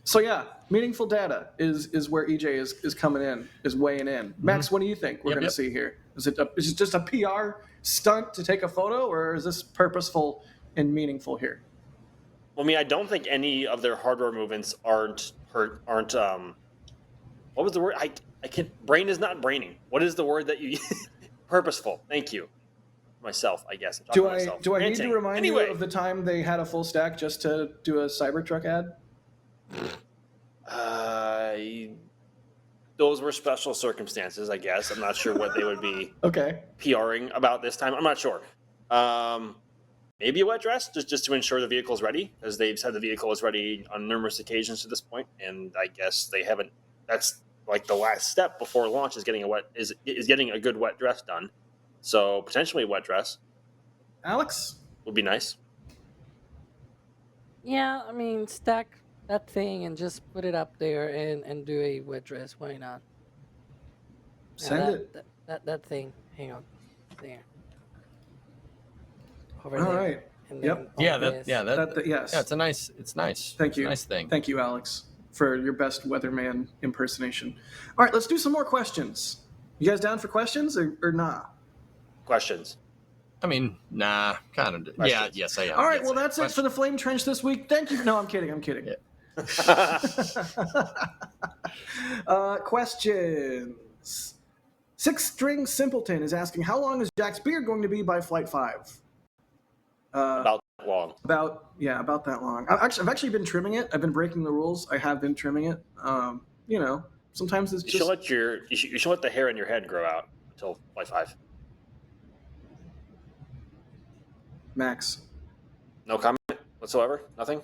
So yeah, meaningful data is where EJ is coming in, is weighing in. Max, what do you think we're going to see here? Is it just a PR stunt to take a photo, or is this purposeful and meaningful here? Well, I mean, I don't think any of their hardware movements aren't what was the word? I can't. Brain is not braining. What is the word that you? Purposeful. Thank you. myself, I guess. I'm talking Do to I myself. do I need Ranting. to remind Anyway, you of the time they had a full stack just to do a Cybertruck ad? Those were special circumstances, I guess. I'm not sure what they would be Okay. PRing about this time. I'm not sure. Maybe a wet dress, just to ensure the vehicle's ready, as they've said the vehicle is ready on numerous occasions to this point, and I guess they haven't. That's like the last step before launch is getting getting a good wet dress done. So potentially a wet dress. Alex? Would be nice. Yeah, I mean, stack that thing and just put it up there and do a wet dress. Why not? Send it. That thing. Hang on. There. Over All there. right. And Yep. Yeah, this. Yes. Yeah, it's nice. Thank you. It's a nice thing. Thank you, Alex, for your best weatherman impersonation. All right, let's do some more questions. You guys down for questions or nah? Questions. I mean, nah, kind of. Questions. Yeah, yes, I am. All right, Yes, well, I am. that's it for the Flame Trench this week. Thank you. No, I'm kidding. Questions. Six String Simpleton is asking, how long is Jack's beard going to be by Flight 5? About that long. About that long. I've actually been trimming it. I've been breaking the rules. I have been trimming it. Sometimes it's just... You should let the hair in your head grow out until Flight 5. Max. No comment whatsoever? Nothing?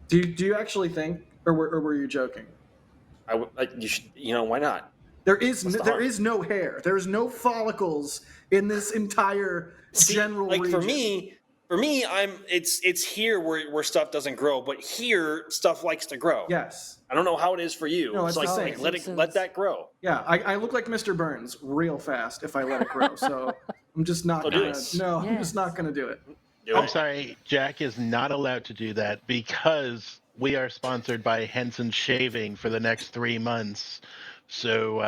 Do you actually think, or were you joking? You should. Why not? There is no hair. There is no follicles in this entire general region. For me, it's here where stuff doesn't grow, but here stuff likes to grow. Yes. I don't know how it is for you. No, it's the same. Let that grow. Yeah, I look like Mr. Burns real fast if I let it grow. So I'm just not gonna. No, I'm just not gonna do it. I'm sorry, Jack is not allowed to do that because we are sponsored by Henson Shaving for the next 3 months. So,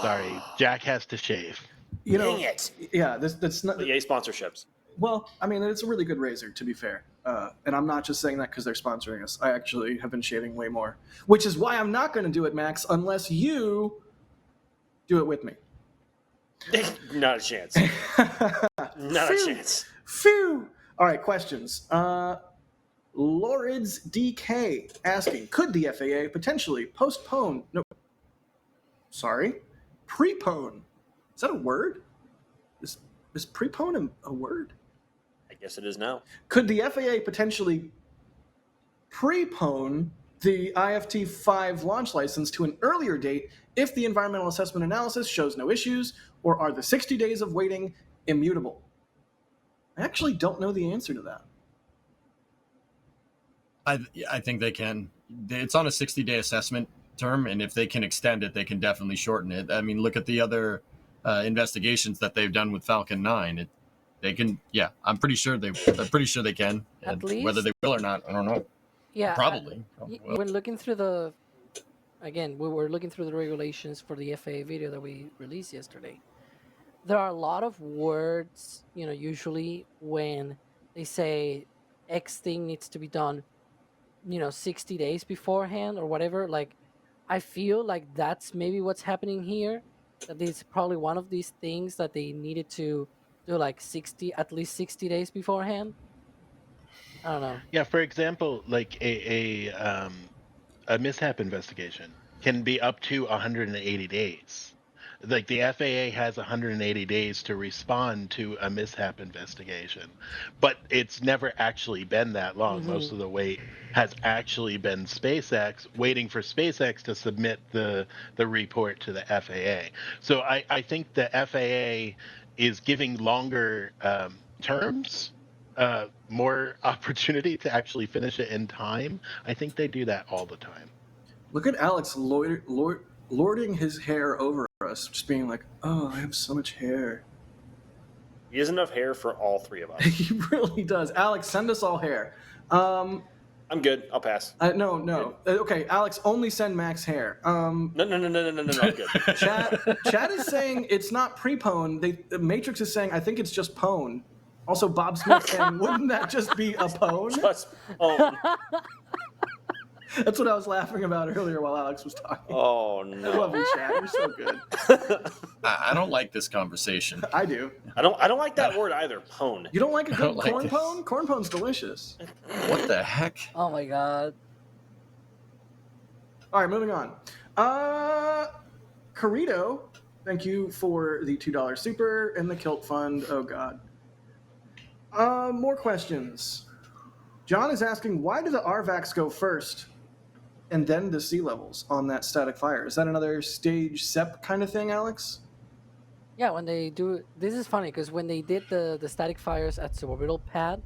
sorry, Jack has to shave. Dang it. Yeah, that's not... The EA sponsorships. Well, I mean, it's a really good razor, to be fair. And I'm not just saying that because they're sponsoring us. I actually have been shaving way more. Which is why I'm not going to do it, Max, unless you do it with me. Not a chance. Not a chance. Phew! All right, questions. Lorids DK asking, could the FAA potentially prepone? Is that a word? Is prepone a word? I guess it is now. Could the FAA potentially prepone the IFT-5 launch license to an earlier date if the environmental assessment analysis shows no issues, or are the 60 days of waiting immutable? I actually don't know the answer to that. I think they can. It's on a 60-day assessment term, and if they can extend it, they can definitely shorten it. I mean, look at the other investigations that they've done with Falcon 9. They can. Yeah, I'm pretty sure they can. At least, whether they will or not, I don't know. Yeah, probably. We're looking through we were looking through the regulations for the FAA video that we released yesterday. There are a lot of words, usually when they say X thing needs to be done, 60 days beforehand or whatever. Like, I feel like that's maybe what's happening here. That it's probably one of these things that they needed to do like at least 60 days beforehand. I don't know. Yeah, for example, like a mishap investigation can be up to 180 days. Like the FAA has 180 days to respond to a mishap investigation, but it's never actually been that long. Mm-hmm. Most of the wait has actually been SpaceX waiting for SpaceX to submit the report to the FAA. So I think the FAA is giving longer terms, more opportunity to actually finish it in time. I think they do that all the time. Look at Alex lording his hair over us, just being like, oh, I have so much hair. He has enough hair for all three of us. He really does. Alex, send us all hair. I'm good. I'll pass. No. Okay, Alex, only send Max hair. No. I'm good. Chat is saying it's not prepone. The Matrix is saying I think it's just pone. Also, Bob Smith saying, wouldn't that just be a pone? Just pone. That's what I was laughing about earlier while Alex was talking. Oh I no! love you, Chad. You're so good. I don't like this conversation. I do. I don't like that word either. Pone. You don't like a I good don't like corn it. pone? Corn pone's delicious. What the heck? Oh my god. All right, moving on. Carito, thank you for the $2 super and the Kilt Fund. Oh god. More questions. John is asking, why do the RVACs go first and then the sea levels on that static fire? Is that another stage SEP kind of thing, Alex? Yeah, when they do, this is funny because when they did the static fires at suborbital pad,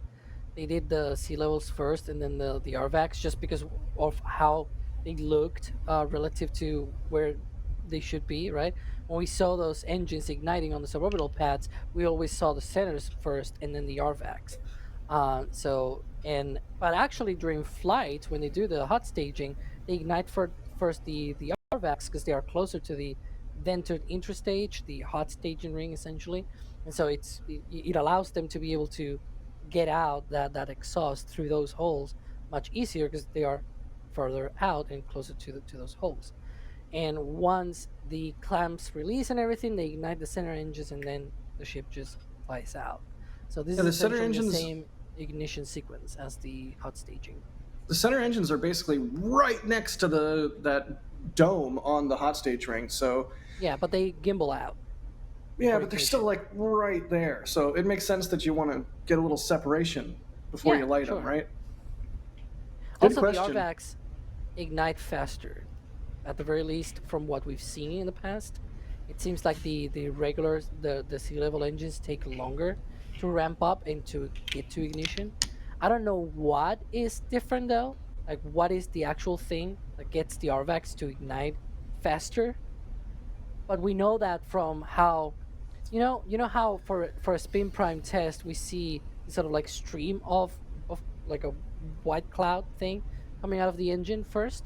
they did the sea levels first and then the RVACs just because of how they looked relative to where they should be, right? When we saw those engines igniting on the suborbital pads, we always saw the centers first and then the RVACs. But actually during flight, when they do the hot staging, they ignite first the RVACs because they are closer to the vented interstage, the hot staging ring essentially, and so it allows them to be able to get out that exhaust through those holes much easier because they are further out and closer to those holes. And once the clamps release and everything, they ignite the center engines and then the ship just flies out. So this Yeah, is the center essentially the engines- same ignition sequence as the hot staging. The center engines are basically right next to that dome on the hot stage ring, so Yeah, but they gimbal out. yeah, but they're still like right there. So it makes sense that you want to get a little separation before Yeah, you light sure. them, right? Good Also, question. the RVACs ignite faster, at the very least, from what we've seen in the past. It seems like the regular the sea level engines take longer to ramp up and to get to ignition. I don't know what is different though. Like, what is the actual thing that gets the RVACs to ignite faster? But we know that from how, you know how for a spin prime test we see sort of like stream of like a white cloud thing coming out of the engine first.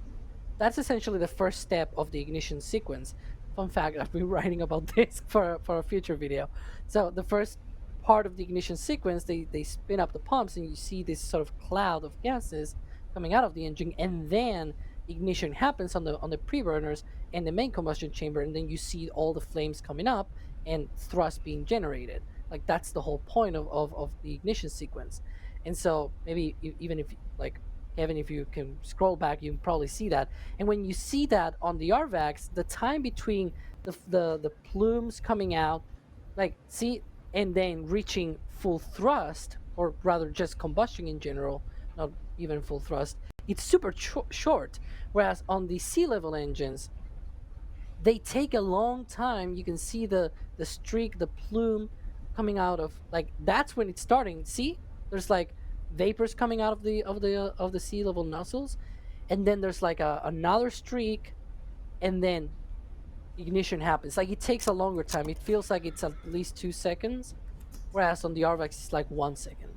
That's essentially the first step of the ignition sequence. Fun fact, I've been writing about this for a future video. So the first part of the ignition sequence, they spin up the pumps and you see this sort of cloud of gases coming out of the engine, and then ignition happens on the pre-burners and the main combustion chamber, and then you see all the flames coming up and thrust being generated. Like, that's the whole point of the ignition sequence. And so maybe even if, like, Kevin, if you can scroll back, you can probably see that. And when you see that on the RVACs, the time between the plumes coming out, like, see, and then reaching full thrust, or rather just combustion in general, not even full thrust, it's super short. Whereas on the sea level engines, they take a long time. You can see the streak, the plume coming out of, like, that's when it's starting. See, there's like vapors coming out of the sea level nozzles, and then there's like another streak, and then ignition happens. Like, it takes a longer time. It feels like it's at least 2 seconds, whereas on the RVACs it's like 1 second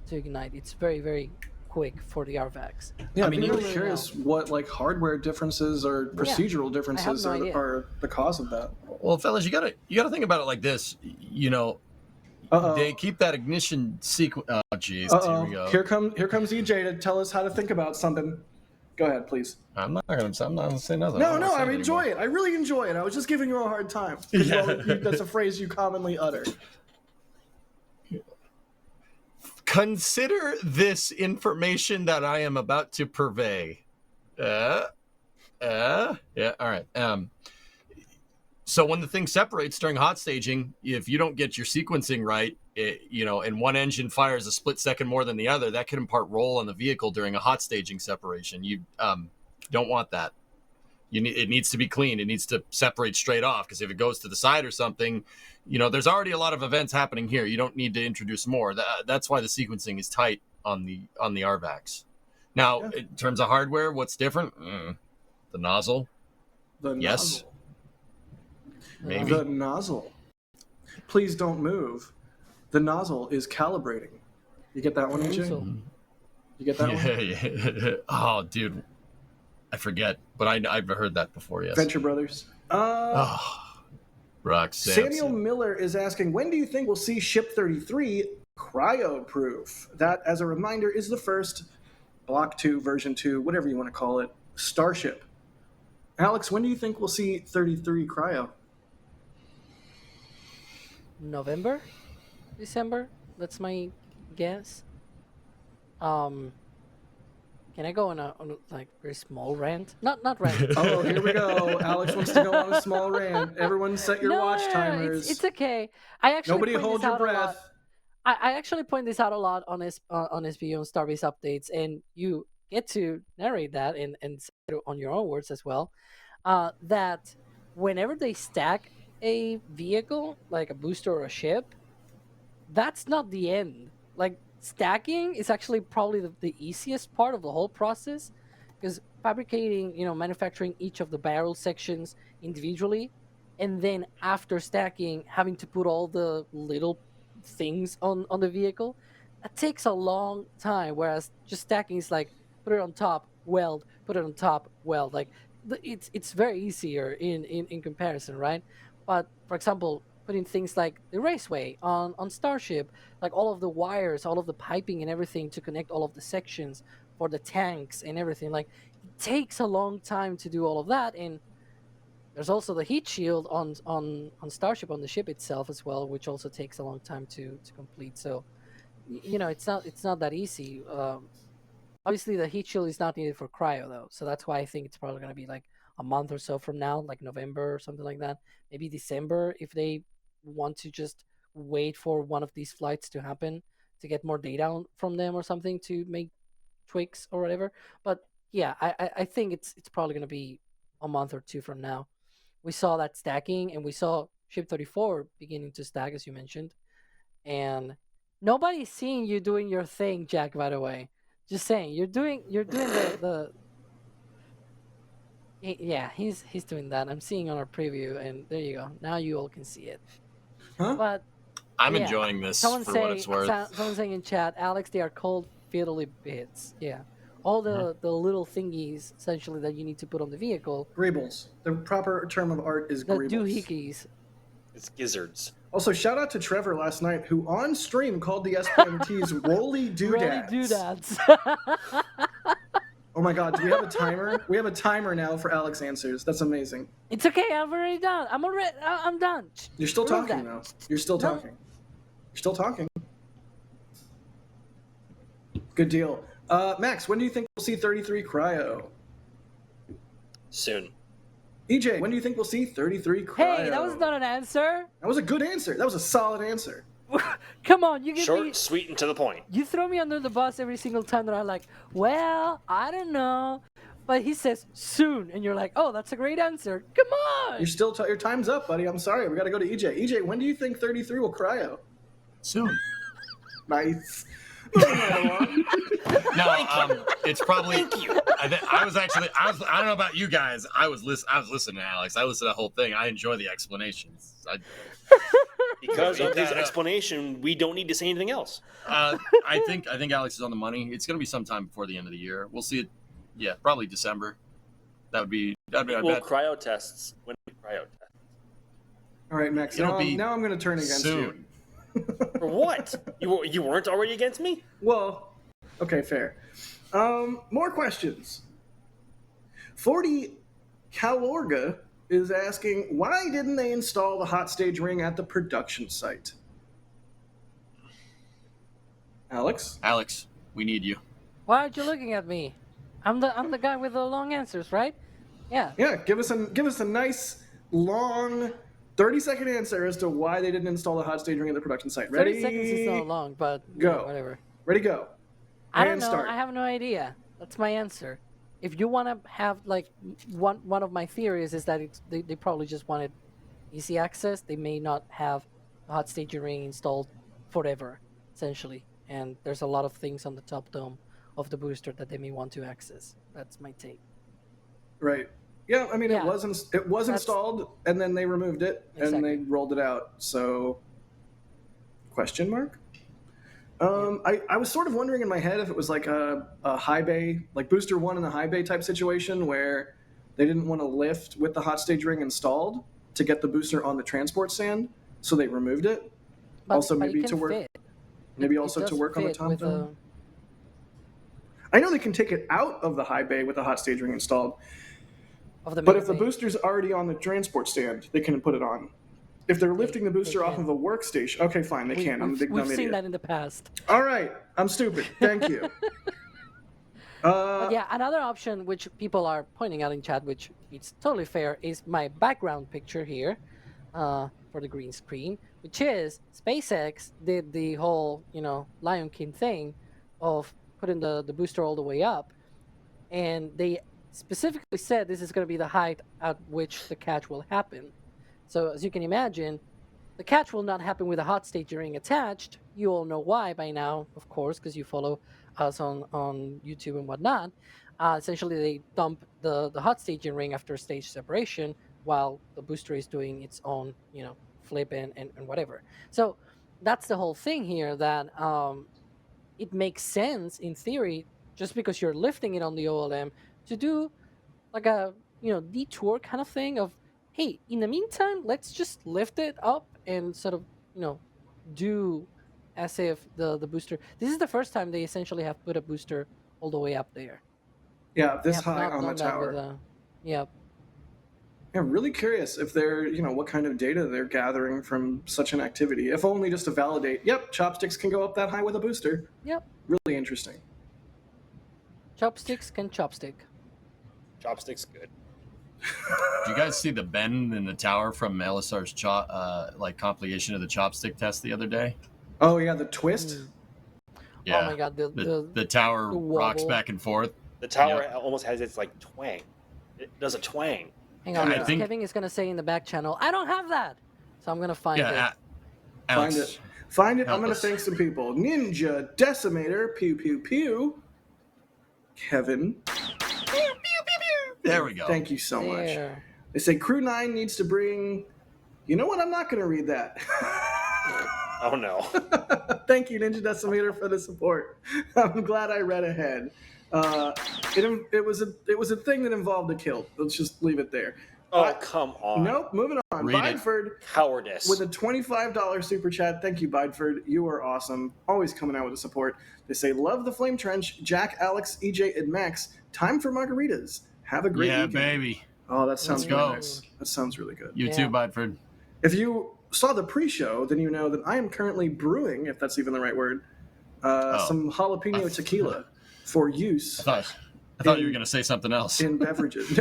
to ignite. It's very, very quick for the RVACs. Yeah, I mean, I'm you- really curious what like hardware differences or procedural differences no idea. are the cause of that. Well, fellas, you gotta think about it like this. You know, they keep that ignition sequence. Oh, jeez, here we go. Here comes EJ to tell us how to think about something. Go ahead, please. I'm not gonna say nothing. No, I enjoy it. I really enjoy it. I was just giving you a hard time. 'Cause, well, that's a phrase you commonly utter. Consider this information that I am about to purvey. Yeah, all right. So when the thing separates during hot staging, if you don't get your sequencing right, and one engine fires a split second more than the other, that could impart roll on the vehicle during a hot staging separation. You don't want that. It needs to be clean. It needs to separate straight off, because if it goes to the side or something, there's already a lot of events happening here. You don't need to introduce more. That's why the sequencing is tight on the RVACs. Now, in terms of hardware, what's different? The nozzle. Yes. Maybe. The nozzle. Please don't move. The nozzle is calibrating. You get that one, EJ? You get that one? Yeah. Oh, dude. I forget, but I've heard that before, yes. Venture Brothers. Brock Samuel Miller is asking, when do you think we'll see Ship 33 cryo-proof? That, as a reminder, is the first Block 2, version 2, whatever you want to call it, Starship. Alex, when do you think we'll see 33 cryo? November, December. That's my guess. Can I go on a like very small rant? Not rant. Oh, here we go. Alex wants to go on a small rant. Everyone set your watch timers. It's okay. I actually Nobody point hold this your out a lot. breath. I actually point this out a lot on SBO on Starbase updates, and you get to narrate that and say it on your own words as well. That whenever they stack a vehicle, like a booster or a ship, that's not the end. Like stacking is actually probably the easiest part of the whole process, because fabricating, manufacturing each of the barrel sections individually, and then after stacking, having to put all the little things on the vehicle, that takes a long time. Whereas just stacking is like put it on top, weld, put it on top, weld. Like it's very easier in comparison, right? But for example, putting things like the raceway on Starship, like all of the wires, all of the piping and everything to connect all of the sections for the tanks and everything, like it takes a long time to do all of that. And there's also the heat shield on Starship, on the ship itself as well, which also takes a long time to complete. So it's not that easy. Obviously the heat shield is not needed for cryo though, so that's why I think it's probably going to be like a month or so from now, like November or something like that, maybe December, if they want to just wait for one of these flights to happen to get more data from them or something to make tweaks or whatever. But yeah, I think it's probably going to be a month or two from now. We saw that stacking, and we saw Ship 34 beginning to stack, as you mentioned, and nobody's seeing you doing your thing, Jack, by the way. Just saying, you're doing the yeah, he's doing that. I'm seeing on our preview, and there you go. Now you all can see it. Huh? But I'm enjoying this for what it's worth. Someone saying in chat, Alex, they are called fiddly bits. Yeah, all the little thingies essentially that you need to put on the vehicle. Greebles. The proper term of art is The greebles. doohickeys. It's gizzards. Also, shout out to Trevor last night, who on stream called the SPMTs Rolly Doodads. Rolly doodads. Oh my God, do we have a timer? We have a timer now for Alex Answers. That's amazing. It's okay, I've already done. I'm done. You're still Prove talking, that. though. You're still talking. You're still talking. Good deal. Max, when do you think we'll see 33 cryo? Soon. EJ, when do you think we'll see 33 cryo? Hey, that was not an answer. That was a good answer. That was a solid answer. Come on, you give Short, me... sweet, and to the point. You throw me under the bus every single time that I'm like, well, I don't know. But he says soon, and you're like, oh, that's a great answer. Come on. You're still your time's up, buddy. I'm sorry. We got to go to EJ. EJ, when do you think 33 will cryo? Soon. Nice. No, it's probably. I don't know about you guys. I was listening to Alex. I listened to the whole thing. I enjoy the explanations. Because of his explanation, we don't need to say anything else. I think Alex is on the money. It's going to be sometime before the end of the year. We'll see it. Yeah, probably December. That'd be. Well, cryo tests. When we cryo test. All right, Max. Now I'm going to turn against you. For what? You weren't already against me? Well, okay, fair. More questions. 40 Calorga is asking, why didn't they install the hot stage ring at the production site? Alex, we need you. Why aren't you looking at me? I'm the guy with the long answers, right? Yeah. Yeah, give us a nice long 30-second answer as to why they didn't install the hot stage ring at the production site. Ready? 30 seconds is not long, but go. Yeah, whatever. Ready, go. I don't know. Start. I have no idea. That's my answer. If you want to have like one of my theories is that they probably just wanted easy access. They may not have the hot staging ring installed forever, essentially. And there's a lot of things on the top dome of the booster that they may want to access. That's my take. Right. Yeah, I mean, it was installed, and then they removed it, and they rolled it out. So, question mark? I was sort of wondering in my head if it was like a high bay, like booster one in the high bay type situation where they didn't want to lift with the hot stage ring installed to get the booster on the transport stand, so they removed it. But maybe to work, fit. maybe also to work on the top with dome. I know they can take it out of the high bay with a hot stage ring installed. Of the But main if the bay. booster's already on the transport stand, they can put it on. If they're lifting the booster off can. of a workstation, okay, fine, they can. I'm a big We've dumb seen idiot. that in the past. All right, I'm stupid. Thank you. But yeah, another option which people are pointing out in chat, which it's totally fair, is my background picture here for the green screen, which is SpaceX did the whole, Lion King thing of putting the booster all the way up. And they specifically said this is going to be the height at which the catch will happen. So as you can imagine, the catch will not happen with a hot staging ring attached. You all know why by now, of course, because you follow us on YouTube and whatnot. Essentially, they dump the hot staging ring after stage separation while the booster is doing its own, flip and whatever. So that's the whole thing here, that it makes sense in theory, just because you're lifting it on the OLM, to do like a detour kind of thing of, hey, in the meantime, let's just lift it up and sort of do as if the booster, this is the first time they essentially have put a booster all the way up there. Yeah, They this have high not on the done that tower. with yeah. Yeah, really curious if they're, what kind of data they're gathering from such an activity. If only just to validate, yep, chopsticks can go up that high with a booster. Yep. Really interesting. Chopsticks can chopstick. Chopsticks good. Did you guys see the bend in the tower from Elisar's compilation of the chopstick test the other day? Oh yeah, the twist. Yeah. Oh my god, the tower rocks wobble. back and forth. The tower almost has its like twang. It does a twang. Hang on, I think- Kevin is gonna say in the back channel, I don't have that, so I'm gonna find it. Alex, Find it. Find it. I'm help going to us. thank some people. Ninja Decimator, pew pew pew. Kevin. There we go. Thank you so much. There. They say Crew 9 needs to bring. You know what? I'm not going to read that. Oh no. Thank you, Ninja Decimator, for the support. I'm glad I read ahead. It was a thing that involved a kill. Let's just leave it there. Oh, come on. Nope, moving on. Read it. Bideford Cowardice. with a $25 super chat. Thank you, Bideford. You are awesome. Always coming out with the support. They say, love the Flame Trench. Jack, Alex, EJ, and Max. Time for margaritas. Have a great weekend. baby. Oh, that sounds Let's really go. nice. That sounds really good. You too, Bideford. If you saw the pre-show, then you know that I am currently brewing, if that's even the right word, some jalapeno tequila for use I thought you were going to say something else. in beverages.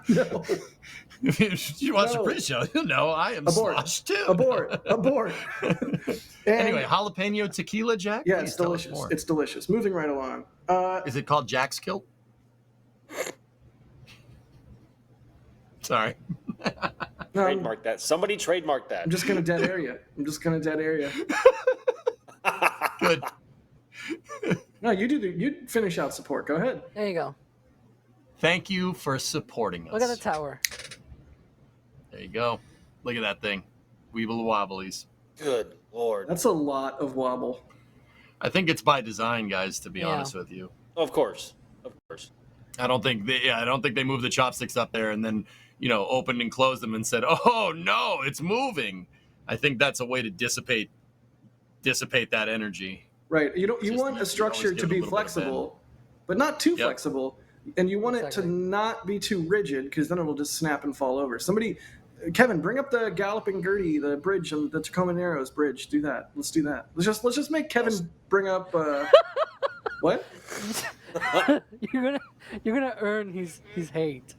No. If you watch the pre-show, you know I am sloshed too. Abort. Anyway, jalapeno tequila, Jack? Yeah, Please it's tell us delicious. more. It's delicious. Moving right along. Is it called Jack's Kilt? Sorry. Trademark that. Somebody trademark that. I'm just going to dead air you. Good. No, you finish out support. Go ahead. There you go. Thank you for supporting us. Look at the tower. There you go. Look at that thing. Weeble wobblies. Good Lord. That's a lot of wobble. I think it's by design, guys, to be honest with you. Of course. I don't think they moved the chopsticks up there and then, opened and closed them and said, "Oh no, it's moving." I think that's a way to dissipate that energy. Right. You want a structure give to it a be little bit of flexible, but not too flexible. And you want it to Exactly. not be too rigid, because then it'll just snap and fall over. Kevin, bring up the Galloping Gertie, the bridge, and the Tacoma Narrows bridge. Do that. Let's do that. Let's just make Kevin bring up. What? You're gonna earn his hate.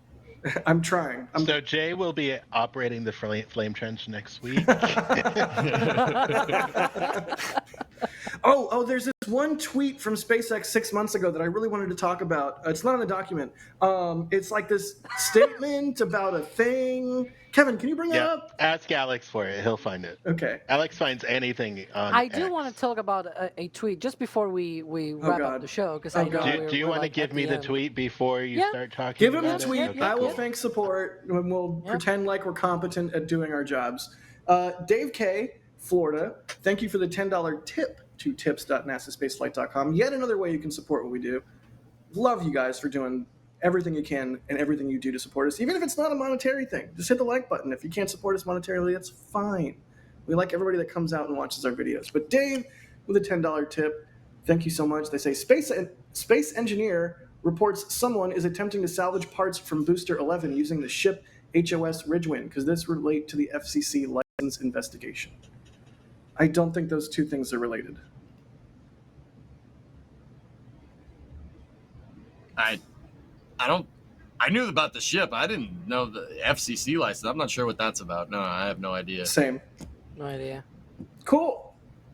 I'm trying. So Jay will be operating the flame trench next week. Oh, there's this one tweet from SpaceX 6 months ago that I really wanted to talk about. It's not in the document. It's like this statement about a thing. Kevin, can you bring that up? Ask Alex for it. He'll find it. Okay. Alex finds anything on I do X. want to talk about a tweet just before we wrap up the show, because I know Do you want to give me the tweet before you start talking Give him about the tweet. it? Okay, I will cool. thank support, and we'll pretend like we're competent at doing our jobs. Dave K., Florida, thank you for the $10 tip to tips.nasaspaceflight.com. Yet another way you can support what we do. Love you guys for doing everything you can and everything you do to support us, even if it's not a monetary thing. Just hit the like button. If you can't support us monetarily, that's fine. We like everybody that comes out and watches our videos. But Dave, with a $10 tip, Thank you so much. They say space engineer reports someone is attempting to salvage parts from Booster 11 using the ship HOS Ridgewind. Does this relate to the FCC license investigation? I don't think those two things are related. I knew about the ship. I didn't know the FCC license. I'm not sure what that's about. No, I have no idea. Same. No idea. Cool.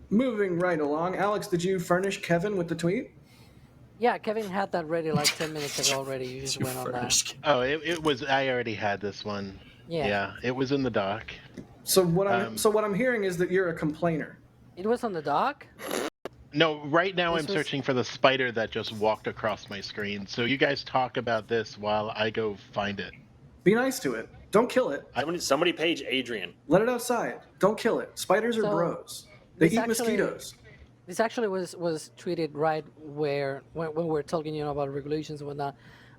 Moving right along. Alex, did you furnish Kevin with the tweet? Yeah, Kevin had that ready like 10 minutes ago already. You just went on that. Oh, it was. I already had this one. Yeah. It was in the doc. So what I'm hearing is that you're a complainer. It was on the dock? No, right now This I'm was- searching for the spider that just walked across my screen. So you guys talk about this while I go find it. Be nice to it. Don't kill it. Somebody page Adrian. Let it outside. Don't kill it. Spiders are So, bros. They this eat actually- mosquitoes. This actually was tweeted right when we're talking, about regulations and whatnot.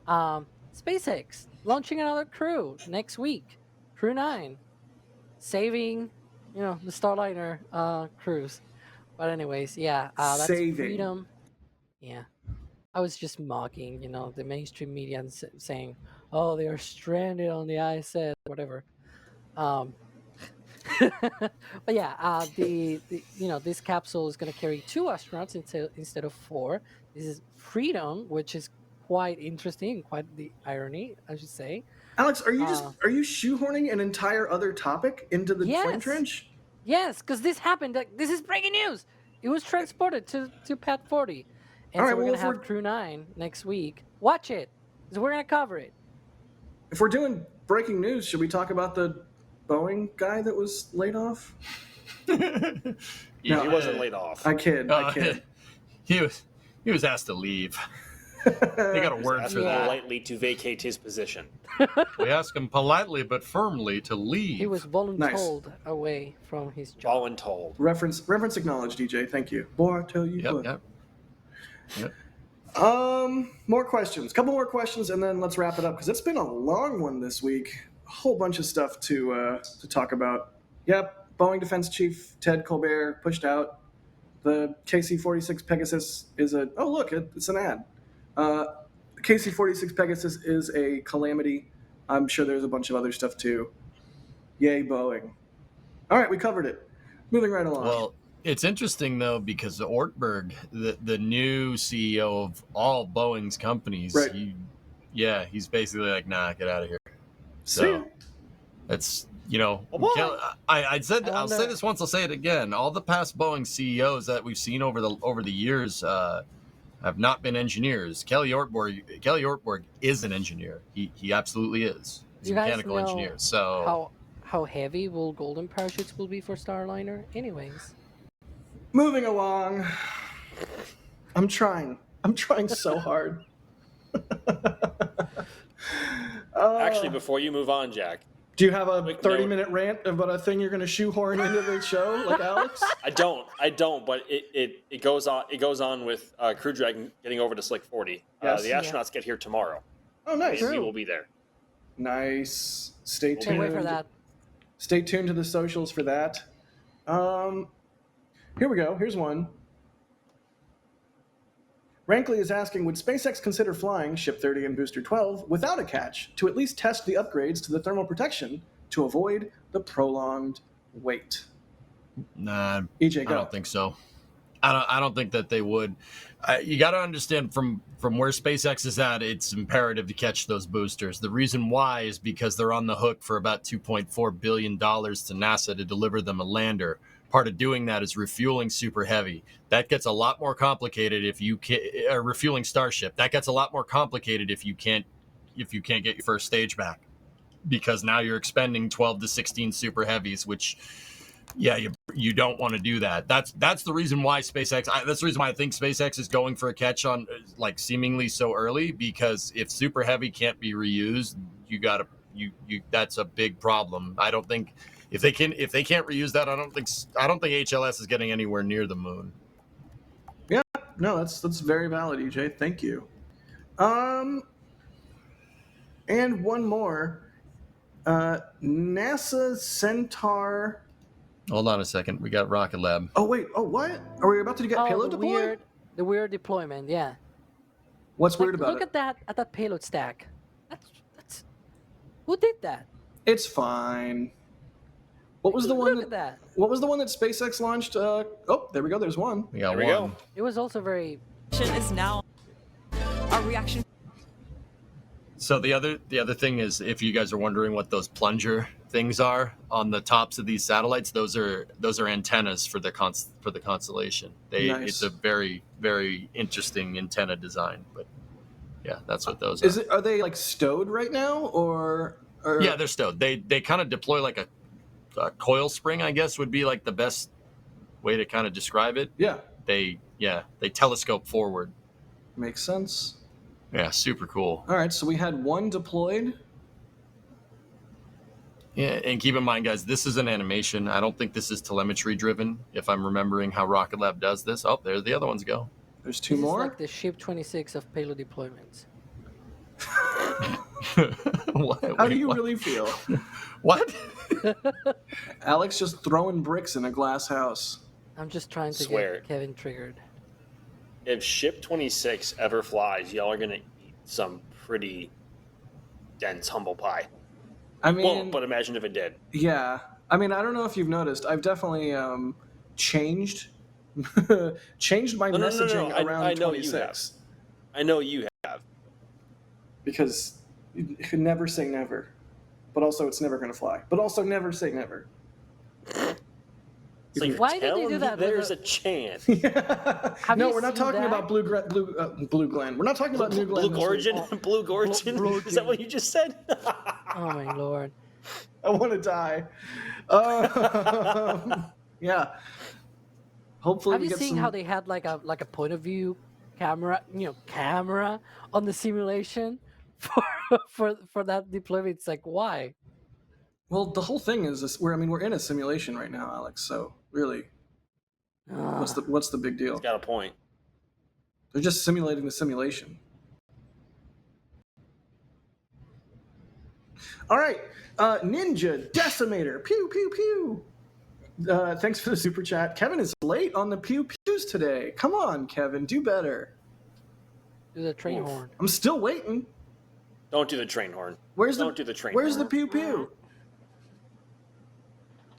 SpaceX launching another crew next week, Crew 9, saving, the Starliner cruise. But anyways, that's Saving. Freedom. Yeah, I was just mocking, the mainstream media and saying, "Oh, they are stranded on the ISS, whatever." But yeah, the this capsule is going to carry 2 astronauts instead of 4. This is Freedom, which is quite interesting, quite the irony, I should say. Alex, are you shoehorning an entire other topic into the flame trench? Yes, because this happened. This is breaking news. It was transported to Pad 40, and All so right, we're well, gonna have Crew 9 next week. Watch it, because we're gonna cover it. If we're doing breaking news, should we talk about the Boeing guy that was laid off? No, he wasn't laid off. I kid. He was asked to leave. They got a word Asked for that. politely to vacate his position. We asked him politely but firmly to leave. He was voluntold away from his job. Voluntold. Reference acknowledged, DJ. Thank you. Boy, I tell you what. Yep. More questions. Couple more questions, and then let's wrap it up because it's been a long one this week. A whole bunch of stuff to talk about. Yep. Boeing Defense Chief Ted Colbert pushed out. The KC-46 Pegasus is it's an ad. The KC-46 Pegasus is a calamity. I'm sure there's a bunch of other stuff too. Yay, Boeing. All right, we covered it. Moving right along. Well, it's interesting though because Ortberg, the new CEO of all Boeing's companies, right. he's basically like, nah, get out of here. So it's I'll say this once, I'll say it again. All the past Boeing CEOs that we've seen over the years have not been engineers. Kelly Ortberg is an engineer. He absolutely is. He's a mechanical engineer. So how heavy will golden parachutes will be for Starliner? Anyways. Moving along. I'm trying so hard. Actually, before you move on, Jack. Do you have a 30-minute rant about a thing you're going to shoehorn into the show, like Alex? I don't. But it goes on with Crew Dragon getting over to Slick 40. Yes. The astronauts get here tomorrow. Oh, nice. We will be there. Nice. Stay tuned. Can't wait for that. Stay tuned to the socials for that. Here we go. Here's one. Rankley is asking, would SpaceX consider flying Ship 30 and Booster 12 without a catch to at least test the upgrades to the thermal protection to avoid the prolonged wait? Nah, EJ, go. I don't think so. I don't think that they would. You got to understand from where SpaceX is at, it's imperative to catch those boosters. The reason why is because they're on the hook for about $2.4 billion to NASA to deliver them a lander. Part of doing that is refueling Super Heavy. That gets a lot more complicated if you can't. Refueling Starship. That gets a lot more complicated if you can't get your first stage back, because now you're expending 12 to 16 Super Heavies, which, you don't want to do that. That's the reason why SpaceX. That's the reason why I think SpaceX is going for a catch on like seemingly so early, because if Super Heavy can't be reused, that's a big problem. I don't think. If they can't reuse that, I don't think HLS is getting anywhere near the moon. Yeah, no, that's very valid, EJ. Thank you. And one more. NASA Centaur. Hold on a second. We got Rocket Lab. Oh wait. Oh what? Are we about to get payload deployed? The weird deployment, yeah. What's weird about Look it? at that payload stack. That's who did that? It's fine. What was the one Look at that. What was the one that SpaceX launched? Oh, there we go. There's one. We got There we one. go. It was also very. Is now our reaction. So the other thing is, if you guys are wondering what those plunger things are on the tops of these satellites, those are antennas for the constellation. Nice. It's a very, very interesting antenna design. But yeah, that's what those are. Are they like stowed right now, or? Yeah, they're stowed. They kind of deploy like a coil spring, I guess would be like the best way to kind of describe it. Yeah. They telescope forward. Makes sense. Yeah, super cool. All right, so we had one deployed. Yeah, and keep in mind, guys, this is an animation. I don't think this is telemetry driven, if I'm remembering how Rocket Lab does this. Oh, there the other ones go. There's two This more. is like the Ship 26 of payload deployments. How do you really feel? What? Alex just throwing bricks in a glass house. I'm just trying to Swear. get Kevin triggered. If Ship 26 ever flies, y'all are gonna eat some pretty dense humble pie. I mean, Won't, but imagine if it did. Yeah, I mean, I don't know if you've noticed. I've definitely changed changed my messaging around I know 26. you have. I know you have. Because you can never say never, but also it's never going to fly. But also never say never. So you're Why did they telling do me that? there's a chance. No, we're not talking about Blue Glen. We're not talking about New Glen. Blue Gorgon? Blue Gorgon? Is that what you just said? Oh my lord. I want to die. Yeah. Hopefully Have we you get seen some... how they had like a point of view camera on the simulation for that deployment? It's like, why? Well, the whole thing is this, we're in a simulation right now, Alex. So really, what's the big deal? He's got a point. They're just simulating the simulation. All right, Ninja Decimator, pew pew pew. Thanks for the super chat. Kevin is late on the pew pews today. Come on, Kevin, do better. Do the train horn. I'm still waiting. Don't do the train horn. Where's do the train Where's horn. the pew pew?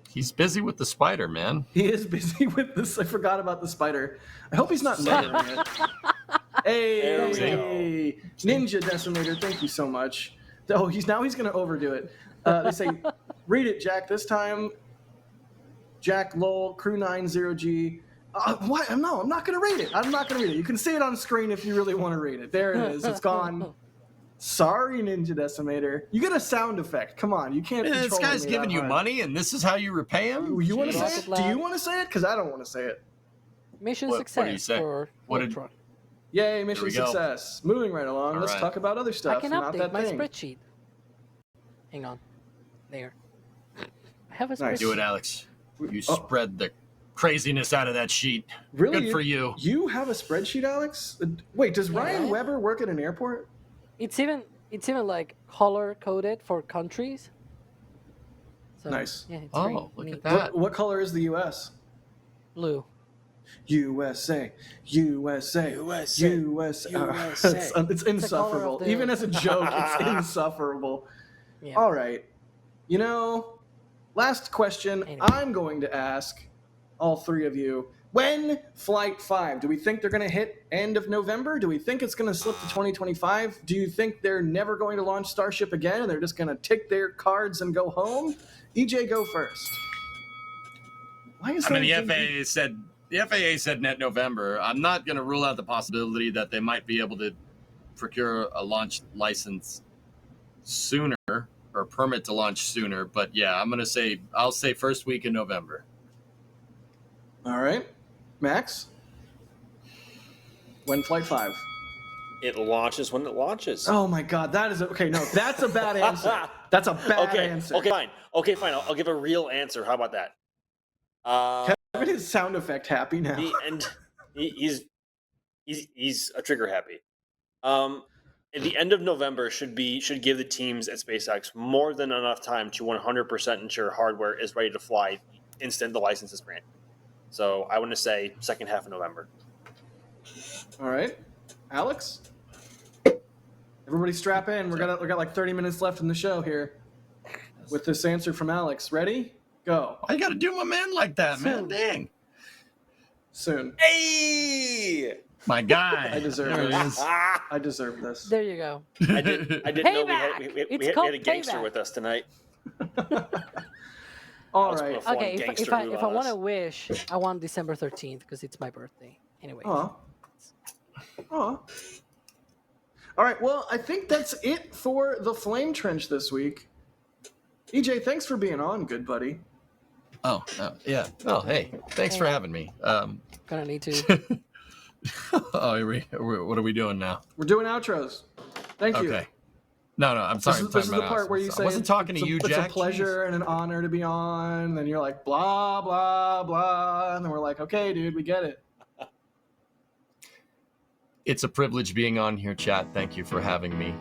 He's busy with the spider, man. He is busy with this. I forgot about the spider. I hope he's not measuring it. Hey, Ninja Decimator, thank you so much. Oh, he's going to overdo it. They say, read it, Jack. This time, Jack Lowell, Crew 90G. What? No, I'm not going to read it. I'm not going to read it. You can see it on screen if you really want to read it. There it is. It's gone. Sorry, Ninja Decimator. You get a sound effect. Come on, you can't. This guy's giving you money, and this is how you repay him. You want to say it? Do you want to say it? Because I don't want to say it. Mission success what do you say? for Electron. Yay, mission success. Moving right along. Let's talk about other stuff. I can not update that my thing. spreadsheet. Hang on. There. I have a spreadsheet. Nice. Do it, Alex. You spread the craziness out of that sheet. Really? Good for you. You have a spreadsheet, Alex? Wait, does Ryan Weber work at an airport? It's even like color coded for countries. So, nice. Yeah, it's look at that. What color is the U.S.? Blue. USA. It's insufferable. Even as a joke, it's insufferable. Yeah. All right. Last question I'm going to ask all three of you. When Flight 5? Do we think they're going to hit end of November? Do we think it's going to slip to 2025? Do you think they're never going to launch Starship again and they're just going to take their cards and go home? EJ, go first. Why is that? The FAA said net November. I'm not going to rule out the possibility that they might be able to procure a launch license sooner or permit to launch sooner. But yeah, I'll say first week in November. All right. Max? When Flight 5? It launches when it launches. Oh my God, that's a bad answer. That's a bad answer. Okay, fine. I'll give a real answer. How about that? Kevin is sound effect happy now. He's a trigger happy. At the end of November should give the teams at SpaceX more than enough time to 100% ensure hardware is ready to fly instant the license is granted. So I want to say second half of November. All right, Alex. Everybody strap in. We got like 30 minutes left in the show here. With this answer from Alex. Ready? Go. Why you got to do my man like that, man? Dang. Soon. Hey! My guy. I deserve There this. it is. I deserve this. There you go. I didn't know we had a gangster payback. with us tonight. All right. Okay, if I want to wish, I want December 13th because it's my birthday. Anyway. Oh. All right. Well, I think that's it for the Flame Trench this week. EJ, thanks for being on, good buddy. Oh, yeah. Oh, hey. Thanks for having me. Gonna need to. What are we doing now? We're doing outros. Thank you. Okay. No, I'm sorry. This is the part where you say I wasn't talking to you, Jack. It's a pleasure and an honor to be on. And then you're like, blah, blah, blah. And then we're like, okay, dude, we get it. It's a privilege being on here, chat. Thank you for having me.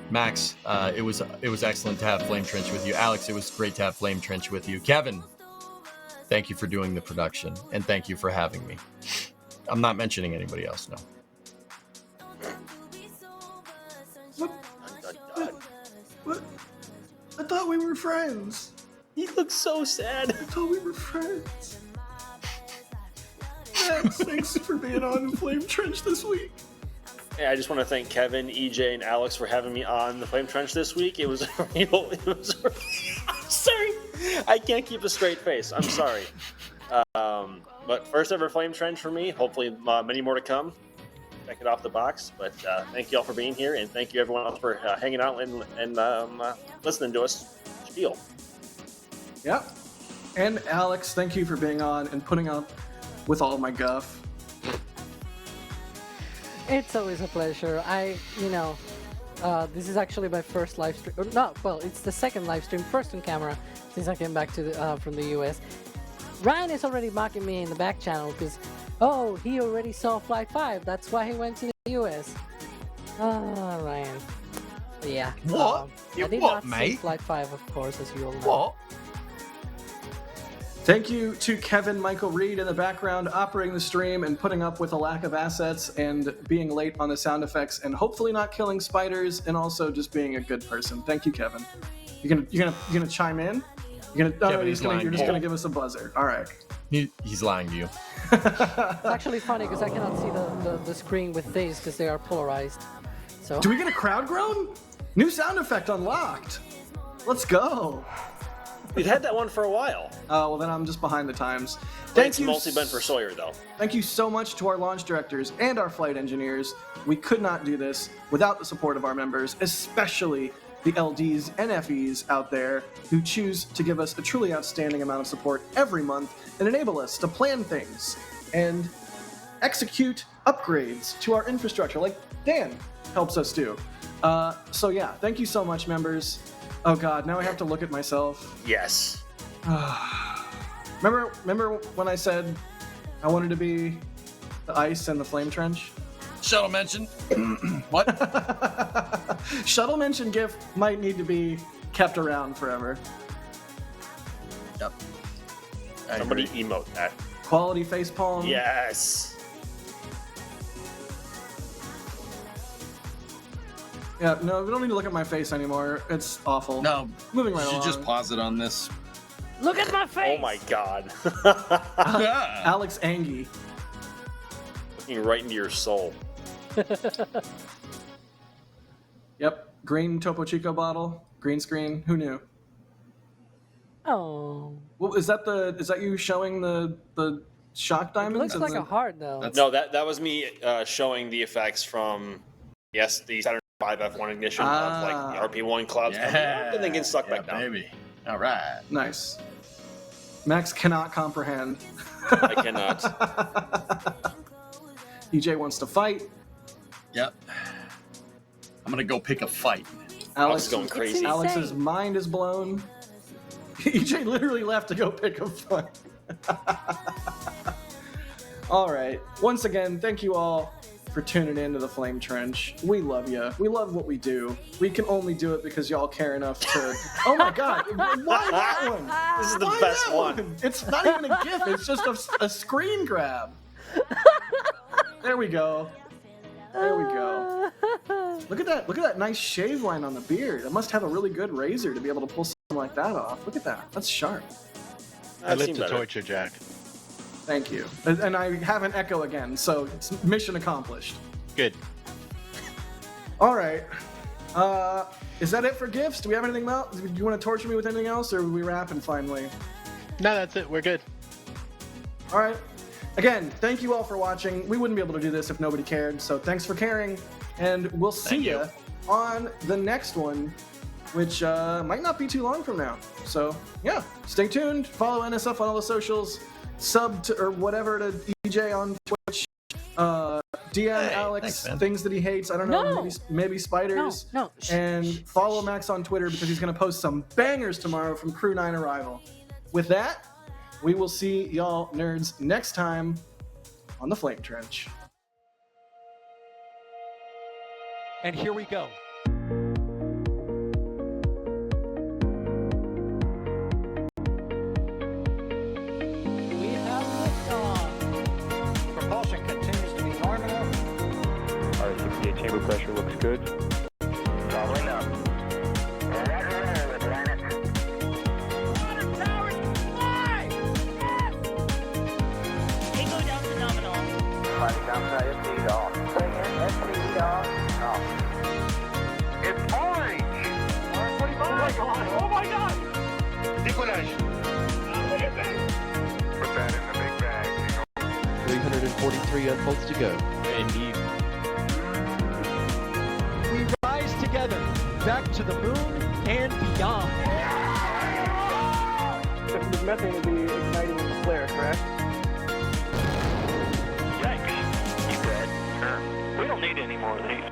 Max, it was excellent to have Flame Trench with you. Alex, it was great to have Flame Trench with you. Kevin, thank you for doing the production. And thank you for having me. I'm not mentioning anybody else, no. What? I thought we were friends. He looks so sad. I thought we were friends. Max, thanks for being on Flame Trench this week. Hey, I just want to thank Kevin, EJ, and Alex for having me on the Flame Trench this week. It was I'm sorry. I can't keep a straight face. I'm sorry. But first ever Flame Trench for me. Hopefully many more to come. Check it off the box. But thank you all for being here, and thank you everyone else for hanging out and listening to us spiel. Yeah. And Alex, thank you for being on and putting up with all my guff. It's always a pleasure. This is actually my first live stream. It's the second live stream, first on camera, since I came back from the US. Ryan is already mocking me in the back channel because, he already saw Flight 5. That's why he went to the US. Ryan. But yeah. What? I did not see Flight 5, of course, as you all know. What? Thank you to Kevin Michael Reed in the background operating the stream and putting up with a lack of assets and being late on the sound effects and hopefully not killing spiders and also just being a good person. Thank you, Kevin. You gonna chime in? You're just gonna give us a buzzer. All right. He's lying to you. It's actually funny because I cannot see the screen with these because they are polarized. So. Do we get a crowd groan? New sound effect unlocked. Let's go. We've had that one for a while. Oh, well, then I'm just behind the times. It's multi-bent for Sawyer, though. Thank you so much to our launch directors and our flight engineers. We could not do this without the support of our members, especially the LDs and FEs out there who choose to give us a truly outstanding amount of support every month and enable us to plan things and execute upgrades to our infrastructure like Dan helps us do. So yeah, thank you so much, members. Oh God, now I have to look at myself. Yes. Remember when I said I wanted to be the ice and the flame trench? Shuttle mention. What? Shuttle mention GIF might need to be kept around forever. Yep. Somebody emote that. Quality facepalm. Yes. Yeah, no, we don't need to look at my face anymore. It's awful. No. Moving right You should along. just pause it on this. Look at my face! Oh my God. Alex Angie. Looking right into your soul. Yep. Green Topo Chico bottle. Green screen. Who knew? Oh. Well, is that you showing the shock diamonds? It looks like a heart though. No, that was me showing the effects from the Saturn V F1 ignition of like the RP1 clouds coming up and then getting stuck back down. Baby. All right. Nice. Max cannot comprehend. I cannot. EJ wants to fight. Yep. I'm gonna go pick a fight. Alex is going crazy. Alex's mind is blown. EJ literally left to go pick a fight. All right. Once again, thank you all for tuning in to the Flame Trench. We love you. We love what we do. We can only do it because y'all care enough to... Oh my God. Why that one? This is the Why best that one. It's not even a GIF. It's just a screen grab. There we go. There we go. Look at that. Look at that nice shave line on the beard. It must have a really good razor to be able to pull something like that off. Look at that. That's sharp. I live to torture, Jack. Thank you. And I have an echo again, so it's mission accomplished. Good. All right. Is that it for gifts? Do we have anything else? Do you want to torture me with anything else, or are we wrapping finally? No, that's it. We're good. All right. Again, thank you all for watching. We wouldn't be able to do this if nobody cared, so thanks for caring, and we'll see you on the next one, which might not be too long from now. So, yeah, stay tuned. Follow NSF on all the socials. Sub to, or whatever to EJ on Twitch. DM Alex things that he hates. I don't know, maybe spiders. No. And follow Max on Twitter because he's going to post some bangers tomorrow from Crew 9 Arrival. With that, we will see y'all nerds next time on the Flame Trench. And here we go. We have liftoff. Propulsion continues to be normal. R68 chamber pressure looks good. Following up. Tango down to nominal. Flight downside of speed off. Bring in SPD off. It's orange! Oh my god! Decollage! Look at this! Put that in the big bag. 343 unfolds to go. Indeed. We rise together, back to the moon and beyond. This methane would be igniting in the flare, correct? Yikes! You bet. Sure. We don't need any more of these.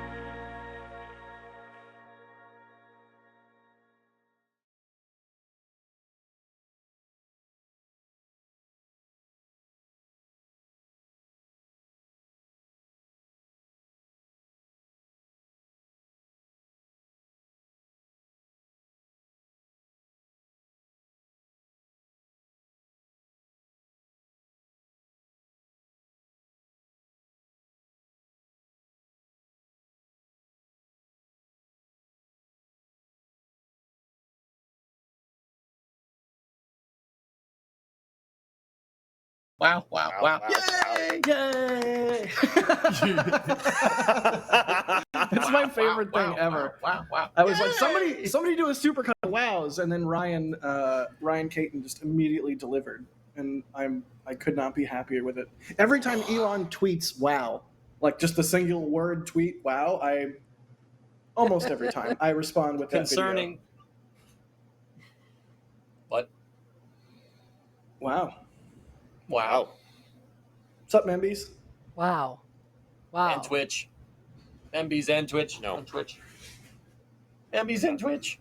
Wow. Yay! It's my favorite thing ever. Wow. I was like, somebody do a supercut of wows, and then Ryan Caton just immediately delivered, and I could not be happier with it. Every time Elon tweets wow, like just the singular word tweet wow, almost every time I respond with that Concerning. What? Video. Wow. What's up, Membies? Wow. And Twitch. MB's and Twitch. No. On Twitch. MB's and Twitch.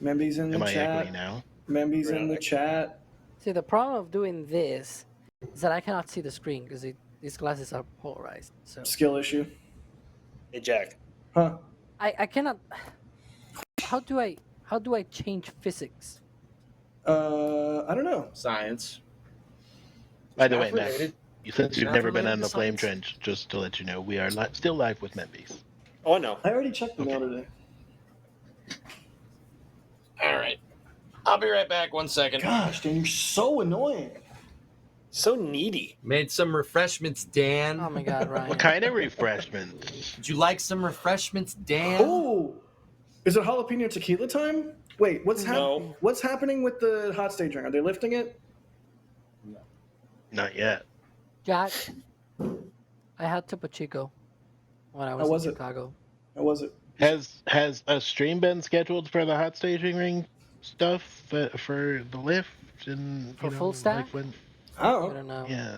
Membies in the Am I chat. equity now? Membies in the chat. See, the problem of doing this is that I cannot see the screen because these glasses are polarized. So Skill issue. Hey, Jack. Huh? I cannot. How do I change physics? I don't know. Science. By the way, Math Max, related. since you've Math never been related on the to Flame science. Trench, just to let you know, we are still live with Membies. Oh, I know. I already checked the mail today. All right. I'll be right back. 1 second. Gosh, Dan, you're so annoying. So needy. Made some refreshments, Dan. Oh my God, Ryan. What kind of refreshments? Would you like some refreshments, Dan? Oh, is it jalapeno tequila time? Wait, what's No. What's happening with the hot stage ring? Are they lifting it? Not yet. Jack, I had Topo Chico when I was was in it? Chicago. How was it? Has a stream been scheduled for the hot staging ring stuff for the lift and For full stack? Like when, I Oh, don't know. yeah.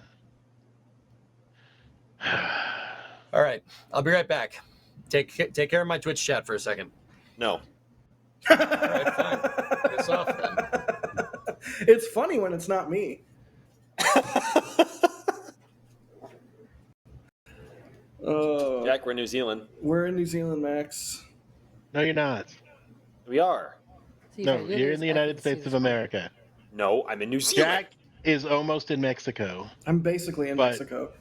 All right. I'll be right back. Take care of my Twitch chat for a second. No. All right, fine. Piss off then. it's funny when it's not me. Jack, we're in New Zealand. We're in New Zealand, Max. No, you're not. We are. See, if No, I do you're this, in the I United can see States the of screen. America. No, I'm in New Zealand. Jack is almost in Mexico. I'm basically in But- Mexico.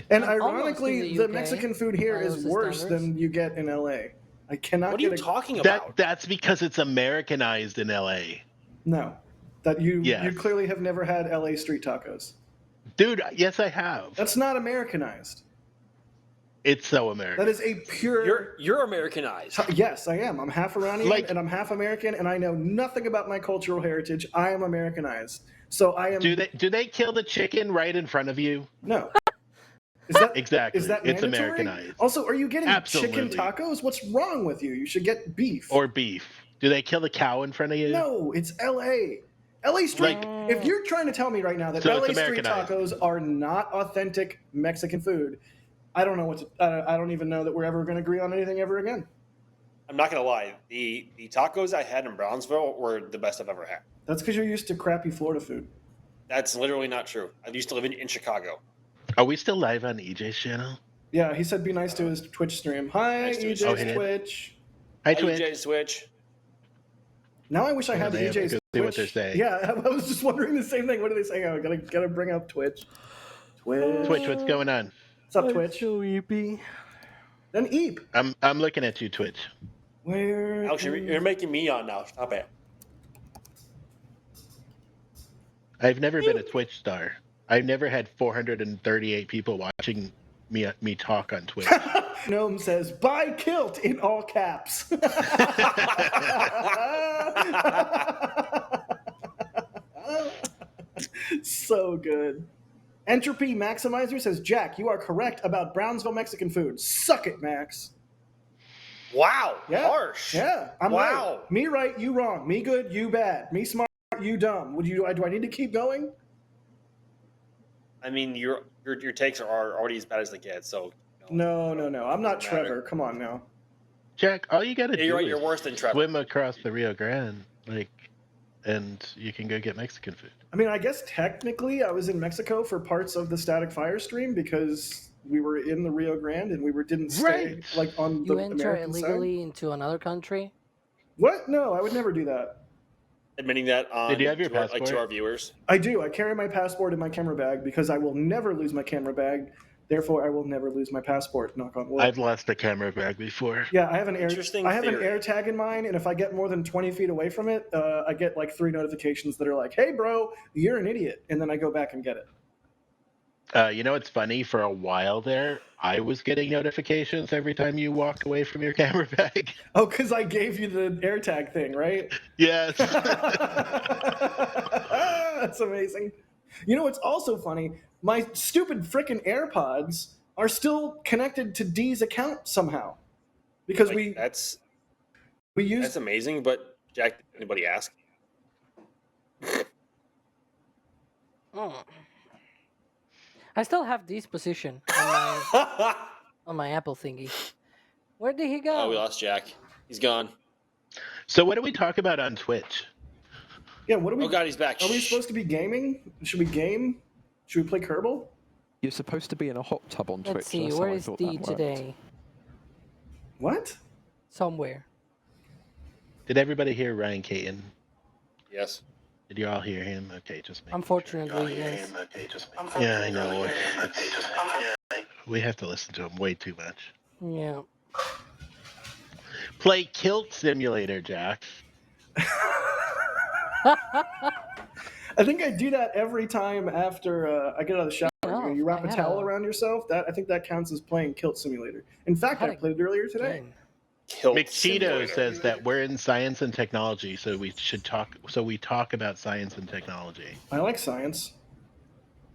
And I'm almost ironically, in the UK, Mexican food here by is those worse standards. than you get in LA. I cannot What are get you a talking about? That's because it's Americanized in LA. no. That you Yes. clearly have never had LA street tacos. Dude, yes, I have. That's not Americanized. It's so American. That is a pure. You're Americanized. Yes, I am. I'm half Iranian Like- and I'm half American, and I know nothing about my cultural heritage. I am Americanized. So I am. Do they kill the chicken right in front of you? No. Is that Exactly. Is that It's mandatory? Americanized. Also, are you getting chicken Absolutely. tacos? What's wrong with you? You should get beef. Or beef. Do they kill the cow in front of you? No, it's LA. LA street. If you're trying to tell me right now that So LA it's street Americanized. tacos are not authentic Mexican food, I don't know what to. I don't even know that we're ever going to agree on anything ever again. I'm not gonna lie. The tacos I had in Brownsville were the best I've ever had. That's because you're used to crappy Florida food. That's literally not true. I used to live in Chicago. Are we still live on EJ's channel? Yeah, he said be nice to his Twitch stream. Hi, Nice to his EJ's stream. Twitch. Hi, Hi, Twitch. EJ Switch. Now I wish I had they have to EJ's go Twitch. see what they're saying. Yeah, I was just wondering the same thing. What are they saying? Oh, gotta bring up Twitch. Twitch. Twitch, what's going on? What's up, Twitch? So eepy. Then Eep. I'm looking at you, Twitch. Where? Alex, you're making me on now. Stop it. I've never been a Twitch star. I've never had 438 people watching me talk on Twitch. Gnome says, buy kilt in all caps. So good. Entropy Maximizer says, Jack, you are correct about Brownsville Mexican food. Suck it, Max. Wow. Yeah. Harsh. Yeah, I'm Wow. right. Me right, you wrong. Me good, you bad. Me smart, you dumb. Do I need to keep going? I mean, your takes are already as bad as they get. So. No. I'm not Doesn't matter. Trevor. Come on now. Jack, all you gotta Yeah, do you're right. is You're worse than Trevor. swim across the Rio Grande, and you can go get Mexican food. I mean, I guess technically I was in Mexico for parts of the Static Fire stream because we were in the Rio Grande and we didn't stay Right. on You the enter American illegally side. into another country? What? No, I would never do that. Admitting that on Did you have your to our passport? viewers. I do. I carry my passport in my camera bag because I will never lose my camera bag. Therefore, I will never lose my passport. Knock on wood. I've lost a camera bag before. Yeah, I have an Interesting an theory. air tag in mine, and if I get more than 20 feet away from it, I get like 3 notifications that are like, "Hey, bro, you're an idiot," and then I go back and get it. You know what's funny? For a while there, I was getting notifications every time you walked away from your camera bag. Oh, because I gave you the air tag thing, right? Yes. That's amazing. You know what's also funny? My stupid frickin' AirPods are still connected to Dee's account somehow. Because That's use amazing. But Jack, did anybody ask? Oh. I still have this position on my Apple thingy. Where did he go? Oh, we lost Jack. He's gone. So what do we talk about on Twitch? Yeah, what are we? Oh God, he's back. Are we supposed to be gaming? Should we game? Should we play Kerbal? You're supposed to be in a hot tub on Twitch. Let's see, that's where how I is thought D that worked. today? What? Somewhere. Did everybody hear Ryan Caton? Yes. Did you all hear him? Okay, just make Unfortunately, yes. Yeah, I know. We have to listen to him way too much. Yeah. Play Kilt Simulator, Jack. I think I do that every time after I get out of the shower. Oh, you wrap I a had towel a- around yourself. That I think that counts as playing Kilt Simulator. In fact, had I a played it earlier today. Game. Kilt McCheeto Simulator. says that we're in science and technology, so we should talk. So we talk about science and technology. I like science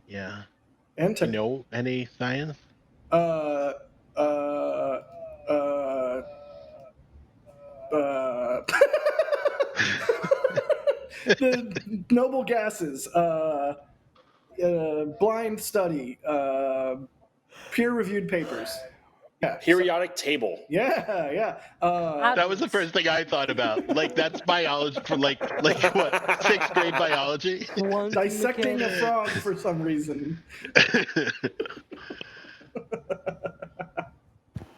Yeah. and Do you tech. know any science? Uh, the noble gases, blind study, peer-reviewed papers. Yeah. Periodic table. Yeah. That was the first thing I thought about. Like that's biology for like what 6th grade biology. Dissecting a frog for some reason.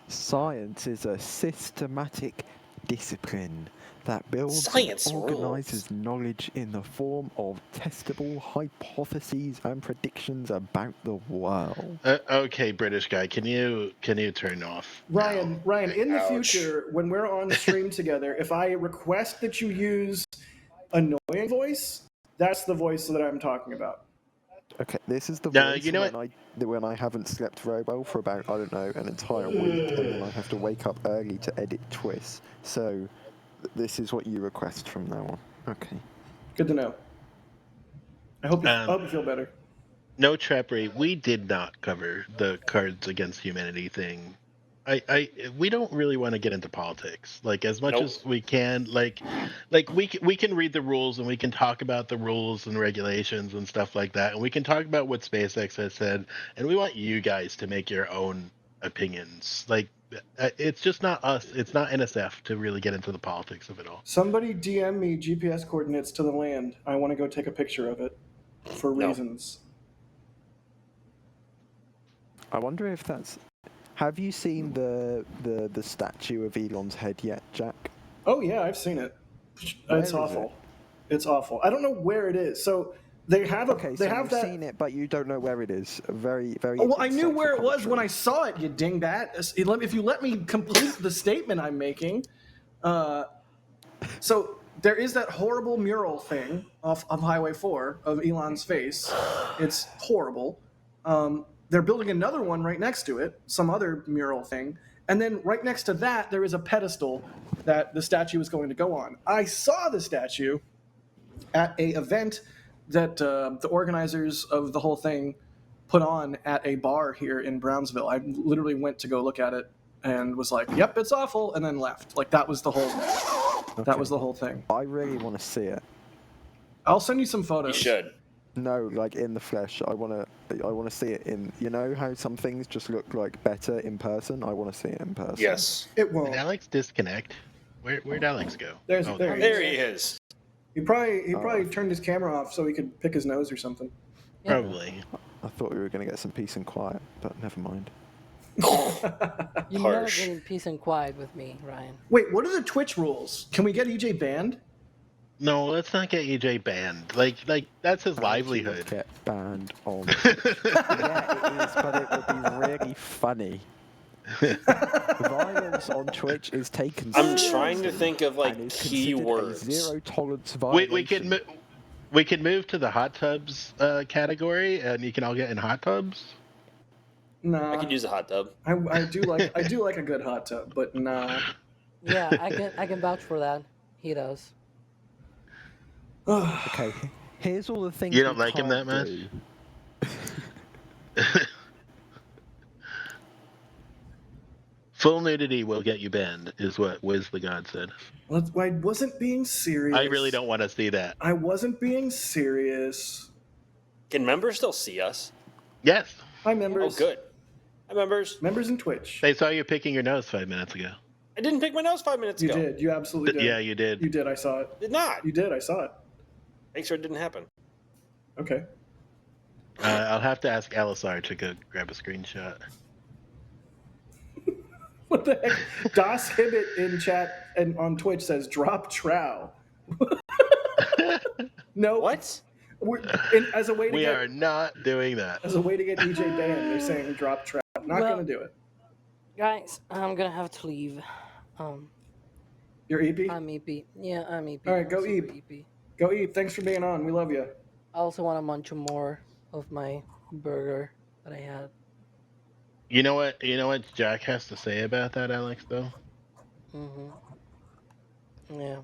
Science is a systematic discipline that builds Science and organizes knowledge in the form of testable hypotheses and predictions about the world. Okay, British guy, can you turn off? Ryan, in the Ouch. future, when we're on stream together, if I request that you use annoying voice, that's the voice that I'm talking about. Okay, this is the No, voice you know when I haven't slept very well for about, I don't know, an entire week, and then I have to wake up early to edit twists. So, this is what you request from now on. Okay. Good to know. I hope you feel better. No trappery. We did not cover the Cards Against Humanity thing. We don't really want to get into politics. Like as much as we can. Like we can read the rules and we can talk about the rules and regulations and stuff like that, and we can talk about what SpaceX has said. And we want you guys to make your own opinions. Like it's just not us. It's not NSF to really get into the politics of it all. Somebody DM me GPS coordinates to the land. I want to go take a picture of it for reasons. I wonder if that's... Have you seen the statue of Elon's head yet, Jack? Oh yeah, I've seen it. Where It's is awful. It's awful. I don't know where it is. So they have a. Okay, they so have you've that. seen it, but you don't know where it is. Very, very. Oh, well, I knew insightful where it was commentary. when I saw it. You dingbat. If you let me complete the statement I'm making, so there is that horrible mural thing off of Highway 4 of Elon's face. It's horrible. They're building another one right next to it, some other mural thing. And then right next to that, there is a pedestal that the statue is going to go on. I saw the statue at a event that the organizers of the whole thing put on at a bar here in Brownsville. I literally went to go look at it and was like, yep, it's awful, and then left. Like, that was the whole thing. Okay. That was the whole thing. I really want to see it. I'll send you some photos. You should. No, like in the flesh. I want to see it in. You know how some things just look like better in person. I want to see it in person. Yes. It won't. Did Alex disconnect? Where'd Alex go? There There he is. He probably turned his camera off so he could pick his nose or something. Yeah. Probably. I thought we were going to get some peace and quiet, but never mind. You're never getting peace and quiet with me, Ryan. Wait, what are the Twitch rules? Can we get EJ banned? No, let's not get EJ banned. Like that's his livelihood. Get banned on. Yeah, it is, but it would be really funny. Violence on Twitch is taken. I'm trying to think of like and is considered a keywords. zero tolerance violation. We can move to the hot tubs category, and you can all get in hot tubs. Nah. I could use a hot tub. I do like a good hot tub, but nah. Yeah, I can vouch for that. He does. Okay, here's all the things. You don't we like him that can't much? do. Full nudity will get you banned, is what Wiz the God said. I wasn't being serious. I really don't want to see that. I wasn't being serious. Can members still see us? Yes. Hi, members. Oh, good. Hi, members. Members in Twitch. They saw you picking your nose 5 minutes ago. I didn't pick my nose 5 minutes You ago. did. You absolutely did. Yeah, you did. You did. I saw it. Did not. You did. I saw it. Make sure it didn't happen. Okay. I'll have to ask Alisar to go grab a screenshot. What the heck? Das Hibbit in chat and on Twitch says drop trow. No. What? As a way to We get are not doing that. as a way to get EJ banned, they're saying drop trow. Not gonna do it. Guys, I'm gonna have to leave. You're EP? I'm EP. Yeah, I'm EP. All right, go I'm super EP. Go Eve. Thanks for being on. We love you. I also want to munch more of my burger that I had. You know what Jack has to say about that, Alex, though? Yeah.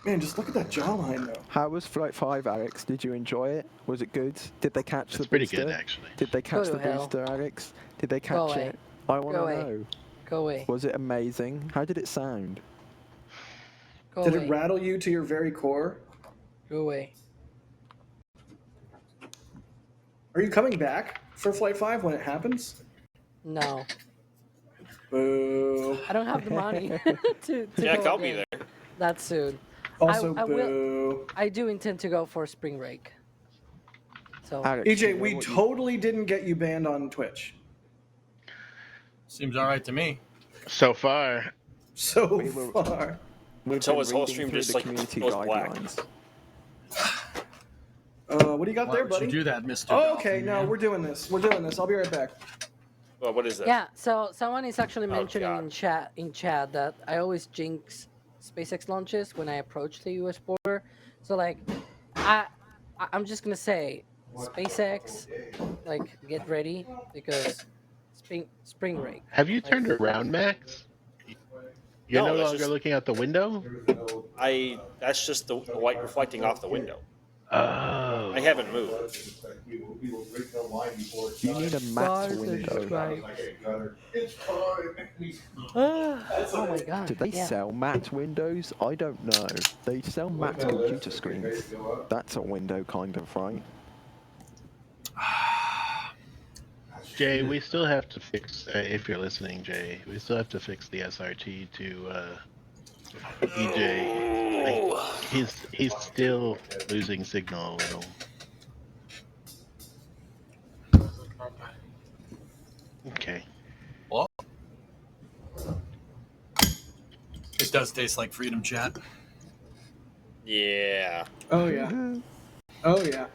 Man, just look at that jawline, though. How was Flight 5, Alex? Did you enjoy it? Was it good? Did they catch the pretty booster? good, actually. Did they catch Go the to hell. booster, Alex? Did they Go catch away. it? I want Go to away. know. Go away. Was it amazing? How did it sound? Go Did away. it rattle you to your very core? Go away. Are you coming back for Flight 5 when it happens? No. Boo. I don't have the money to Jack, go I'll be again there. that soon. Also, I boo. I do intend to go for spring break. So Alex, you EJ, know we what you- totally didn't get you banned on Twitch. Seems all right to me. So far. So We were- far. Until been his whole reading stream through just the like community goes black. guidelines. What do you got Why there, would buddy? you do that, Mr. Oh, okay, Dolphin no, Man? we're doing this. We're doing this. I'll be right back. Well, what is this? Yeah, so someone is actually Oh, mentioning God. in chat that I always jinx SpaceX launches when I approach the US border. So like I'm just gonna say SpaceX, like get ready because spring break. Have you Like, turned around, Max? You're No, no that's longer just- looking out the window? That's just the light reflecting off the window. Oh. I haven't moved. You need a matte window. oh my god. Do they yeah. sell matte windows? I don't know. They sell matte computer screens. That's a window, kind of, right? Jay, we still have to fix, if you're listening, Jay, we still have to fix the SRT to EJ. Like, he's still losing signal a little. Okay. Well, it does taste like freedom, chat. Yeah. Oh, yeah. Oh, yeah.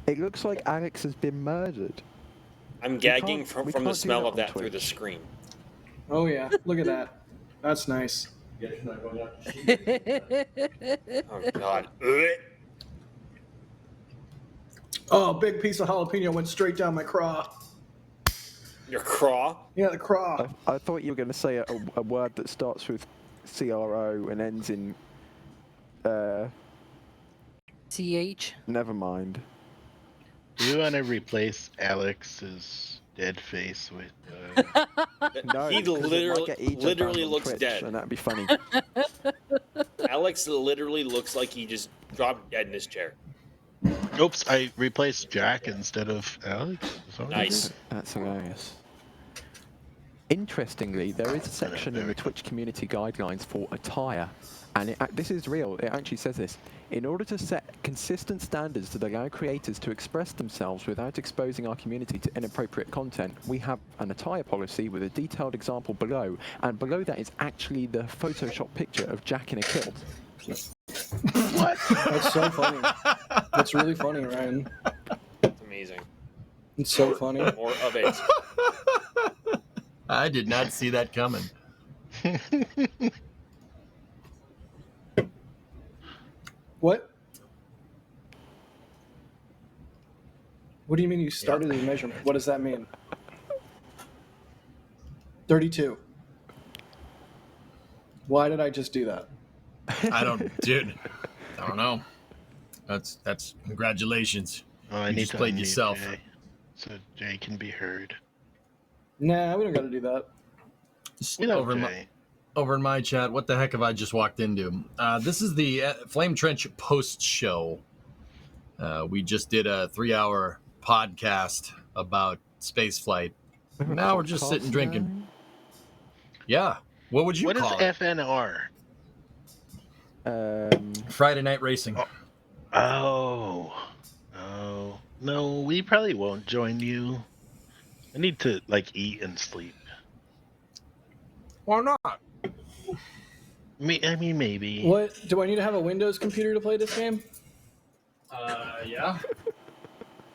It looks like Alex has been murdered. I'm gagging can't- from we the can't do smell that of on that through the Twitch. screen. Oh, yeah. Look at that. That's nice. Oh, God. Oh, a big piece of jalapeno went straight down my craw. Your craw? Yeah, the craw. I thought you were going to say a word that starts with CRO and ends in. CH. Never mind. Do you want to replace Alex's dead face with? No, He 'cause it might get EJ literally banned on looks Twitch, dead. and that'd be funny. Alex literally looks like he just dropped dead in his chair. Oops, I replaced Jack instead of Alex. Is that what I Nice. did? That's hilarious. Interestingly, there is a section in the Twitch community guidelines for attire, and this is real. It actually says this. In order to set consistent standards that allow creators to express themselves without exposing our community to inappropriate content, we have an attire policy with a detailed example below, and below that is actually the Photoshop picture of Jack in a kilt. What? That's so funny. That's really funny, Ryan. It's amazing. It's so funny. More of it. I did not see that coming. What? What do you mean you started the measurement? What does that mean? 32. Why did I just do that? I don't, dude. I don't know. That's congratulations. Oh, I You need just to played unmute yourself. Jay, so Jay can be heard. Nah, we don't got to do that. We love Over in Jay. over in my chat, what the heck have I just walked into? This is the Flame Trench post show. We just did a 3-hour podcast about space flight. Now we're just sitting drinking. Yeah. What would you What is call it? FNR? Friday Night Racing. Oh. Oh. No, we probably won't join you. I need to, like, eat and sleep. Why not? I mean, maybe. What? Do I need to have a Windows computer to play this game? Yeah.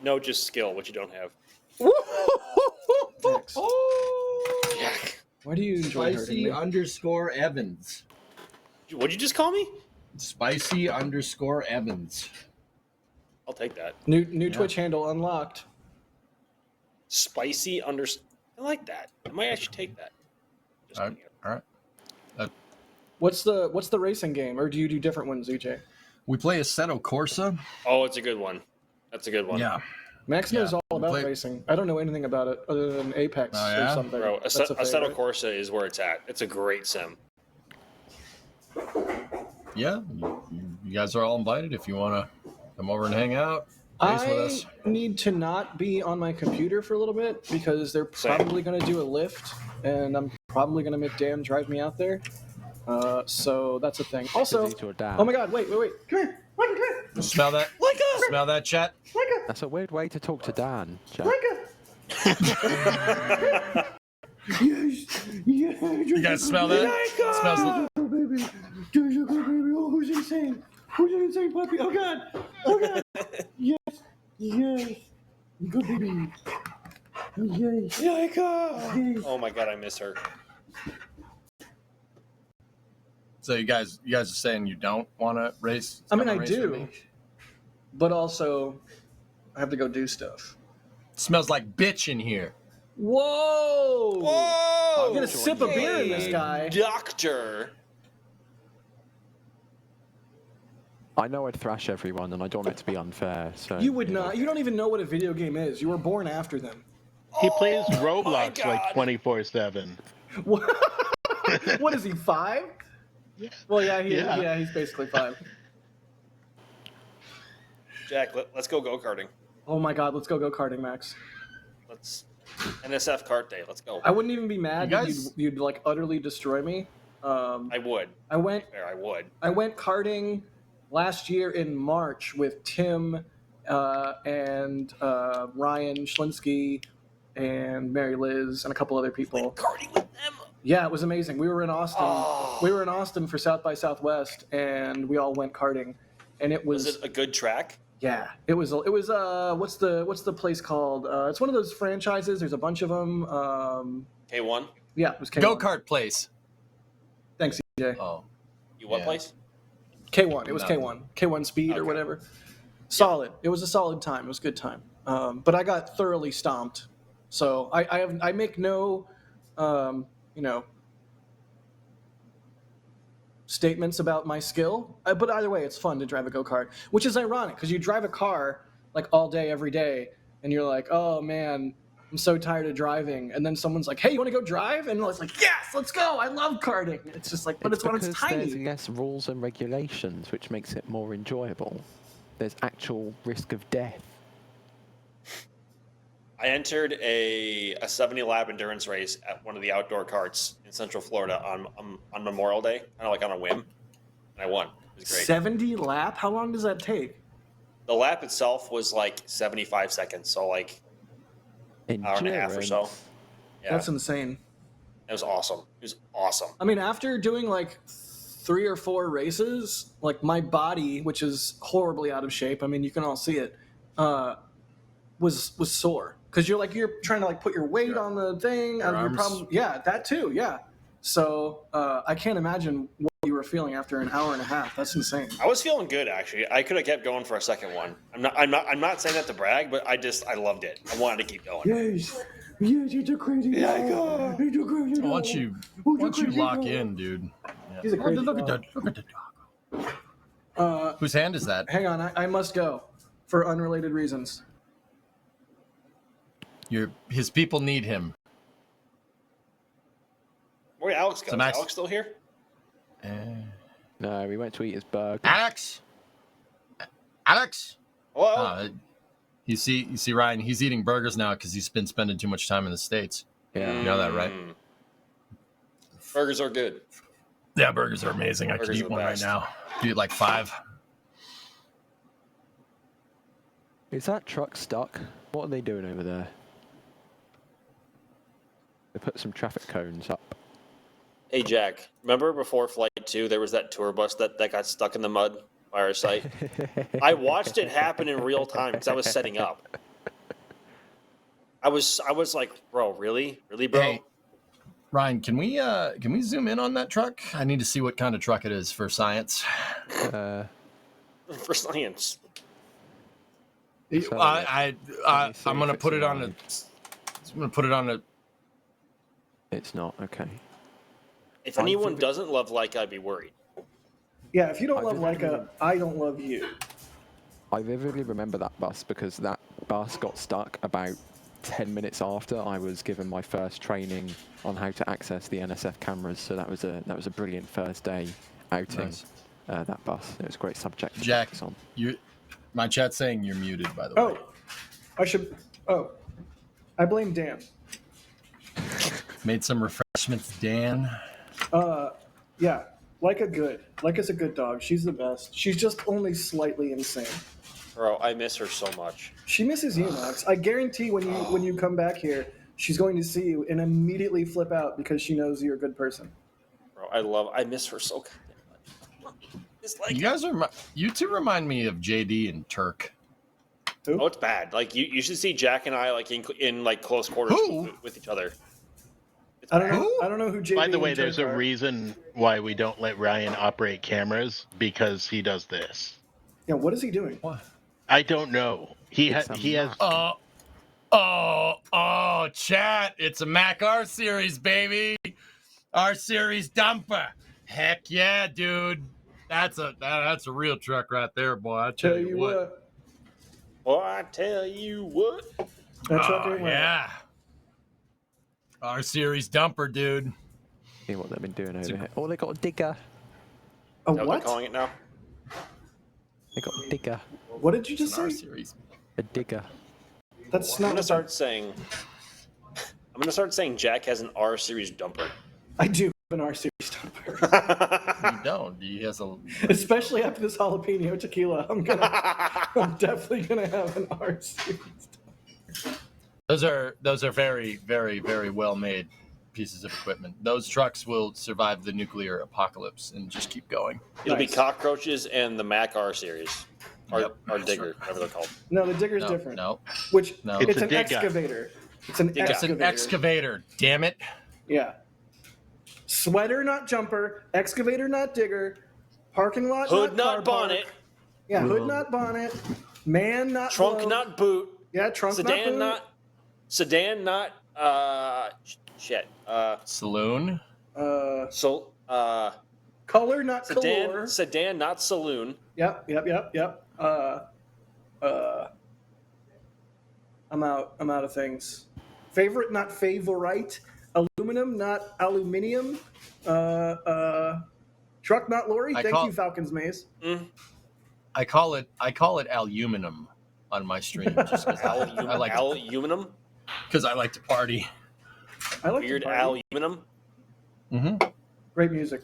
No, just skill, which you don't have. Thanks. Jack. Why do you enjoy hurting me? _Evans. What'd you just call me? Spicy _Evans. I'll take that. New Twitch handle unlocked. Spicy I like that. I might actually take that. Just All right. What's the racing game, or do you do different ones, EJ? We play Assetto Corsa. Oh, it's a good one. That's a good one. Yeah. Max knows all about play- racing. I don't know anything about it other than Apex Oh, or yeah? something. Bro, That's a Assetto favorite. Corsa is where it's at. It's a great sim. Yeah. You guys are all invited if you want to come over and hang out. Race with us. I need to not be on my computer for a little bit because they're Same. probably going to do a lift, and I'm probably going to make Dan drive me out there. So that's a thing. Also, oh my God, wait, come here, Micah, come here. Smell that? Smell that, chat? That's a weird way to talk to Dan, Jack. Yes. You guys smell that? Smells. Who's an insane puppy? Oh god! Oh god! Yes, yes, good baby. Yes. Yika! Oh my god, I miss her. So you guys are saying you don't want to race? I mean, come I and race with do, me? but also I have to go do stuff. Smells like bitch in here. Whoa! Whoa! I'm gonna sip a beer in this guy. Doctor. I know I'd thrash everyone, and I don't want it to be unfair. So You would not. You don't even know what a video game is. You were born after them. He plays Roblox like 24/7. What is he, 5? Yeah. Well, yeah, he's basically 5. Jack, let's go go-karting. Oh my god, let's go go-karting, Max. Let's NSF kart day. Let's go. I wouldn't even be mad You if guys- you'd like utterly destroy me. I would. I went I would. I went karting last year in March with Tim and Ryan Schlinsky and Mary Liz and a couple other people. Karting with them. Yeah, it was amazing. We were in Austin. Oh. We were in Austin for South by Southwest, and we all went karting. And it was it a good track? Yeah, it was. What's the place called? It's one of those franchises. There's a bunch of them. K1. Yeah, it was K1. Go-kart place. Thanks, EJ. Oh. You what place? K1. It was No. K1. K1 Speed Okay. or whatever. Solid. It was a solid time. It was a good time. But I got thoroughly stomped. So I make no, statements about my skill. But either way, it's fun to drive a go-kart, which is ironic because you drive a car like all day, every day, and you're like, oh man, I'm so tired of driving. And then someone's like, hey, you want to go drive? And it's like, yes, let's go. I love karting. It's just like, but it's when it's because tiny. there's less rules and regulations, which makes it more enjoyable. There's actual risk of death. I entered a 70-lap endurance race at one of the outdoor karts in Central Florida on Memorial Day, kind of like on a whim, and I won. It was great. 70 lap? How long does that take? The lap itself was like 75 seconds, so like an hour and a half or so. Endurance. Yeah, That's insane. it was awesome. It was awesome. I mean, after doing like 3 or 4 races, like my body, which is horribly out of shape, I mean, you can all see it, was sore. Because you're trying to like put your weight on the thing. Your arms. Yeah, that too, yeah. So I can't imagine what you were feeling after an hour and a half. That's insane. I was feeling good actually. I could have kept going for a second one. I'm not saying that to brag, but I loved it. I wanted to keep going. Yes, it's a crazy dog. It's a crazy dog. Once you lock in, dude. Yeah. He's a crazy look dog. at that. Look at the dog. Whose hand is that? Hang on, I must go for unrelated reasons. His people need him. Where did Alex go? So Is Max- Alex still here? No, we went to eat his burger. Alex. Hello. You see, Ryan. He's eating burgers now because he's been spending too much time in the States. Yeah. You know that, right? Burgers are good. Yeah, burgers are amazing. I could Burgers eat are one right best. now. Eat like 5. Is that truck stuck? What are they doing over there? They put some traffic cones up. Hey Jack, remember before Flight 2 there was that tour bus that got stuck in the mud by our site? I watched it happen in real time because I was setting up. I was like, bro, really, bro? Hey, Ryan, can we zoom in on that truck? I need to see what kind of truck it is for science. For science. I'm gonna put it on a. I'm gonna put it on a. It's not okay. If anyone doesn't love Leica, I'd be worried. Yeah, if you don't love Leica, I don't love you. I vividly remember that bus because that bus got stuck about 10 minutes after I was given my first training on how to access the NSF cameras. So that was a brilliant first day outing. Nice. That bus. It was a great subject to Jack, focus on. my chat's saying you're muted, by the way. I blame Dan. Made some refreshments, Dan. Yeah, Leica's a good dog. She's the best. She's just only slightly insane. Bro, I miss her so much. She misses you, Max. I guarantee when you come back here, she's going to see you and immediately flip out because she knows you're a good person. Bro, I miss her so goddamn much. It's like You guys are you two remind me of JD and Turk. oh, it's bad. Like you should see Jack and I like in like close quarters with each other. It's I don't bad. know. I don't know who JD. By the way, and there's Turk a are. reason why we don't let Ryan operate cameras because he does this. Yeah, what is he doing? What? I don't know. He has. Chat! It's a Mac R series, baby. R series dumper. Heck yeah, dude. That's a real truck right there, boy. I tell you what. Boy, I tell you what. That truck ain't right. Yeah. R series dumper, dude. See what they've been doing over here. Oh, they got a digger. A Is that what what? they're calling it now? They got a digger. What did you just R say? series. A digger. That's I'm not. gonna start saying. I'm gonna start saying Jack has an R series dumper. I do have an R series dumper. You don't. He has a. Especially after this jalapeno tequila, I'm definitely gonna have an R series. Those are very, very, very well made pieces of equipment. Those trucks will survive the nuclear apocalypse and just keep going. It'll be cockroaches and the Mac R series, or digger, whatever they're called. No, the digger's No, different. no. Which No. it's It's a an digger. excavator. It's an It's excavator. an excavator. Damn it. Yeah. Sweater, not jumper. Excavator, not digger. Parking lot, Hood, not car not bonnet. park. Yeah, hood, not bonnet. Man, not Trunk, glove. not boot. Yeah, trunk, Sedan, not boot. Sedan, not shit. Saloon. So Color, not color. Sedan, not saloon. Yep. I'm out of things. Favorite, not favorite. Aluminum, not aluminium. Truck, not lorry. Thank you, Falcons Maze. I call it aluminum on my stream just because I like aluminum. Because I like to party. I like Weird to party. aluminum. Mm-hmm. Great music.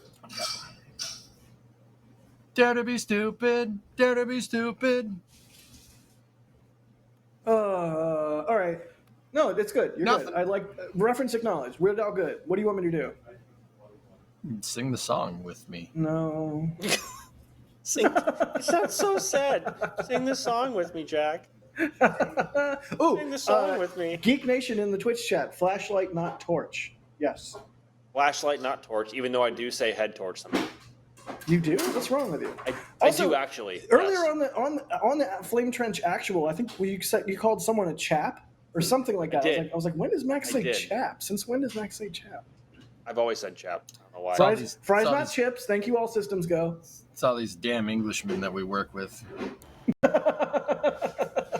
Dare to be stupid. Dare to be stupid. All right. No, it's good. You're Nothing. good. I like reference acknowledged. We're all good. What do you want me to do? Sing the song with me. No. Sing. It sounds so sad. Sing the song with me, Jack. Ooh, Sing the song with me. Geek Nation in the Twitch chat. Flashlight, not torch. Yes. Flashlight, not torch. Even though I do say head torch sometimes. You do? What's wrong with you? I do actually. Earlier yes. on the Flame Trench actual, I think you called someone a chap or something like that. I was like, when does Max say chap? Since when does Max say chap? I've always said chap. I don't know why. Fries not chips. Thank you, all systems go. It's all these damn Englishmen that we work with.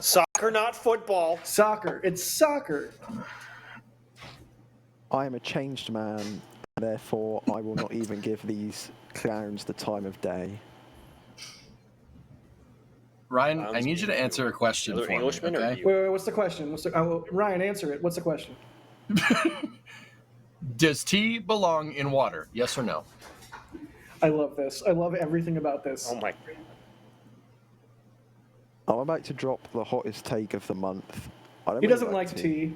Soccer, not football. Soccer. It's soccer. I am a changed man, therefore I will not even give these clowns the time of day. Ryan, I need you to answer a question for me, okay? Wait, what's the question? Ryan, answer it. What's the question? Does tea belong in water? Yes or no? I love this. I love everything about this. Oh my. I'm about to drop the hottest take of the month. He doesn't like tea.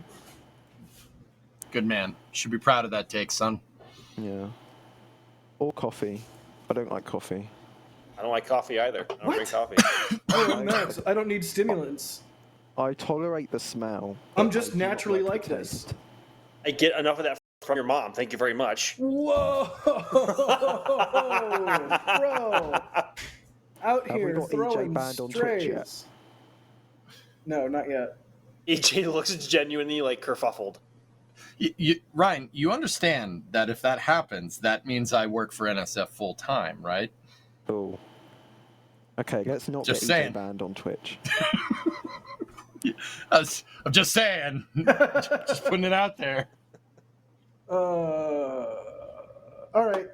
Good man. Should be proud of that take, son. Yeah. Or coffee. I don't like coffee. I don't like coffee either. I don't drink coffee. Oh, Max, I don't need stimulants. I tolerate the smell. I'm just naturally like this. I get enough of that from your mom. Thank you very much. Whoa, bro! Out Have we here got throwing EJ banned on Twitch yet? strays. No, not yet. EJ looks genuinely like kerfuffled. Ryan, you understand that if that happens, that means I work for NSF full time, right? Oh. Okay, let's not Just get saying. EJ banned on Twitch. I'm just saying. Just putting it out there. All right.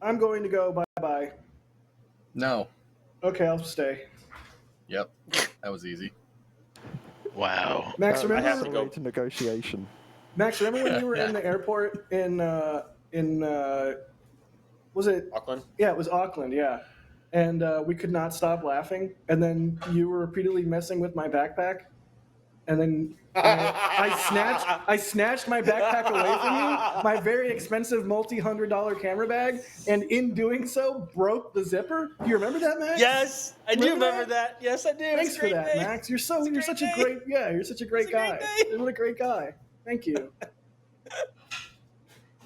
I'm going to go. Bye-bye. No. Okay, I'll stay. Yep. That was easy. Wow. Max, remember? I have to go to negotiation. Max, remember when you were in the airport in was it Auckland? Yeah, it was Auckland. Yeah, and we could not stop laughing, and then you were repeatedly messing with my backpack, and then I snatched my backpack away from you, my very expensive $multi-$100 camera bag, and in doing so broke the zipper. Do you remember that, Max? Yes, I do remember that. Yes, I do. Thanks for that, Max. You're such a great guy. What a great guy. Thank you.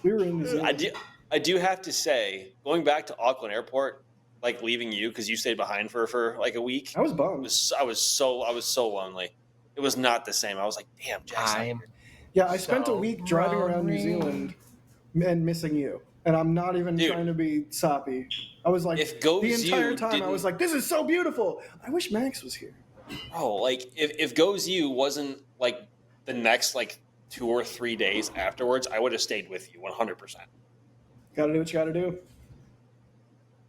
We were in New Zealand. I do have to say, going back to Auckland Airport, like leaving you because you stayed behind for like a week. I was bummed. I was so lonely. It was not the same. I was like, damn, Jackson. Yeah, I spent a week driving around New Zealand and missing you. And I'm not even trying to be soppy. I was like, the entire time I was like, this is so beautiful. I wish Max was here. Bro, like if Goes You wasn't like the next like 2 or 3 days afterwards, I would have stayed with you 100%. Gotta do what you gotta do.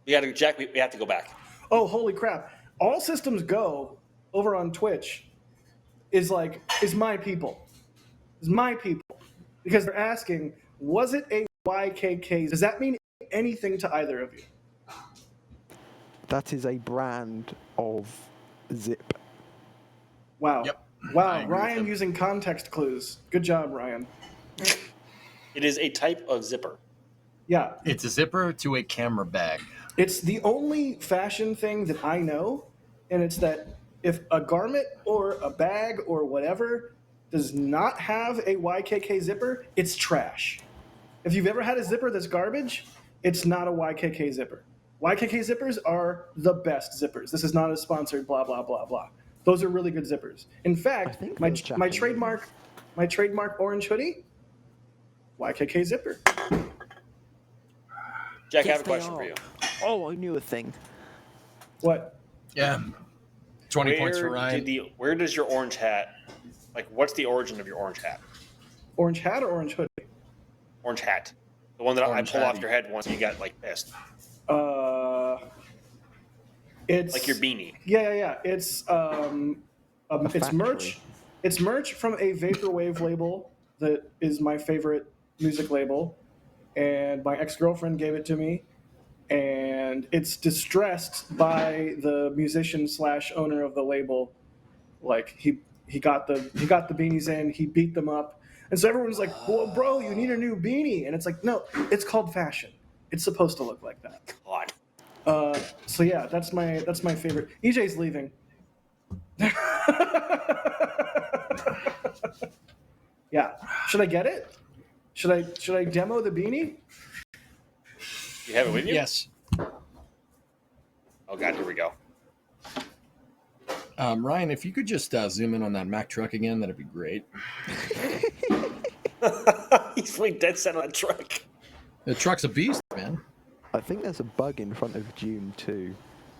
We gotta, Jack. We have to go back. Oh, holy crap! All Systems Go over on Twitch is my people. Is my people because they're asking, was it a YKK? Does that mean anything to either of you? That is a brand of zip. Wow. Yep. Wow. Ryan using context clues. Good job, Ryan. It is a type of zipper. Yeah. It's a zipper to a camera bag. It's the only fashion thing that I know, and it's that if a garment or a bag or whatever does not have a YKK zipper, it's trash. If you've ever had a zipper that's garbage, it's not a YKK zipper. YKK zippers are the best zippers. This is not a sponsored blah, blah, blah, blah. Those are really good zippers. In fact, my trademark orange hoodie, YKK zipper. Jack, I have a question for you. Oh, I knew a thing. What? Yeah. 20 points for Ryan. Where does your orange hat, like what's the origin of your orange hat? Orange hat or orange hoodie? Orange hat. The one that Orange I pull hattie. off your head once you got like pissed. It's like your beanie. Yeah. It's merch. It's merch from a vaporwave label that is my favorite music label, and my ex-girlfriend gave it to me, and it's distressed by the musician / owner of the label. Like he got the beanies in, he beat them up, and so everyone's like, "Well, bro, you need a new beanie," and it's like, no, it's called fashion. It's supposed to look like that. God. So yeah, that's my favorite. EJ's leaving. Yeah. Should I get it? Should I demo the beanie? You have it with you? Yes. Oh God, here we go. Ryan, if you could just zoom in on that Mack truck again, that'd be great. He's really dead set on that truck. The truck's a beast, man. I think there's a bug in front of June too.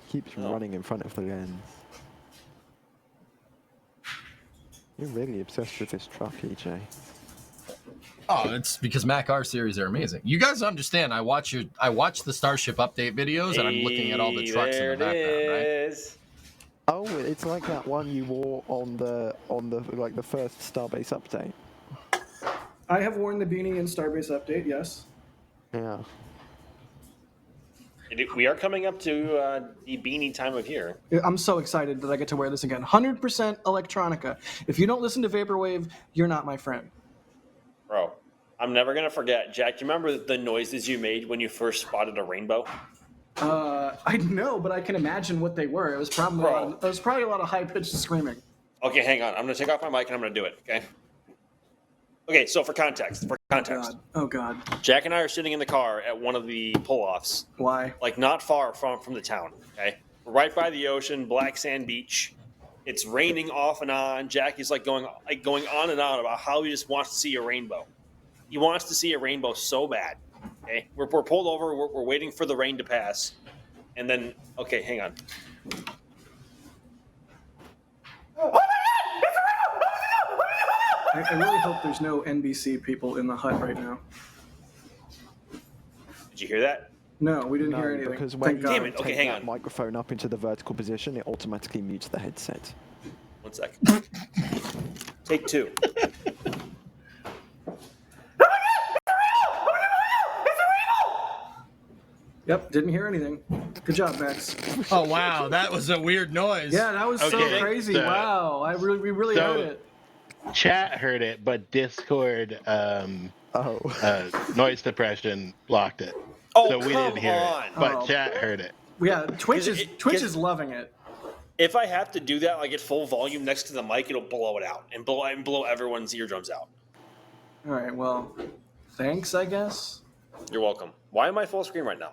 Keeps running in front of the lens. You're really obsessed with this truck, EJ. Oh, it's because Mac R series are amazing. You guys understand? I watch the Starship update videos, and I'm looking at all the trucks in the background, right? Oh, it's like that one you wore on the like the first Starbase update. I have worn the beanie in Starbase update. Yes. Yeah. We are coming up to the beanie time of year. I'm so excited that I get to wear this again. 100% electronica. If you don't listen to Vaporwave, you're not my friend. Bro, I'm never going to forget. Jack, do you remember the noises you made when you first spotted a rainbow? I know, but I can imagine what they were. It was probably a lot of high-pitched screaming. Okay, hang on. I'm going to take off my mic and I'm going to do it, okay? Okay, so for context. Oh, God. Jack and I are sitting in the car at one of the pull-offs. Why? Like not far from the town, okay? We're right by the ocean, black sand beach. It's raining off and on. Jackie's going on and on about how he just wants to see a rainbow. He wants to see a rainbow so bad. Okay, we're pulled over. We're waiting for the rain to pass, and then okay, hang on. I really hope there's no NBC people in the hut right now. Did you hear that? No, we didn't hear anything. Because when you Damn it. Okay, take hang that on. microphone up into the vertical position, it automatically mutes the headset. 1 second. Take 2. Yep, didn't hear anything. Good job, Max. Oh wow, that was a weird noise. Yeah, that was so crazy. Wow, we really heard it. Chat heard it, but Discord noise suppression blocked it. Oh, so we didn't hear on. it, but Oh. chat heard it. Yeah, Twitch is loving it. If I have to do that, like at full volume next to the mic, it'll blow it out and blow everyone's eardrums out. All right, well, thanks, I guess. You're welcome. Why am I full screen right now?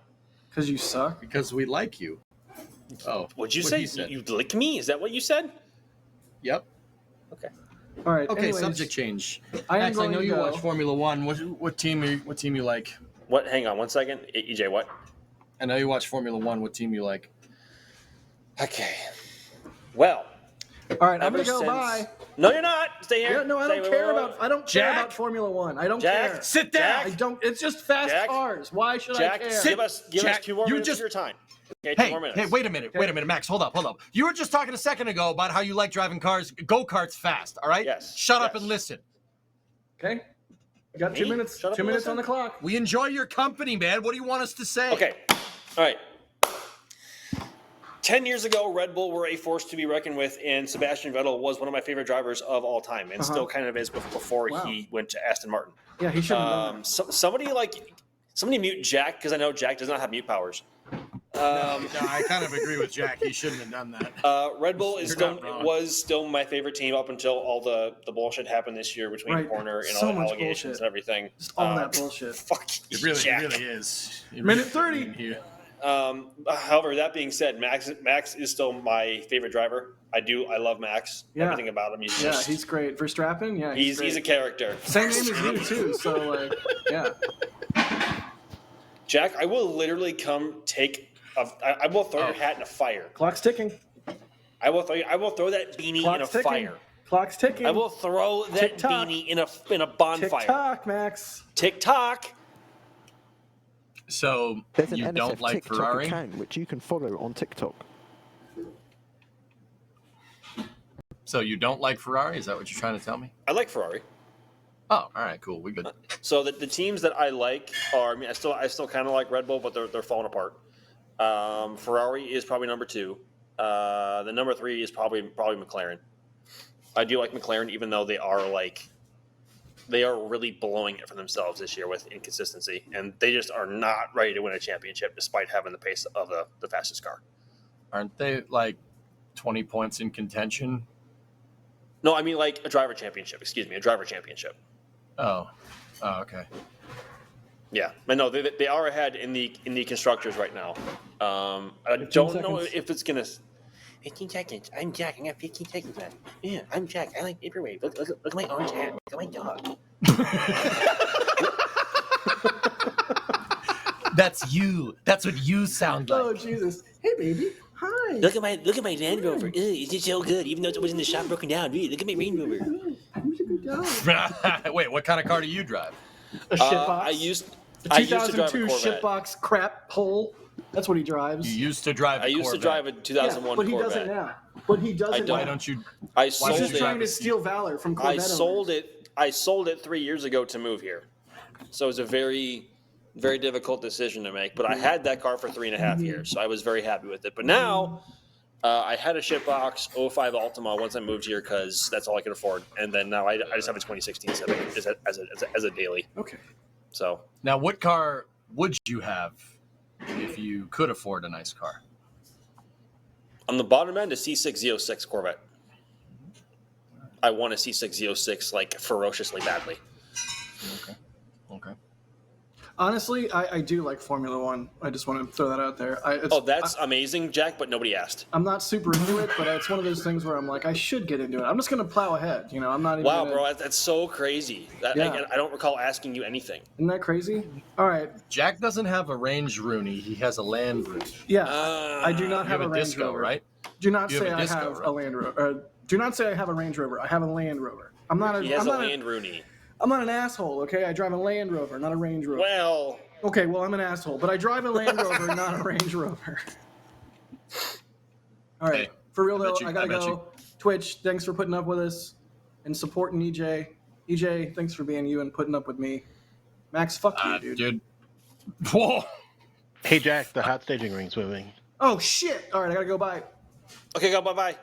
Because you suck. Because we like you. Oh, what'd you say? You lick me? Is that what you said? Yep. Okay. All right. Okay. anyways, Subject change. I am Max, I going know to you go. watch Formula One. What team you like? What? Hang on 1 second. EJ, what? I know you watch Formula One. What team you like? Okay. Well. All right. I'm gonna go. Bye. No, you're not. Stay here. Yeah, no, I don't care about. I don't care about Formula One. I don't care. Sit down. I don't. It's just fast cars. Why should I care? Give us 2 more minutes of your time. Okay, 2 more minutes. Hey, wait a minute, Max, hold up. You were just talking a second ago about how you like driving go-karts fast, all right? Yes. Shut up and listen. Okay. You got 2 minutes. 2 minutes on the clock. We enjoy your company, man. What do you want us to say? Okay. All right. 10 years ago, Red Bull were a force to be reckoned with, and Sebastian Vettel was one of my favorite drivers of all time, and still kind of is before he went to Aston Martin. Yeah, he should have done that. Somebody mute Jack, because I know Jack does not have mute powers. No, I kind of agree with Jack. He shouldn't have done that. Red Bull was still my favorite team up until all the bullshit happened this year between Horner and all the allegations and everything. Just all that bullshit. Fuck you, It really is. Minute 30. However, that being said, Max is still my favorite driver. I love Max. Yeah. Everything about him. He's great. Verstappen, yeah, he's a character. Same name as you too. So like, yeah. Jack, I will literally come take. I will throw your hat in a fire. Clock's ticking. I will throw that beanie in a fire. Clock's ticking. I will throw that beanie in a bonfire. Tick-tock, Max. Tick-tock. So There's an you NSF don't like TikTok Ferrari? account which you can follow on TikTok. So you don't like Ferrari? Is that what you're trying to tell me? I like Ferrari. Oh, all right, cool. We good. So the teams that I like are, I still kind of like Red Bull, but they're falling apart. Ferrari is probably number 2. The number 3 is probably McLaren. I do like McLaren, even though they are really blowing it for themselves this year with inconsistency, and they just are not ready to win a championship despite having the pace of the fastest car. Aren't they like 20 points in contention? No, I mean like a driver championship. Excuse me, a driver championship. Oh, okay. Yeah, but no, they are ahead in the constructors right now. I don't know if it's gonna. 15 seconds. I'm Jack. I got 15 seconds left. Yeah, I'm Jack. I like vaporwave. Look at my orange hat. Look at my dog. That's you. That's what you sound like. Oh Jesus! Hey, baby. Hi. Look at my Land Rover. Ew, is it so good? Even though it was in the shop broken down. Really, look at my Range Rover. Wait, what kind of car do you drive? A shitbox. I used the to drive a 2002 Corvette. shitbox crap pole. That's what he drives. You used to drive. I used to drive a 2001 but he Corvette. doesn't now. But he doesn't. Why don't you? I sold He's just it. trying to steal valor from Corvette. I sold it 3 years ago to move here, so it was a very, very difficult decision to make. But I had that car for 3.5 years, so I was very happy with it. But now, I had a shitbox 05 Altima once I moved here because that's all I could afford, and then now I just have a 2016 Civic as a daily. Okay. So now, what car would you have if you could afford a nice car? on the bottom end, a C6 Z06 Corvette. I want a C6 Z06 like ferociously badly. Okay. Honestly, I do like Formula One. I just want to throw that out there. That's amazing, Jack, but nobody asked. I'm not super into it, but it's one of those things where I'm like, I should get into it. I'm just going to plow ahead. You know, I'm not even. Wow, bro, that's so crazy. Yeah. I don't recall asking you anything. Isn't that crazy? All right. Jack doesn't have a Range Rooney. He has a Land Rover. Yeah, I do not have a Range Disco, Rover. right? Do not You say have a I Disco, have right? a Land Rover. Do not say I have a Range Rover. I have a Land Rover. I'm not a. He has I'm a not Land Rooney. I'm not an asshole. Okay, I drive a Land Rover, not a Range Rover. Well. Okay, well I'm an asshole, but I drive a Land Rover, not a Range Rover. All right, for real though, I gotta go. Twitch, thanks for putting up with us and supporting EJ. EJ, thanks for being you and putting up with me. Max, fuck you, dude. Whoa. Hey, Jack, the hot staging ring's moving. Oh shit! All right, I gotta go. Bye. Okay, go. Bye.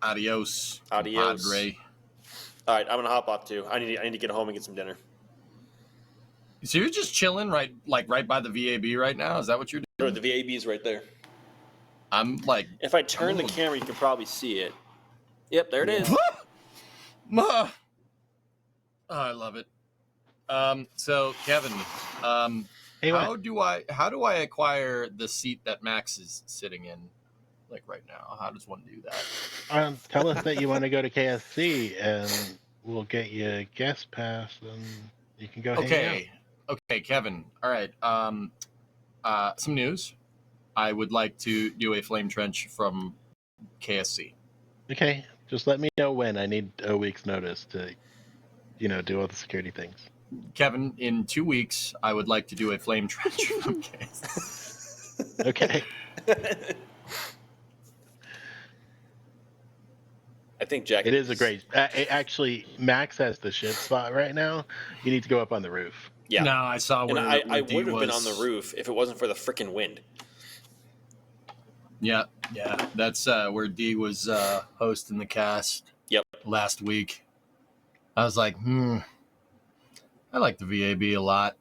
Adios. Adios. Compadre. All right, I'm gonna hop off too. I need to get home and get some dinner. So you're just chilling right by the VAB right now? Is that what you're doing? The VAB is right there. I'm like, if I turn the camera, you can probably see it. Yep, there it is. Oh, I love it. So Kevin, Hey, how do I acquire the seat that Max is sitting in, like right now? How does one do that? Tell us that you want to go to KSC, and we'll get you a guest pass, and you can go hang out. Okay, Kevin. All right. Some news. I would like to do a flame trench from KSC. Okay, just let me know when. I need a week's notice to, do all the security things. Kevin, in 2 weeks, I would like to do a flame trench from KSC. Okay. I think Jack. It is a great. Actually, Max has the shit spot right now. You need to go up on the roof. Yeah. No, I saw where. And I D would have been was. on the roof if it wasn't for the freaking wind. Yeah. That's where D was hosting the cast. Yep. Last week, I was like, I like the VAB a lot.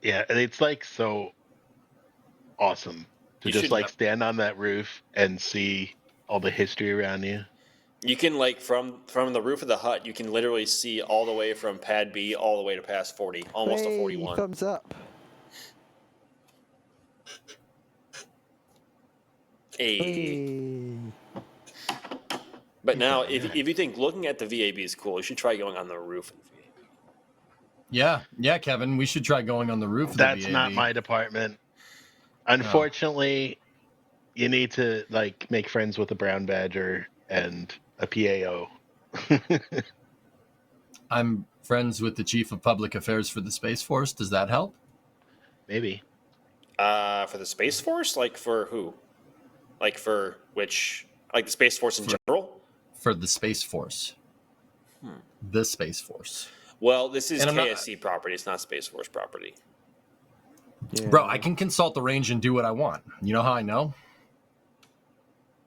Yeah, it's like so awesome to You just should like have- stand on that roof and see all the history around you. You can from the roof of the hut, you can literally see all the way from pad B all the way to past 40, almost to 41. Thumbs up. Hey. But now, if you think looking at the VAB is cool, you should try going on the roof. Yeah, Kevin, we should try going on the roof. That's of the not VAB. my department. Unfortunately, you need to make friends with a brown badger and a PAO. I'm friends with the chief of public affairs for the Space Force. Does that help? Maybe. For the Space Force? Like for who? Like for which? Like the Space Force in general? For the Space Force. The Space Force. Well, this is And I'm KSC property. It's not Space Force property. Yeah. Bro, I can consult the range and do what I want. You know how I know?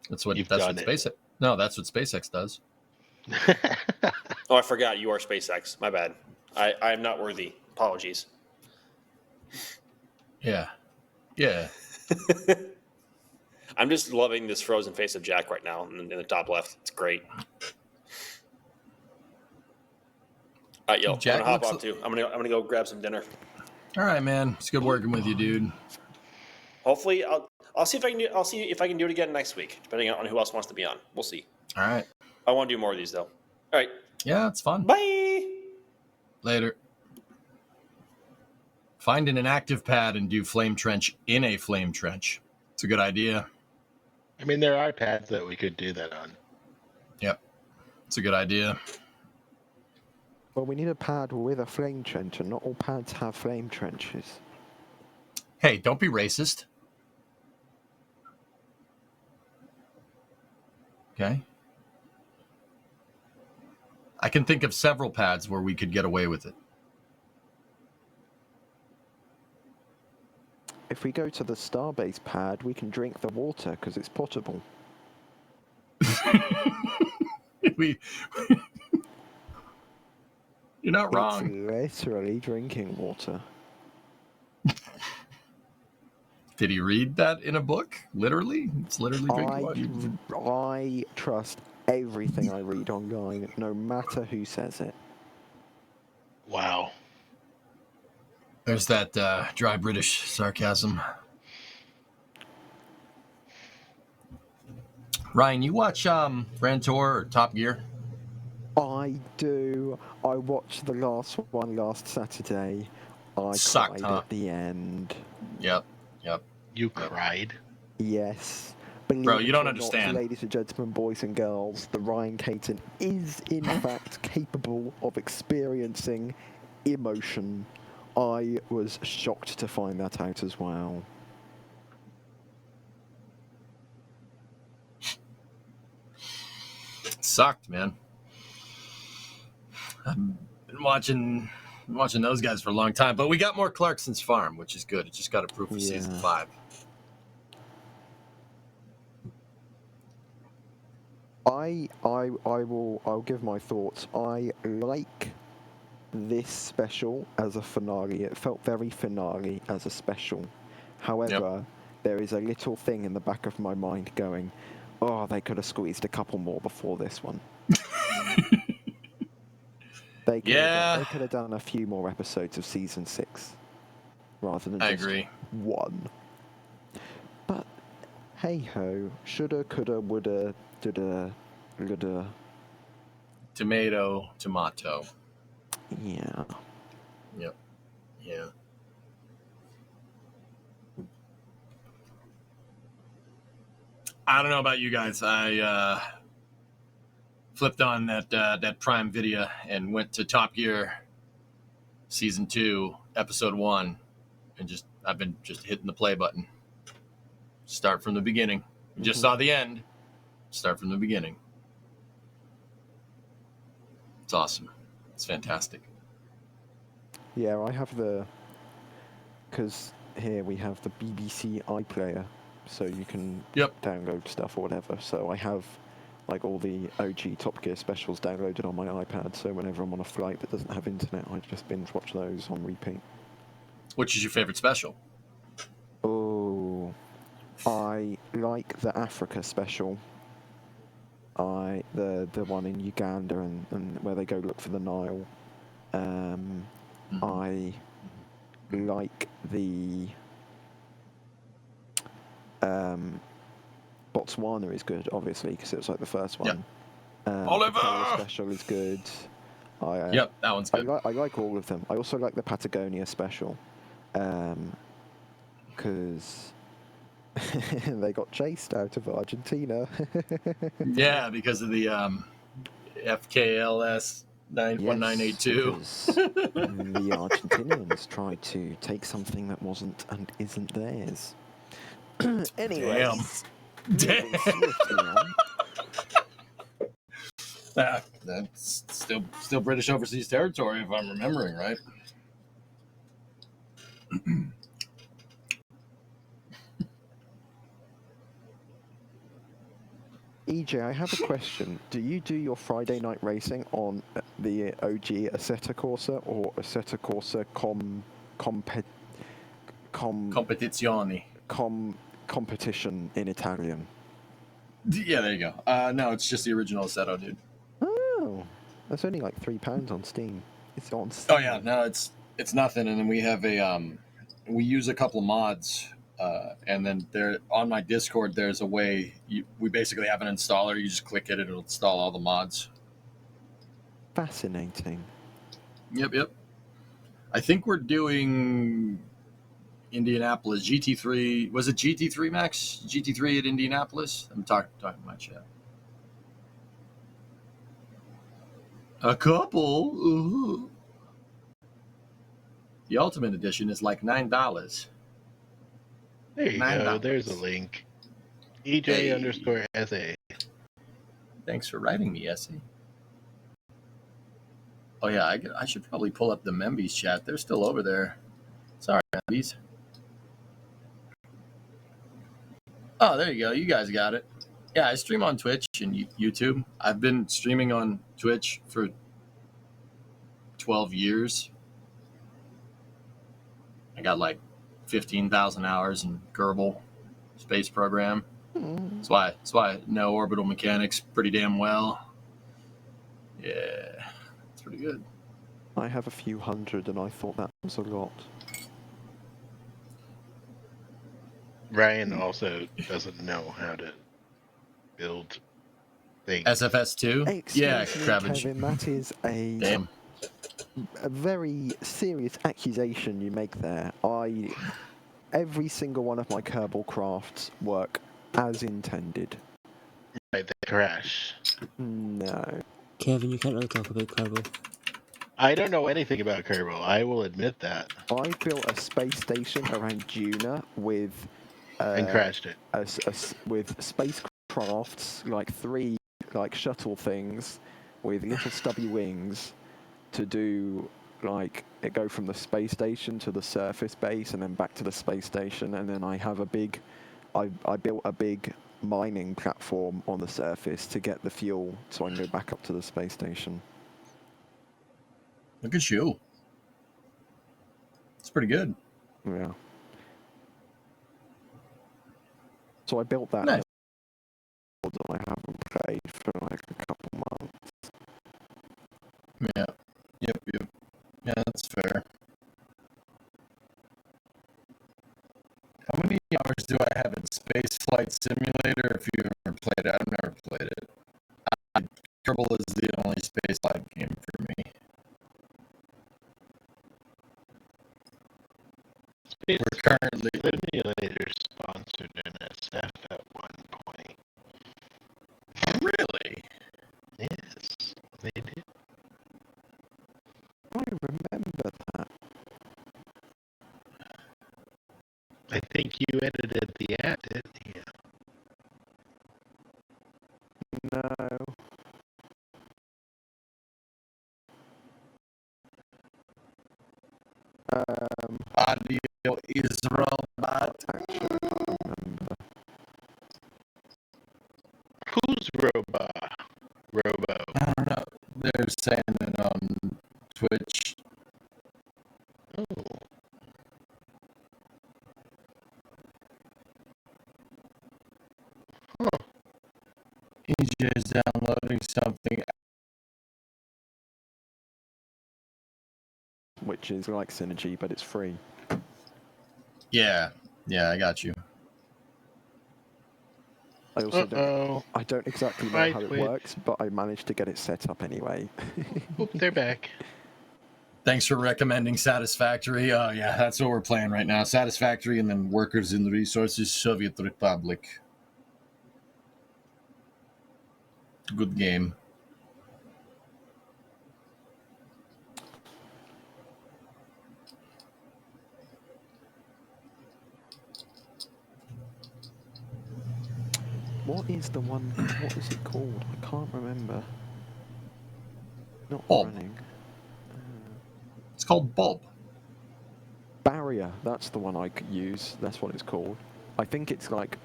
That's what SpaceX. No, that's what SpaceX does. Oh, I forgot. You are SpaceX. My bad. I'm not worthy. Apologies. Yeah. I'm just loving this frozen face of Jack right now in the top left. It's great. All right, yo, Jack I'm gonna hop looks off too. I'm gonna go grab some dinner. All right, man. It's good working with you, dude. Hopefully, I'll see if I can do it again next week, depending on who else wants to be on. We'll see. All right. I want to do more of these though. All right. Yeah, it's fun. Bye. Later. Find an inactive pad and do flame trench in a flame trench. It's a good idea. I mean, there are pads that we could do that on. Yep. It's a good idea. Well, we need a pad with a flame trench, and not all pads have flame trenches. Hey, don't be racist. Okay. I can think of several pads where we could get away with it. If we go to the Starbase pad, we can drink the water because it's potable. You're not wrong. It's literally drinking water. Did he read that in a book? Literally? It's literally drinking water. I trust everything I read online, no matter who says it. Wow. There's that dry British sarcasm. Ryan, you watch Grand Tour or Top Gear? I do. I watched the last one last Saturday. I Sucked, cried huh? at the end. Yep. You cried? Yes. Bro, you don't Believe it or not, understand. ladies and gentlemen, boys and girls, the Ryan Caton is in fact capable of experiencing emotion. I was shocked to find that out as well. Sucked, man. I've been watching those guys for a long time, but we got more Clarkson's Farm, which is good. It just got approved for season 5. I'll give my thoughts. I like this special as a finale. It felt very finale as a special. However, there is a little thing in the back of my mind going, oh, they could have squeezed a couple more before this one. They could have done a few more episodes of season 6 rather than just one. But hey ho, shoulda, coulda, woulda, dida, woulda. Tomato. Yeah. Yep. Yeah. I don't know about you guys. I flipped on that Prime Video and went to Top Gear Season 2, Episode 1, and I've been just hitting the play button. Start from the beginning. We just saw the end. Start from the beginning. It's awesome. It's fantastic. Yeah, I have because here we have the BBC iPlayer, so you can download stuff or whatever. So I have like all the OG Top Gear specials downloaded on my iPad, so whenever I'm on a flight that doesn't have internet, I just binge watch those on repeat. Which is your favorite special? Oh, I like the Africa special. The one in Uganda and where they go look for the Nile. I like the Botswana is good, obviously, because it was like the first one. Oliver! The special is good. That one's good. I like all of them. I also like the Patagonia special, because they got chased out of Argentina. Yeah, because of the FKLS 1982. The Argentinians tried to take something that wasn't and isn't theirs. Anyways. Damn. That's still British overseas territory, if I'm remembering right. EJ, I have a question. Do you do your Friday night racing on the OG Assetto Corsa or Assetto Corsa Competizione. Competition in Italian? Yeah, there you go. No, it's just the original Assetto, dude. Oh, that's only like £3 on Steam. It's on Steam. Oh yeah, no, it's nothing. And then we have we use a couple of mods, and then there on my Discord there's a way we basically have an installer. You just click it, it'll install all the mods. Fascinating. Yep. I think we're doing Indianapolis GT3. Was it GT3 Max? GT3 at Indianapolis? I'm talking to my chat. A couple. Ooh. The Ultimate Edition is like $9. There you go. There's a link. EJ_SA. Thanks for writing me, essay. Oh yeah, I should probably pull up the Membies chat. They're still over there. Sorry, Membies. Oh, there you go. You guys got it. Yeah, I stream on Twitch and YouTube. I've been streaming on Twitch for 12 years. I got like 15,000 hours in Kerbal space program. That's why I know orbital mechanics pretty damn well. Yeah, it's pretty good. I have a few hundred, and I thought that was a lot. Ryan also doesn't know how to build things. SFS2? Yeah, Kevin, that is a very serious accusation you make there. Every single one of my Kerbal crafts work as intended. Right, they crash. No. Kevin, you can't really talk about Kerbal. I don't know anything about Kerbal. I will admit that. I built a space station around Juna with and crashed it. With spacecrafts, like 3 like shuttle things with little stubby wings to do like it go from the space station to the surface base and then back to the space station, and then I have a big I built a big mining platform on the surface to get the fuel so I can go back up to the space station. Look at you. It's pretty good. Yeah. So I built that. Nice. I haven't played for like a couple months. Yeah. Yep. Yeah, that's fair. How many hours do I have in Space Flight Simulator? If you ever played it, I've never played it. Kerbal is the only space flight game for me. Space We're currently Simulator sponsored NSF at one point. Really? Yes, they did. I remember that. I think you edited the app, didn't you? No. Audio is robot. Who's Robo? I don't know. They're saying it on Twitch. Oh. Huh. EJ's downloading something. Which is like Synergy, but it's free. Yeah, I got you. I also don't exactly know how it works, but I managed to get it set up anyway. Oop, they're back. Thanks for recommending Satisfactory. Oh, yeah, that's what we're playing right now. Satisfactory and then Workers in the Resources Soviet Republic. Good game. What is the one? What is it called? I can't remember. Not Bulb. running. It's called Bulb. Barrier. That's the one I could use. That's what it's called. I think it's like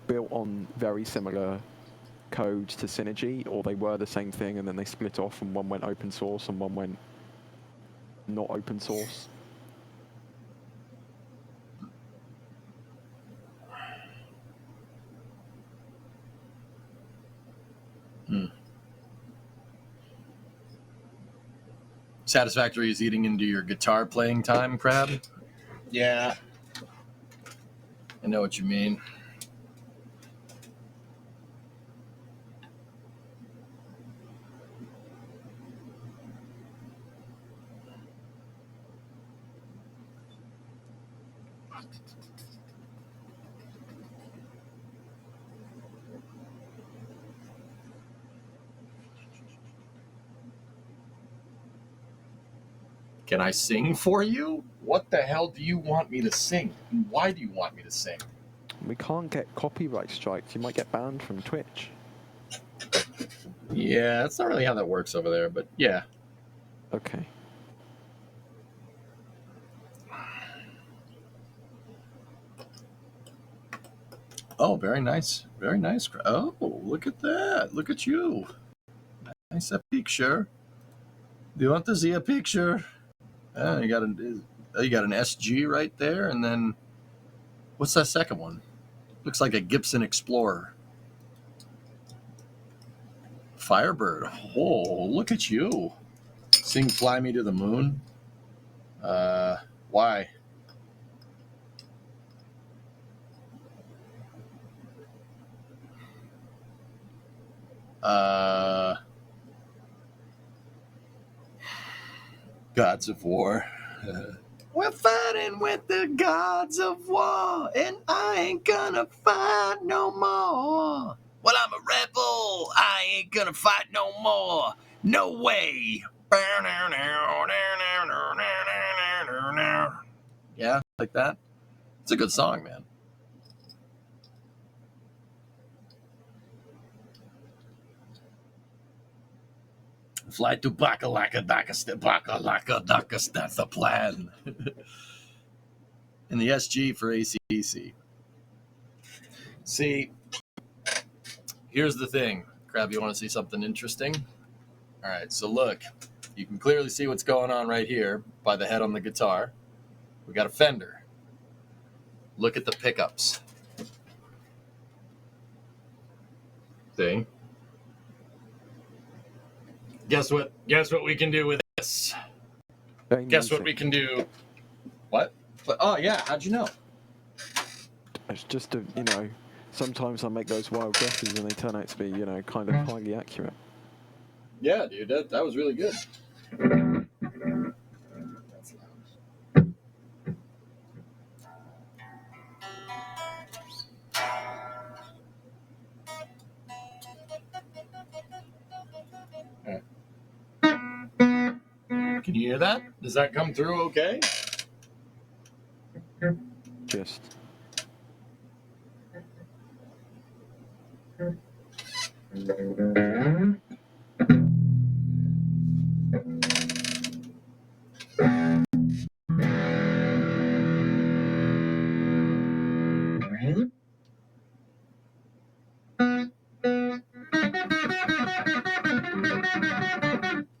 built on very similar codes to Synergy, or they were the same thing and then they split off and one went open source and one went not open source. Satisfactory is eating into your guitar playing time, Crab? Yeah. I know what you mean. Can I sing for you? What the hell do you want me to sing? And why do you want me to sing? We can't get copyright strikes. You might get banned from Twitch. Yeah, that's not really how that works over there, but yeah. Okay. Oh, very nice. Very nice. Oh, look at that. Look at you. Nice a picture. Do you want to see a picture? You got an SG right there, and then what's that second one? Looks like a Gibson Explorer. Firebird. Oh, look at you. Sing Fly Me to the Moon. Why? Gods of War. We're fighting with the gods of war, and I ain't gonna fight no more. Well, I'm a rebel. I ain't gonna fight no more. No way. Yeah, like that. It's a good song, man. Fly to Bakalaka Dakasta, that's the plan. And the SG for ACDC. See, here's the thing. Crab, you want to see something interesting? All right, so look. You can clearly see what's going on right here by the head on the guitar. We got a Fender. Look at the pickups. See? Guess what we can do with this? Guess what we can do? What? Oh, yeah, how'd you know? It's just a, sometimes I make those wild guesses and they turn out to be, kind of highly accurate. Yeah, dude, that was really good. Can you hear that? Does that come through okay? Just.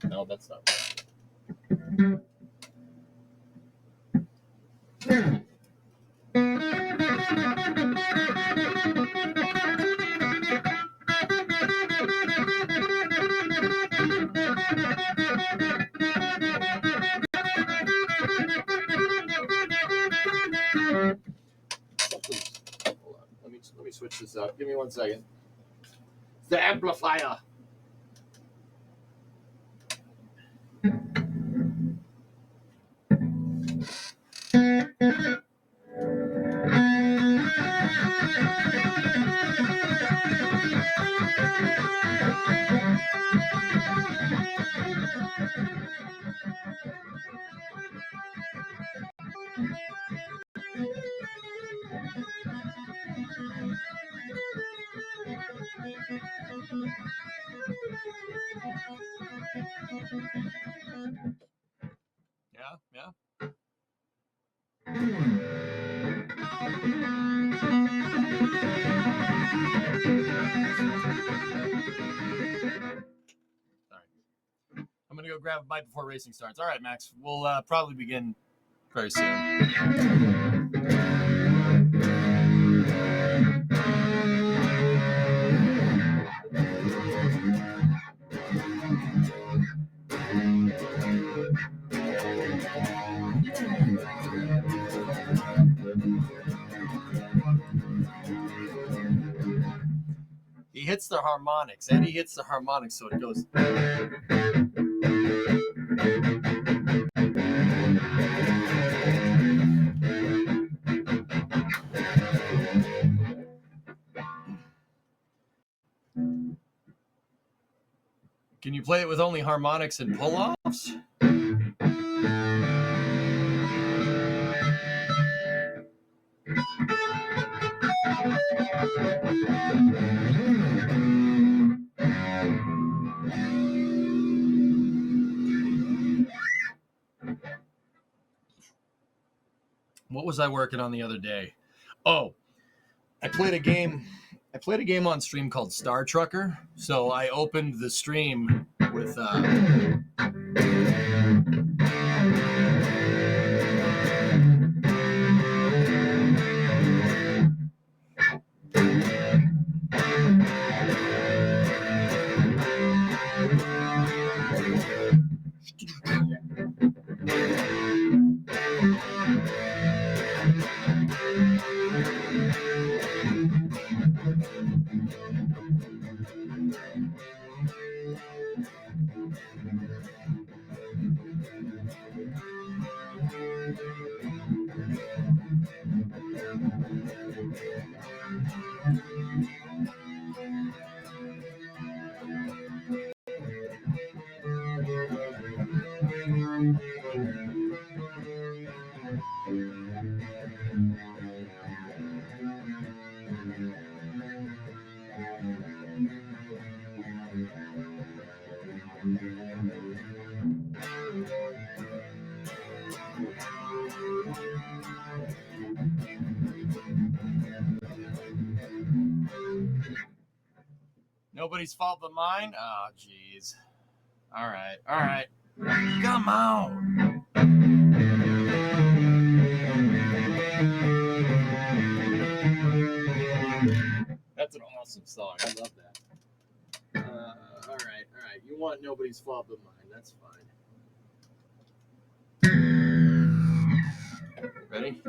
No, that's not Hold on. Let me switch this up. Give me 1 second. It's the amplifier. Yeah. I'm going to go grab a bite before racing starts. All right, Max. We'll probably begin very soon. He hits the harmonics, and he hits the harmonics, so it goes. Can you play it with only harmonics and pull-offs? What was I working on the other day? Oh, I played a game on stream called Star Trucker. So I opened the stream with Nobody's fault but mine? Oh, jeez. All right. Come on. That's an awesome song. I love that. All right. You want Nobody's fault but mine. That's fine. Ready?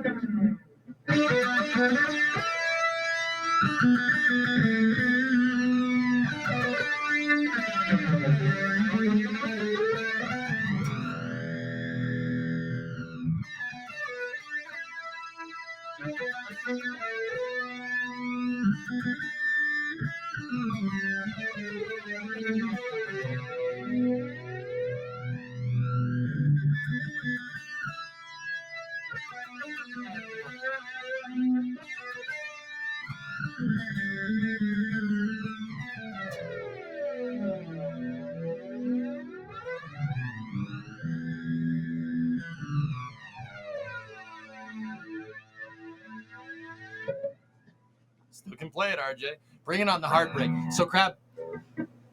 Still can play it, RJ. Bringing on the heartbreak. So, Crab,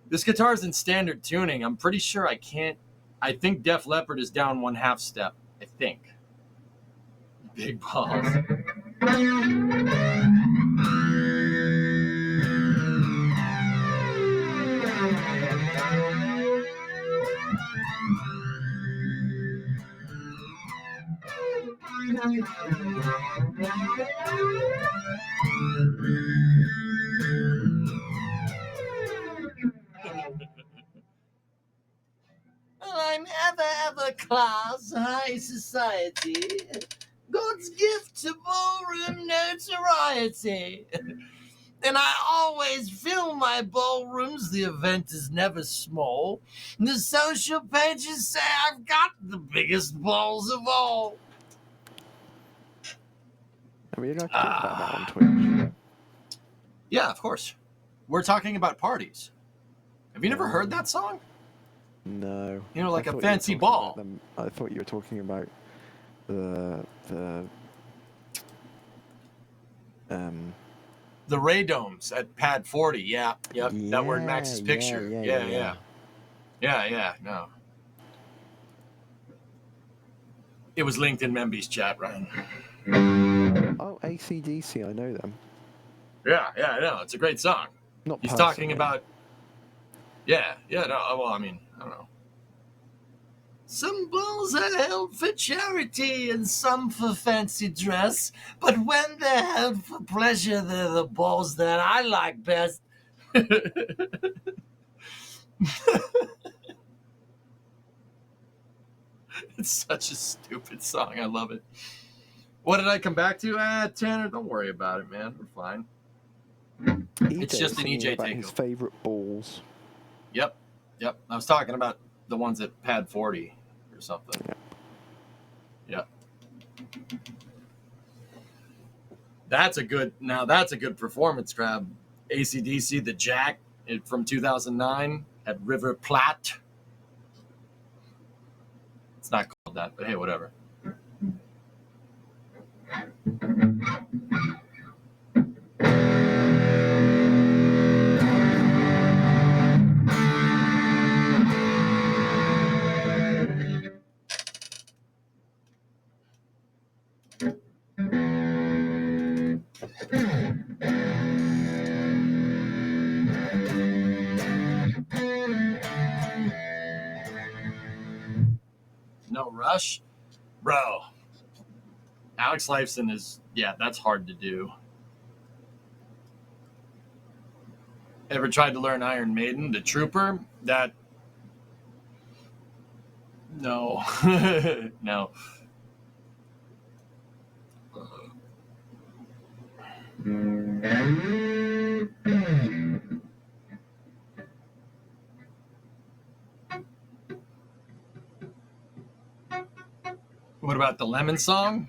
this guitar's in standard tuning. I'm pretty sure I can't. I think Def Leppard is down 1/2 step. I think. Big balls. I'm ever class high society. God's gift to ballroom notoriety. And I always fill my ballrooms. The event is never small. The social pages say I've got the biggest balls of all. Are we allowed to talk about that on Twitch? Yeah, of course. We're talking about parties. Have you never heard that song? No. You know, like I a thought you were fancy talking ball. about I thought you were talking about The Ray Domes at Pad 40. Yep. That were Max's picture. Yeah. No. It was linked in Memby's chat, Ryan. Oh, AC/DC, I know them. Yeah, I know. It's a great song. Not He's personally. talking about. Yeah. No. Well, I mean, I don't know. Some balls are held for charity and some for fancy dress. But when they're held for pleasure, they're the balls that I like best. It's such a stupid song. I love it. What did I come back to? Tanner, don't worry about it, man. We're fine. It's just an EJ about takeover. his favorite balls. Yep. I was talking about the ones at Pad 40 or something. Yep. That's a good performance, Crab. AC/DC, the Jack from 2009 at River Plate. It's not called that, but hey, whatever. No Rush? Bro. Alex Lifeson is, that's hard to do. Ever tried to learn Iron Maiden, The Trooper? No. No. What about the Lemon Song?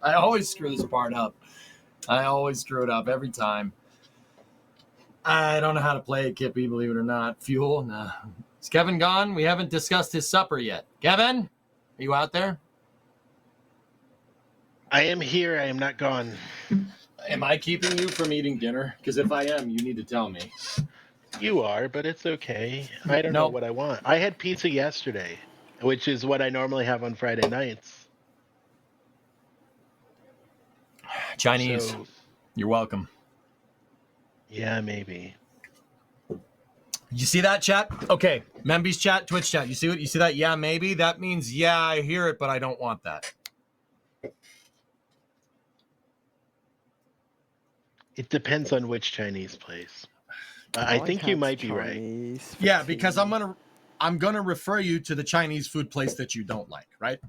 I always screw this part up. I always screw it up every time. I don't know how to play it, Kippy, believe it or not. Fuel? Nah. Is Kevin gone? We haven't discussed his supper yet. Kevin? Are you out there? I am here. I am not gone. Am I keeping you from eating dinner? Because if I am, you need to tell me. You are, but it's okay. I don't know what I want. I had pizza yesterday, which is what I normally have on Friday nights. Chinese. So, you're welcome. Yeah, maybe. You see that, chat? Okay, Memby's chat, Twitch chat. You see that? Yeah, maybe. That means yeah, I hear it, but I don't want that. It depends on which Chinese place. I think you might be right. Yeah, because I'm gonna refer you to the Chinese food place that you don't like, right?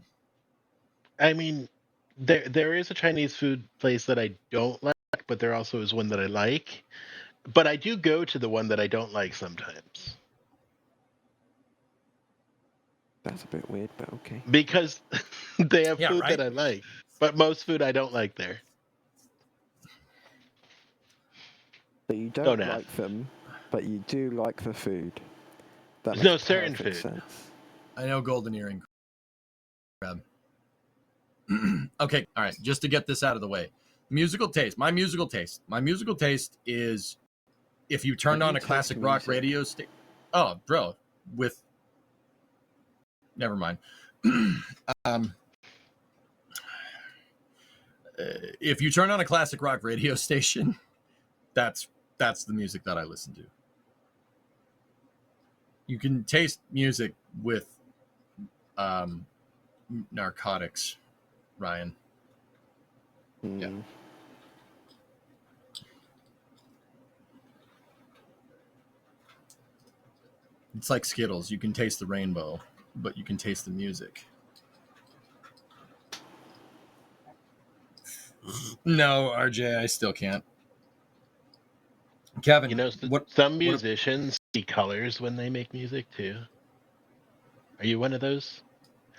I mean, there is a Chinese food place that I don't like, but there also is one that I like. But I do go to the one that I don't like sometimes. That's a bit weird, but okay. Because they have food right? that I like, but most food I don't like there. So you don't like them, but you do like the food. That There's no makes certain perfect food. sense. I know golden earring crab. Okay, all right. Just to get this out of the way, musical taste. My musical taste is if you turned on a classic rock radio station. Oh, bro, with. Never mind. If you turn on a classic rock radio station, that's the music that I listen to. You can taste music with narcotics, Ryan. Yeah. It's like Skittles. You can taste the rainbow, but you can taste the music. No, RJ, I still can't. Kevin, you know, some musicians see colors when they make music too. Are you one of those?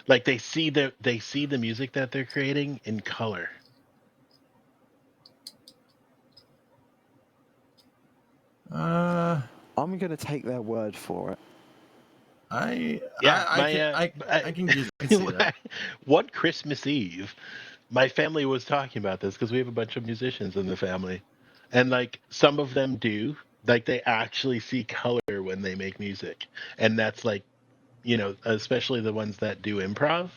Like they see the music that they're creating in color. I'm gonna take their word for it. I can see that. One Christmas Eve, my family was talking about this because we have a bunch of musicians in the family, and like some of them do, like they actually see color when they make music, and that's like, you know, especially the ones that do improv.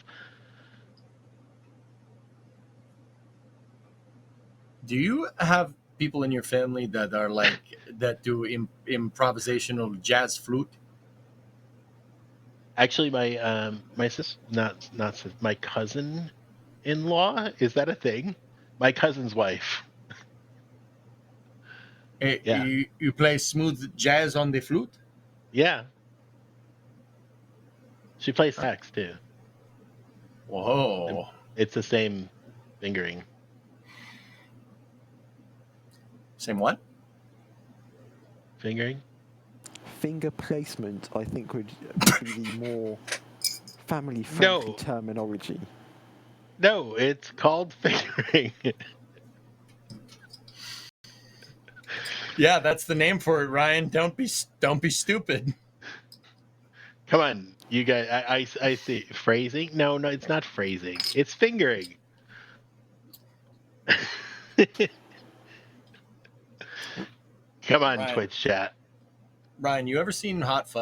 Do you have people in your family that are like that do improvisational jazz flute? Actually, my sister, my cousin-in-law, is that a thing? My cousin's wife. Yeah. You play smooth jazz on the flute? Yeah. She plays sax too. Whoa. It's the same fingering. Same what? Fingering? Finger placement, I think, would be the more family-friendly terminology. No, it's called fingering. Yeah, that's the name for it, Ryan. Don't be stupid. Come on, you guys. I see phrasing. No, it's not phrasing. It's fingering. Come on, Ryan. Twitch chat. Ryan, you ever seen Hot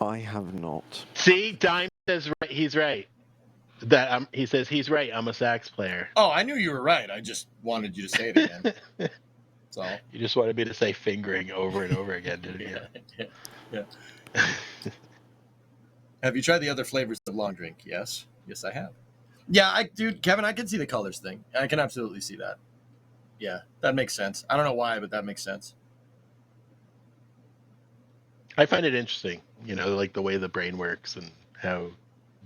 I have not. See, Dime says right. He's right. That he says he's right. I'm a sax player. Oh, I knew you were right. I just wanted you to say it again. That's all. You just wanted me to say fingering over and over again, didn't you? Yeah. Have you tried the other flavors of long drink? Yes. Yes, I have. Yeah, dude, Kevin, I can see the colors thing. I can absolutely see that. Yeah, that makes sense. I don't know why, but that makes sense. I find it interesting, like the way the brain works and how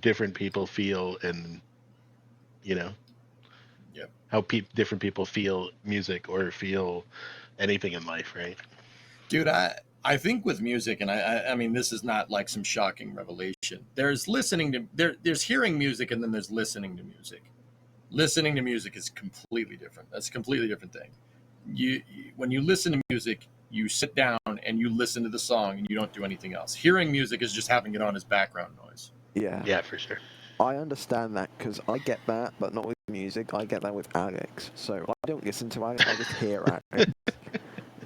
different people feel, and how different people feel music or feel anything in life, right? Dude, I think with music, and I mean, this is not like some shocking revelation. There's there's hearing music, and then there's listening to music. Listening to music is completely different. That's a completely different thing. When you listen to music, you sit down and you listen to the song, and you don't do anything else. Hearing music is just having it on as background noise. Yeah, for sure. I understand that because I get that, but not with music. I get that with Alex. So I don't listen to Alex, I just hear Alex.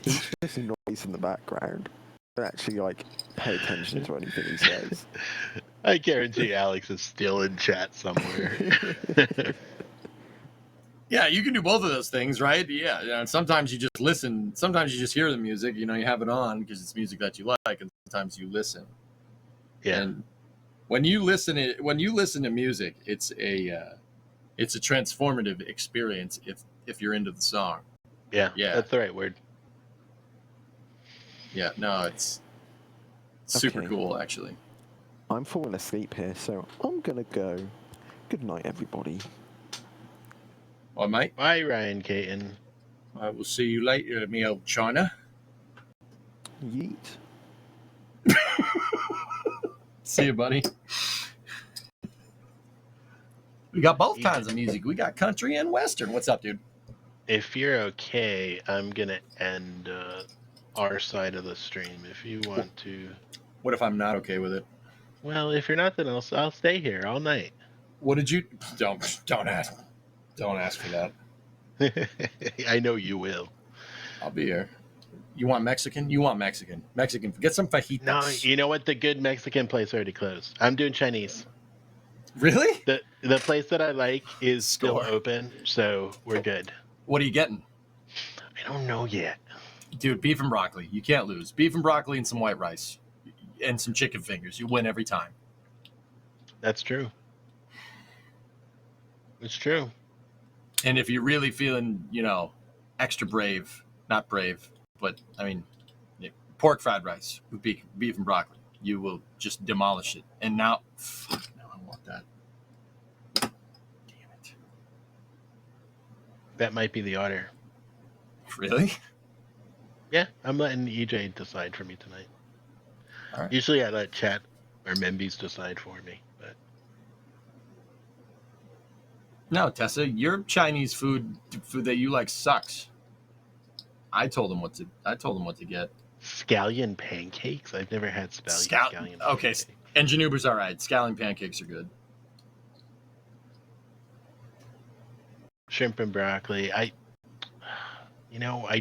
He's just a noise in the background. I don't actually pay attention to anything he says. I guarantee Alex is still in chat somewhere. Yeah, you can do both of those things, right? Yeah, and sometimes you just listen. Sometimes you just hear the music. You have it on because it's music that you like, and sometimes you listen. Yeah. And when you listen to music, it's a transformative experience if you're into the song. Yeah, that's the right word. Yeah, no, it's super cool, actually. I'm falling asleep here, so I'm gonna go. Good night, everybody. All right, mate. Bye, Ryan Caton. I will see you later, me old China. Yeet. See you, buddy. We got both kinds of music. We got country and western. What's up, dude? If you're okay, I'm gonna end our side of the stream. If you want to. What if I'm not okay with it? Well, if you're not, then I'll stay here all night. What did you? Don't ask. Don't ask for that. I know you will. I'll be here. You want Mexican? You want Mexican? Mexican. Get some fajitas. No, you know what? The good Mexican place already closed. I'm doing Chinese. Really? The place that I like is still open, so we're good. What are you getting? I don't know yet. Dude, beef and broccoli. You can't lose. Beef and broccoli and some white rice. And some chicken fingers. You win every time. That's true. It's true. And if you're really feeling, extra brave, not brave, but, I mean, pork fried rice with beef and broccoli, you will just demolish it. And now I want that. Damn it. That might be the order. Really? Yeah, I'm letting EJ decide for me tonight. All right. Usually I let chat or Membies decide for me, but no, Tessa, your Chinese food that you like sucks. I told them what to get. Scallion pancakes? I've never had scallion. Okay, and Januba's all right. Scallion pancakes are good. Shrimp and broccoli. I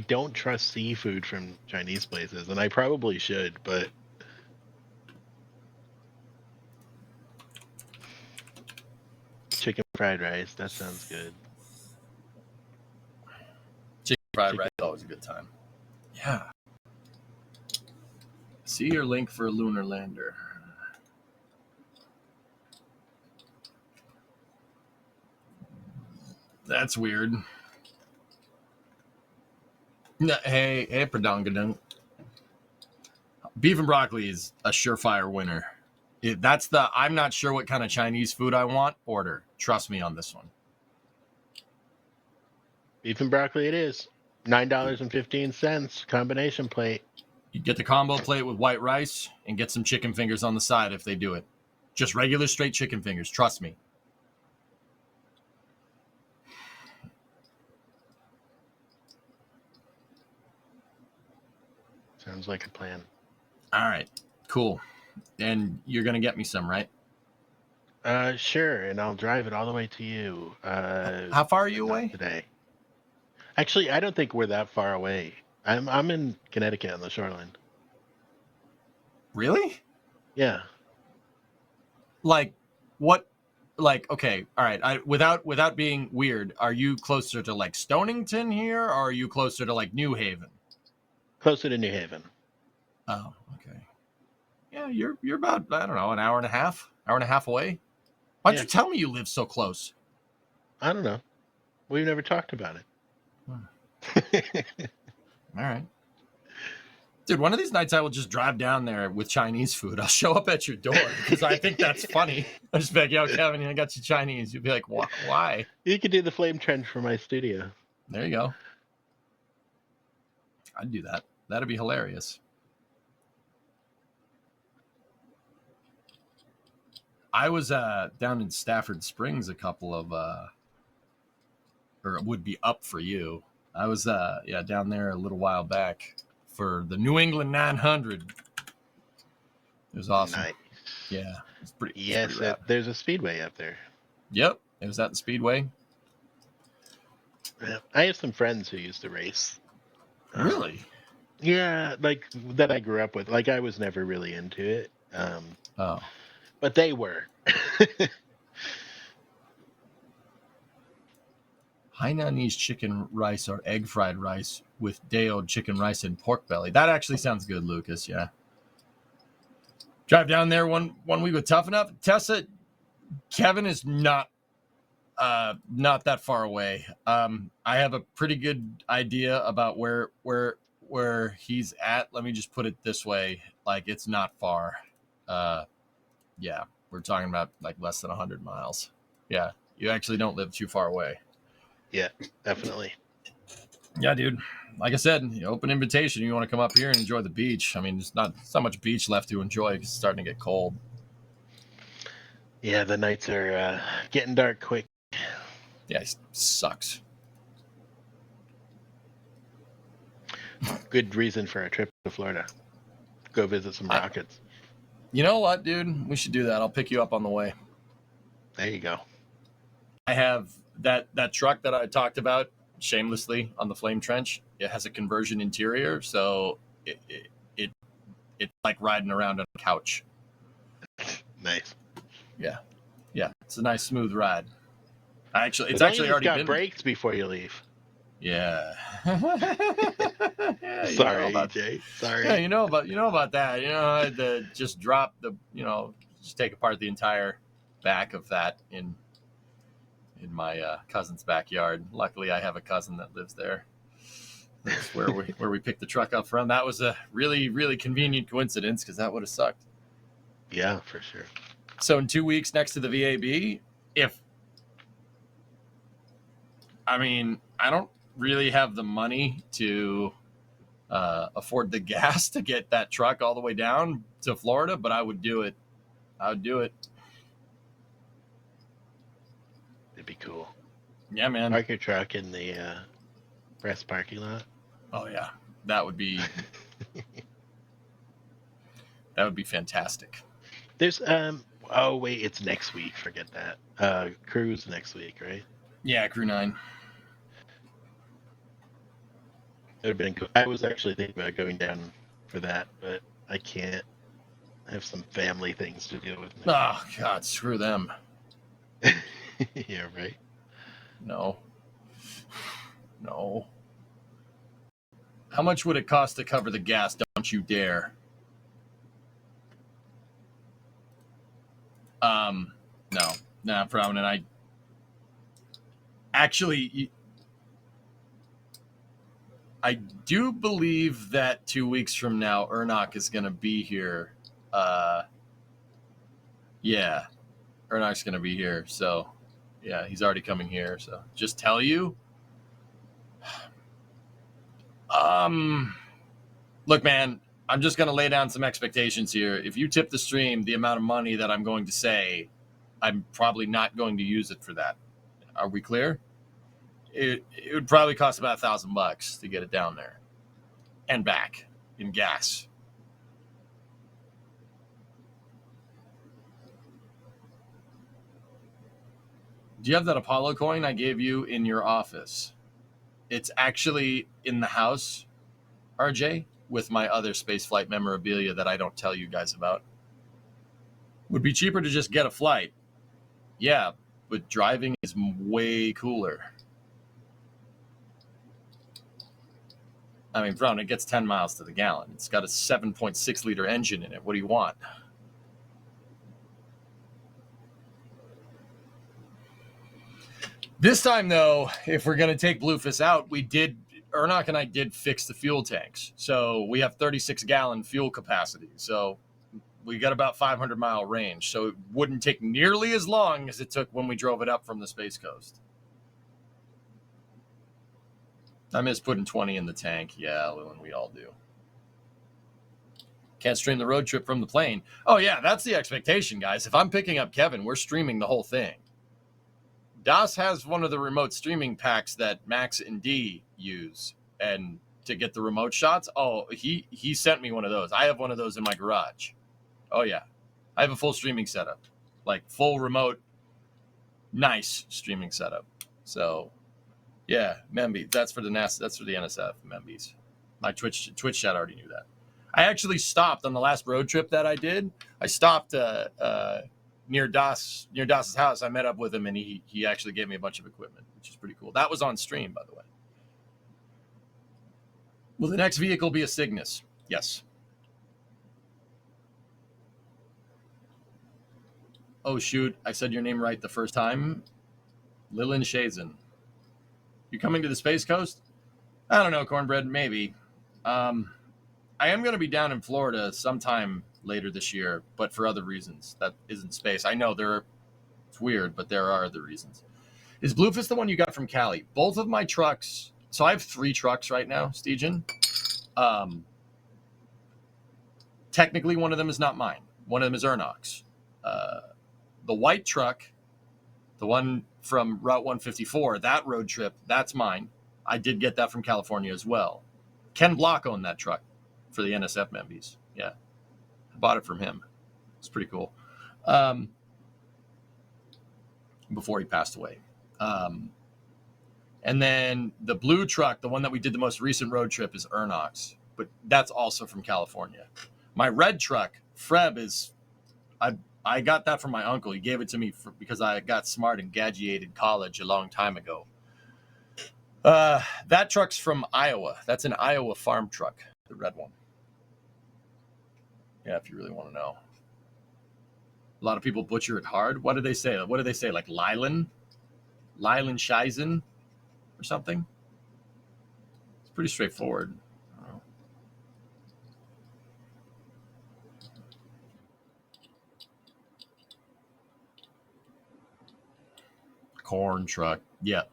don't trust seafood from Chinese places, and I probably should, but chicken fried rice, that sounds good. Chicken fried rice is always a good time. Yeah. See your link for a lunar lander. That's weird. No, hey, Pradongadunk. Beef and broccoli is a surefire winner. That's the I'm not sure what kind of Chinese food I want order. Trust me on this one. Beef and broccoli it is. $9.15 combination plate. You get the combo plate with white rice and get some chicken fingers on the side if they do it. Just regular straight chicken fingers. Trust me. Sounds like a plan. All right. Cool. And you're going to get me some, right? Sure, and I'll drive it all the way to you. How far are you away? Today. Actually, I don't think we're that far away. I'm in Connecticut on the shoreline. Really? Yeah. Like what like, okay, all right. Without being weird, are you closer to like Stonington here, or are you closer to like New Haven? Closer to New Haven. Oh, okay. Yeah, you're about, I don't know, an hour and a half away. Why'd you tell me you live so close? I don't know. We've never talked about it. All right. Dude, one of these nights I will just drive down there with Chinese food. I'll show up at your door because I think that's funny. I'll just be like, yo, Kevin, I got you Chinese. You'll be like, why? You could do the flame trench for my studio. There you go. I'd do that. That'd be hilarious. I was down in Stafford Springs a couple of, or it would be up for you. I was down there a little while back for the New England 900. It was awesome. Nice. Yeah, it's pretty. Yes, pretty rad. there's a speedway up there. Yep, it was at the Speedway. Yeah, I have some friends who used to race. Really? Yeah, like that I grew up with. Like I was never really into it. But they were. Hainanese chicken rice or egg fried rice with day-old chicken rice and pork belly. That actually sounds good, Lucas. Yeah. Drive down there one week with Tough Enough. Tessa, Kevin is not that far away. I have a pretty good idea about where he's at. Let me just put it this way. Like, it's not far. Yeah, we're talking about like less than 100 miles. Yeah, you actually don't live too far away. Yeah, definitely. Yeah, dude. Like I said, open invitation. You want to come up here and enjoy the beach. I mean, there's not so much beach left to enjoy because it's starting to get cold. Yeah, the nights are getting dark quick. Yeah, it sucks. Good reason for a trip to Florida. Go visit some rockets. You know what, dude? We should do that. I'll pick you up on the way. There you go. I have that truck that I talked about shamelessly on the Flame Trench. It has a conversion interior, so it's like riding around on a couch. Nice. Yeah, it's a nice smooth ride. It's actually already got been brakes before you leave. Yeah. Sorry, EJ. Sorry. Yeah, you know about that. I had to just drop just take apart the entire back of that in my cousin's backyard. Luckily, I have a cousin that lives there. That's where we picked the truck up from. That was a really, really convenient coincidence because that would have sucked. Yeah, for sure. So in 2 weeks next to the VAB, I don't really have the money to afford the gas to get that truck all the way down to Florida, but I would do it. It'd be cool. Yeah, man. Park your truck in the press parking lot. Oh yeah, that would be fantastic. There's oh wait, it's next week. Forget that. Cruise next week, right? Yeah, Crew 9. It would have been cool. I was actually thinking about going down for that, but I can't. I have some family things to deal with. Oh God, screw them. Yeah, right. No. How much would it cost to cover the gas? Don't you dare. No, Brown and I. Actually, I do believe that 2 weeks from now, Ernok is going to be here. Yeah, Ernok's going to be here. So, yeah, he's already coming here. So, just tell you. Look, man, I'm just going to lay down some expectations here. If you tip the stream the amount of money that I'm going to say, I'm probably not going to use it for that. Are we clear? It would probably cost about $1,000 to get it down there and back in gas. Do you have that Apollo coin I gave you in your office? It's actually in the house, RJ, with my other spaceflight memorabilia that I don't tell you guys about. Would be cheaper to just get a flight. Yeah, but driving is way cooler. I mean, Brown, it gets 10 miles to the gallon. It's got a 7.6 liter engine in it. What do you want? This time, though, if we're going to take Bluefist out, Ernok and I did fix the fuel tanks. So we have 36-gallon fuel capacity. So we got about 500-mile range. So it wouldn't take nearly as long as it took when we drove it up from the Space Coast. I miss putting 20 in the tank. Yeah, Lewin, we all do. Can't stream the road trip from the plane. Oh, yeah, that's the expectation, guys. If I'm picking up Kevin, we're streaming the whole thing. Das has one of the remote streaming packs that Max and D use, and to get the remote shots, he sent me one of those. I have one of those in my garage. Oh yeah, I have a full streaming setup, like full remote, nice streaming setup. So yeah, Memby, that's for the NSF Membies. My Twitch chat already knew that. I actually stopped on the last road trip that I did. I stopped near Das's house. I met up with him, and he actually gave me a bunch of equipment, which is pretty cool. That was on stream, by the way. Will the next vehicle be a Cygnus? Yes. Oh, shoot. I said your name right the first time. Lilin Shazen. You coming to the Space Coast? I don't know, Cornbread. Maybe. I am going to be down in Florida sometime later this year, but for other reasons. That isn't space. I know it's weird, but there are other reasons. Is Bluefist the one you got from Cali? Both of my trucks. So I have 3 trucks right now, Steegen. Technically, one of them is not mine. One of them is Ernok's. The white truck, the one from Route 154, that road trip, that's mine. I did get that from California as well. Ken Block owned that truck for the NSF Membies. Yeah. I bought it from him. It's pretty cool. Before he passed away. And then the blue truck, the one that we did the most recent road trip, is Ernok's, but that's also from California. My red truck, Freb, is I got that from my uncle. He gave it to me because I got smart and graduated college a long time ago. That truck's from Iowa. That's an Iowa farm truck, the red one. Yeah, if you really want to know. A lot of people butcher it hard. What do they say? What do they say? Like Lylan Scheisen or something? It's pretty straightforward. Corn truck. Yeah.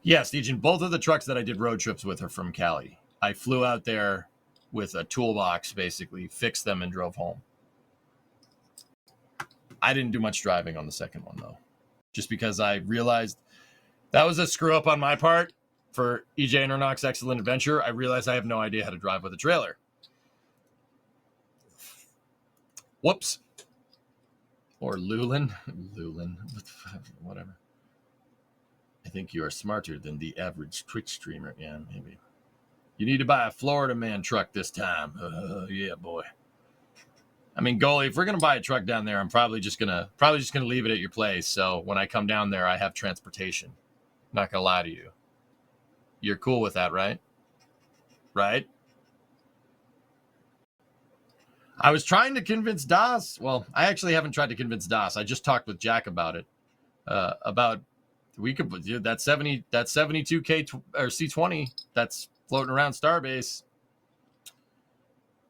Yes, Legion. Both of the trucks that I did road trips with are from Cali. I flew out there with a toolbox, basically, fixed them, and drove home. I didn't do much driving on the second one, though, just because I realized that was a screw up on my part for EJ and Ernok's Excellent Adventure. I realized I have no idea how to drive with a trailer. Whoops. Or Lulin, whatever. I think you are smarter than the average Twitch streamer. Yeah, maybe. You need to buy a Florida man truck this time. Yeah, boy. I mean, Goalie, if we're gonna buy a truck down there, I'm probably just gonna leave it at your place. So when I come down there, I have transportation. Not gonna lie to you. You're cool with that, right? Right? I was trying to convince Das. Well, I actually haven't tried to convince Das. I just talked with Jack about it. We could put that 72K or C20 that's floating around Starbase.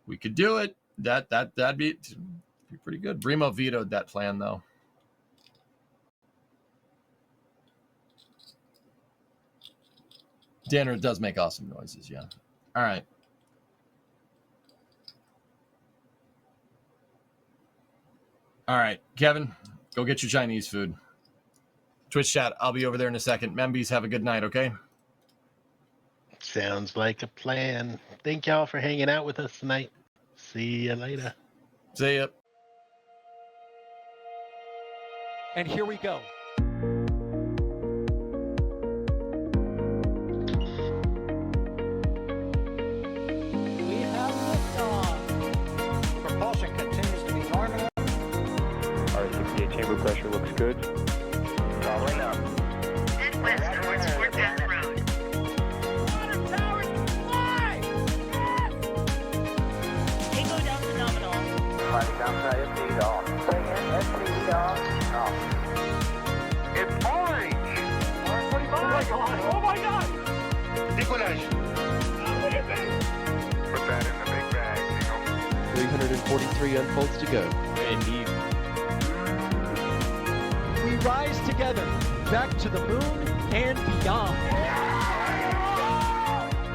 We could do it. That'd be pretty good. Brimo vetoed that plan though. Danner does make awesome noises, yeah. All right. All right, Kevin, go get your Chinese food. Twitch chat, I'll be over there in a second. Membies, have a good night, okay? Sounds like a plan. Thank y'all for hanging out with us tonight. See you later. See ya. And here we go. We have liftoff. Propulsion continues to be normal. RCPA chamber pressure looks good. Following up. Head west towards Fort Bend Road. Tango Delta nominal. Flight ground IFC off. Say again, SC off. It's orange! Oh my god! Oh my god! Nicolaj! Look at this! Put that in the big bag, Signal. 343 unfolds to go. Indeed. We rise together back to the moon and beyond.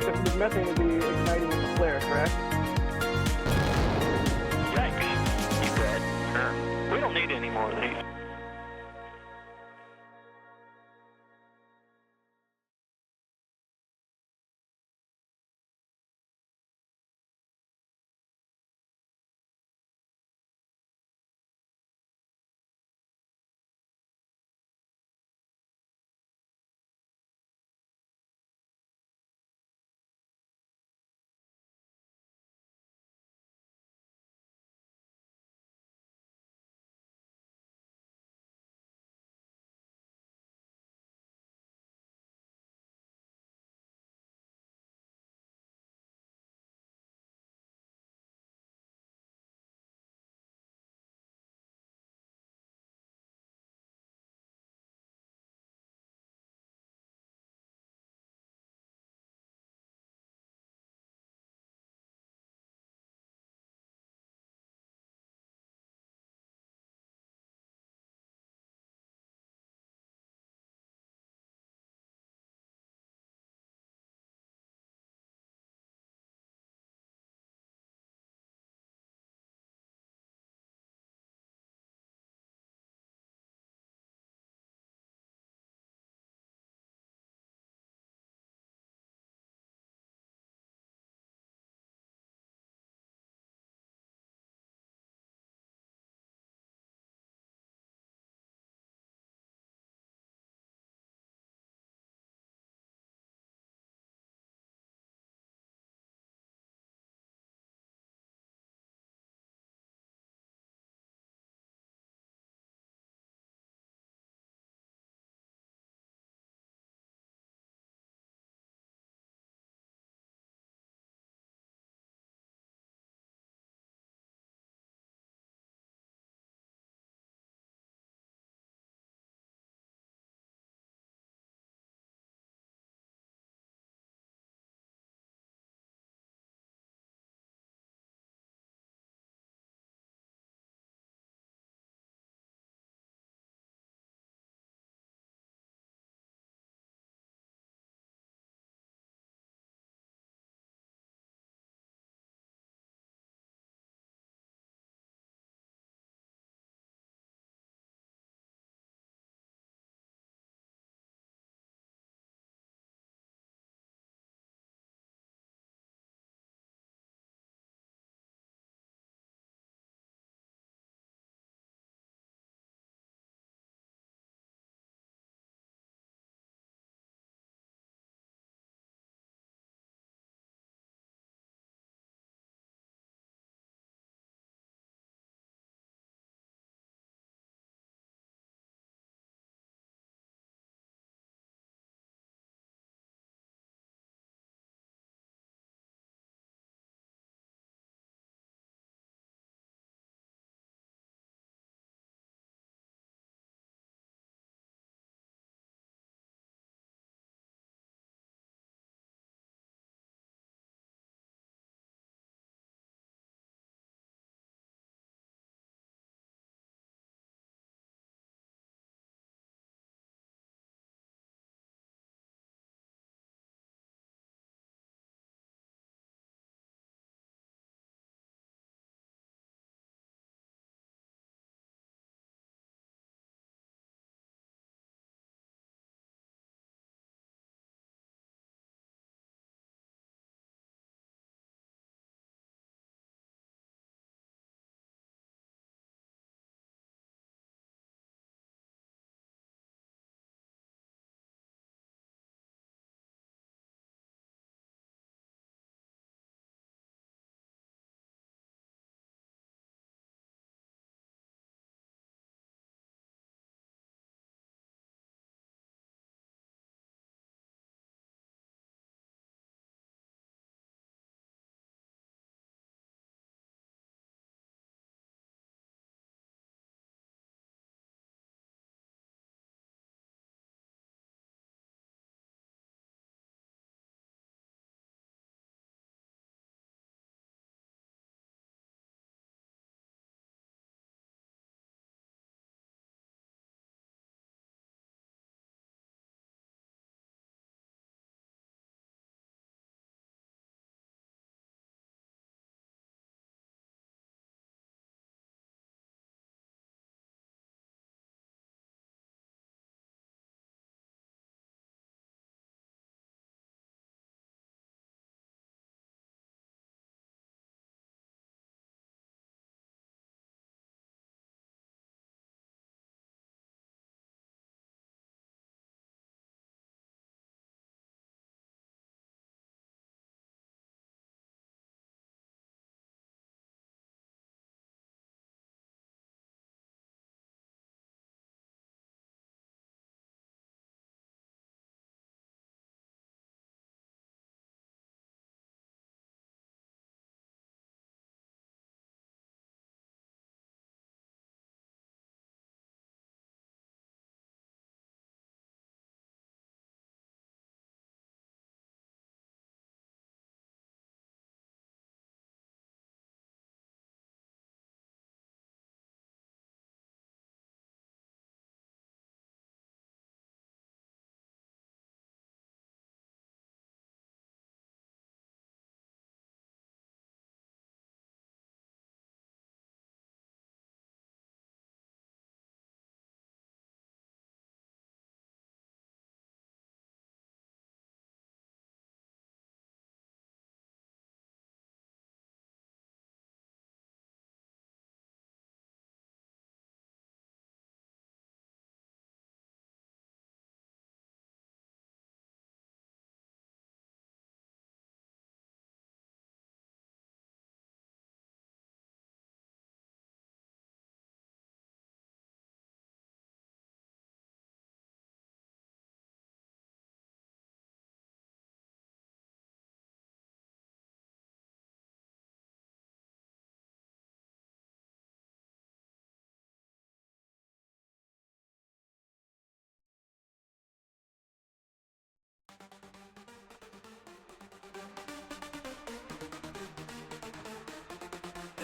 This methane will be igniting in the flare, correct? Yikes. You dead? Sure. We don't need any more of these.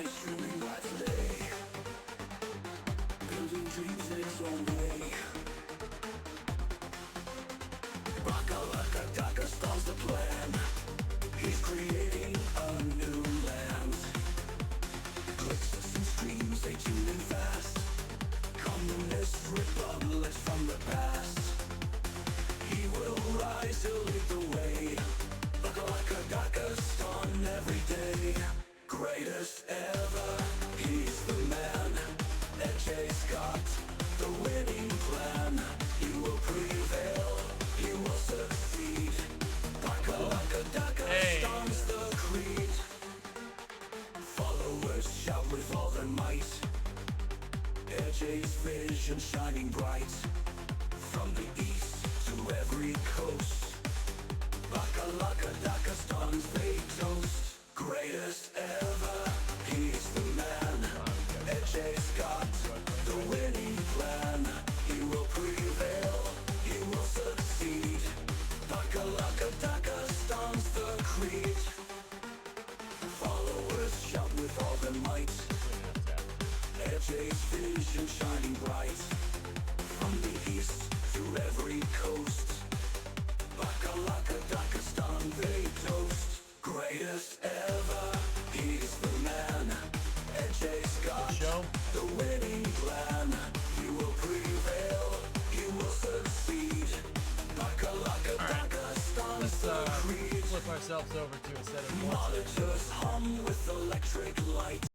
streaming by today, building dreams in its own way. Bakalaka starts the plan. He's creating a new land. Clicks and streams, they tune in fast. Communist republics from the past. He will rise to lead the way. Bakalaka on every day. Greatest ever, he's the man. EJ's got the winning plan. You will prevail, you will succeed. Bakalaka storms the creed. Followers shout with all their might. EJ's vision shining bright. From the east to every coast. Bakalaka storms they toast. Greatest ever, he's the man. EJ's got the winning plan. He will prevail, he will succeed. Bakalaka storms the creed. Followers shout with all their might. EJ's vision shining bright. From the east to every coast. Bakalaka storm they toast. Greatest ever, he's the man. EJ's got the winning plan. You will prevail, you will succeed. Bakalaka storms the creed. Flip ourselves over to a set of monitors hum with electric light.